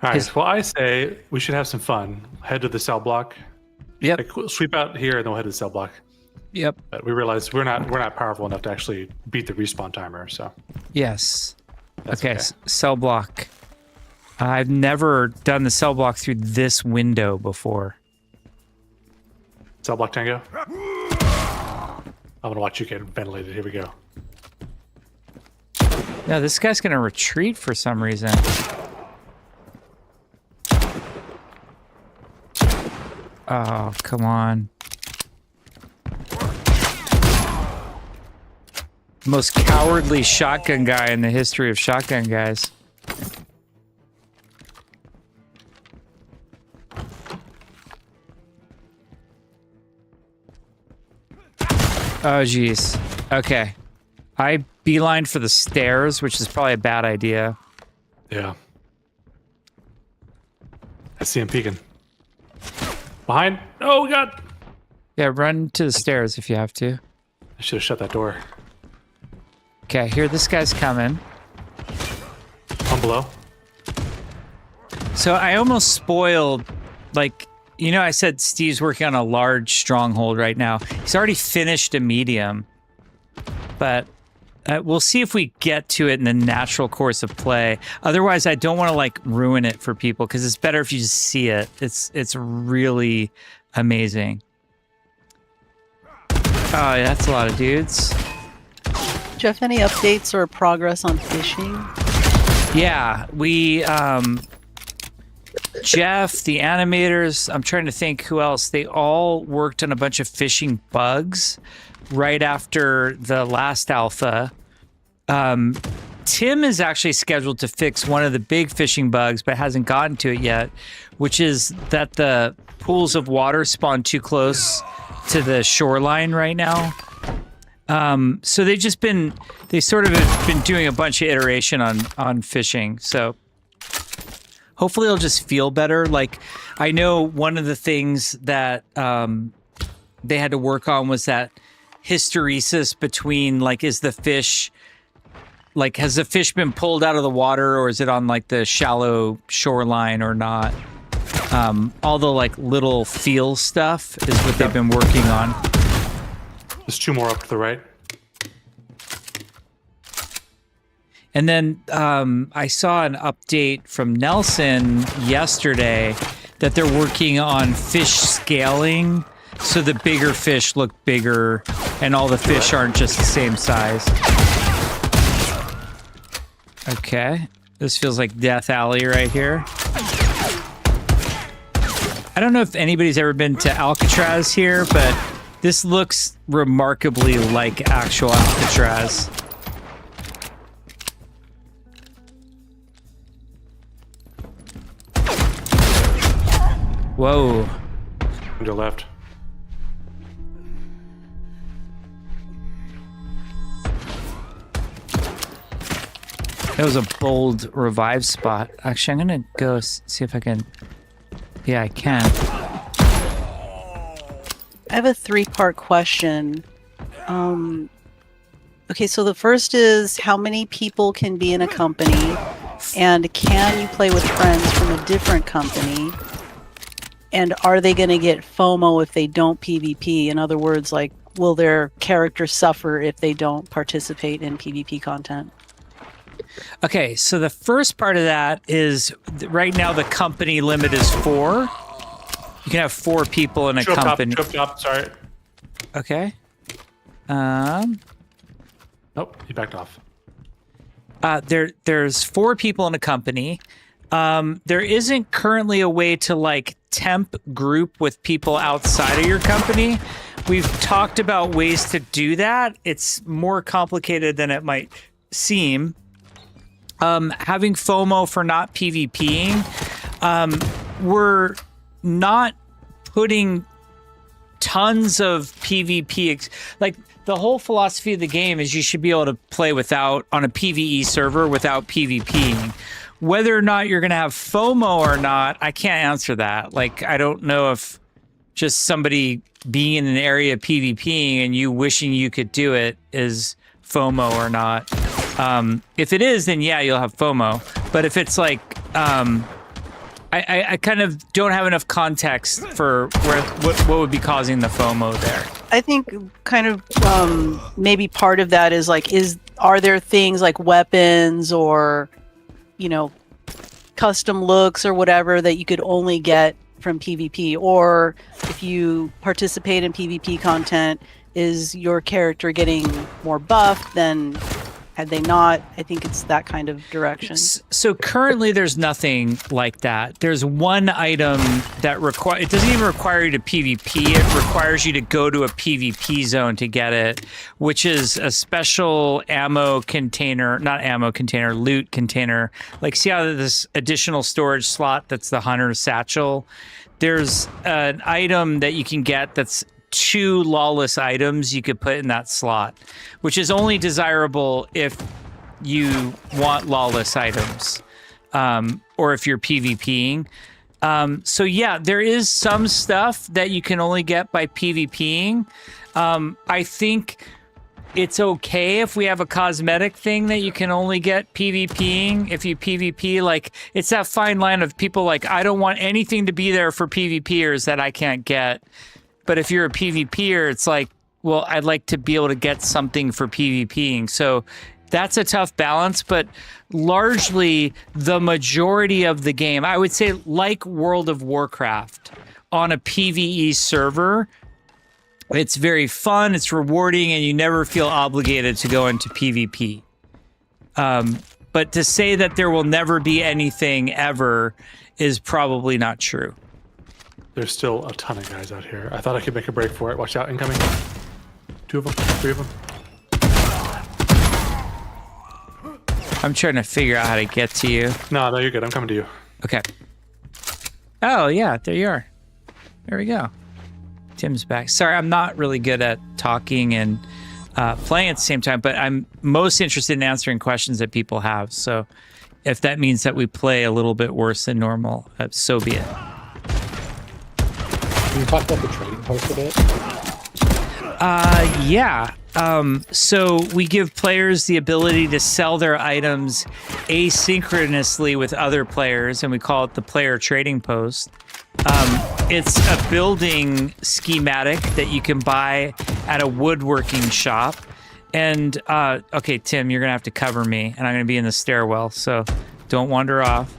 S3: All right. Well, I say we should have some fun. Head to the cell block.
S1: Yep.
S3: Like, we'll sweep out here, and then we'll head to the cell block.
S1: Yep.
S3: But we realize we're not powerful enough to actually beat the respawn timer. So
S1: Yes.
S3: that's
S1: Okay. Cell block. I've never done the cell block through this window before.
S3: Cell block tango. I'm gonna watch you get ventilated. Here we go.
S1: No, this guy's gonna retreat for some reason. Oh, come on. Most cowardly shotgun guy in the history of shotgun guys. Oh, geez. Okay. I beeline for the stairs, which is probably a bad idea.
S3: Yeah. I see him peeking. Behind. Oh, God.
S1: Yeah, run to the stairs if you have to.
S3: I should have shut that door.
S1: Okay, here this guy's coming.
S3: One below.
S1: So I almost spoiled, like, you know, I said Steve's working on a large stronghold right now. He's already finished a medium, but we'll see if we get to it in the natural course of play. Otherwise, I don't want to like ruin it for people because it's better if you just see it. It's really amazing. Oh, yeah, that's a lot of dudes.
S4: Do you have any updates or progress on fishing?
S1: Yeah, we, Jeff, the animators, I'm trying to think who else. They all worked on a bunch of fishing bugs right after the last alpha. Tim is actually scheduled to fix one of the big fishing bugs, but hasn't gotten to it yet, which is that the pools of water spawn too close to the shoreline right now. So they sort of have been doing a bunch of iteration on fishing. So hopefully it'll just feel better. Like, I know one of the things that they had to work on was that hysteresis between, like, has the fish been pulled out of the water, or is it on like the shallow shoreline or not? All the like little feel stuff is what they've been working on.
S3: There's two more up to the right.
S1: And then I saw an update from Nelson yesterday that they're working on fish scaling, so the bigger fish look bigger and all the fish aren't just the same size. Okay, this feels like Death Alley right here. I don't know if anybody's ever been to Alcatraz here, but this looks remarkably like actual Alcatraz. Whoa.
S3: To the left.
S1: That was a bold revive spot. Actually, I'm gonna go see if I can. Yeah, I can.
S4: I have a three-part question. Okay, so the first is, how many people can be in a company? And can you play with friends from a different company? And are they going to get FOMO if they don't PvP? In other words, like, will their character suffer if they don't participate in PvP content?
S1: Okay, so the first part of that is right now the company limit is 4. You can have 4 people in a company.
S3: Up, sorry.
S1: Okay.
S3: Nope, he backed off.
S1: There's 4 people in a company. There isn't currently a way to like temp group with people outside of your company. We've talked about ways to do that. It's more complicated than it might seem. Having FOMO for not PvPing, we're not putting tons of PvP. Like the whole philosophy of the game is you should be able to play without on a PvE server without PvPing. Whether or not you're going to have FOMO or not, I can't answer that. Like, I don't know if just somebody being in an area PvPing and you wishing you could do it is FOMO or not. If it is, then yeah, you'll have FOMO. But if it's like, I kind of don't have enough context for what would be causing the FOMO there.
S4: I think kind of maybe part of that is like, are there things like weapons or, you know, custom looks or whatever that you could only get from PvP? Or if you participate in PvP content, is your character getting more buff than had they not? I think it's that kind of direction.
S1: So currently there's nothing like that. There's one item that it doesn't even require you to PvP. It requires you to go to a PvP zone to get it, which is a special ammo container, not ammo container, loot container. Like, see how this additional storage slot that's the hunter's satchel? There's an item that you can get that's 2 lawless items you could put in that slot, which is only desirable if you want lawless items, or if you're PvPing. So yeah, there is some stuff that you can only get by PvPing. I think it's okay if we have a cosmetic thing that you can only get PvPing. If you PvP, like, it's that fine line of people like, I don't want anything to be there for PvPers that I can't get. But if you're a PvPer, it's like, well, I'd like to be able to get something for PvPing. So that's a tough balance, but largely the majority of the game, I would say, like World of Warcraft, on a PvE server, it's very fun, it's rewarding, and you never feel obligated to go into PvP. But to say that there will never be anything ever is probably not true.
S3: There's still a ton of guys out here. I thought I could make a break for it. Watch out, incoming. 2 of them, 3 of them.
S1: I'm trying to figure out how to get to you.
S3: No, you're good. I'm coming to you.
S1: Okay. Oh, yeah, there you are. There we go. Tim's back. Sorry, I'm not really good at talking and playing at the same time, but I'm most interested in answering questions that people have. So if that means that we play a little bit worse than normal, so be it.
S5: Can you talk about the trading post a bit?
S1: Yeah. So we give players the ability to sell their items asynchronously with other players, and we call it the player trading post. It's a building schematic that you can buy at a woodworking shop. And, okay, Tim, you're going to have to cover me, and I'm going to be in the stairwell, so don't wander off.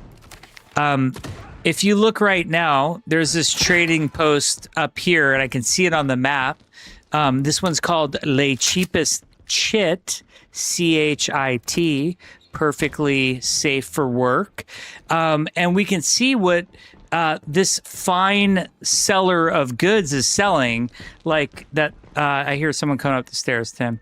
S1: If you look right now, there's this trading post up here, and I can see it on the map. This one's called Le Cheapest Chit, C-H-I-T, perfectly safe for work. And we can see what this fine seller of goods is selling. Like that, I hear someone coming up the stairs, Tim.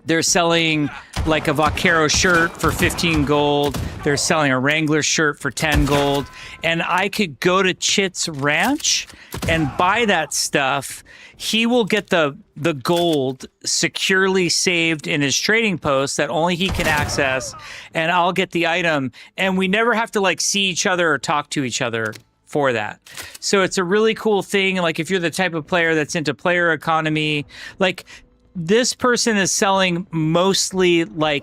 S1: They're selling like a Vaquero shirt for 15 gold. They're selling a Wrangler shirt for 10 gold. And I could go to Chit's ranch and buy that stuff. He will get the gold securely saved in his trading post that only he can access. And I'll get the item. And we never have to like see each other or talk to each other for that. So it's a really cool thing. Like if you're the type of player that's into player economy, like this person is selling mostly like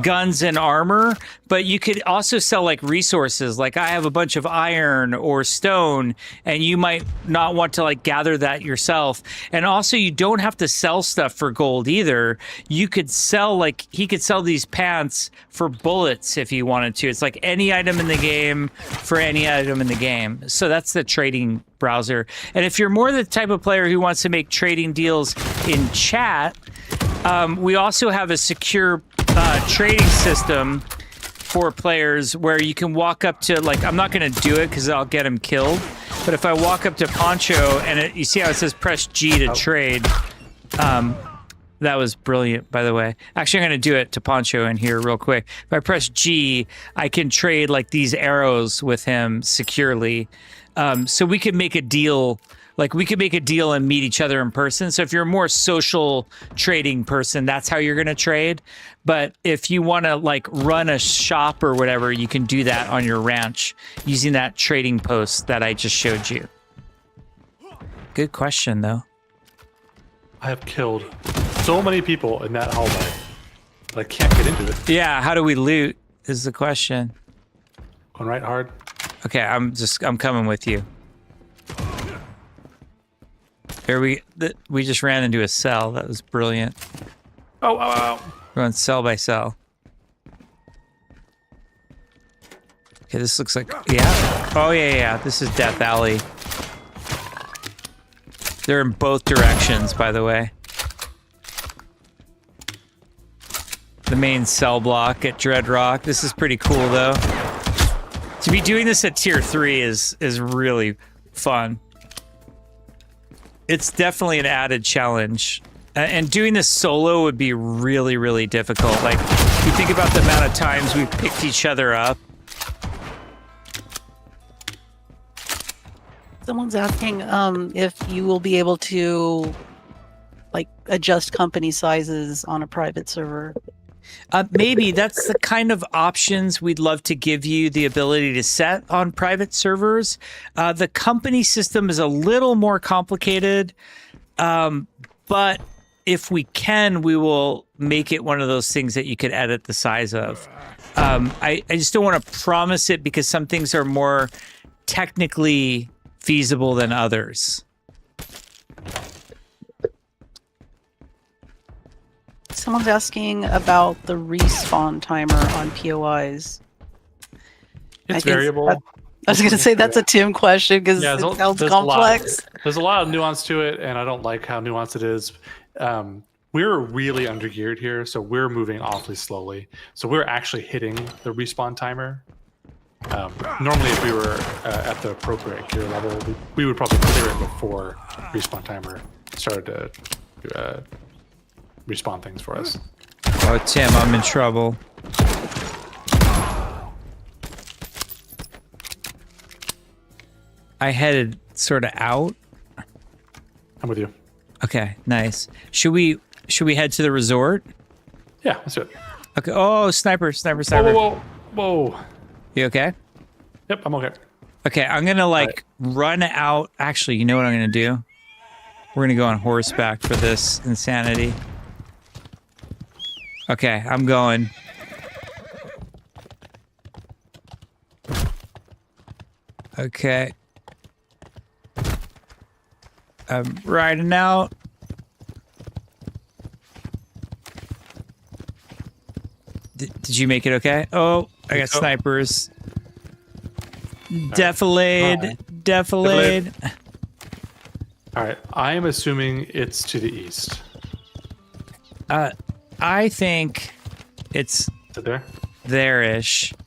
S1: guns and armor, but you could also sell like resources. Like I have a bunch of iron or stone, and you might not want to like gather that yourself. And also you don't have to sell stuff for gold either. You could sell, like he could sell these pants for bullets if he wanted to. It's like any item in the game for any item in the game. So that's the trading browser. And if you're more the type of player who wants to make trading deals in chat, we also have a secure trading system for players where you can walk up to, like, I'm not going to do it because I'll get him killed, but if I walk up to Poncho and you see how it says press G to trade, that was brilliant, by the way. Actually, I'm going to do it to Poncho in here real quick. If I press G, I can trade like these arrows with him securely. So we could make a deal. Like we could make a deal and meet each other in person. So if you're a more social trading person, that's how you're going to trade. But if you want to like run a shop or whatever, you can do that on your ranch using that trading post that I just showed you. Good question, though.
S3: I have killed so many people in that hallway, but I can't get into it.
S1: Yeah, how do we loot is the question.
S3: Going right hard.
S1: Okay, I'm coming with you. Here we just ran into a cell. That was brilliant.
S3: Oh, oh, oh.
S1: We're going cell by cell. Okay, this looks like yeah. Oh yeah. This is Death Alley. They're in both directions, by the way. The main cell block at Dread Rock. This is pretty cool, though. To be doing this at tier 3 is really fun. It's definitely an added challenge. And doing this solo would be really, really difficult. Like, if you think about the amount of times we've picked each other up.
S4: Someone's asking if you will be able to like adjust company sizes on a private server.
S1: Maybe that's the kind of options we'd love to give you the ability to set on private servers. The company system is a little more complicated, but if we can, we will make it one of those things that you could edit the size of. I just don't want to promise it because some things are more technically feasible than others.
S4: Someone's asking about the respawn timer on POIs.
S3: It's variable.
S4: I was going to say that's a Tim question because
S3: Yeah,
S4: it
S3: there's
S4: sounds
S3: a
S4: complex.
S3: There's a lot of nuance to it, and I don't like how nuanced it is. We're really undergeared here, so we're moving awfully slowly. So we're actually hitting the respawn timer. Normally, if we were at the appropriate gear level, we would probably clear it before respawn timer started to respawn things for us.
S1: Oh, Tim, I'm in trouble. I headed sort of out.
S3: I'm with you.
S1: Okay, nice. Should we head to the resort?
S3: Yeah, let's do it.
S1: Okay. Oh, sniper.
S3: Whoa.
S1: You okay?
S3: Yep, I'm okay.
S1: Okay, I'm gonna like run out. Actually, you know what I'm gonna do? We're gonna go on horseback for this insanity. Okay, I'm going. Okay. I'm riding out. Did you make it okay? Oh, I got snipers. Defilade.
S3: All right, I am assuming it's to the east.
S1: I think it's
S3: Is it there?
S1: there-ish.
S3: All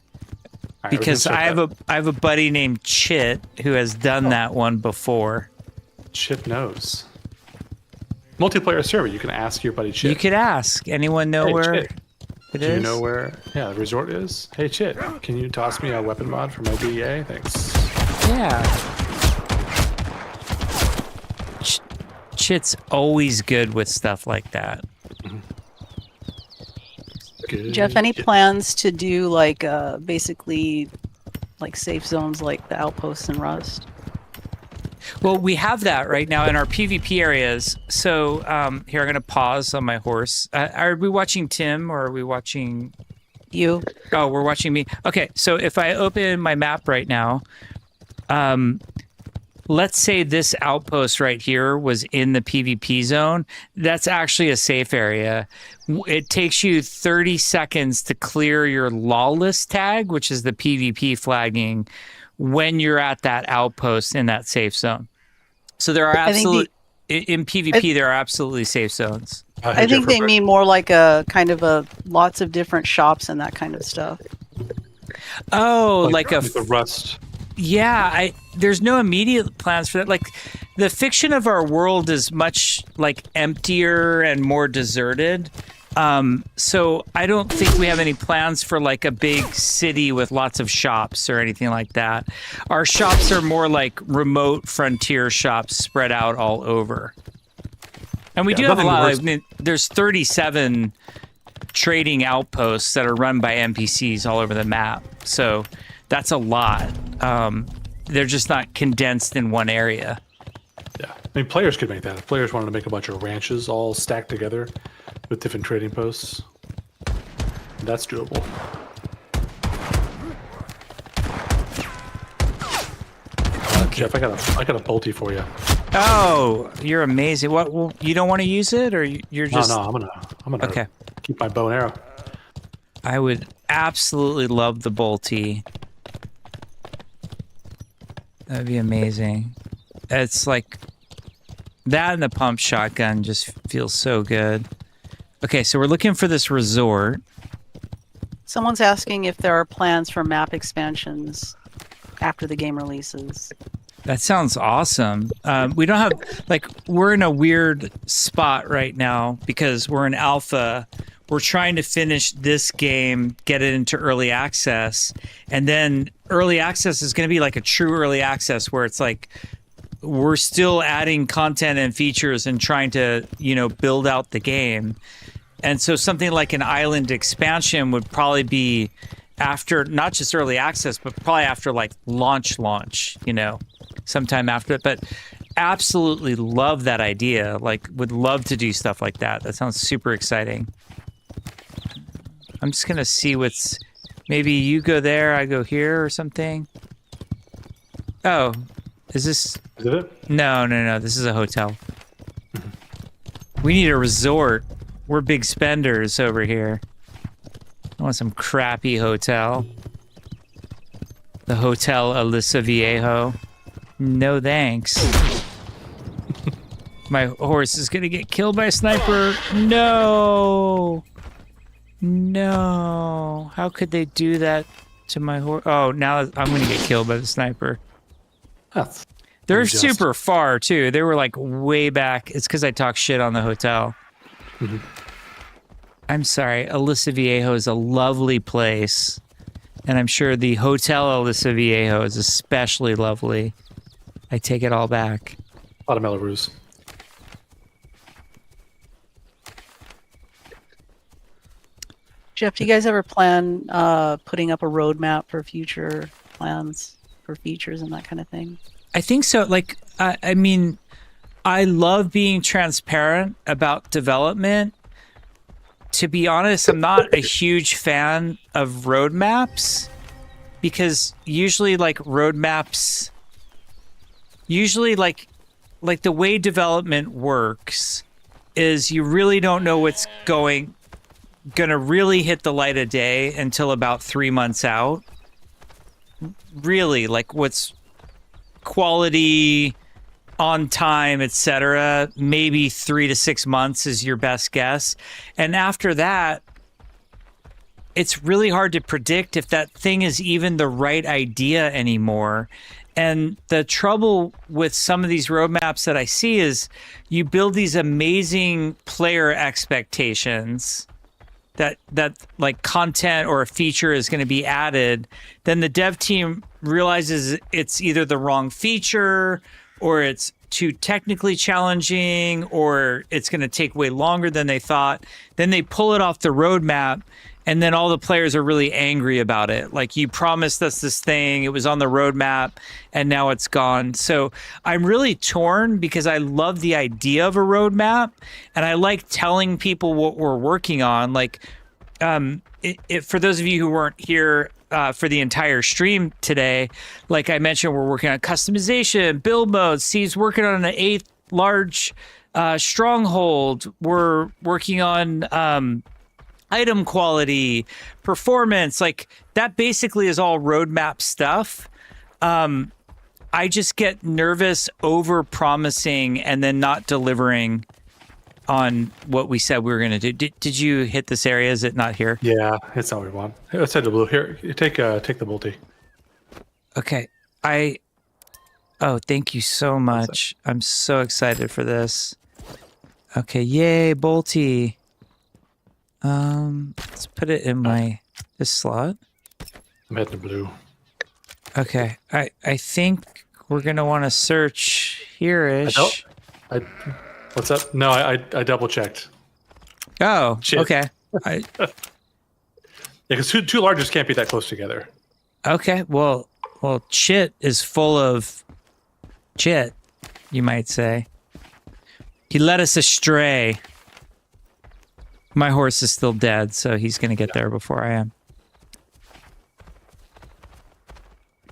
S3: right,
S1: Because I have a buddy named Chit who has done that one before.
S3: Chip knows. Multiplayer server, you can ask your buddy Chip.
S1: You could ask. Anyone know
S3: Hey,
S1: where
S3: Chit,
S1: it
S3: do
S1: is?
S3: you know where the resort is? Hey Chit, can you toss me a weapon mod for my DEA? Thanks.
S1: Yeah. Chit's always good with stuff like that.
S3: Good.
S4: Jeff, any plans to do like basically like safe zones like the outposts in Rust?
S1: Well, we have that right now in our PvP areas. So here, I'm going to pause on my horse. Are we watching Tim or are we watching...
S4: You?
S1: Oh, we're watching me. Okay, so if I open my map right now, let's say this outpost right here was in the PvP zone. That's actually a safe area. It takes you 30 seconds to clear your lawless tag, which is the PvP flagging, when you're at that outpost in that safe zone. So there are in PvP, there are absolutely safe zones.
S4: I think they mean more like a kind of a lots of different shops and that kind of stuff.
S1: Oh, like
S3: the Rust.
S1: Yeah, there's no immediate plans for that. Like, the fiction of our world is much like emptier and more deserted. So I don't think we have any plans for like a big city with lots of shops or anything like that. Our shops are more like remote frontier shops spread out all over. And we do have a lot. I mean, there's 37 trading outposts that are run by NPCs all over the map. So that's a lot. They're just not condensed in one area.
S3: Yeah, I mean, players could make that. If players wanted to make a bunch of ranches all stacked together with different trading posts, that's doable. Jeff, I got a bolty for you.
S1: Oh, you're amazing. What? Well, you don't want to use it, or you're just?
S3: No, I'm gonna
S1: Okay.
S3: keep my bow and arrow.
S1: I would absolutely love the bolty. That'd be amazing. It's like that, and the pump shotgun just feels so good. Okay, so we're looking for this resort.
S4: Someone's asking if there are plans for map expansions after the game releases.
S1: That sounds awesome. We don't have, like, we're in a weird spot right now because we're in alpha. We're trying to finish this game, get it into early access, and then early access is going to be like a true early access where it's like we're still adding content and features and trying to, you know, build out the game. And so something like an island expansion would probably be after, not just early access, but probably after like launch, you know, sometime after it. But absolutely love that idea. Like, would love to do stuff like that. That sounds super exciting. I'm just going to see what's, maybe you go there, I go here or something. Oh, is this?
S3: Is it it?
S1: No. This is a hotel. We need a resort. We're big spenders over here. I want some crappy hotel. The Hotel Alyssa Viejo. No thanks. My horse is gonna get killed by a sniper. No. How could they do that to my horse? Oh, now I'm gonna get killed by the sniper.
S3: That's
S1: They're
S3: unjust.
S1: super far too. They were like way back. It's because I talk shit on the hotel.
S3: Mm-hmm.
S1: I'm sorry. Alyssa Viejo is a lovely place. And I'm sure the Hotel Alyssa Viejo is especially lovely. I take it all back.
S3: A lot of Melrose.
S4: Jeff, do you guys ever plan putting up a roadmap for future plans for features and that kind of thing?
S1: I think so. Like, I mean, I love being transparent about development. To be honest, I'm not a huge fan of roadmaps because usually like roadmaps, like the way development works is you really don't know what's gonna really hit the light of day until about 3 months out. Really, like what's quality, on time, etc. Maybe 3 to 6 months is your best guess. And after that, it's really hard to predict if that thing is even the right idea anymore. And the trouble with some of these roadmaps that I see is you build these amazing player expectations that like content or a feature is going to be added. Then the dev team realizes it's either the wrong feature or it's too technically challenging, or it's going to take way longer than they thought. Then they pull it off the roadmap, and then all the players are really angry about it. Like, you promised us this thing, it was on the roadmap, and now it's gone. So I'm really torn because I love the idea of a roadmap, and I like telling people what we're working on. Like, for those of you who weren't here for the entire stream today, like I mentioned, we're working on customization, build modes. Steve's working on an 8th large stronghold. We're working on item quality, performance. Like, that basically is all roadmap stuff. I just get nervous over promising and then not delivering on what we said we were going to do. Did you hit this area? Is it not here?
S3: Yeah, it's not what we want. Let's head to blue. Here, take the bolty.
S1: Okay. Oh, thank you so much. I'm so excited for this. Okay, yay, bolty. Let's put it in this slot.
S3: I'm heading to blue.
S1: Okay, I think we're gonna want to search here-ish.
S3: What's up? No, I double checked.
S1: Oh,
S3: Shit.
S1: okay.
S3: Yeah, because two larges can't be that close together.
S1: Okay, well, Chit is full of chit, you might say. He led us astray. My horse is still dead, so he's going to get there before I am.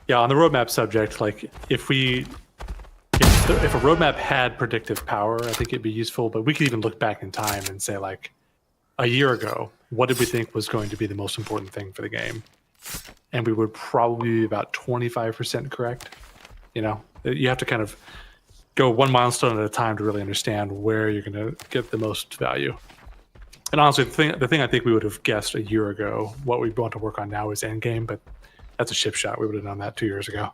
S3: Yeah, on the roadmap subject, like if a roadmap had predictive power, I think it'd be useful. But we could even look back in time and say, like, a year ago, what did we think was going to be the most important thing for the game? And we would probably be about 25% correct. You know, you have to kind of go one milestone at a time to really understand where you're going to get the most value. And honestly, the thing I think we would have guessed a year ago, what we want to work on now is endgame, but that's a chip shot. We would have done that 2 years ago.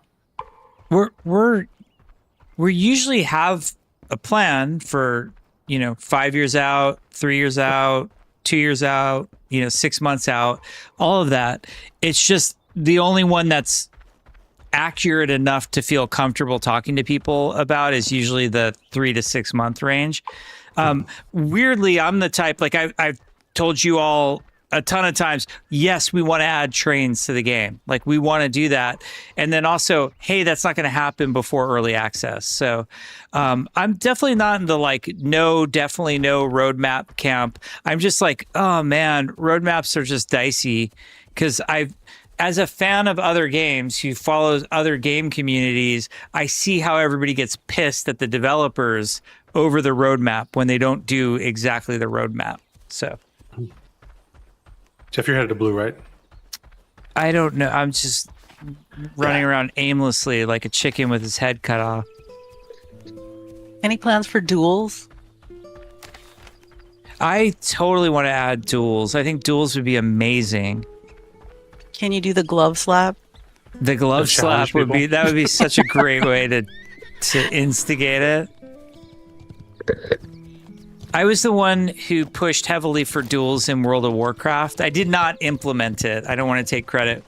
S1: We usually have a plan for, 5 years out, 3 years out, 2 years out, 6 months out, all of that. It's just the only one that's accurate enough to feel comfortable talking to people about is usually the 3 to 6 month range. Weirdly, I'm the type, like I've told you all a ton of times, yes, we want to add trains to the game. Like we want to do that. And then also, hey, that's not going to happen before early access. So I'm definitely not in the definitely no roadmap camp. I'm just like, oh man, roadmaps are just dicey because as a fan of other games who follows other game communities, I see how everybody gets pissed at the developers over the roadmap when they don't do exactly the roadmap. So,
S3: Jeff, you're headed to blue, right?
S1: I don't know. I'm just running around aimlessly like a chicken with his head cut off.
S4: Any plans for duels?
S1: I totally want to add duels. I think duels would be amazing.
S4: Can you do the glove slap?
S1: The glove slap would be such a great way to instigate it. I was the one who pushed heavily for duels in World of Warcraft. I did not implement it. I don't want to take credit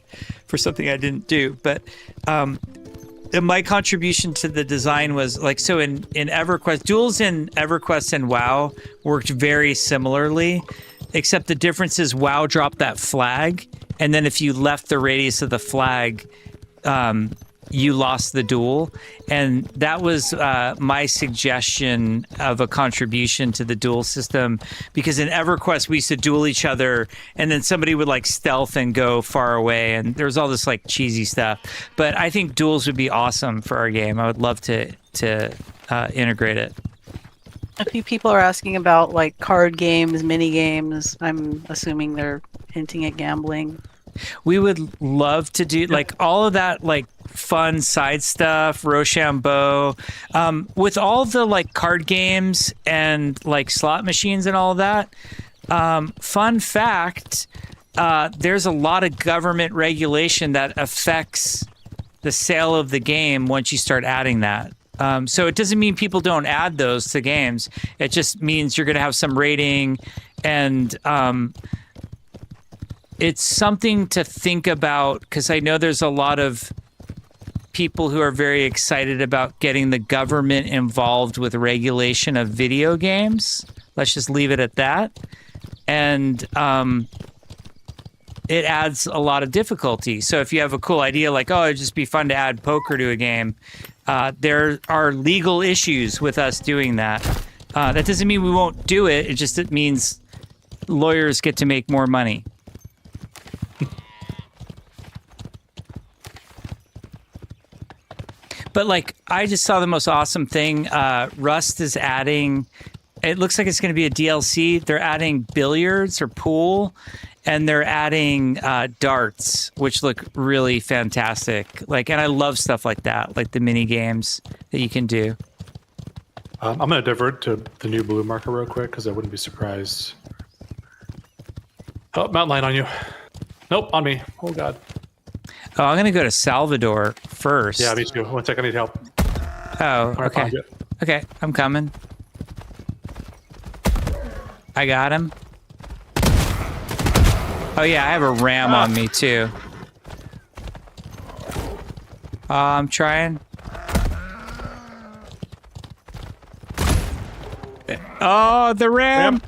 S1: for something I didn't do, but my contribution to the design was like, so in EverQuest, duels in EverQuest and WoW worked very similarly, except the difference is WoW dropped that flag, and then if you left the radius of the flag, you lost the duel. And that was my suggestion of a contribution to the duel system, because in EverQuest we used to duel each other and then somebody would like stealth and go far away, and there was all this like cheesy stuff. But I think duels would be awesome for our game. I would love to integrate it.
S4: A few people are asking about like card games, mini games. I'm assuming they're hinting at gambling.
S1: We would love to do like all of that, like fun side stuff, Rochambeau, with all the like card games and like slot machines and all of that. Fun fact, there's a lot of government regulation that affects the sale of the game once you start adding that. So it doesn't mean people don't add those to games. It just means you're going to have some rating, and it's something to think about, because I know there's a lot of people who are very excited about getting the government involved with regulation of video games. Let's just leave it at that. And it adds a lot of difficulty. So if you have a cool idea like, oh, it'd just be fun to add poker to a game, there are legal issues with us doing that. That doesn't mean we won't do it. It means lawyers get to make more money. But like, I just saw the most awesome thing. Rust is adding, it looks like it's going to be a DLC. They're adding billiards or pool, and they're adding darts, which look really fantastic. Like, and I love stuff like that, like the mini games that you can do.
S3: I'm going to divert to the new blue marker real quick, because I wouldn't be surprised. Oh, mountain lion on you. Nope, on me. Oh, God.
S1: Oh, I'm going to go to Salvador first.
S3: Yeah, me too. 1 second, I need help.
S1: Oh, okay. Okay, I'm coming. I got him. Oh yeah, I have a ram on me too. I'm trying. Oh, the ram!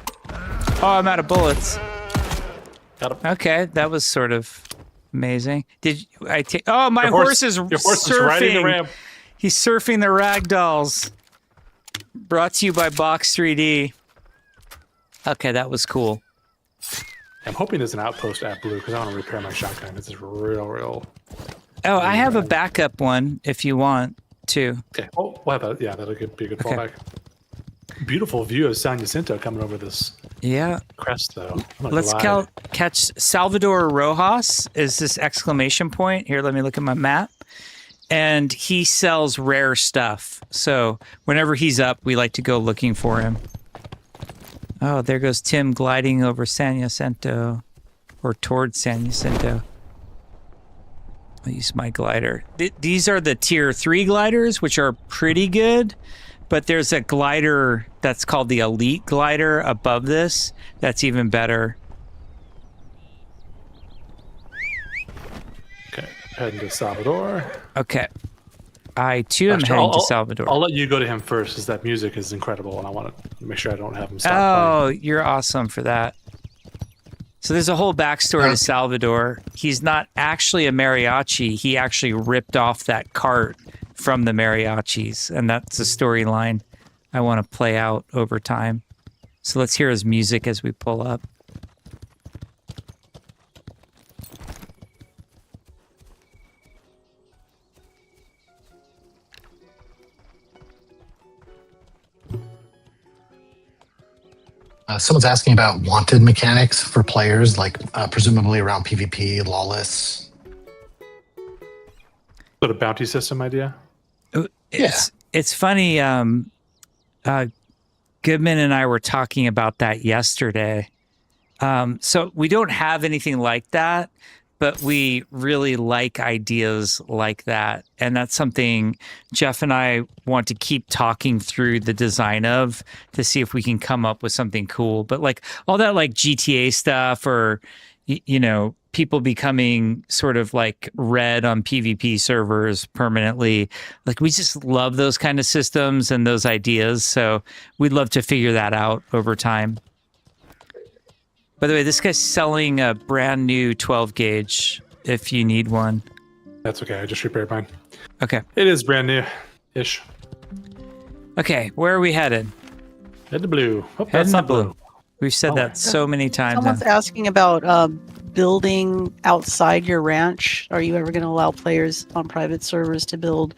S1: Oh, I'm out of bullets.
S3: Got him.
S1: Okay, that was sort of amazing. Did I take? Oh, my
S3: Your
S1: horse is
S3: Your horse
S1: surfing.
S3: is riding the ram.
S1: He's surfing the ragdolls. Brought to you by Box 3D. Okay, that was cool.
S3: I'm hoping there's an outpost at blue because I want to repair my shotgun. This is real.
S1: Oh, I have a backup one if you want to.
S3: Okay. Oh, well, yeah, that'll be a good
S1: Okay.
S3: fallback. Beautiful view of San Jacinto coming over this
S1: Yeah.
S3: crest, though. I'm gonna
S1: Let's
S3: glide.
S1: catch Salvador Rojas is this exclamation point. Here, let me look at my map. And he sells rare stuff. So whenever he's up, we like to go looking for him. Oh, there goes Tim gliding over San Jacinto. Or towards San Jacinto. I'll use my glider. These are the tier 3 gliders, which are pretty good. But there's a glider that's called the Elite Glider above this. That's even better.
S3: Okay, heading to Salvador.
S1: Okay. I too am heading to Salvador.
S3: I'll let you go to him first, because that music is incredible, and I want to make sure I don't have him stop
S1: Oh, you're awesome for that. So there's a whole backstory to Salvador. He's not actually a mariachi. He actually ripped off that cart from the mariachis, and that's a storyline I want to play out over time. So let's hear his music as we pull up.
S2: Someone's asking about wanted mechanics for players, like presumably around PvP, lawless.
S3: Sort of bounty system idea.
S1: It's funny. Goodman and I were talking about that yesterday. So we don't have anything like that, but we really like ideas like that. And that's something Jeff and I want to keep talking through the design of to see if we can come up with something cool. But like all that like GTA stuff or, you know, people becoming sort of like red on PvP servers permanently. Like we just love those kind of systems and those ideas. So we'd love to figure that out over time. By the way, this guy's selling a brand new 12 gauge if you need one.
S3: That's okay. I just repaired mine.
S1: Okay.
S3: It is brand new-ish.
S1: Okay. Where are we headed?
S3: Head to blue. Oh,
S1: Heading
S3: that's
S1: to
S3: not blue.
S1: We've said that so many times.
S4: Someone's asking about building outside your ranch. Are you ever going to allow players on private servers to build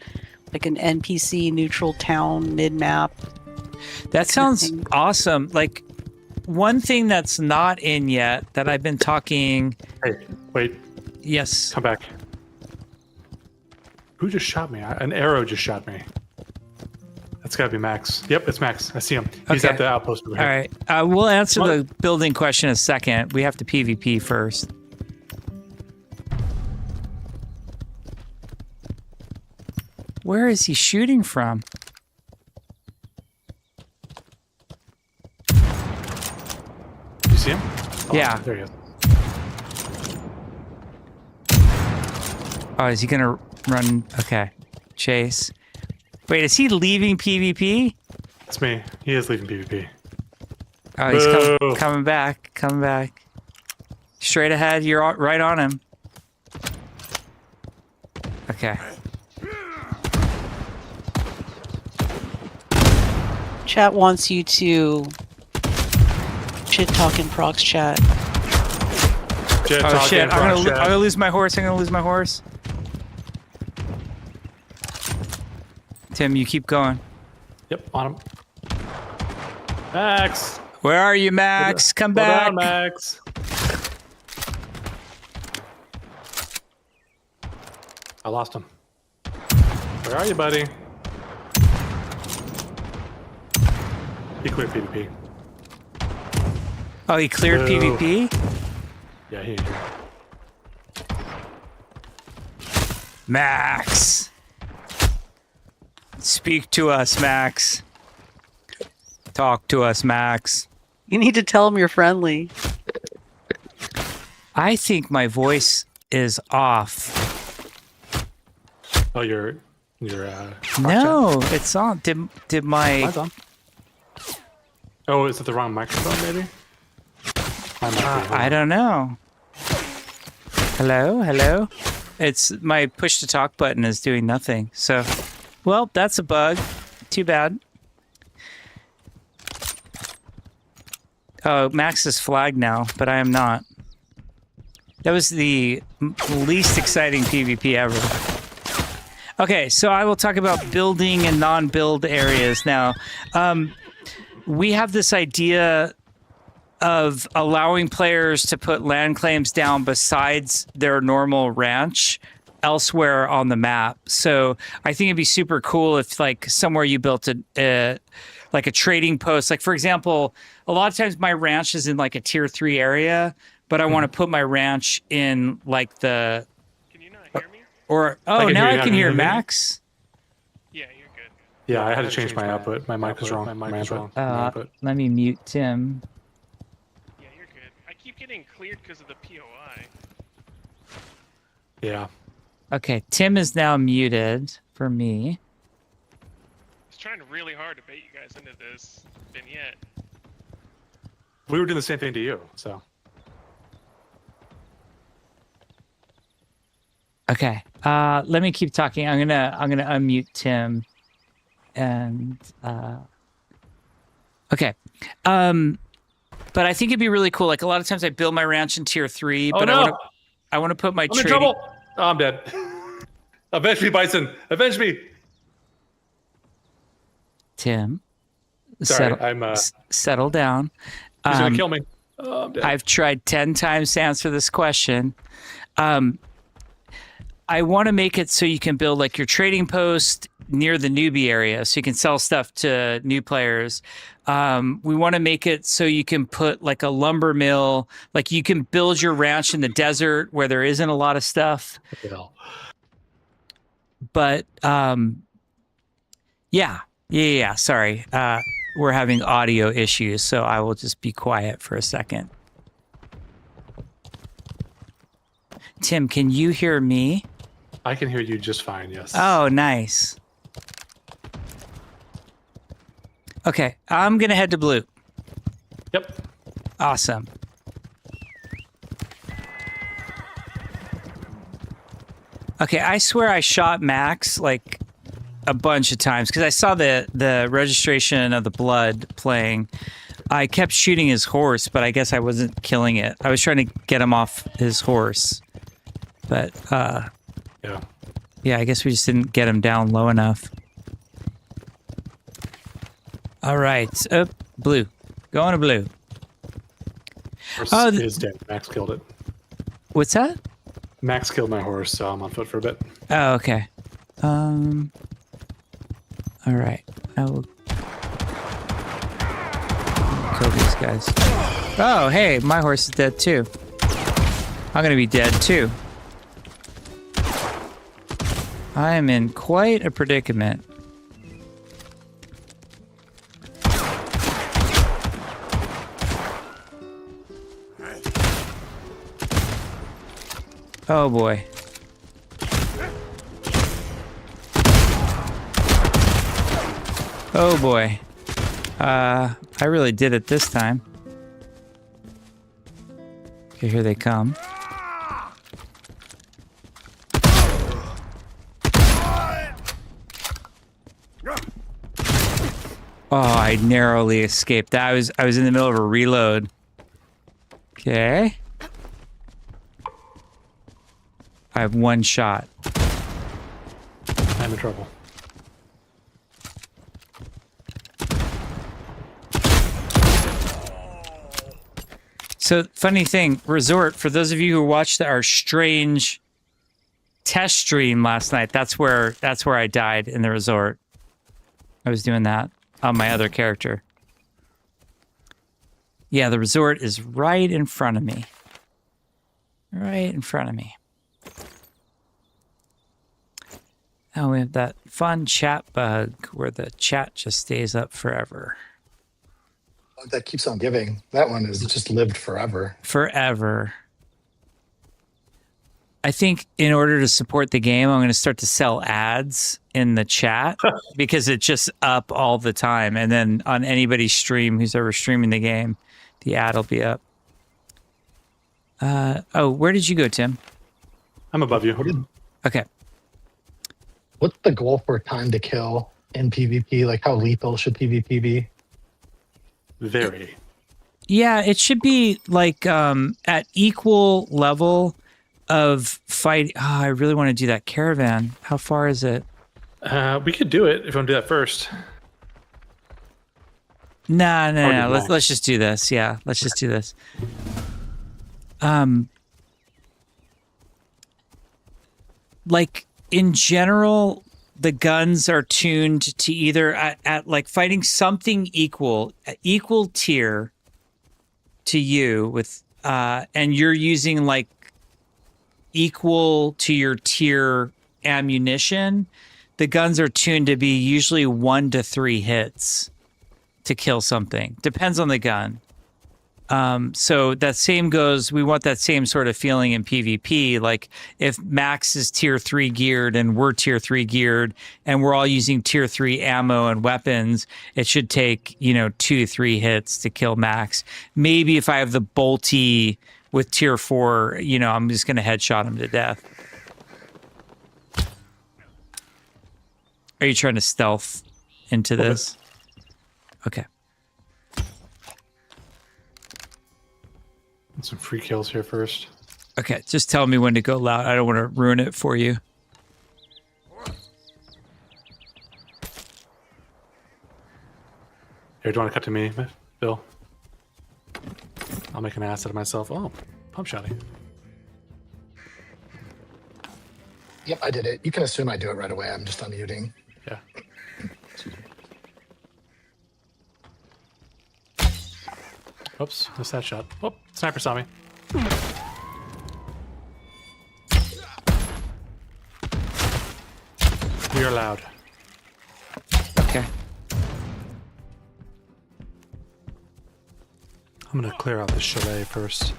S4: like an NPC neutral town mid-map?
S1: That sounds awesome. Like one thing that's not in yet that I've been talking.
S3: Hey, wait.
S1: Yes.
S3: Come back. Who just shot me? An arrow just shot me. That's got to be Max. Yep, it's Max. I see him. He's
S1: Okay.
S3: at the outpost over
S1: All
S3: here.
S1: right. We'll answer the building question in a second. We have to PvP first. Where is he shooting from?
S3: You see him? Oh,
S1: Yeah.
S3: There he is.
S1: Oh, is he gonna run? Okay. Chase. Wait, is he leaving PvP?
S3: That's me. He is leaving PvP.
S1: Oh, he's
S3: Boo.
S1: coming back. Coming back. Straight ahead. You're right on him. Okay.
S4: Chat wants you to shit talk in Prox chat.
S3: Jet
S1: Oh
S3: talking,
S1: shit! I'm
S3: Brock
S1: gonna lose my horse. I'm gonna lose my horse. Tim, you keep going.
S3: Yep, on him. Max!
S1: Where are you, Max? Come
S3: Slow
S1: back.
S3: down, Max. I lost him. Where are you, buddy? He cleared PvP.
S1: Oh, he cleared
S3: Boo.
S1: PvP?
S3: Yeah, he.
S1: Max. Speak to us, Max. Talk to us, Max.
S4: You need to tell him you're friendly.
S1: I think my voice is off.
S3: Oh, your
S1: No, it's on. Did my...
S3: mine's on. Oh, is it the wrong microphone? Maybe. Mine might be.
S1: I don't know. Hello? It's my push to talk button is doing nothing. So, well, that's a bug. Too bad. Oh, Max is flagged now, but I am not. That was the least exciting PvP ever. Okay, so I will talk about building and non-build areas now. We have this idea of allowing players to put land claims down besides their normal ranch elsewhere on the map. So I think it'd be super cool if like somewhere you built like a trading post. Like for example, a lot of times my ranch is in like a tier 3 area, but I want to put my ranch in like the...
S6: Can you not hear me?
S1: Or,
S3: I
S1: oh,
S3: can
S1: now
S3: hear
S1: I
S3: you.
S1: can
S3: Can you
S1: hear
S3: hear me?
S1: Max.
S6: Yeah, you're good.
S3: Yeah, I had to change my output. My mic was wrong. My mic was wrong. My output.
S1: Let me mute Tim.
S6: Yeah, you're good. I keep getting cleared because of the POI.
S3: Yeah.
S1: Okay, Tim is now muted for me.
S6: I was trying really hard to bait you guys into this vignette.
S3: We were doing the same thing to you, so.
S1: Okay. Let me keep talking. I'm gonna unmute Tim. And okay. But I think it'd be really cool. Like a lot of times I build my ranch in tier 3, but I want to put my
S3: I'm in
S1: trading...
S3: trouble. Oh, I'm dead. Avenge me, Bison. Avenge me.
S1: Tim.
S3: Sorry, I'm
S1: Settle down.
S3: he's gonna kill me. Oh, I'm dead.
S1: I've tried 10 times to answer this question. I want to make it so you can build like your trading post near the newbie area so you can sell stuff to new players. We want to make it so you can put like a lumber mill, like you can build your ranch in the desert where there isn't a lot of stuff.
S3: What the hell?
S1: But yeah, sorry. We're having audio issues, so I will just be quiet for a second. Tim, can you hear me?
S3: I can hear you just fine, yes.
S1: Oh, nice. Okay, I'm going to head to blue.
S3: Yep.
S1: Awesome. Okay, I swear I shot Max like a bunch of times because I saw the registration of the blood playing. I kept shooting his horse, but I guess I wasn't killing it. I was trying to get him off his horse. But, yeah, I guess we just didn't get him down low enough. All right. Blue. Going to blue.
S3: Horse is dead. Max killed it.
S1: What's that?
S3: Max killed my horse, so I'm on foot for a bit.
S1: Oh, okay. All right. I will kill these guys. Oh, hey, my horse is dead too. I'm gonna be dead too. I am in quite a predicament. Oh boy. Oh boy. I really did it this time. Okay, here they come. Oh, I narrowly escaped. I was in the middle of a reload. Okay. I have one shot.
S3: I'm in trouble.
S1: So, funny thing, Resort, for those of you who watched our strange test stream last night, that's where I died in the resort. I was doing that on my other character. Yeah, the resort is right in front of me. Right in front of me. Oh, we have that fun chat bug where the chat just stays up forever.
S2: That keeps on giving. That one has just lived forever.
S1: Forever. I think in order to support the game, I'm going to start to sell ads in the chat because it's just up all the time. And then on anybody's stream who's ever streaming the game, the ad will be up. Oh, where did you go, Tim?
S3: I'm above you.
S1: Okay.
S2: What's the goal for time to kill in PvP? Like how lethal should PvP be?
S3: Very.
S1: Yeah, it should be like at equal level of fight. Oh, I really want to do that caravan. How far is it?
S3: We could do it if you want to do that first.
S1: No. Let's just do this. Yeah, let's just do this. Like in general, the guns are tuned to either at like fighting something equal tier to you with and you're using like equal to your tier ammunition. The guns are tuned to be usually 1 to 3 hits to kill something. Depends on the gun. So that same goes, we want that same sort of feeling in PvP. Like if Max is tier 3 geared and we're tier 3 geared and we're all using tier 3 ammo and weapons, it should take, 2 to 3 hits to kill Max. Maybe if I have the bolty with tier 4, I'm just going to headshot him to death. Are you trying to stealth into this? Okay.
S3: Some free kills here first.
S1: Okay, just tell me when to go loud. I don't want to ruin it for you.
S3: Here, do you want to cut to me, Bill? I'll make an ass out of myself. Oh, pump shotty.
S2: Yep, I did it. You can assume I do it right away. I'm just unmuting.
S3: Yeah. Oops, missed that shot. Oh, sniper saw me. We are loud.
S1: Okay.
S3: I'm gonna clear out the chalet first.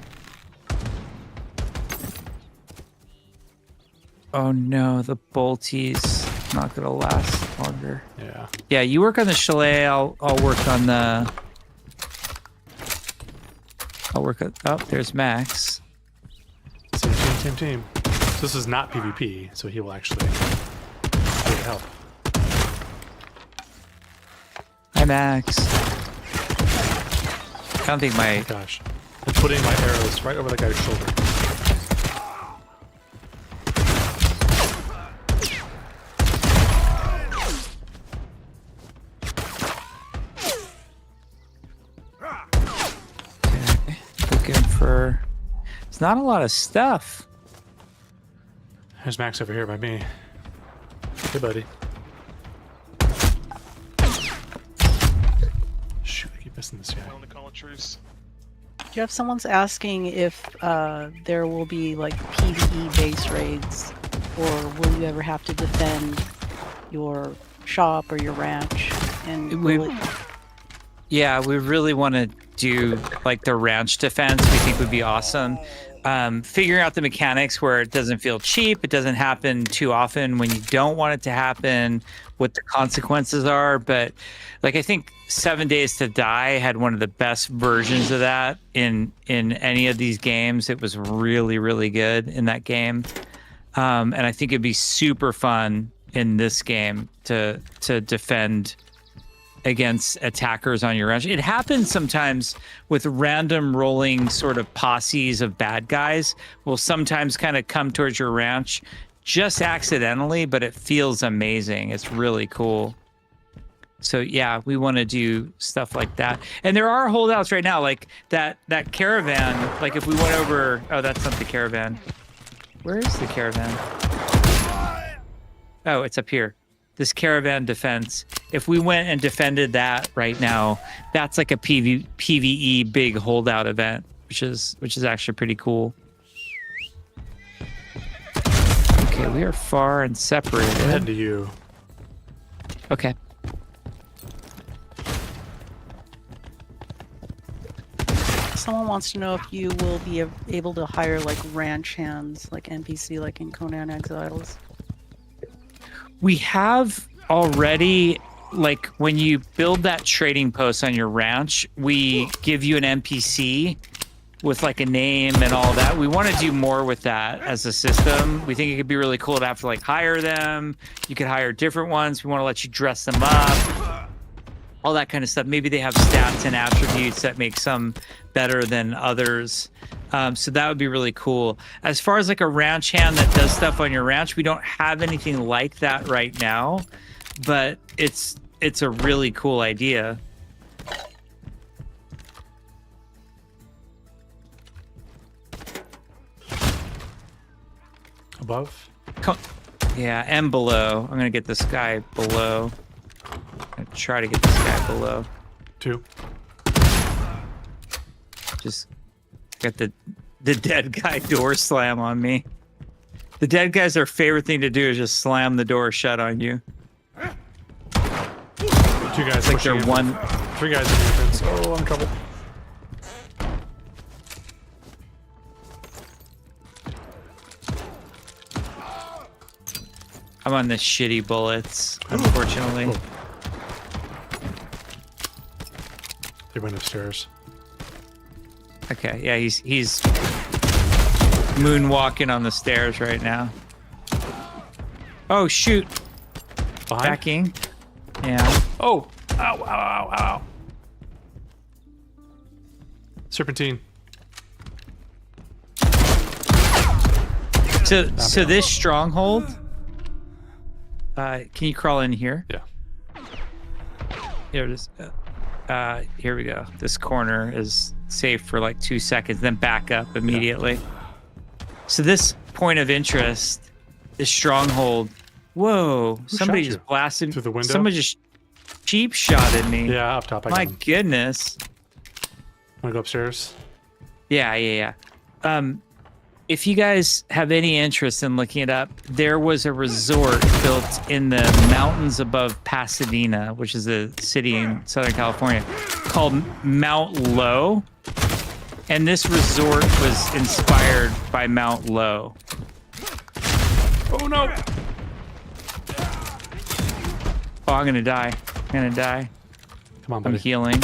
S1: Oh no, the bolties not gonna last longer.
S3: Yeah.
S1: Yeah, you work on the chalet. I'll work on the. I'll work on. Oh, there's Max.
S3: Same team. So this is not PvP, so he will actually get help.
S1: Hi, Max. I don't think my.
S3: Gosh, I'm putting my arrows right over the guy's shoulder.
S1: Okay, looking for. It's not a lot of stuff.
S3: There's Max over here by me. Hey, buddy. Shoot, I keep missing this guy.
S6: Willing to call a truce.
S4: Jeff, someone's asking if there will be like PvE base raids, or will you ever have to defend your shop or your ranch? And will it...
S1: Yeah, we really want to do like the ranch defense. We think would be awesome. Figuring out the mechanics where it doesn't feel cheap, it doesn't happen too often when you don't want it to happen, what the consequences are. But like I think 7 Days to Die had one of the best versions of that in any of these games. It was really, really good in that game. And I think it'd be super fun in this game to defend against attackers on your ranch. It happens sometimes with random rolling sort of posses of bad guys will sometimes kind of come towards your ranch just accidentally, but it feels amazing. It's really cool. So yeah, we want to do stuff like that. And there are holdouts right now, like that caravan, like if we went over, oh, that's not the caravan. Where is the caravan? Oh, it's up here. This caravan defense. If we went and defended that right now, that's like a PvE big holdout event, which is actually pretty cool. Okay, we are far and separated.
S3: Head to you.
S1: Okay.
S4: someone wants to know if you will be able to hire like ranch hands, like NPC, like in Conan Exiles.
S1: We have already, like, when you build that trading post on your ranch, we give you an NPC with like a name and all that. We want to do more with that as a system. We think it could be really cool to have to like hire them. You could hire different ones. We want to let you dress them up, all that kind of stuff. Maybe they have stats and attributes that make some better than others. So that would be really cool. As far as like a ranch hand that does stuff on your ranch, we don't have anything like that right now, but it's a really cool idea.
S3: Above?
S1: Yeah, and below. I'm gonna get this guy below. I'm gonna try to get this guy below.
S3: 2.
S1: Just got the dead guy door slam on me. The dead guys, their favorite thing to do is just slam the door shut on you.
S3: 2 guys
S1: It's like
S3: pushing
S1: they're
S3: in.
S1: one.
S3: 3 guys in the entrance. Oh, I'm in trouble.
S1: I'm on the shitty bullets, unfortunately.
S3: Oh. They went upstairs.
S1: Okay, yeah, he's moonwalking on the stairs right now. Oh shoot!
S3: Behind?
S1: Backing. Yeah.
S3: Oh! Ow, ow, ow, ow. Serpentine.
S1: So this stronghold. Can you crawl in here?
S3: Yeah.
S1: Here it is. Here we go. This corner is safe for like 2 seconds, then back up immediately. So this point of interest, this stronghold. Whoa! Somebody
S3: shot
S1: just
S3: you?
S1: blasted
S3: Through the window?
S1: Somebody just cheap shot at me.
S3: Yeah, up top. I
S1: My
S3: got him.
S1: goodness.
S3: Wanna go upstairs?
S1: Yeah. If you guys have any interest in looking it up, there was a resort built in the mountains above Pasadena, which is a city in Southern California, called Mount Low. And this resort was inspired by Mount Low.
S3: Oh no!
S1: Oh, I'm gonna die. I'm gonna die.
S3: Come on,
S1: I'm
S3: buddy.
S1: healing.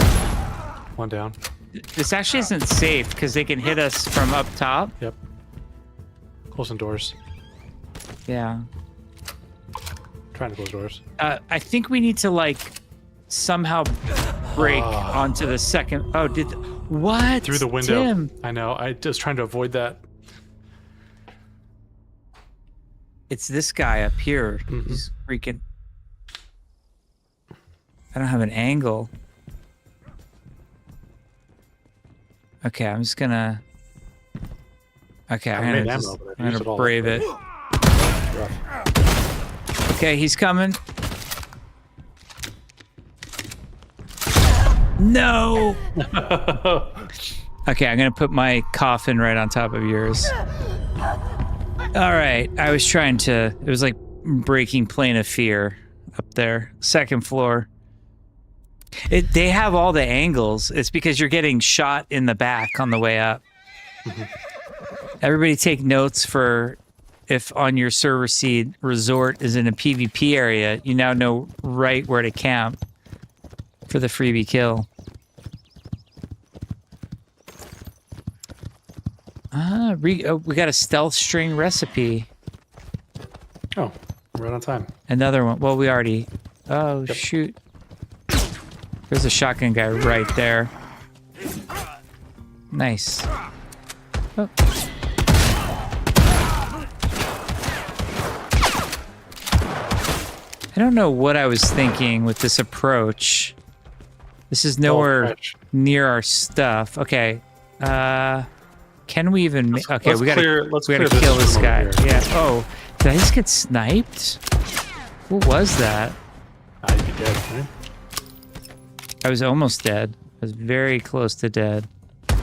S3: 1 down.
S1: This actually isn't safe because they can hit us from up top.
S3: Yep. Closing doors.
S1: Yeah.
S3: Trying to close doors.
S1: I think we need to like somehow break onto the second. Oh, what?
S3: Through the window.
S1: Tim.
S3: I know. I was trying to avoid that.
S1: It's this guy up here.
S3: Mhm.
S1: He's freaking. I don't have an angle. Okay, I'm just gonna. Okay,
S3: I
S1: I'm
S3: made
S1: gonna,
S3: ammo,
S1: just,
S3: but I've
S1: I'm
S3: used
S1: gonna
S3: it all
S1: brave
S3: up.
S1: it.
S3: Rough.
S1: Okay, he's coming. No. Okay, I'm gonna put my coffin right on top of yours. All right, I was trying to. It was like breaking plane of fear up there, second floor. They have all the angles. It's because you're getting shot in the back on the way up. Everybody take notes for if on your server seed resort is in a PvP area, you now know right where to camp for the freebie kill. We got a stealth string recipe.
S3: Oh, right on time.
S1: Another one. Well, we already. Oh,
S3: Yep.
S1: shoot. There's a shotgun guy right there. Nice. Oh. I don't know what I was thinking with this approach. This is nowhere
S3: Fetch.
S1: near our stuff. Okay. Can we even? Okay,
S3: let's
S1: we gotta.
S3: clear- let's
S1: we gotta
S3: clear
S1: kill
S3: this
S1: this
S3: room
S1: guy.
S3: over here.
S1: Yeah. Oh, did I just get sniped? What was that?
S3: You'd be dead, right?
S1: I was almost dead. I was very close to dead.
S3: I'm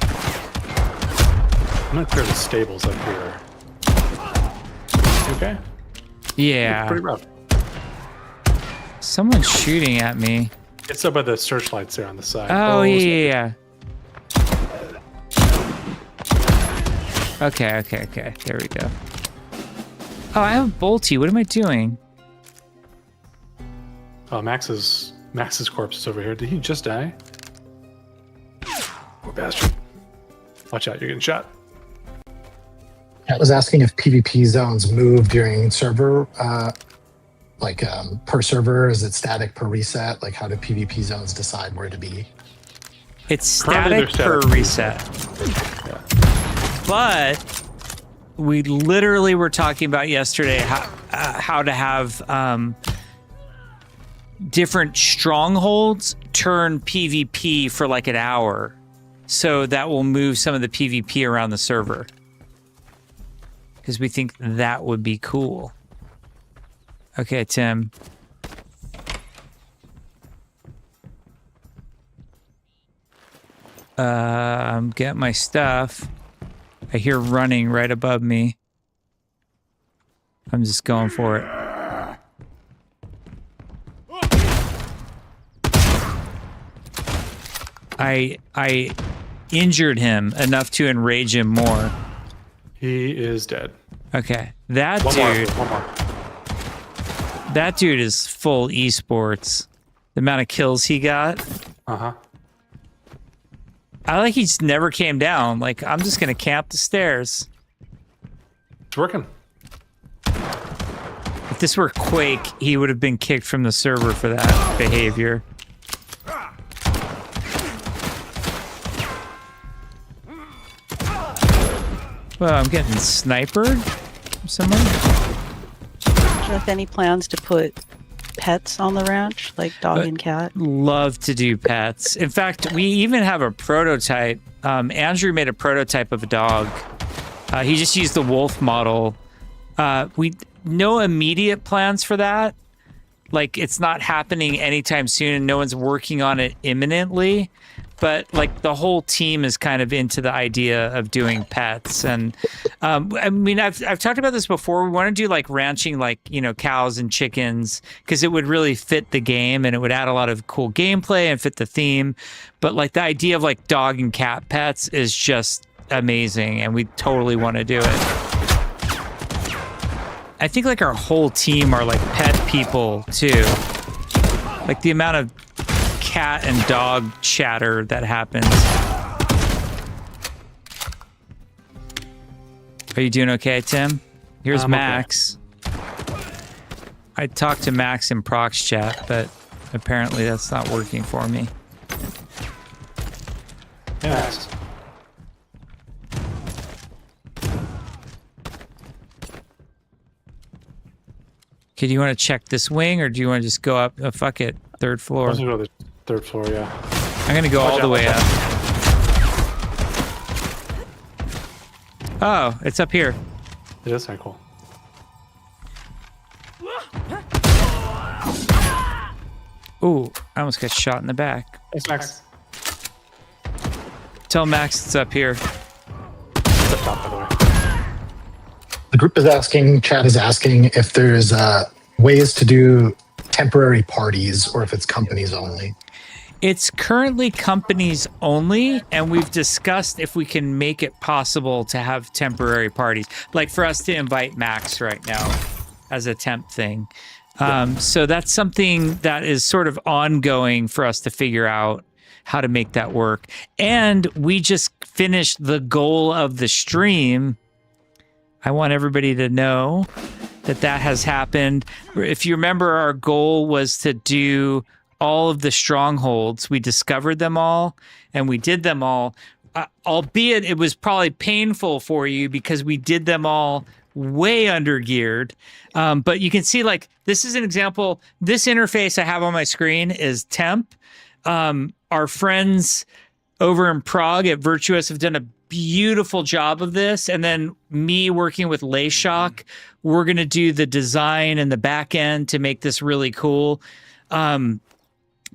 S3: gonna clear the stables up here. Okay.
S1: Yeah.
S3: Pretty rough.
S1: Someone's shooting at me.
S3: It's up by the searchlights there on the side.
S1: Oh,
S3: it's-
S1: yeah. Okay. There we go. Oh, I have a bolty. What am I doing?
S3: Oh, Max's corpse is over here. Did he just die? Poor bastard. Watch out, you're getting shot.
S2: I was asking if PvP zones move during server, per server. Is it static per reset? Like, how do PvP zones decide where to be?
S1: It's
S3: Currently,
S1: static
S3: they're
S1: per
S3: static.
S1: reset.
S3: Yeah.
S1: But we literally were talking about yesterday how to have different strongholds turn PvP for like an hour. So that will move some of the PvP around the server. Because we think that would be cool. Okay, Tim. I'm getting my stuff. I hear running right above me. I'm just going for it. I injured him enough to enrage him more.
S3: He is dead.
S1: Okay, that
S3: One
S1: dude.
S3: more.
S1: That dude is full esports. The amount of kills he got.
S3: Uh-huh.
S1: I like he just never came down. Like, I'm just gonna camp the stairs.
S3: It's working.
S1: If this were Quake, he would have been kicked from the server for that behavior. Well, I'm getting snipered from someone.
S4: Do you have any plans to put pets on the ranch, like dog and cat?
S1: Love to do pets. In fact, we even have a prototype. Andrew made a prototype of a dog. He just used the wolf model. We no immediate plans for that. Like, it's not happening anytime soon, and no one's working on it imminently. But like, the whole team is kind of into the idea of doing pets. And I mean, I've talked about this before. We want to do like ranching, like, you know, cows and chickens, because it would really fit the game and it would add a lot of cool gameplay and fit the theme. But like, the idea of like dog and cat pets is just amazing, and we totally want to do it. I think like our whole team are like pet people too. Like, the amount of cat and dog chatter that happens. Are you doing okay, Tim? Here's Max. Okay. I talked to Max in Prox chat, but apparently that's not working for me.
S3: Yeah.
S1: Okay, do you want to check this wing, or do you want to just go up? Oh, fuck it. Third floor.
S3: Let's go to the third floor, yeah.
S1: I'm going to go all the way up. Oh, it's up here.
S3: It is kind of cool.
S1: Ooh, I almost got shot in the back.
S3: Thanks, Max.
S1: Tell Max it's up here.
S3: It's up top, by the way.
S2: The group is asking, chat is asking if there's ways to do temporary parties or if it's companies only.
S1: It's currently companies only, and we've discussed if we can make it possible to have temporary parties, like for us to invite Max right now as a temp thing. So that's something that is sort of ongoing for us to figure out how to make that work. And we just finished the goal of the stream. I want everybody to know that that has happened. If you remember, our goal was to do all of the strongholds. We discovered them all, and we did them all, albeit it was probably painful for you because we did them all way under geared. But you can see, like, this is an example. This interface I have on my screen is temp. Our friends over in Prague at Virtuous have done a beautiful job of this. And then me working with Layshock, we're going to do the design and the back end to make this really cool.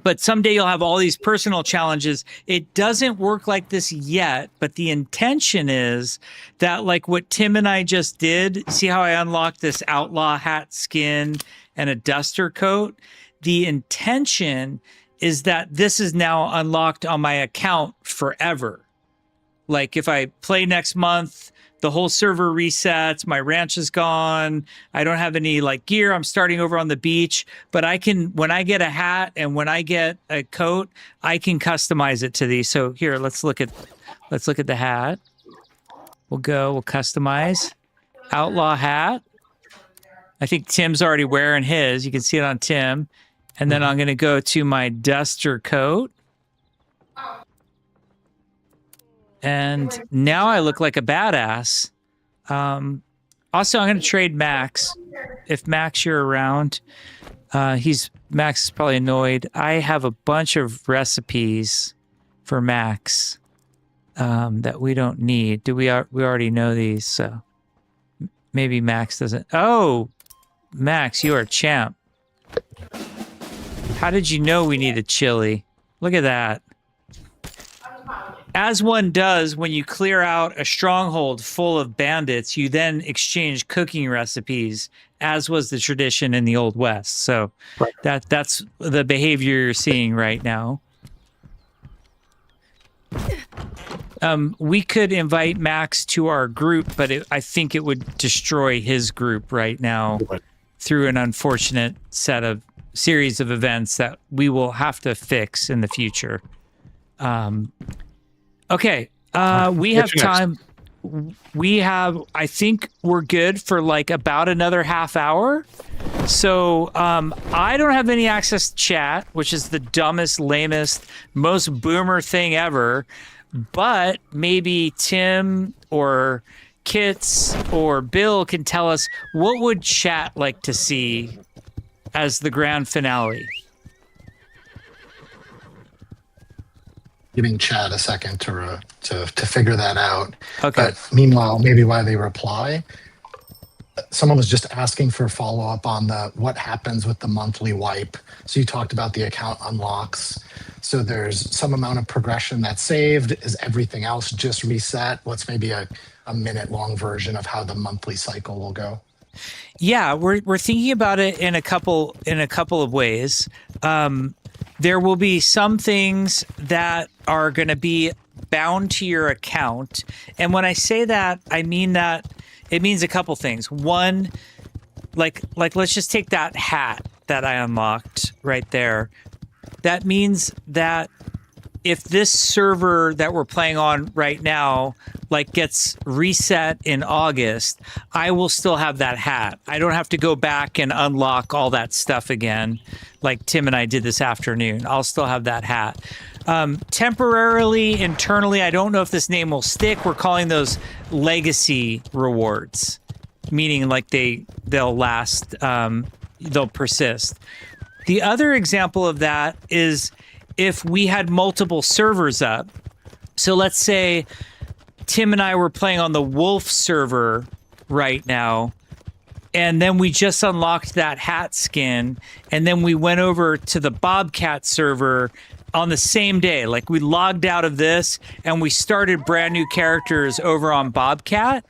S1: But someday you'll have all these personal challenges. It doesn't work like this yet, but the intention is that, like what Tim and I just did, see how I unlocked this outlaw hat skin and a duster coat? The intention is that this is now unlocked on my account forever. Like, if I play next month, the whole server resets. My ranch is gone. I don't have any like gear. I'm starting over on the beach, but I can, when I get a hat and when I get a coat, I can customize it to these. So here, let's look at the hat. We'll customize outlaw hat. I think Tim's already wearing his. You can see it on Tim. And then I'm going to go to my duster coat. And now I look like a badass. Also, I'm going to trade Max. If Max, you're around, Max is probably annoyed. I have a bunch of recipes for Max that we don't need. We already know these, so maybe Max doesn't. Oh, Max, you are a champ. How did you know we needed chili? Look at that. As one does when you clear out a stronghold full of bandits, you then exchange cooking recipes, as was the tradition in the Old West. So
S3: right.
S1: that's the behavior you're seeing right now. We could invite Max to our group, but I think it would destroy his group right now through an unfortunate series of events that we will have to fix in the future. Okay, we have time. I think we're good for like about another half hour. So I don't have any access to chat, which is the dumbest, lamest, most boomer thing ever. But maybe Tim or Kits or Bill can tell us what would chat like to see as the grand finale.
S2: Giving Chad a second to figure that out.
S1: Okay.
S2: But meanwhile, maybe while they reply, someone was just asking for follow-up on what happens with the monthly wipe. So you talked about the account unlocks. So there's some amount of progression that's saved. Is everything else just reset? What's maybe a minute-long version of how the monthly cycle will go?
S1: Yeah, we're thinking about it in a couple of ways. There will be some things that are going to be bound to your account. And when I say that, I mean that it means a couple things. One, like let's just take that hat that I unlocked right there. That means that if this server that we're playing on right now like gets reset in August, I will still have that hat. I don't have to go back and unlock all that stuff again like Tim and I did this afternoon. I'll still have that hat. Temporarily, internally, I don't know if this name will stick. We're calling those legacy rewards, meaning like they'll last, they'll persist. The other example of that is if we had multiple servers up. So let's say Tim and I were playing on the Wolf server right now, and then we just unlocked that hat skin, and then we went over to the Bobcat server on the same day. Like we logged out of this and we started brand new characters over on Bobcat.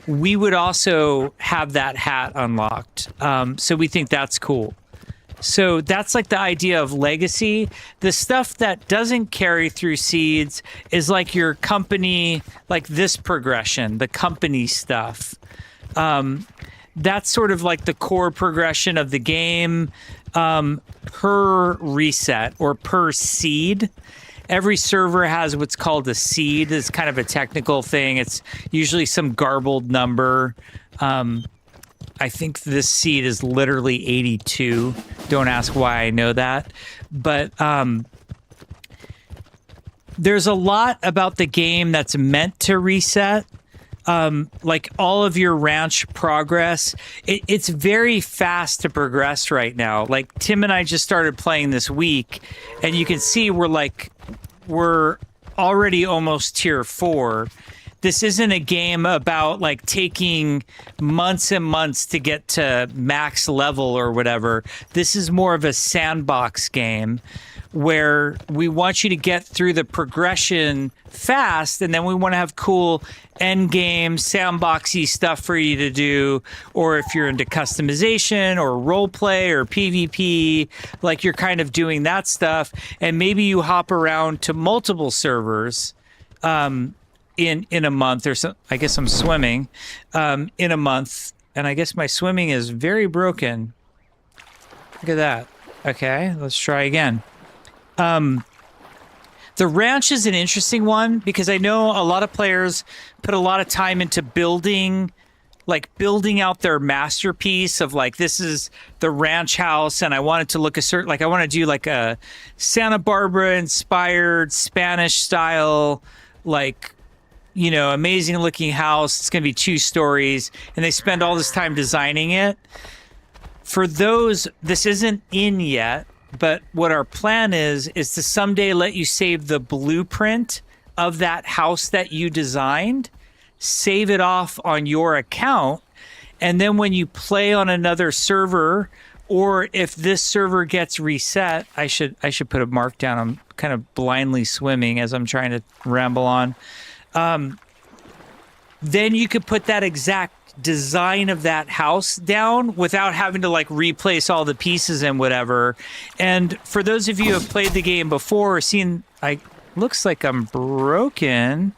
S1: We would also have that hat unlocked. So we think that's cool. So that's like the idea of legacy. The stuff that doesn't carry through seeds is like your company, like this progression, the company stuff. That's sort of like the core progression of the game per reset or per seed. Every server has what's called a seed. It's kind of a technical thing. It's usually some garbled number. I think this seed is literally 82. Don't ask why I know that. But there's a lot about the game that's meant to reset. Like all of your ranch progress, it's very fast to progress right now. Like Tim and I just started playing this week, and you can see we're already almost tier 4. This isn't a game about like taking months and months to get to max level or whatever. This is more of a sandbox game where we want you to get through the progression fast, and then we want to have cool end game sandboxy stuff for you to do. Or if you're into customization or role play or PvP, like you're kind of doing that stuff, and maybe you hop around to multiple servers. in a month or so. I guess I'm swimming in a month, and I guess my swimming is very broken. Look at that. Okay, let's try again. The ranch is an interesting one because I know a lot of players put a lot of time into building out their masterpiece of like, this is the ranch house, and I want it to look a certain, like I want to do like a Santa Barbara inspired Spanish style, like, you know, amazing looking house. It's going to be 2 stories, and they spend all this time designing it. For those, this isn't in yet, but what our plan is to someday let you save the blueprint of that house that you designed, save it off on your account, and then when you play on another server, or if this server gets reset, I should put a mark down. I'm kind of blindly swimming as I'm trying to ramble on. Then you could put that exact design of that house down without having to like replace all the pieces and whatever. And for those of you who have played the game before or seen, looks like I'm broken.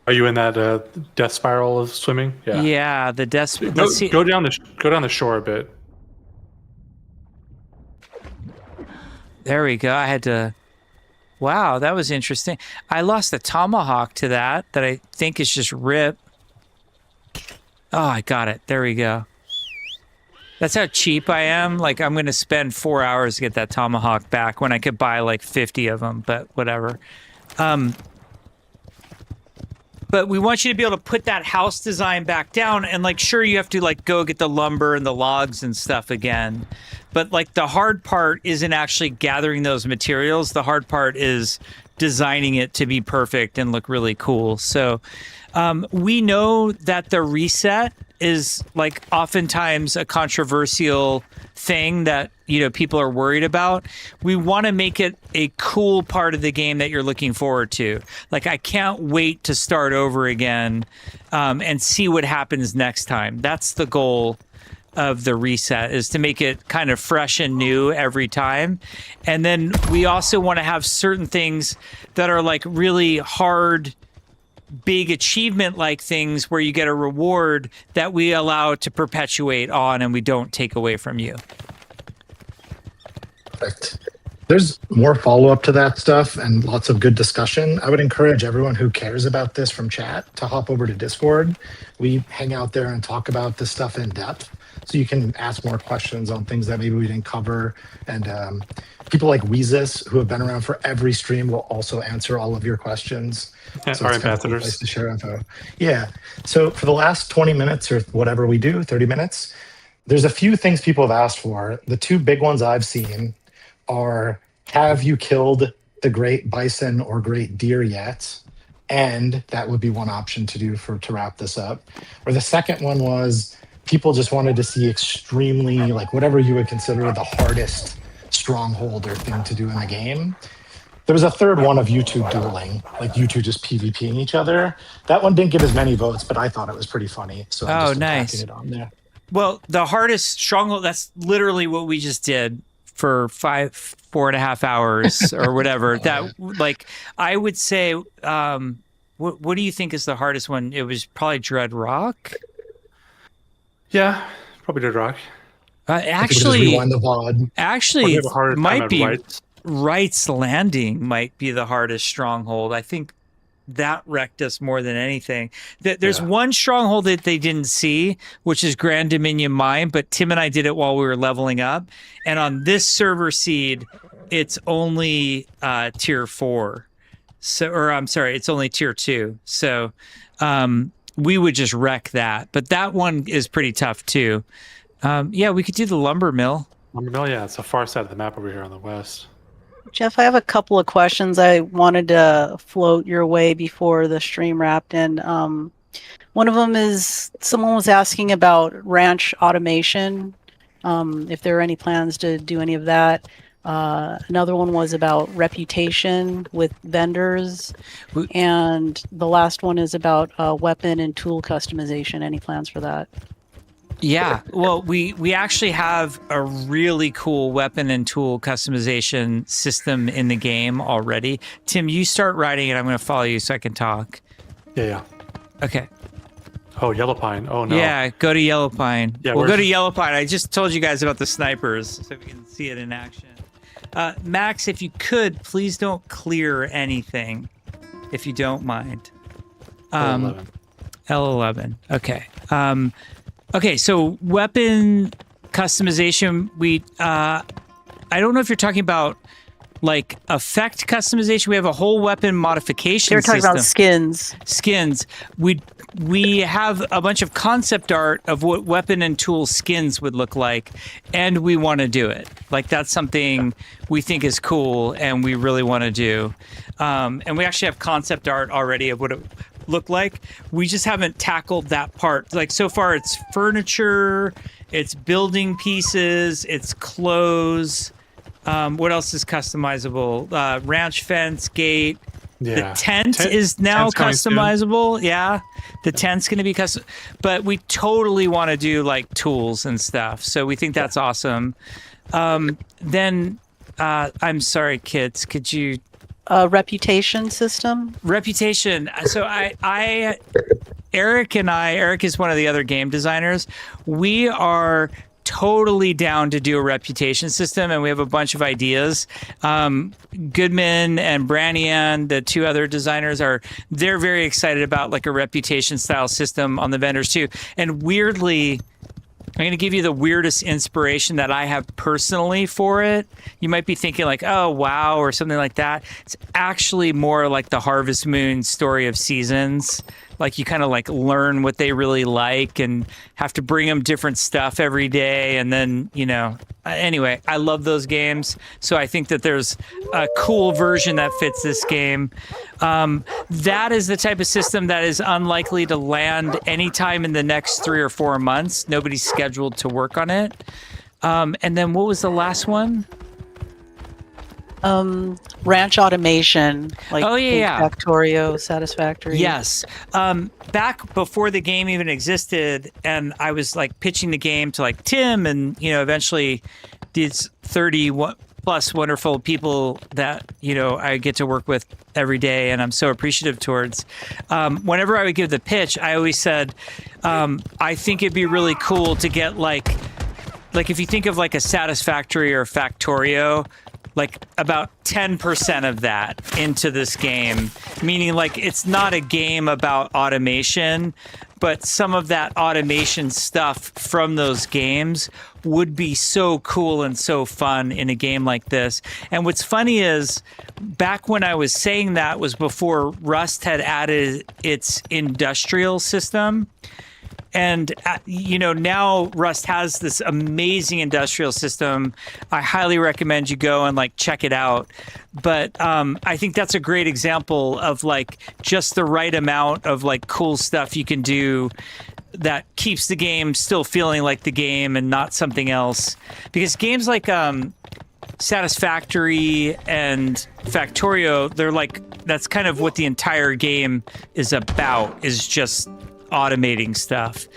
S3: Are you in that death spiral of swimming? Yeah.
S1: Yeah, the death.
S3: Go down the shore a bit.
S1: There we go. I had to. Wow, that was interesting. I lost the tomahawk to that I think is just rip. Oh, I got it. There we go. That's how cheap I am. Like, I'm going to spend 4 hours to get that tomahawk back when I could buy like 50 of them, but whatever. But we want you to be able to put that house design back down, and like, sure, you have to like go get the lumber and the logs and stuff again. But like, the hard part isn't actually gathering those materials. The hard part is designing it to be perfect and look really cool. So we know that the reset is like oftentimes a controversial thing that, you know, people are worried about. We want to make it a cool part of the game that you're looking forward to. Like, I can't wait to start over again and see what happens next time. That's the goal of the reset, is to make it kind of fresh and new every time. And then we also want to have certain things that are like really hard, big achievement like things where you get a reward that we allow to perpetuate on and we don't take away from you.
S2: Perfect. There's more follow-up to that stuff and lots of good discussion. I would encourage everyone who cares about this from chat to hop over to Discord. We hang out there and talk about this stuff in depth, so you can ask more questions on things that maybe we didn't cover. And people like Weezus, who have been around for every stream, will also answer all of your questions. So
S3: Our
S2: it's kind of a cool
S3: ambassadors.
S2: place to share info. Yeah. So for the last 20 minutes or whatever we do, 30 minutes, there's a few things people have asked for. The 2 big ones I've seen are, have you killed the great bison or great deer yet? And that would be one option to do to wrap this up. Or the second one was, people just wanted to see extremely, like, whatever you would consider the hardest stronghold or thing to do in the game. There was a third one of you 2 dueling, like you 2 just PvPing each other. That one didn't get as many votes, but I thought it was pretty funny. So I just
S1: nice.
S2: it on there.
S1: Well, the hardest stronghold, that's literally what we just did for 4.5 hours or whatever. Like, I would say, what do you think is the hardest one? It was probably Dread Rock.
S3: Yeah, probably Dead Rock.
S1: Actually,
S2: rewind the VOD.
S1: Actually,
S3: have a harder time
S1: might
S3: at
S1: be
S3: Wrights.
S1: Wright's Landing might be the hardest stronghold. I think that wrecked us more than anything. There's one stronghold that they didn't see, which is Grand Dominion Mine, but Tim and I did it while we were leveling up. And on this server seed, it's only tier 4. So, or I'm sorry, it's only tier 2. So we would just wreck that. But that one is pretty tough too. Yeah, we could do the lumber mill.
S3: Lumber Mill, yeah, it's the far side of the map over here on the west.
S4: Jeff, I have a couple of questions I wanted to float your way before the stream wrapped. And one of them is, someone was asking about ranch automation, if there are any plans to do any of that. Another one was about reputation with vendors. And the last one is about weapon and tool customization. Any plans for that?
S1: Yeah, well, we actually have a really cool weapon and tool customization system in the game already. Tim, you start writing it. I'm going to follow you so I can talk.
S3: Yeah.
S1: Okay.
S3: Oh, Yellow Pine. Oh no.
S1: Yeah, go to Yellow Pine.
S3: Yeah,
S1: we'll go to
S3: where's-
S1: Yellow Pine. I just told you guys about the snipers, so we can see it in action. Max, if you could, please don't clear anything, if you don't mind.
S3: 11.
S1: L11. Okay. Okay, so weapon customization. I don't know if you're talking about like effect customization. We have a whole weapon modification
S4: You're talking
S1: system.
S4: about skins.
S1: Skins. We have a bunch of concept art of what weapon and tool skins would look like, and we want to do it. Like that's something we think is cool, and we really want to do. And we actually have concept art already of what it look like. We just haven't tackled that part. Like so far, it's furniture, it's building pieces, it's clothes. What else is customizable? Ranch fence, gate.
S3: Yeah.
S1: The tent is now
S3: tent's coming soon.
S1: customizable. Yeah. The tent's going to be custom. But we totally want to do like tools and stuff. So we think that's awesome. Then, I'm sorry, kids. Could you.
S4: Reputation system.
S1: Reputation. So Eric is one of the other game designers. We are totally down to do a reputation system, and we have a bunch of ideas. Goodman and Branian, the two other designers, they're very excited about like a reputation style system on the vendors too. And weirdly, I'm going to give you the weirdest inspiration that I have personally for it. You might be thinking like, oh, wow, or something like that. It's actually more like the Harvest Moon Story of Seasons. Like you kind of like learn what they really like and have to bring them different stuff every day. And then, anyway, I love those games. So I think that there's a cool version that fits this game. That is the type of system that is unlikely to land anytime in the next 3 or 4 months. Nobody's scheduled to work on it. And then what was the last one?
S4: Ranch automation, like Factorio, Satisfactory.
S1: Yes. Back before the game even existed, and I was like pitching the game to like Tim and, eventually these 30 plus wonderful people that, I get to work with every day and I'm so appreciative towards. Whenever I would give the pitch, I always said, I think it'd be really cool to get like if you think of like a Satisfactory or Factorio, like about 10% of that into this game, meaning like it's not a game about automation, but some of that automation stuff from those games would be so cool and so fun in a game like this. And what's funny is back when I was saying that was before Rust had added its industrial system. And, now Rust has this amazing industrial system. I highly recommend you go and check it out. But I think that's a great example of just the right amount of cool stuff you can do that keeps the game still feeling like the game and not something else. Because games like Satisfactory and Factorio, they're that's kind of what the entire game is about, is just automating stuff.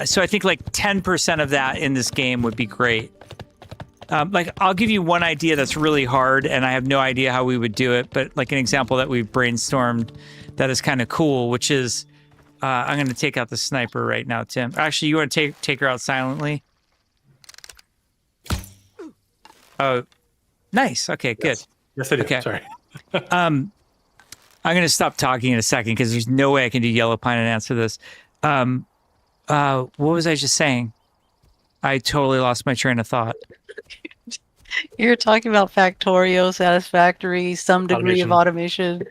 S1: So I think 10% of that in this game would be great. I'll give you one idea that's really hard and I have no idea how we would do it, but an example that we've brainstormed that is kind of cool, which is I'm going to take out the sniper right now, Tim. Actually, you want to take her out silently? Oh, nice. Okay, good.
S3: Yes, I do.
S1: Okay.
S3: Sorry.
S1: I'm going to stop talking in a second because there's no way I can do Yellow Pine and answer this. What was I just saying? I totally lost my train of thought.
S4: You're talking about Factorio, Satisfactory, some degree of automation.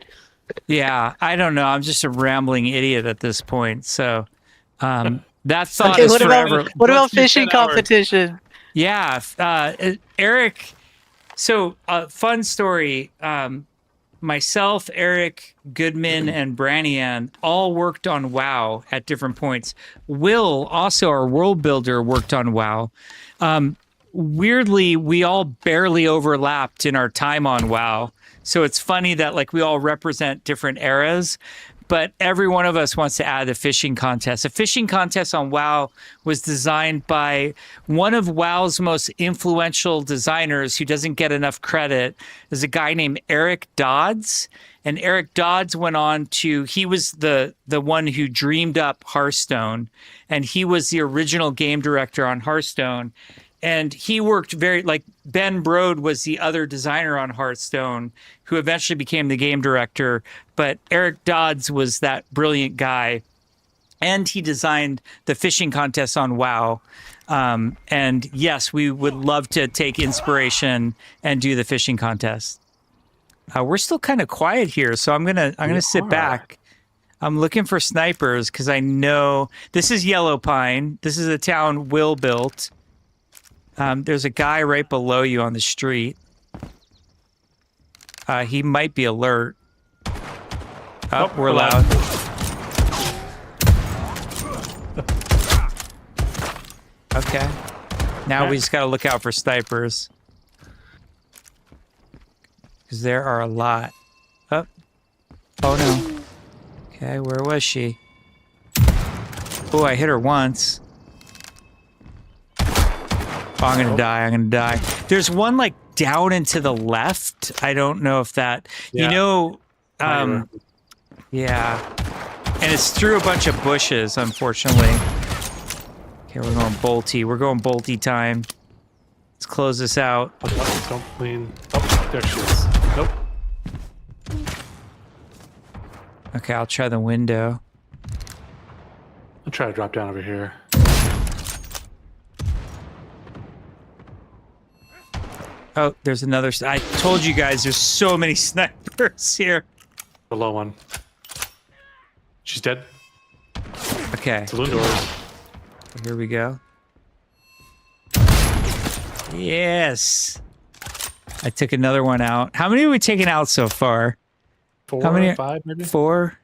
S1: Yeah, I don't know. I'm just a rambling idiot at this point. So that thought
S4: Okay,
S1: is
S4: what
S1: forever.
S4: about
S3: Let's do
S4: fishing
S3: 10 hours.
S4: competition?
S1: Yeah, Eric. So fun story. Myself, Eric, Goodman, and Branian all worked on WoW at different points. Will, also our world builder, worked on WoW. Weirdly, we all barely overlapped in our time on WoW. So it's funny that we all represent different eras. but every one of us wants to add a fishing contest. A fishing contest on WoW was designed by one of WoW's most influential designers who doesn't get enough credit. There's a guy named Eric Dodds. And Eric Dodds went on to, he was the one who dreamed up Hearthstone, and he was the original game director on Hearthstone. And he worked like Ben Brode was the other designer on Hearthstone, who eventually became the game director. But Eric Dodds was that brilliant guy. And he designed the fishing contest on WoW. And yes, we would love to take inspiration and do the fishing contest. We're still kind of quiet here, so I'm gonna sit back. I'm looking for snipers because I know this is Yellow Pine. This is a town Will built. There's a guy right below you on the street. He might be alert. Oh, we're loud. Okay. Now we just gotta look out for snipers. Because there are a lot. Oh. Oh no. Okay, where was she? Oh, I hit her once. Oh, I'm gonna die. I'm gonna die. There's one like down and to the left. I don't know if that.
S3: Yeah.
S1: You know. Yeah. And it's through a bunch of bushes, unfortunately. Okay, we're going bolty. We're going bolty time. Let's close this out.
S3: Oh, don't clean. Oh, there she is. Nope.
S1: Okay, I'll try the window.
S3: I'll try to drop down over here.
S1: Oh, there's another. I told you guys there's so many snipers here.
S3: Below one. She's dead.
S1: Okay,
S3: Saloon doors.
S1: here we go. Yes. I took another one out. How many have we taken out so far?
S3: 4,
S1: How many?
S3: 5, maybe?
S1: 4.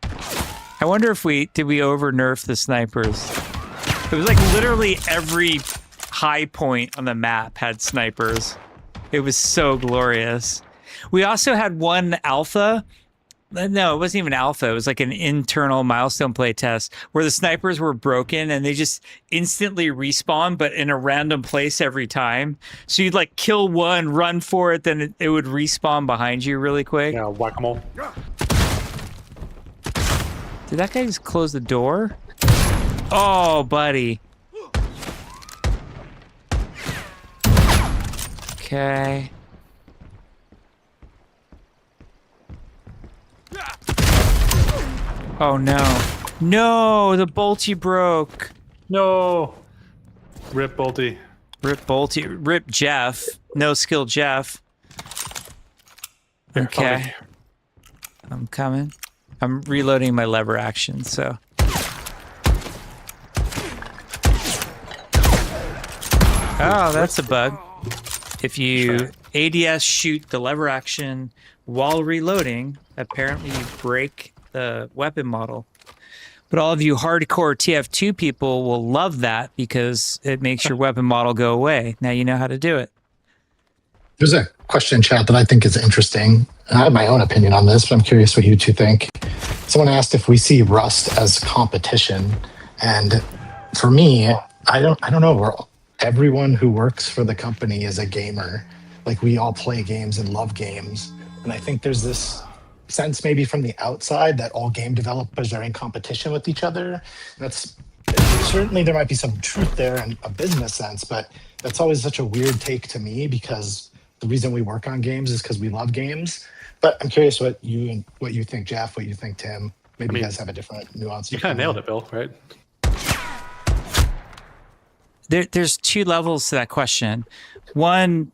S1: I wonder if did we over nerf the snipers? It was like literally every high point on the map had snipers. It was so glorious. We also had one alpha. No, it wasn't even alpha. It was like an internal milestone play test where the snipers were broken and they just instantly respawn, but in a random place every time. So you'd like kill one, run for it, then it would respawn behind you really quick.
S3: Yeah, whack-a-mole.
S1: Did that guy just close the door? Oh, buddy. Okay. Oh no. No, the bolty broke.
S3: No. Rip Bolty.
S1: Rip bolty. Rip Jeff. No skill Jeff.
S3: Here, follow
S1: Okay.
S3: me.
S1: I'm coming. I'm reloading my lever action, so. Oh, that's a bug. If you ADS shoot the lever action while reloading, apparently you break the weapon model. But all of you hardcore TF2 people will love that because it makes your weapon model go away. Now you know how to do it.
S2: There's a question in chat that I think is interesting. And I have my own opinion on this, but I'm curious what you two think. Someone asked if we see Rust as competition. And for me, I don't know. Everyone who works for the company is a gamer. Like, we all play games and love games. And I think there's this sense maybe from the outside that all game developers are in competition with each other. That's certainly, there might be some truth there in a business sense, but that's always such a weird take to me because the reason we work on games is because we love games. But I'm curious what you think, Jeff, what you think, Tim. Maybe you guys have a different nuance.
S3: You kind of nailed it, Bill, right?
S1: There's two levels to that question. One,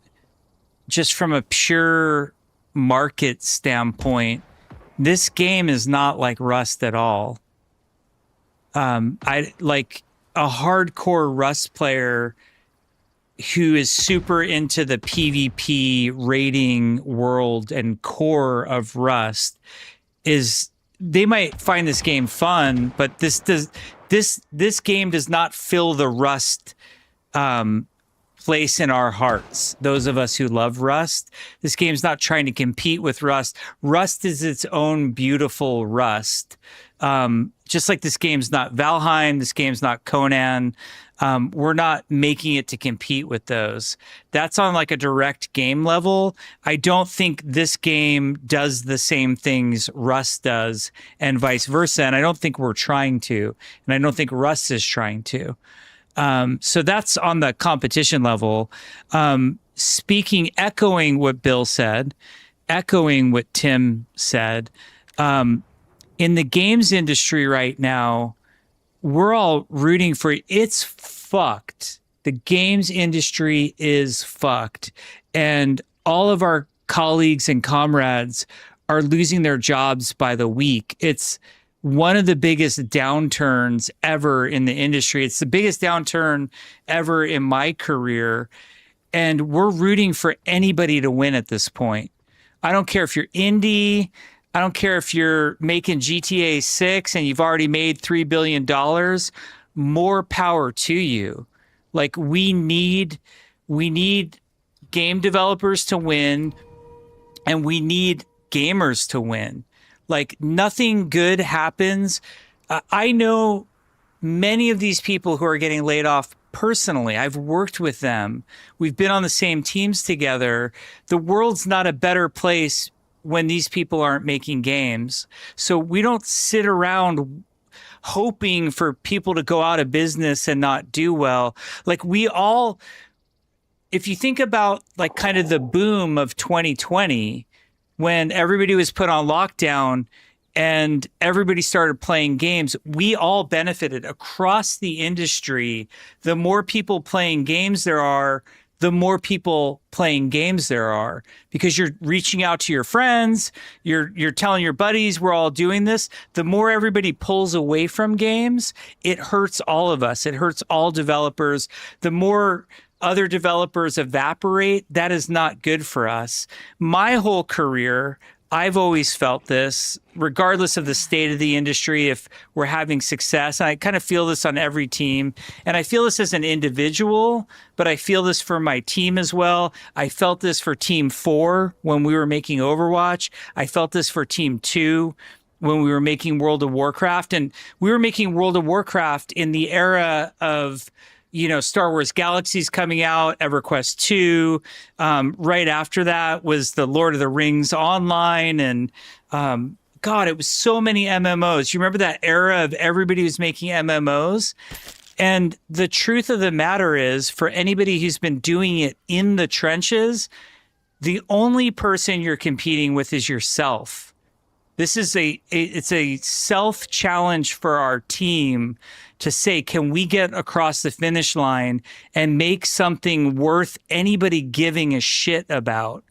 S1: just from a pure market standpoint, this game is not like Rust at all. I like a hardcore Rust player who is super into the PvP raiding world and core of Rust they might find this game fun, but this game does not fill the Rust place in our hearts, those of us who love Rust. This game's not trying to compete with Rust. Rust is its own beautiful Rust. Just like this game's not Valheim, this game's not Conan. We're not making it to compete with those. That's on like a direct game level. I don't think this game does the same things Rust does and vice versa. And I don't think we're trying to. And I don't think Rust is trying to. So that's on the competition level. Echoing what Bill said, echoing what Tim said, in the games industry right now, we're all rooting for it. It's fucked. The games industry is fucked. And all of our colleagues and comrades are losing their jobs by the week. It's one of the biggest downturns ever in the industry. It's the biggest downturn ever in my career. And we're rooting for anybody to win at this point. I don't care if you're indie. I don't care if you're making GTA 6 and you've already made $3 billion. More power to you. Like we need game developers to win, and we need gamers to win. Like nothing good happens. I know many of these people who are getting laid off personally. I've worked with them. We've been on the same teams together. The world's not a better place when these people aren't making games. So we don't sit around hoping for people to go out of business and not do well. Like we all, if you think about like kind of the boom of 2020, when everybody was put on lockdown and everybody started playing games, we all benefited across the industry. The more people playing games there are, the more people playing games there are, because you're reaching out to your friends, you're telling your buddies we're all doing this. The more everybody pulls away from games, it hurts all of us. It hurts all developers. The more other developers evaporate, that is not good for us. My whole career, I've always felt this, regardless of the state of the industry, if we're having success. And I kind of feel this on every team. And I feel this as an individual, but I feel this for my team as well. I felt this for Team 4 when we were making Overwatch. I felt this for Team 2 when we were making World of Warcraft. And we were making World of Warcraft in the era of, you know, Star Wars Galaxies coming out, EverQuest 2. Right after that was the Lord of the Rings Online. And God, it was so many MMOs. You remember that era of everybody was making MMOs? And the truth of the matter is, for anybody who's been doing it in the trenches, the only person you're competing with is yourself. This is it's a self-challenge for our team to say, can we get across the finish line and make something worth anybody giving a shit about?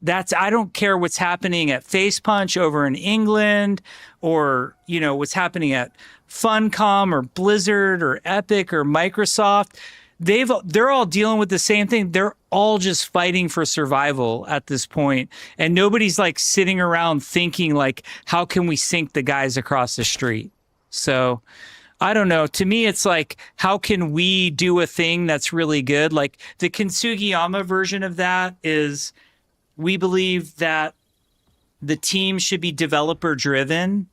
S1: I don't care what's happening at Face Punch over in England, or, you know, what's happening at Funcom or Blizzard or Epic or Microsoft. They're all dealing with the same thing. They're all just fighting for survival at this point. And nobody's like sitting around thinking like, how can we sink the guys across the street? So I don't know. To me, it's like, how can we do a thing that's really good? Like the Kintsugi version of that is, we believe that the team should be developer driven.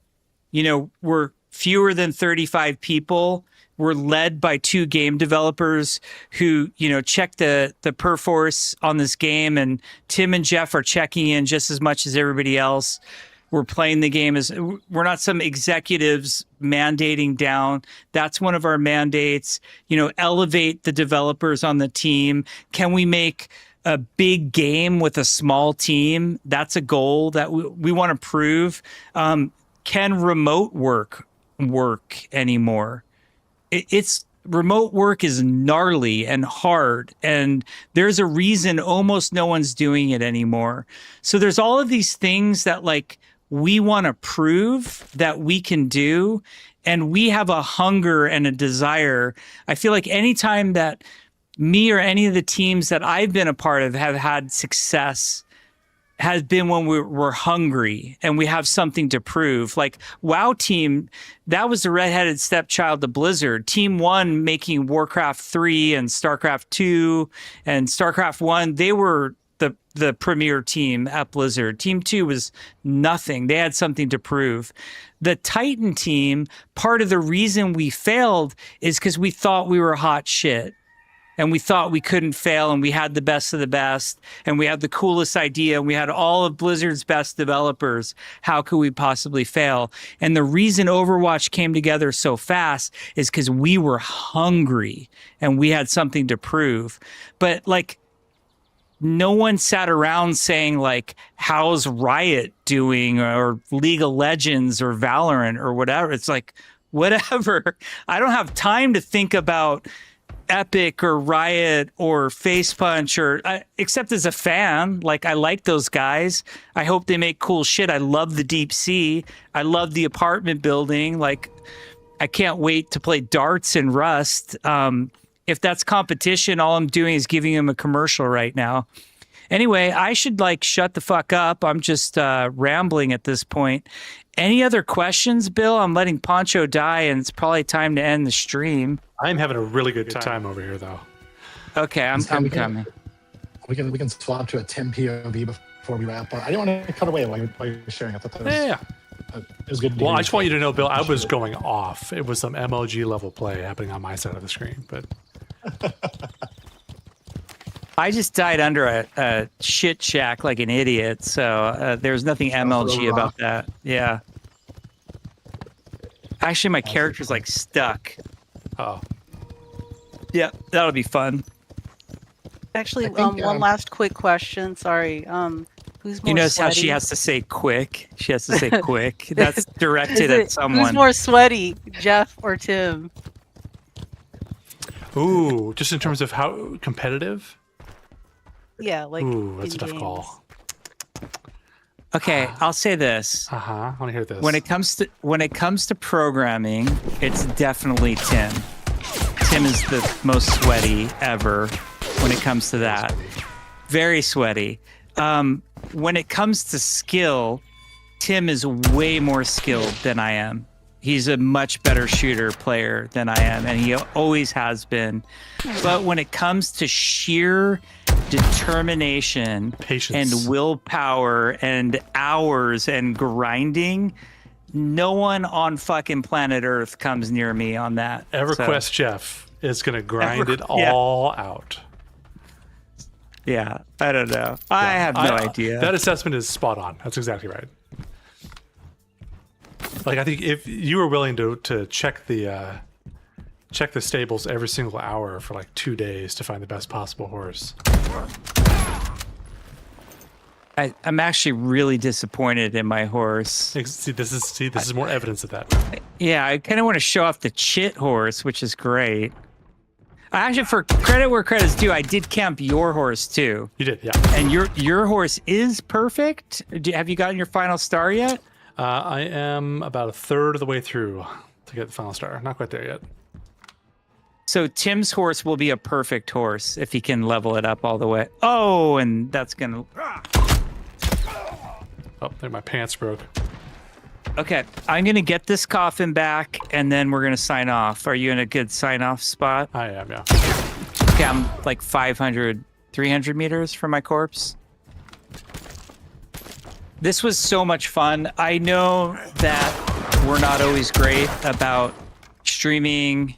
S1: You know, we're fewer than 35 people. We're led by 2 game developers who, you know, check the perforce on this game, and Tim and Jeff are checking in just as much as everybody else. We're playing the game as, we're not some executives mandating down. That's one of our mandates. You know, elevate the developers on the team. Can we make a big game with a small team? That's a goal that we want to prove. Can remote work anymore? It's remote work is gnarly and hard, and there's a reason almost no one's doing it anymore. So there's all of these things that like we want to prove that we can do, and we have a hunger and a desire. I feel like anytime that me or any of the teams that I've been a part of have had success, has been when we're hungry and we have something to prove. Like WoW team, that was the redheaded stepchild to Blizzard. Team 1 making Warcraft 3 and StarCraft 2 and StarCraft 1, they were the premier team at Blizzard. Team 2 was nothing. They had something to prove. The Titan team, part of the reason we failed is because we thought we were hot shit. And we thought we couldn't fail, and we had the best of the best, and we had the coolest idea, and we had all of Blizzard's best developers. How could we possibly fail? And the reason Overwatch came together so fast is because we were hungry, and we had something to prove. But, like, no one sat around saying, like, how's Riot doing, or League of Legends, or Valorant, or whatever. It's like, whatever. I don't have time to think about Epic or Riot or Face Punch or except as a fan. Like, I like those guys. I hope they make cool shit. I love the deep sea. I love the apartment building. Like, I can't wait to play darts and Rust. If that's competition, all I'm doing is giving him a commercial right now. Anyway, I should like shut the fuck up. I'm just rambling at this point. Any other questions, Bill? I'm letting Poncho die, and it's probably time to end the stream.
S3: I'm having a really good time over here, though.
S1: Okay, I'm coming.
S2: We can swap to a Tim POV before we wrap up. I didn't want to cut away while you're sharing. I thought that was,
S3: Yeah.
S2: it was good.
S3: Well, I just want you to know, Bill, I was going off. It was some MOG level play happening on my side of the screen, but
S1: I just died under a shit shack like an idiot, so there's nothing MLG about that. Yeah. Actually, my character's like stuck.
S3: oh,
S1: Yeah, that'll be fun.
S4: Actually,
S2: I think,
S4: one last quick question. Sorry. Who's more
S1: You notice
S4: sweaty?
S1: how she has to say quick? She has to say quick. That's directed
S4: Is
S1: at someone.
S4: Who's more sweaty, Jeff or Tim?
S3: ooh, just in terms of how competitive.
S4: Yeah, like.
S3: Ooh, that's a
S4: in
S3: tough
S4: games.
S3: call.
S1: Okay, I'll say this.
S3: I want to hear this.
S1: When it comes to programming, it's definitely Tim. Tim is the most sweaty ever when it comes to that. Very sweaty. When it comes to skill, Tim is way more skilled than I am. He's a much better shooter player than I am, and he always has been. But when it comes to sheer determination,
S3: Patience.
S1: and willpower and hours and grinding, no one on fucking planet Earth comes near me on that.
S3: EverQuest
S1: So,
S3: Jeff is going to grind it
S1: yeah.
S3: all out.
S1: yeah, I don't know. I have no idea.
S3: That assessment is spot on. That's exactly right. Like, I think if you were willing to check the stables every single hour for like 2 days to find the best possible horse.
S1: I'm actually really disappointed in my horse.
S3: See, this is more evidence of that.
S1: Yeah, I kind of want to show off the chit horse, which is great. Actually, for credit where credit's due, I did camp your horse too.
S3: You did, yeah.
S1: And your horse is perfect. Have you gotten your final star yet?
S3: I am about a third of the way through to get the final star. Not quite there yet.
S1: So Tim's horse will be a perfect horse if he can level it up all the way. Oh, and that's gonna.
S3: Oh, there my pants broke.
S1: Okay, I'm gonna get this coffin back, and then we're gonna sign off. Are you in a good sign-off spot?
S3: I am, yeah.
S1: Okay, I'm like 500, 300 meters from my corpse. This was so much fun. I know that we're not always great about streaming.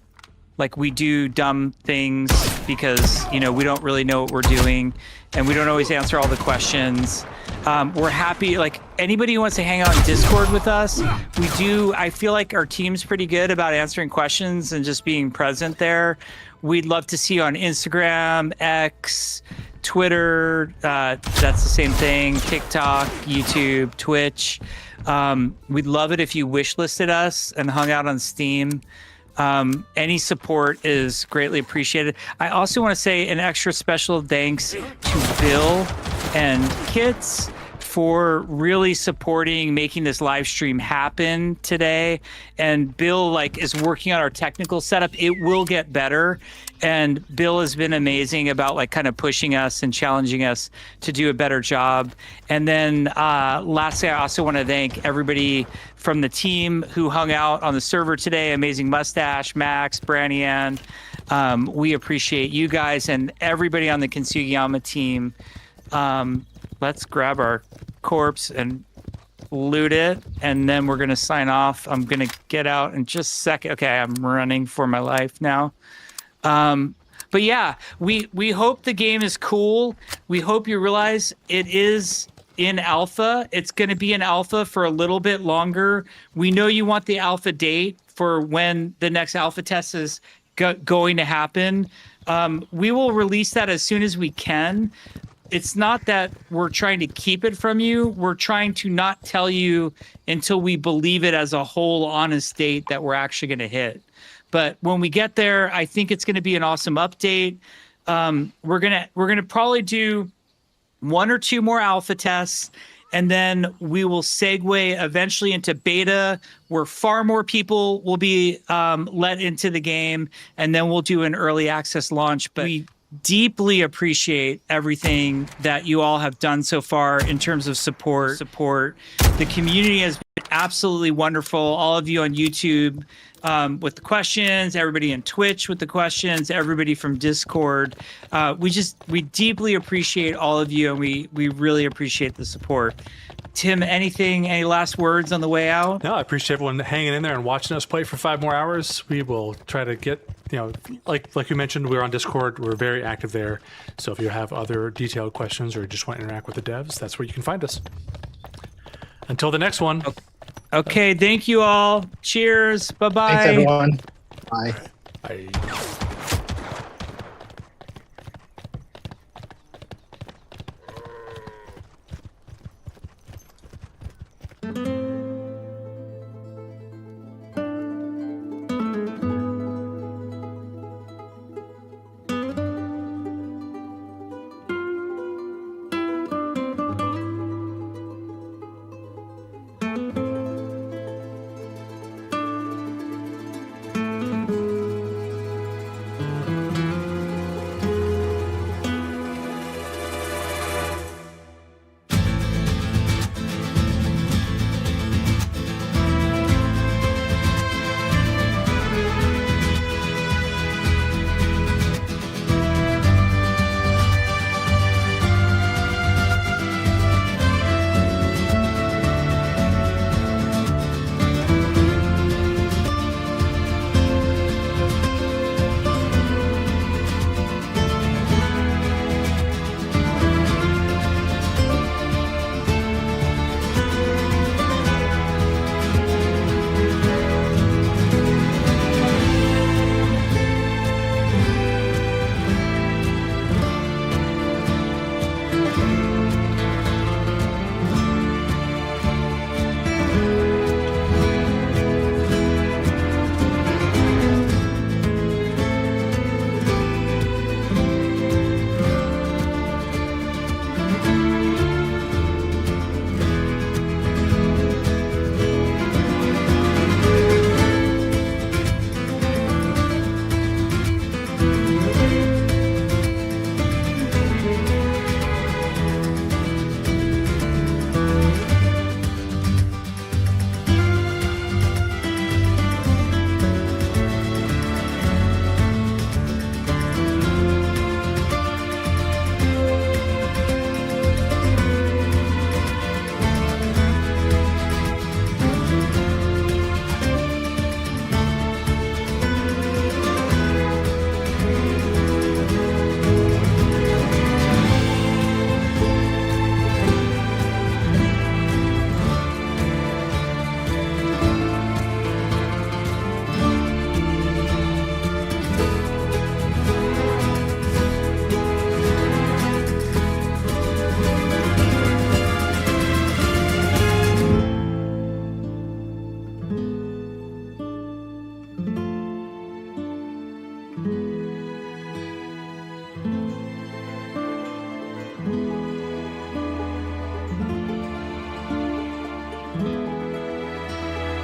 S1: Like, we do dumb things because, you know, we don't really know what we're doing, and we don't always answer all the questions. We're happy, like, anybody who wants to hang out in Discord with us, we do. I feel like our team's pretty good about answering questions and just being present there. We'd love to see you on Instagram, X, Twitter, that's the same thing, TikTok, YouTube, Twitch. We'd love it if you wishlisted us and hung out on Steam. Any support is greatly appreciated. I also want to say an extra special thanks to Bill and Kits for really supporting making this live stream happen today. And Bill like is working on our technical setup. It will get better. And Bill has been amazing about like kind of pushing us and challenging us to do a better job. And then lastly, I also want to thank everybody from the team who hung out on the server today. Amazing Mustache, Max, Brannian. We appreciate you guys and everybody on the Kensugiyama team. Let's grab our corpse and loot it, and then we're gonna sign off. I'm gonna get out in just a second. Okay, I'm running for my life now. But yeah, we hope the game is cool. We hope you realize it is in alpha. It's going to be in alpha for a little bit longer. We know you want the alpha date for when the next alpha test is going to happen. We will release that as soon as we can. It's not that we're trying to keep it from you. We're trying to not tell you until we believe it as a whole honest date that we're actually going to hit. But when we get there, I think it's going to be an awesome update. We're gonna probably do 1 or 2 more alpha tests, and then we will segue eventually into beta, where far more people will be let into the game, and then we'll do an early access launch. But we deeply appreciate everything that you all have done so far in terms of support. The community has been absolutely wonderful. All of you on YouTube with the questions, everybody in Twitch with the questions, everybody from Discord. We deeply appreciate all of you, and we really appreciate the support. Tim, any last words on the way out?
S3: No, I appreciate everyone hanging in there and watching us play for 5 more hours. We will try to get, like you mentioned, we're on Discord. We're very active there. So if you have other detailed questions or just want to interact with the devs, that's where you can find us. Until the next one.
S1: Okay, thank you all. Cheers. Bye-bye.
S2: Thanks, everyone. Bye.
S3: Bye.